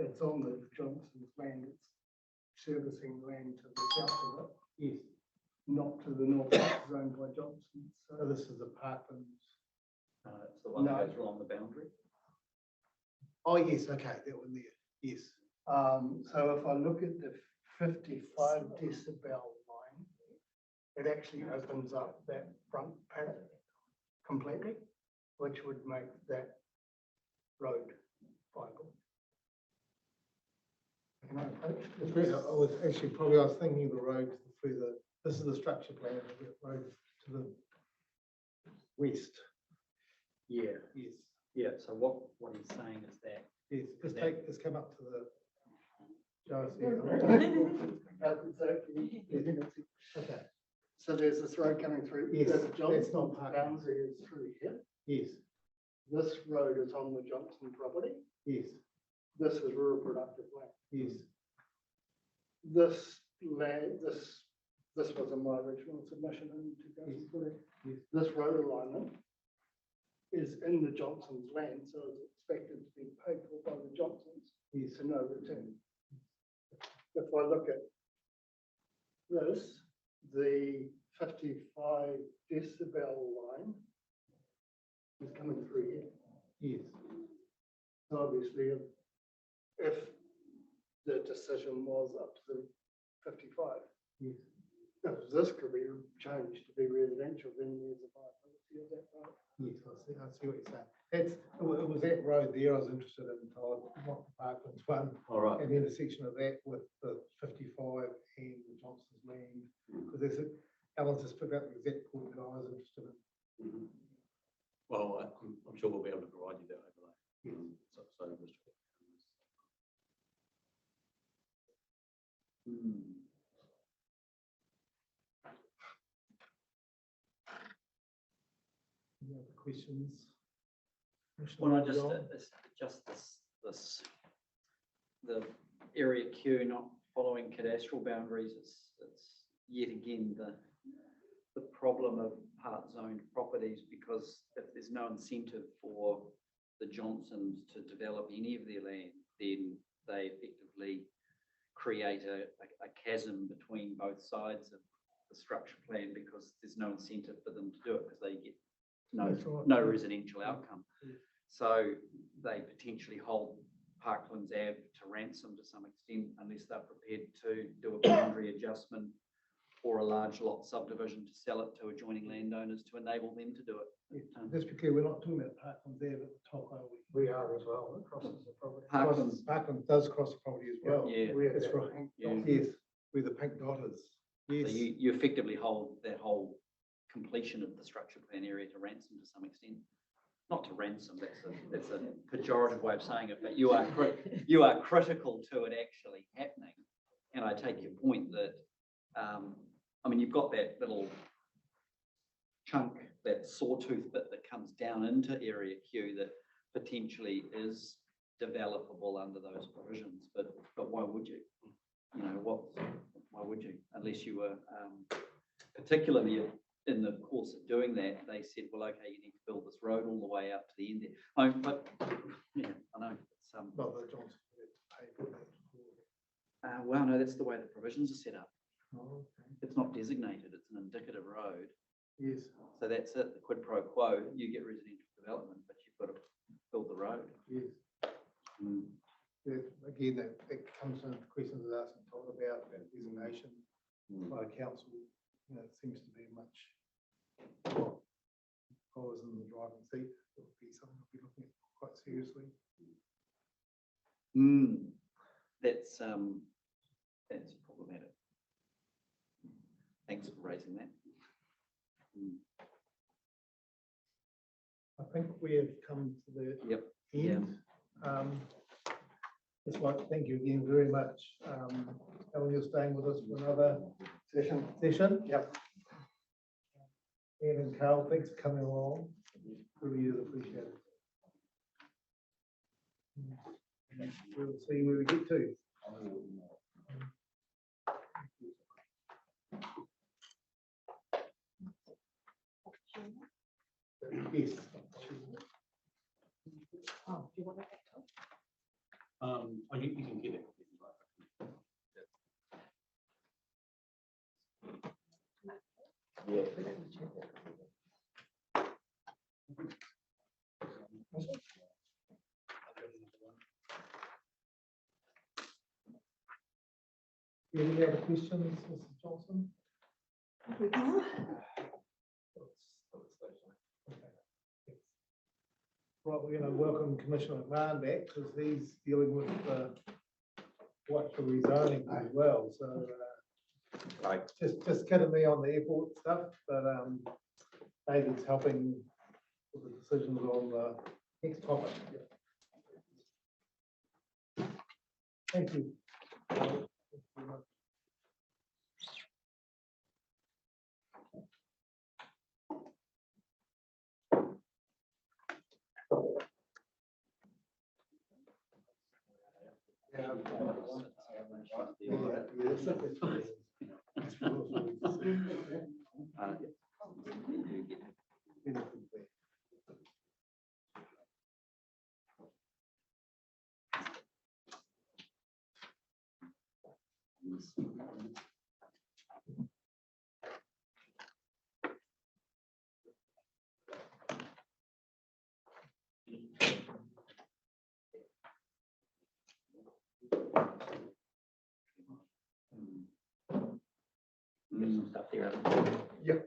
It's on the Johnson's land, it's servicing land to the south of it. Yes. not to the north, which is owned by Johnson. So this is the Parklands. It's the one No. that goes along the boundary. Oh, yes, okay, that one there, yes. So if I look at the 55 decibel line, it actually opens up that front panel completely, which would make that road viable. Can I approach? I was actually, probably I was thinking of the road through the, this is the structure plan, the road to the west. Yeah. Yes, Yeah, so what he's saying is that. yes, just that- take, just come up to the. Show us Okay, So there's this road coming through. yes, The that's Johnson not Parklands. boundary is through here. Yes, This road is on the Johnson property. yes, This is rural productive land. yes, This land, this was in my original submission in 2020. yes. This road alignment is in the Johnson's land, so it's expected to be paid for by the Johnsons. Yes. To no return. If I look at this, the 55 decibel line is coming through here. Yes. So obviously, if the decision was up to the 55, Yes. if this could be changed to be residential, then there's a viability of that road. Yes, I see what you're saying. That's, it was that road there I was interested in, Todd, not the Parklands one. All right. And the intersection of that with the 55 and the Johnson's land, because there's a, Alan's just picked up the exact point that I was interested in. Well, I'm sure we'll be able to provide you that overlay. So Any other questions? Well, I Commissioner just, John? it's just this, the area Q not following cadastral boundaries, it's yet again the problem of part zoned properties, because if there's no incentive for the Johnsons to develop any of their land, then they effectively create a chasm between both sides of the structure plan, because there's no incentive for them to do it, because they get That's right. no residential outcome. So they potentially hold Parklands Ave to ransom to some extent, unless they're prepared to do a boundary adjustment or a large lot subdivision to sell it to adjoining landowners to enable them to do it. Just because we're not talking about Parklands there at the top, are we? We are as well, it crosses the property. Parklands does cross the property as well. Yeah. That's right. Yeah. Yes, where the pink dot is. So Yes. you effectively hold that whole completion of the structure plan area to ransom to some extent. Not to ransom, that's a pejorative way of saying it, but you are critical to it actually happening. And I take your point that, I mean, you've got that little chunk, that sawtooth bit that comes down into area Q that potentially is developable under those provisions, but why would you? You know, why would you? Unless you were, particularly in the course of doing that, they said, well, okay, you need to build this road all the way out to the end there. But, yeah, I know. It's, Not the Johnson had to pay for that. well, no, that's the way the provisions are set up. Oh, okay. It's not designated, it's an indicative road. Yes. So that's it, the quid pro quo, you get residential development, but you've got to build the road. Yes. Yeah, again, that comes into questions that asked and told about that designation by council. You know, it seems to be much. Well, if I was in the driving seat, it would be something I'd be looking at quite seriously. That's problematic. Thanks for raising that. I think we have come to the end. Just like to thank you again very much. Ellen, you're staying with us for another session? Yep. Ian and Carl, thanks for coming along. Really is appreciated. We'll see where we get to. Yes. Oh, do you want that? you can get it. Any other questions, Mrs. Johnson? Right, we're going to welcome Commissioner McMahon back because he's dealing with what's the rezoning as well. So just kidding me on the airport stuff, but David's helping with the decisions on the next topic. Thank you. Some stuff there. Yep.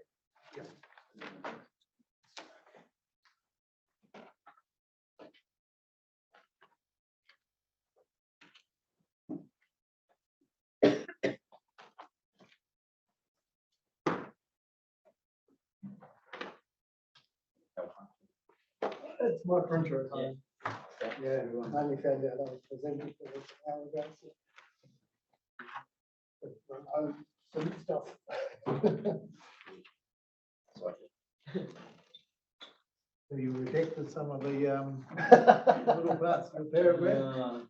It's my printer at home. Yeah, I only found out I was presenting for this hour ago. So. Some stuff. Have you redacted some of the little parts of the paragraph?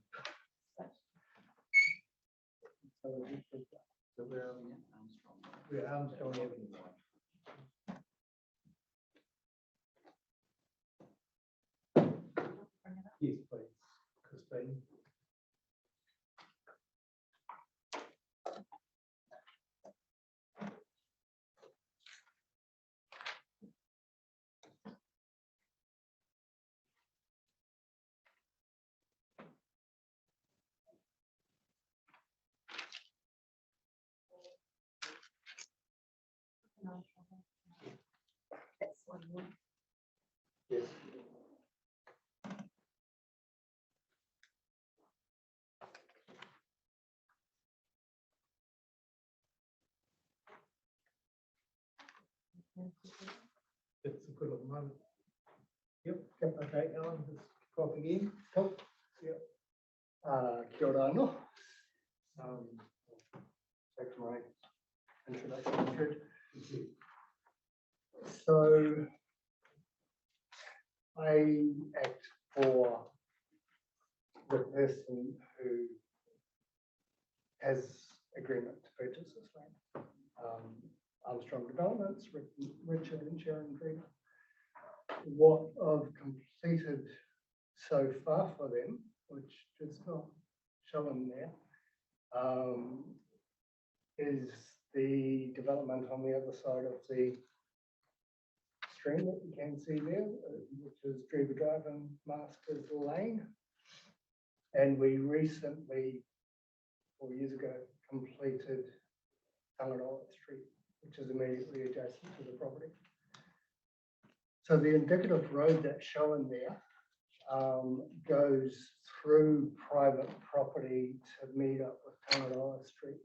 We're Armstrong Avenue. Yes, please, Christine. That's one more. Yes. It's a good one. Yep, okay, Alan, just cough again. Cough. Yep. Kia ora anō. Back to my introduction. So I act for the person who has agreement to purchase this land. Armstrong Developments, Richard and Sharon Green. What I've completed so far for them, which is not shown there, is the development on the other side of the stream that you can see there, which is Drever Drive and Masters Lane. And we recently, 4 years ago, completed Tangaroa Street, which is immediately adjacent to the property. So the indicative road that's shown there goes through private property to meet up with Tangaroa Street,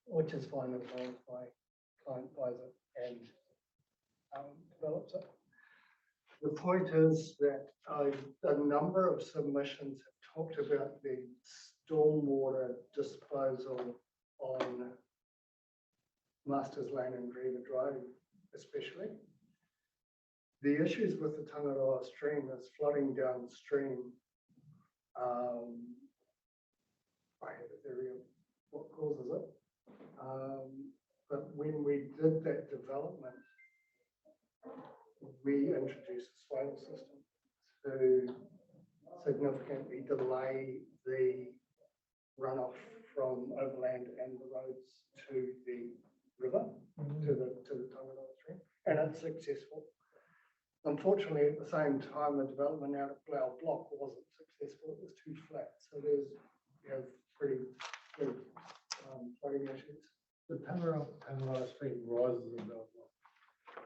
which is fine as long as my client buys it and develops it. The point is that a number of submissions have talked about the stormwater disposal on Masters Lane and Drever Drive especially. The issues with the Tangaroa stream is flooding downstream. I have a theory of what causes it. But when we did that development, we introduced a swale system to significantly delay the runoff from overland and the roads to the river to the Tangaroa stream, and it's successful. Unfortunately, at the same time, the development out at Blau Block wasn't successful. It was too flat, so there's pretty big flooding issues. The Tangaroa Stream rises in Bell Block.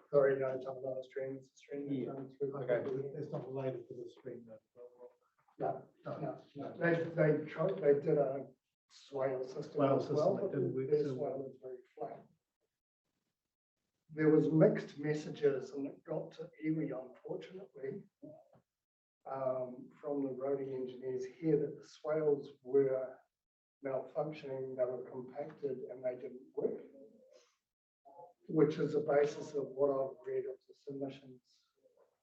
Sorry, no, Tangaroa stream, it's a stream that runs through. Okay, it's not related to the stream that Bell Block. No. They did a swale system Swale as well, system, but it didn't work their so well. swale is very flat. There was mixed messages and it got to iwi, unfortunately, from the roading engineers here that the swales were malfunctioning, they were compacted and they didn't work, which is the basis of what I've read of the submissions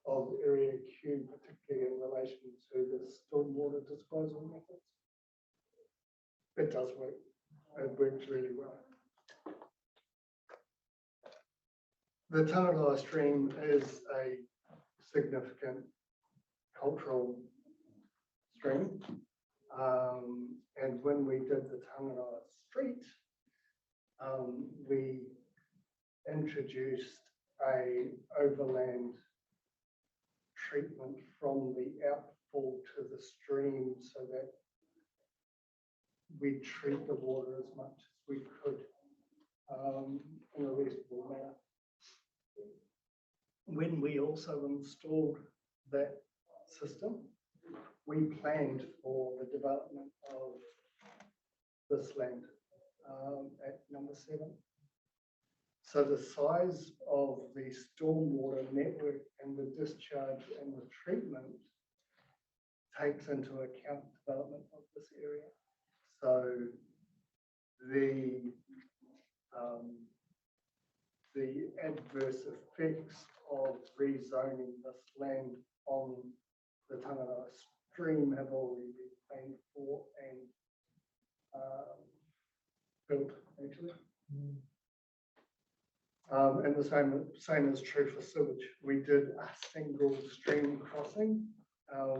of Area Q, particularly in relation to the stormwater disposal methods. It does work. It works really well. The Tangaroa stream is a significant cultural stream. And when we did the Tangaroa Street, we introduced a overland treatment from the outfall to the stream so that we treat the water as much as we could in a reasonable manner. When we also installed that system, we planned for the development of this land at number 7. So the size of the stormwater network and the discharge and the treatment takes into account development of this area. So the adverse effects of rezoning this land on the Tangaroa stream have already been planned for and built, actually. And the same is true for sewage. We did a single stream crossing,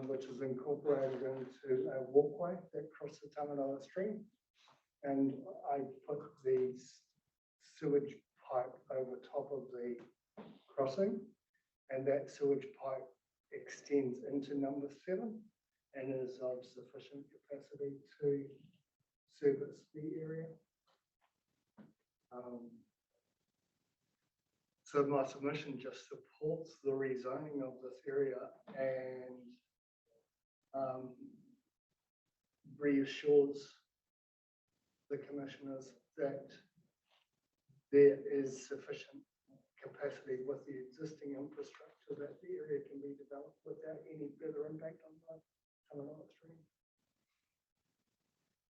which is incorporated into a walkway that crosses the Tangaroa stream. And I put the sewage pipe over top of the crossing, and that sewage pipe extends into number 7 and is of sufficient capacity to service the area. So my submission just supports the rezoning of this area and reassures the commissioners that there is sufficient capacity with the existing infrastructure that the area can be developed without any further impact on the Tangaroa stream.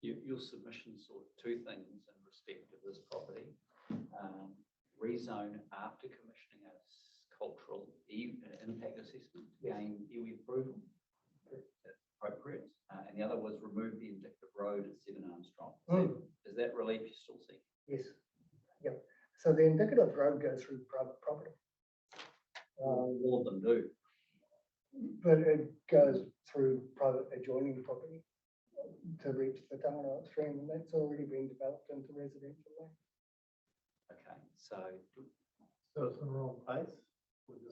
Your submission saw two things in respect of this property. Rezone after commissioning a cultural impact assessment to gain iwi approval. That's appropriate. And the other was remove the indicative road at 7 Armstrong. Is that relief you still seek? Yes. Yep. So the indicative road goes through private property. All of them do. But it goes through private adjoining property to reach the Tangaroa stream, and that's already been developed into residential land. Okay, so it's in the wrong place?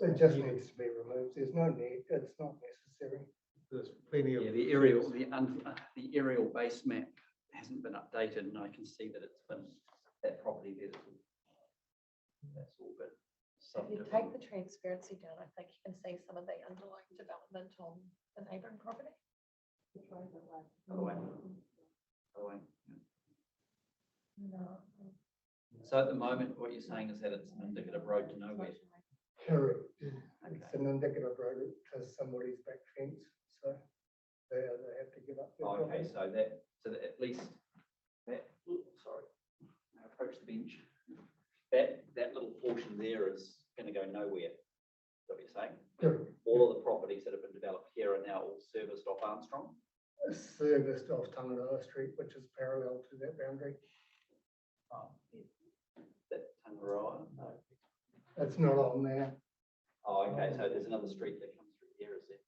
It just needs to be removed. There's no need, it's not necessary. There's plenty of. yeah, the aerial base map hasn't been updated, and I can see that it's been that property there. That's all been. If you take the transparency down, I think you can see some of the underlying development on the neighbouring property. Other way. Other way. No. So at the moment, what you're saying is that it's an indicative road to nowhere. Correct. It's an indicative road to somebody's back fence, so they have to give up their Okay, property. so that at least that, sorry, I approach the bench. That little portion there is going to go nowhere. Is that what you're saying? Correct. All of the properties that have been developed here are now all serviced off Armstrong? Serviced off Tangaroa Street, which is parallel to that boundary. Oh, yeah. That Tangaroa? No. It's not on there. Oh, okay, so there's another street that comes through here, is there?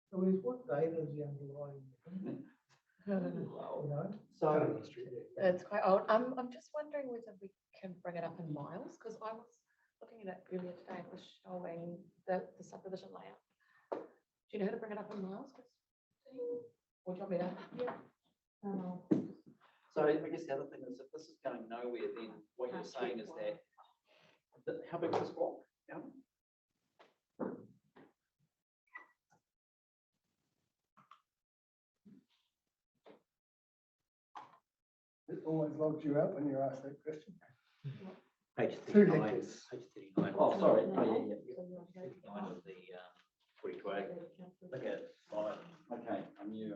So what date is the underlying? So, It's quite old. I'm just wondering whether we can bring it up in miles, because I was looking at it earlier today, it was showing the subdivision layout. Do you know how to bring it up in miles, Christine? Or do you want me to? Yeah. So I guess the other thing is, if this is going nowhere, then what you're saying is that, how big is this block? Yeah. It always logs you out when you ask that question. Page 2 39. hectares. Page 39. Oh, sorry. Oh, yeah. 39 of the 42 acre. Look at 5. Okay, I'm new.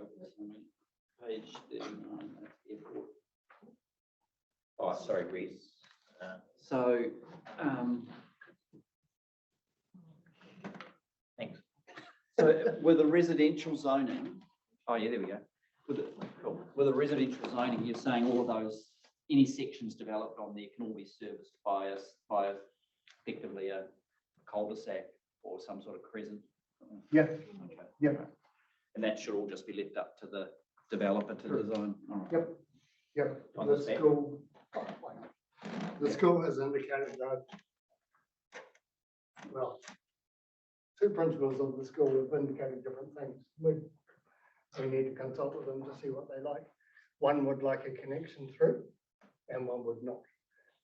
Page 39, that's airport. Oh, sorry, Rez. So, Thanks. so with the residential zoning, oh yeah, there we go. With the residential zoning, you're saying all of those, any sections developed on there can all be serviced by effectively a cul-de-sac or some sort of crescent. Yeah. Okay. Yeah. And that should all just be left up to the developer to design. All right. Yep. Yep. On The the spec. school has indicated that, well, 2 principals of the school have indicated different things. We need to consult with them to see what they like. One would like a connection through and one would not.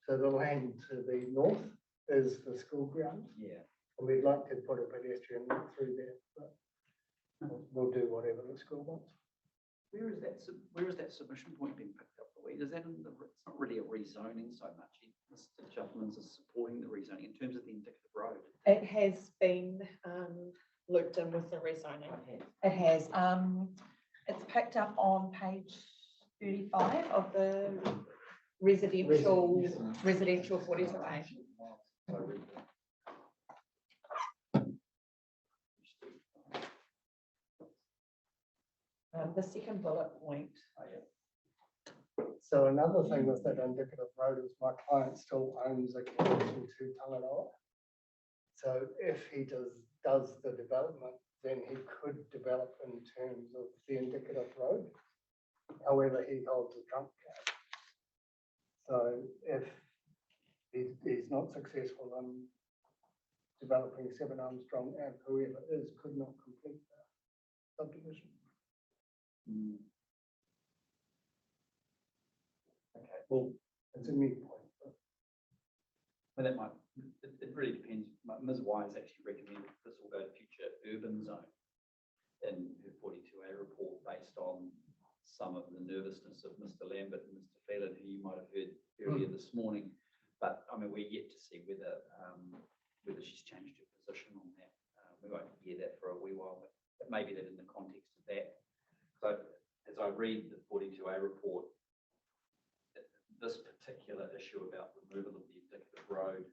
So the land to the north is the school ground. Yeah. And we'd like to put a pedestrian link through there, but we'll do whatever the school wants. Where is that submission point being picked up? Is that in the, it's not really a rezoning so much. Mr. Juffmans is supporting the rezoning in terms of the indicative road. It has been looped in with the rezoning. It has. It's picked up on page 35 of the residential 42A. The second bullet point. So another thing with that indicative road is my client still owns a connection to Tangaroa. So if he does the development, then he could develop in terms of the indicative road. However, he holds a trump card. So if he's not successful in developing 7 Armstrong, and whoever is could not complete the subdivision. Okay, well, it's a moot point. Well, that might, it really depends. Ms. Wise actually recommended this will go to future urban zone in her 42A report based on some of the nervousness of Mr. Lambert and Mr. Phelan, who you might have heard earlier this morning. But I mean, we're yet to see whether she's changed her position on that. We won't hear that for a wee while, but maybe that in the context of that. So as I read the 42A report, this particular issue about removal of the indicative road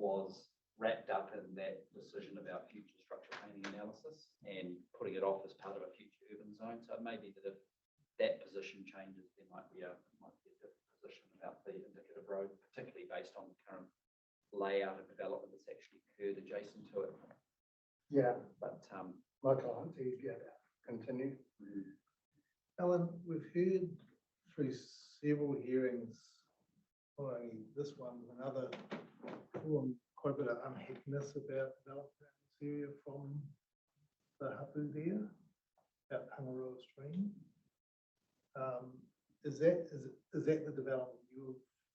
was wrapped up in that decision about future structural planning analysis and putting it off as part of a future urban zone. So it may be that if that position changes, there might be a different position about the indicative road, particularly based on the current layout of development that's actually occurred adjacent to it. Yeah, but my client's eager to continue. Alan, we've heard through several hearings, not only this one, another forum, quite a bit of unhappiness about development in this area from the hapu there, about Tangaroa Stream. Is that the development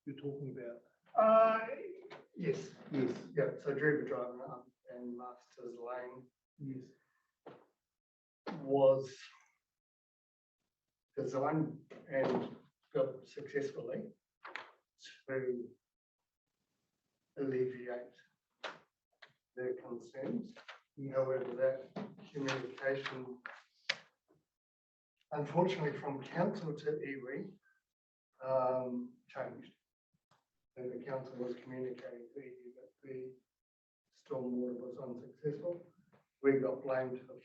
you're talking about? Yes. Yeah, so Drew Drive and Masters Lane. Yes. Was designed and built successfully to alleviate their concerns. However, that communication, unfortunately, from council to iwi, changed. And the council was communicating to iwi that the stormwater was unsuccessful. We got blamed for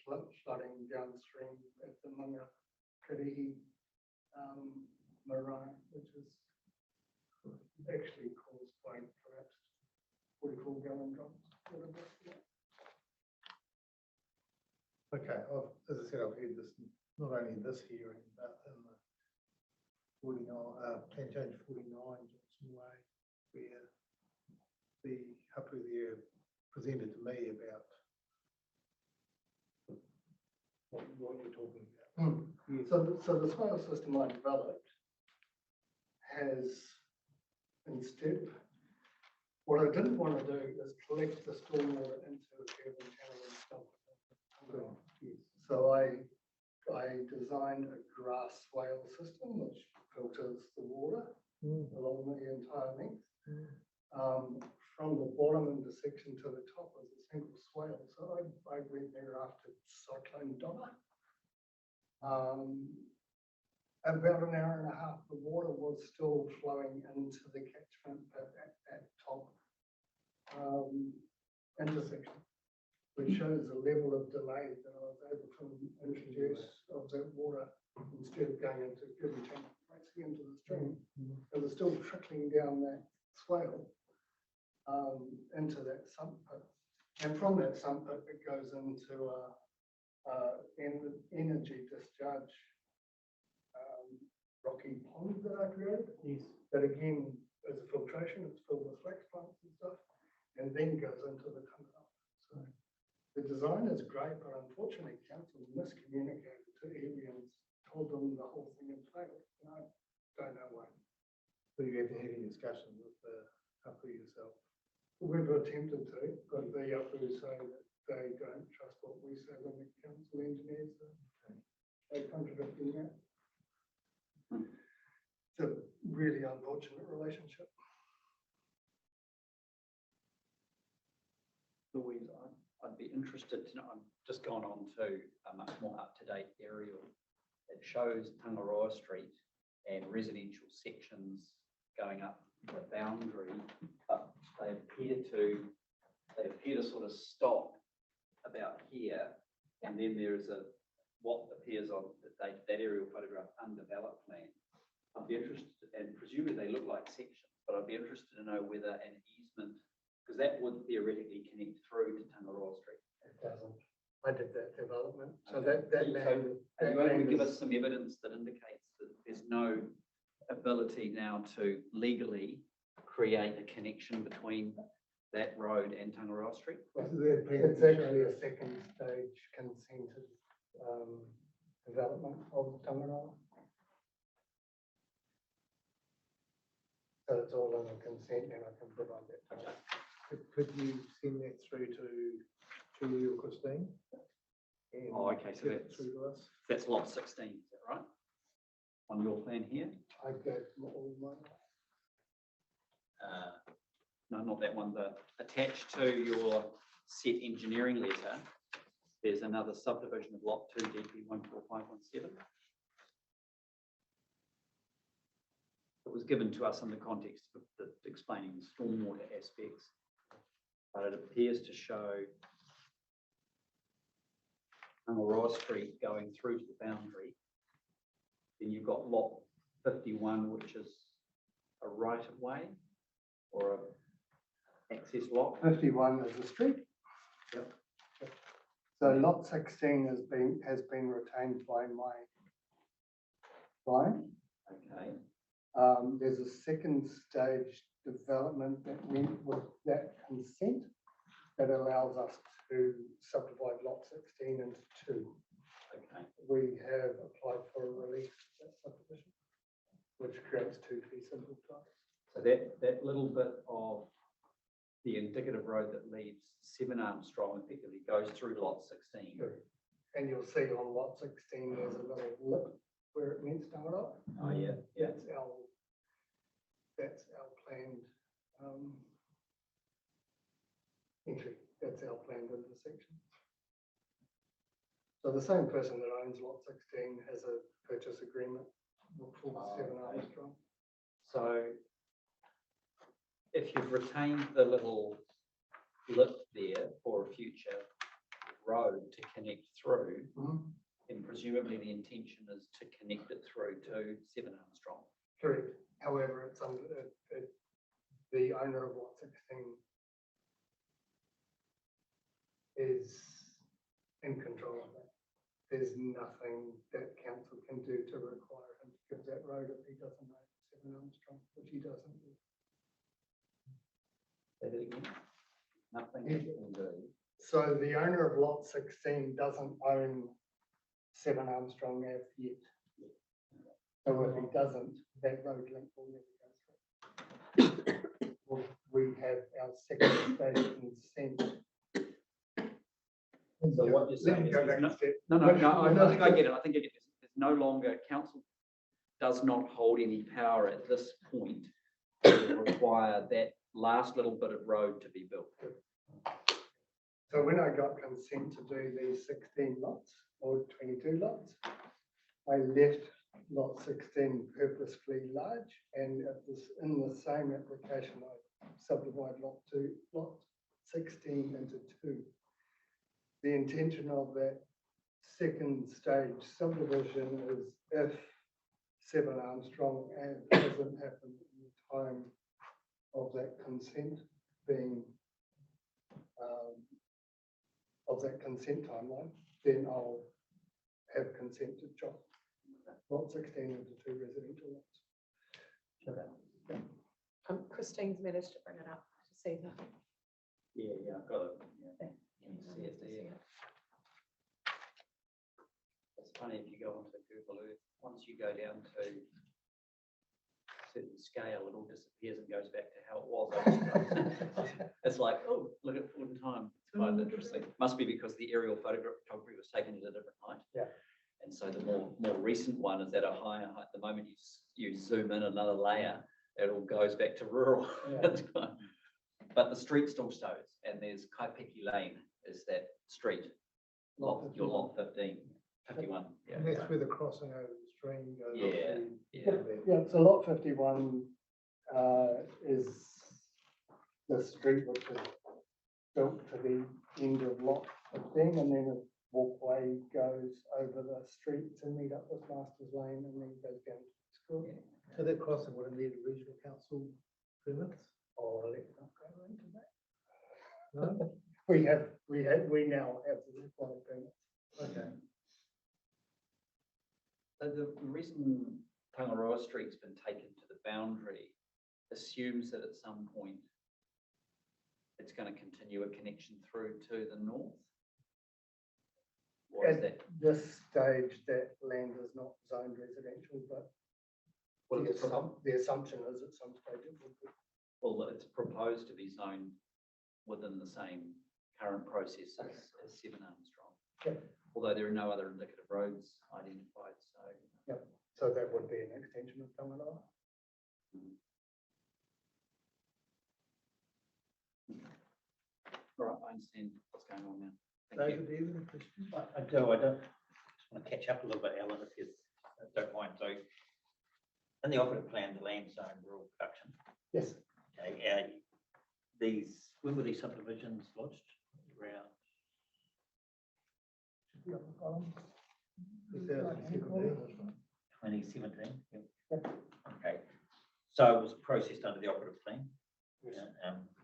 flooding downstream at the Mangakarihi marae, which is actually caused by perhaps 44 gallon drums. Okay, as I said, I've heard this not only in this hearing, but in the 49, plan change 49 Johnson Way, where the hapu there presented to me about what you're talking about. Yes. So the swale system I developed has instead, what I didn't want to do is collect the stormwater into a urban channel and dump it. Yes. So I designed a grass swale system which filters the water along the entire length. From the bottom intersection to the top is a single swale. So I went there after Cyclone Donna. About an hour and a half, the water was still flowing into the catchment at that top intersection, which shows the level of delay that I was able to introduce of that water instead of going into Gibby Channel, racing into the stream. It was still trickling down that swale into that sump pit. And from that sump pit, it goes into energy discharge rocky pond that I created. Yes. That again is a filtration, it's filled with flax plants and stuff, and then goes into the tangara. So the design is great, but unfortunately council miscommunicated to areas, told them the whole thing had failed. And I don't know why. So you have to have any discussion with the hapu yourself. We've attempted to, but the hapu say that they don't trust what we say when the council engineers are. They contradicting that. It's a really unfortunate relationship. Louise, I'd be interested to know, I've just gone on to a much more up-to-date aerial that shows Tangaroa Street and residential sections going up the boundary, but they appear to sort of stop about here, and then there is what appears on that aerial photograph, undeveloped land. I'd be interested, and presumably they look like sections, but I'd be interested to know whether an easement, because that would theoretically connect through to Tangaroa Street. It doesn't. I did that development, so Okay. that land. Are you able to give us some evidence that indicates that there's no ability now to legally create a connection between that road and Tangaroa Street? It's actually a second stage consented development of Tangaroa. So it's all in a consent and I can provide that. Okay. Could you send that through to Julie or Christine? And Oh, okay, so get it through to us? that's lot 16, is that right? On your plan here? I gave all my. No, not that one, attached to your set engineering letter, there's another subdivision of lot 2 DP 14517. It was given to us in the context of explaining the stormwater aspects, but it appears to show Tangaroa Street going through to the boundary. Then you've got lot 51, which is a right of way or a access lot. 51 is the street. Yep. So lot 16 has been retained by my client. Okay. There's a second stage development that went with that consent that allows us to subdivide lot 16 into 2. Okay. We have applied for a release of that subdivision, which creates 2 fee simple types. So that little bit of the indicative road that leaves 7 Armstrong effectively goes through lot 16. Sure. And you'll see on lot 16 there's a little lip where it meets Tangaroa. Oh yeah, yeah. That's our planned entry. That's our planned intersection. So the same person that owns lot 16 has a purchase agreement for 7 Armstrong. So if you've retained the little lip there for a future road to connect through, then presumably the intention is to connect it through to 7 Armstrong. Correct. However, it's under the owner of lot 16 is in control of that. there's nothing that council can do to require him to give that road if he doesn't own 7 Armstrong, which he doesn't. Say that again. Nothing Yeah. you can do. So the owner of lot 16 doesn't own 7 Armstrong Ave yet. So if he doesn't, that road link will never go through. We have our second stage consent. So what you're saying is, Let me go there's back a step. no, I think I get it. I think I get this. There's no longer, council does not hold any power at this point to require that last little bit of road to be built. So when I got consent to do these 16 lots or 22 lots, I left lot 16 purposefully large, and it was in the same application I subdivided lot 16 into 2. The intention of that second stage subdivision is if 7 Armstrong Ave doesn't happen in the time of that consent being of that consent timeline, then I'll have consent to chop lot 16 into 2 residential lots. Christine's managed to bring it up to see the. Yeah, I've got it. Yeah. You can see it there. It's funny if you go onto Google Earth, once you go down to a certain scale, it all disappears and goes back to how it was. It's like, oh, look at full time. It's quite interesting. Must be because the aerial photography was taken at a different height. Yeah. And so the more recent one is at a higher height. The moment you zoom in another layer, it all goes back to rural. Yeah. But the street still shows, and there's Kaipeki Lane is that street, your lot 15, 51. Yeah. And that's where the crossing over the stream goes. Yeah, so lot 51 is the street which is built to the end of lot 15, and then a walkway goes over the street to meet up with Masters Lane, and then goes down to the school. So that crossing would have needed regional council permits, or let's not go into that. No? We now have the required permits. Okay. So the reason Tangaroa Street's been taken to the boundary assumes that at some point it's going to continue a connection through to the north. Or is At that? this stage, that land is not zoned residential, but Well, the assumption is at some stage it will be. Well, it's proposed to be zoned within the same current process as 7 Armstrong. Yeah. Although there are no other indicative roads identified, so. Yep. So that would be an extension of Tangaroa. All right, I understand what's going on now. Thank you. David, do you have any questions? I do. I just want to catch up a little bit, Alan, if you don't mind. So in the operative plan, the land zone rural production. Yes. Okay, when were these subdivisions lodged? Around 2017. Yep. Okay. So it was processed under the operative plan,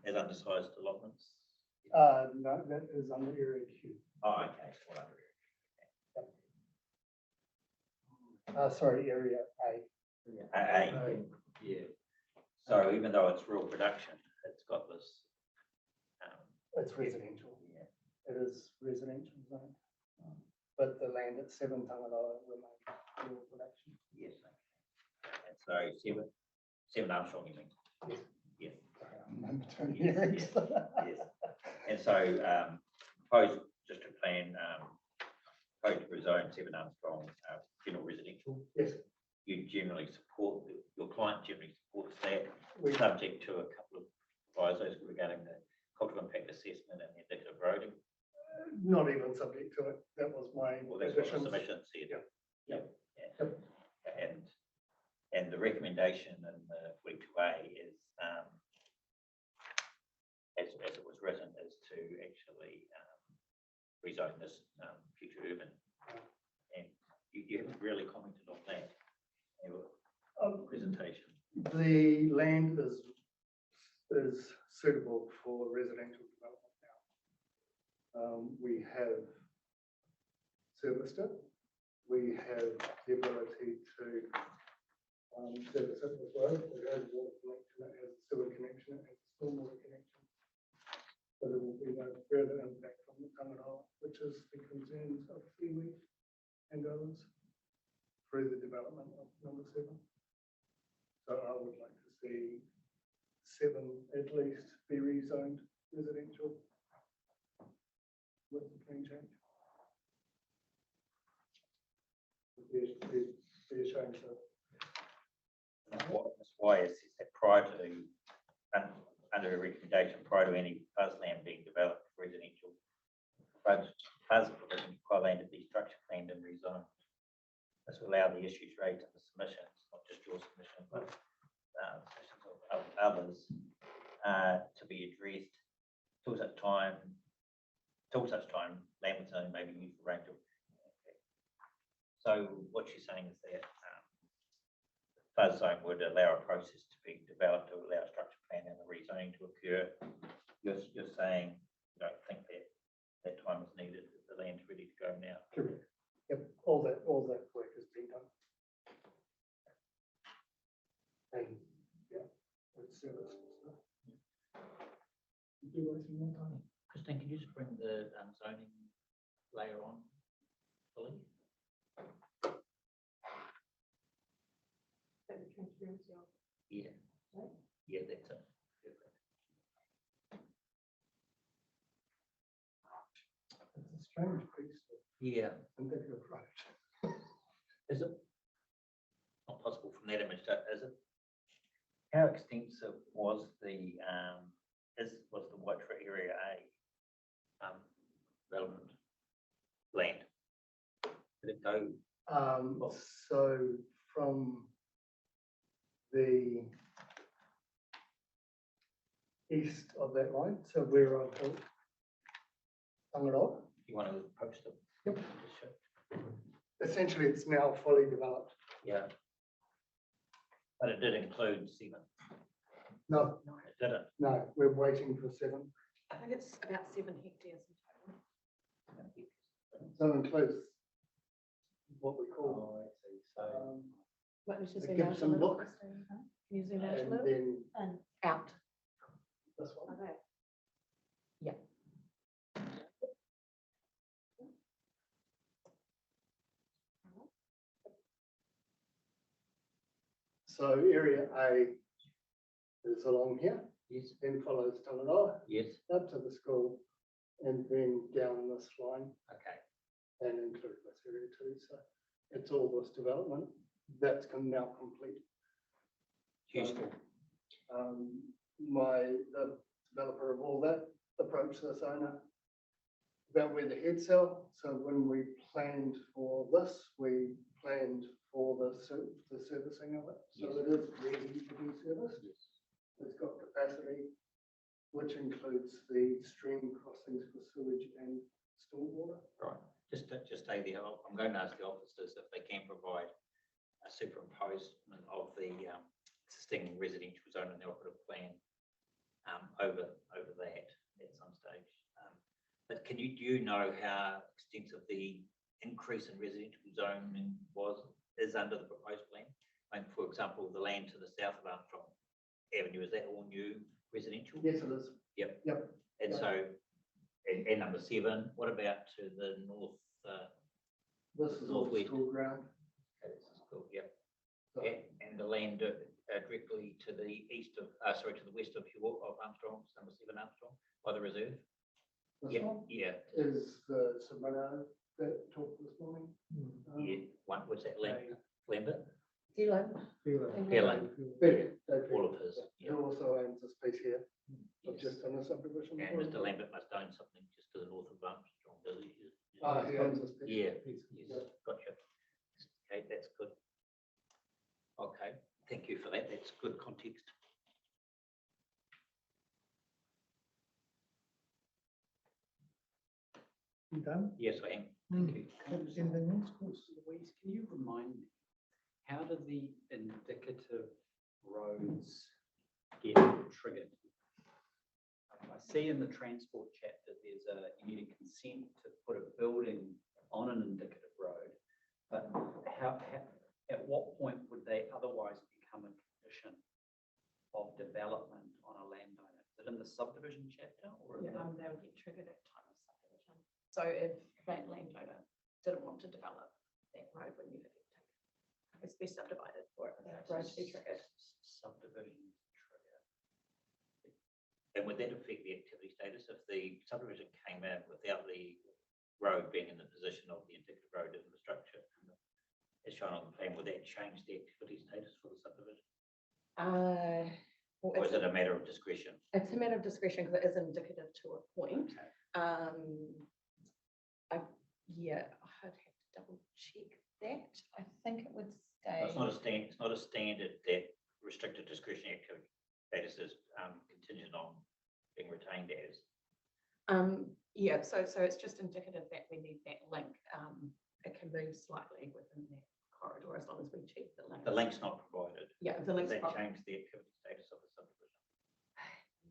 as undersized allotments. No, that is under area Q. Oh, okay. So what under Sorry, area A. A. Yeah. So even though it's rural production, it's got this. It's residential. Yeah. It is residential zone. But the land at 7 Tangaroa remains rural production. Yes. And so 7 Armstrong, you mean? Yes. Yes. Number 20 Yes, hearings. yes. And so proposed district plan, proposed to rezone 7 Armstrong general residential. Yes. You generally support, your client generally supports that, We- subject to a couple of provisos regarding the cultural impact assessment and the indicative roading. Not even subject to it. That was my Well, that's what the additions. submission said. Yeah. Yeah. And the recommendation in the week 2A is, as it was written, is to actually rezone this future urban. And you haven't really commented on that in your presentation. The land is suitable for residential development now. We have serviced it. We have the ability to service it with road. It has water connection, it has a sewer connection, it has a stormwater connection. So there will be no further impact from the Tangara, which is the concerns of Kiwi and others through the development of number 7. So I would like to see 7 at least be rezoned residential with the plan change. Be ashamed of. That's why it says that prior to, under a recommendation, prior to any fuzz land being developed for residential, fuzz provision require land to be structure planned and rezoned. This will allow the issues raised in the submissions, not just your submission, but submissions of others, to be addressed till such time land within may be used for range of. So what you're saying is that fuzz zone would allow a process to be developed to allow structure plan and the rezoning to occur. You're saying you don't think that time is needed, that the land's ready to go now. Correct. Yep, all that work has been done. And yeah, it's service and stuff. Christine, can you just bring the zoning layer on, fully? Yeah. Yeah, that's it. It's a strange piece of Yeah. indicative approach. Is it not possible from that image, is it? How extensive was the was the Waitara area a relevant land? Did it go? So from the east of that line, so where I built Tangara. You want to approach them? Yep. Just show. Essentially, it's now fully developed. Yeah. But it did include 7. No, It didn't. no, we're waiting for 7. I think it's about 7 hectares in total. So it includes what we call Let me just the zoom out a Gibson little. look. Can you zoom out a And little? then And out. this one. Okay. Yeah. So area A is along here. Yes. Then follows Tangara. Yes. Up to the school and then down this line. Okay. And include this area too. So it's all this development that's now complete. Useful. The developer of all that approached this owner about where the head cell. So when we planned for this, we planned for the servicing of it. So Yes. it is ready to be serviced. It's got capacity, which includes the stream crossings for sewage and stormwater. Right. Just stay there. I'm going to ask the officers if they can provide a superimposement of the existing residential zone, and they'll put a plan over that at some stage. But do you know how extensive the increase in residential zoning is under the proposed plan? And for example, the land to the south of Armstrong Avenue, is that all new residential? Yes, it is. Yep. Yep. And Yeah. so, and number 7, what about to the north? This is all Northwest. school ground. Okay, this is cool, yep. So And the land directly to the east of, to the west of Armstrong, number 7 Armstrong, by the reserve? this Yeah, one yeah, is the Sabino that talked this morning. yeah. What's that land? Lambert? Dylan. Fairland. All of his, He yeah. also owns a space here. I've Yes. just done a subdivision. And for him. Mr. Lambert must own something just to the north of Armstrong, does he? He owns a space. Yeah, yes, gotcha. Okay, that's good. Okay, thank you for that. That's good context. You done? Yes, I am. Thank you. Anything else? Louise, can you remind me, how do the indicative roads get triggered? I see in the transport chapter, you need a consent to put a building on an indicative road, but at what point would they otherwise become a condition of development on a landowner? Is it in the subdivision chapter or? in the- They'll get triggered at time of subdivision. So if that landowner didn't want to develop, that road would never get taken. It's be subdivided for it, for that road to be triggered. Subdivision trigger. And would that affect the activity status if the subdivision came in without the road being in the position of the indicative road infrastructure? As shown on the plan, would that change the activity status for the subdivision? Well, Or is it a matter of discretion? it's a matter of discretion because it is indicative to a point. Yeah, I'd have to double check that. I think it would stay. It's not a standard that restricted discretionary activity status is contingent on being retained as. Yeah, so it's just indicative that we need that link. It can move slightly within that corridor as long as we check the link. The link's not provided. Yeah, the link's Does that provided. change the activity status of the subdivision?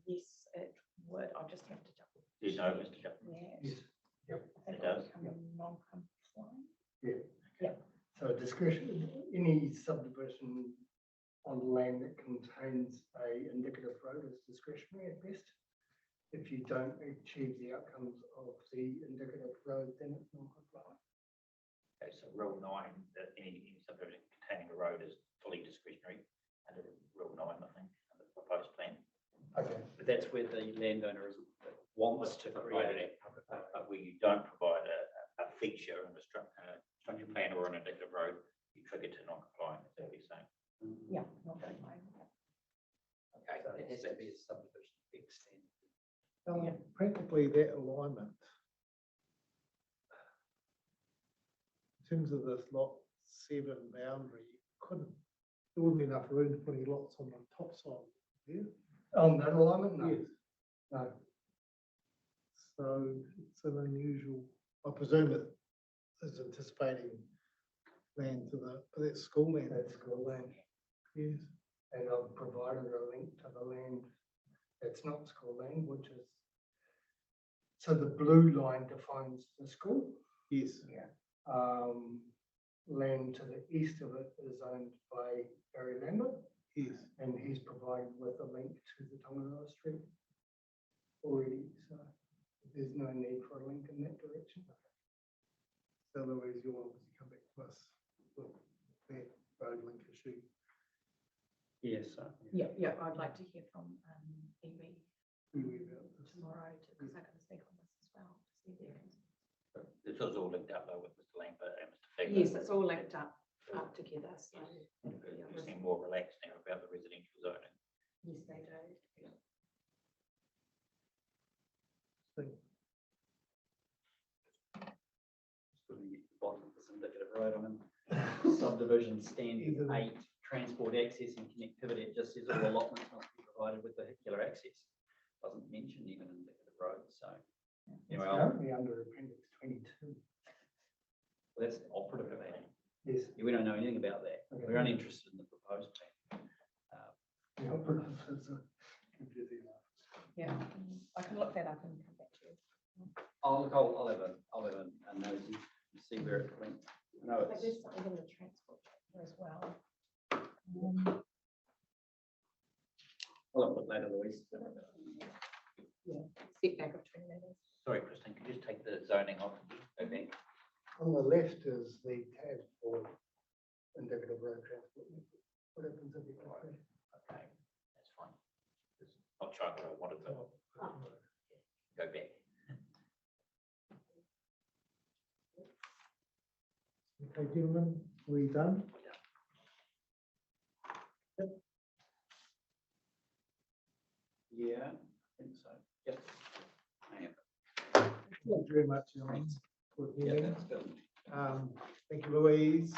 Yes, it would. I'll just have to double. Do you know, Mr. Chapman? Yes. Yep. I think It does. it'll become non-compliant. Yeah. Yeah. So discretion, any subdivision on land that contains a indicative road is discretionary at best. If you don't achieve the outcomes of the indicative road, then it's non-compliant. Okay, so rule 9, that any subdivision containing a road is fully discretionary under rule 9, I think, under the proposed plan. Okay. But that's where the landowner wants to create. But where you don't provide a feature in the structure plan or an indicative road, you trigger to non-compliant, is that what you're saying? Yeah, not very much. Okay, so it has to be a subdivision extent. Practically that alignment. In terms of this lot 7 boundary, there wouldn't be enough room to put any lots on the top side. Yeah. On that alignment, no. Yes. No. So it's an unusual, I presume it is anticipating land to that's school land. That's school land. Yes. And I've provided a link to the land that's not school land, which is, so the blue line defines the school. Yes. Yeah. Land to the east of it is owned by Barry Lambert. Yes. And he's provided with a link to the Tongariro Street already, so there's no need for a link in that direction. So otherwise you'll obviously come back to us with that road link issue. Yes. Yeah, I'd like to hear from Evie About this. tomorrow because I'm going to speak on this as well. To see their concerns. This was all linked up though with Mr. Lambert and Mr. Fagler. Yes, it's all linked up together. So You seem more relaxed now about the residential zoning. yes, they do. Just looking at the bottom of this indicative road, I'm in subdivision standard 8, transport access and connectivity. It just says all allotments must be provided with vehicular access. Doesn't mention even indicative roads, so. Anyway, Currently under appendix 22. that's operative debate. Yes. We don't know anything about that. Okay. We're only interested in the proposed plan. The operative is confusing. Yeah, I can look that up and come back to you. I'll have a nosy and see where it went. No, But it's, there's something in the transport chapter as well. I'll have a look later, Louise. Yeah, setback of 20 metres. Sorry, Christine, could you just take the zoning off? Okay. On the left is the tab for indicative road transport. What happens if you go there? Okay, that's fine. It's not sure I wanted to go back. Okay, gentlemen, we done? Yeah, I think so. Yep. Thank you very much, gentlemen, for Yeah, hearing. that's good. Thank you, Louise.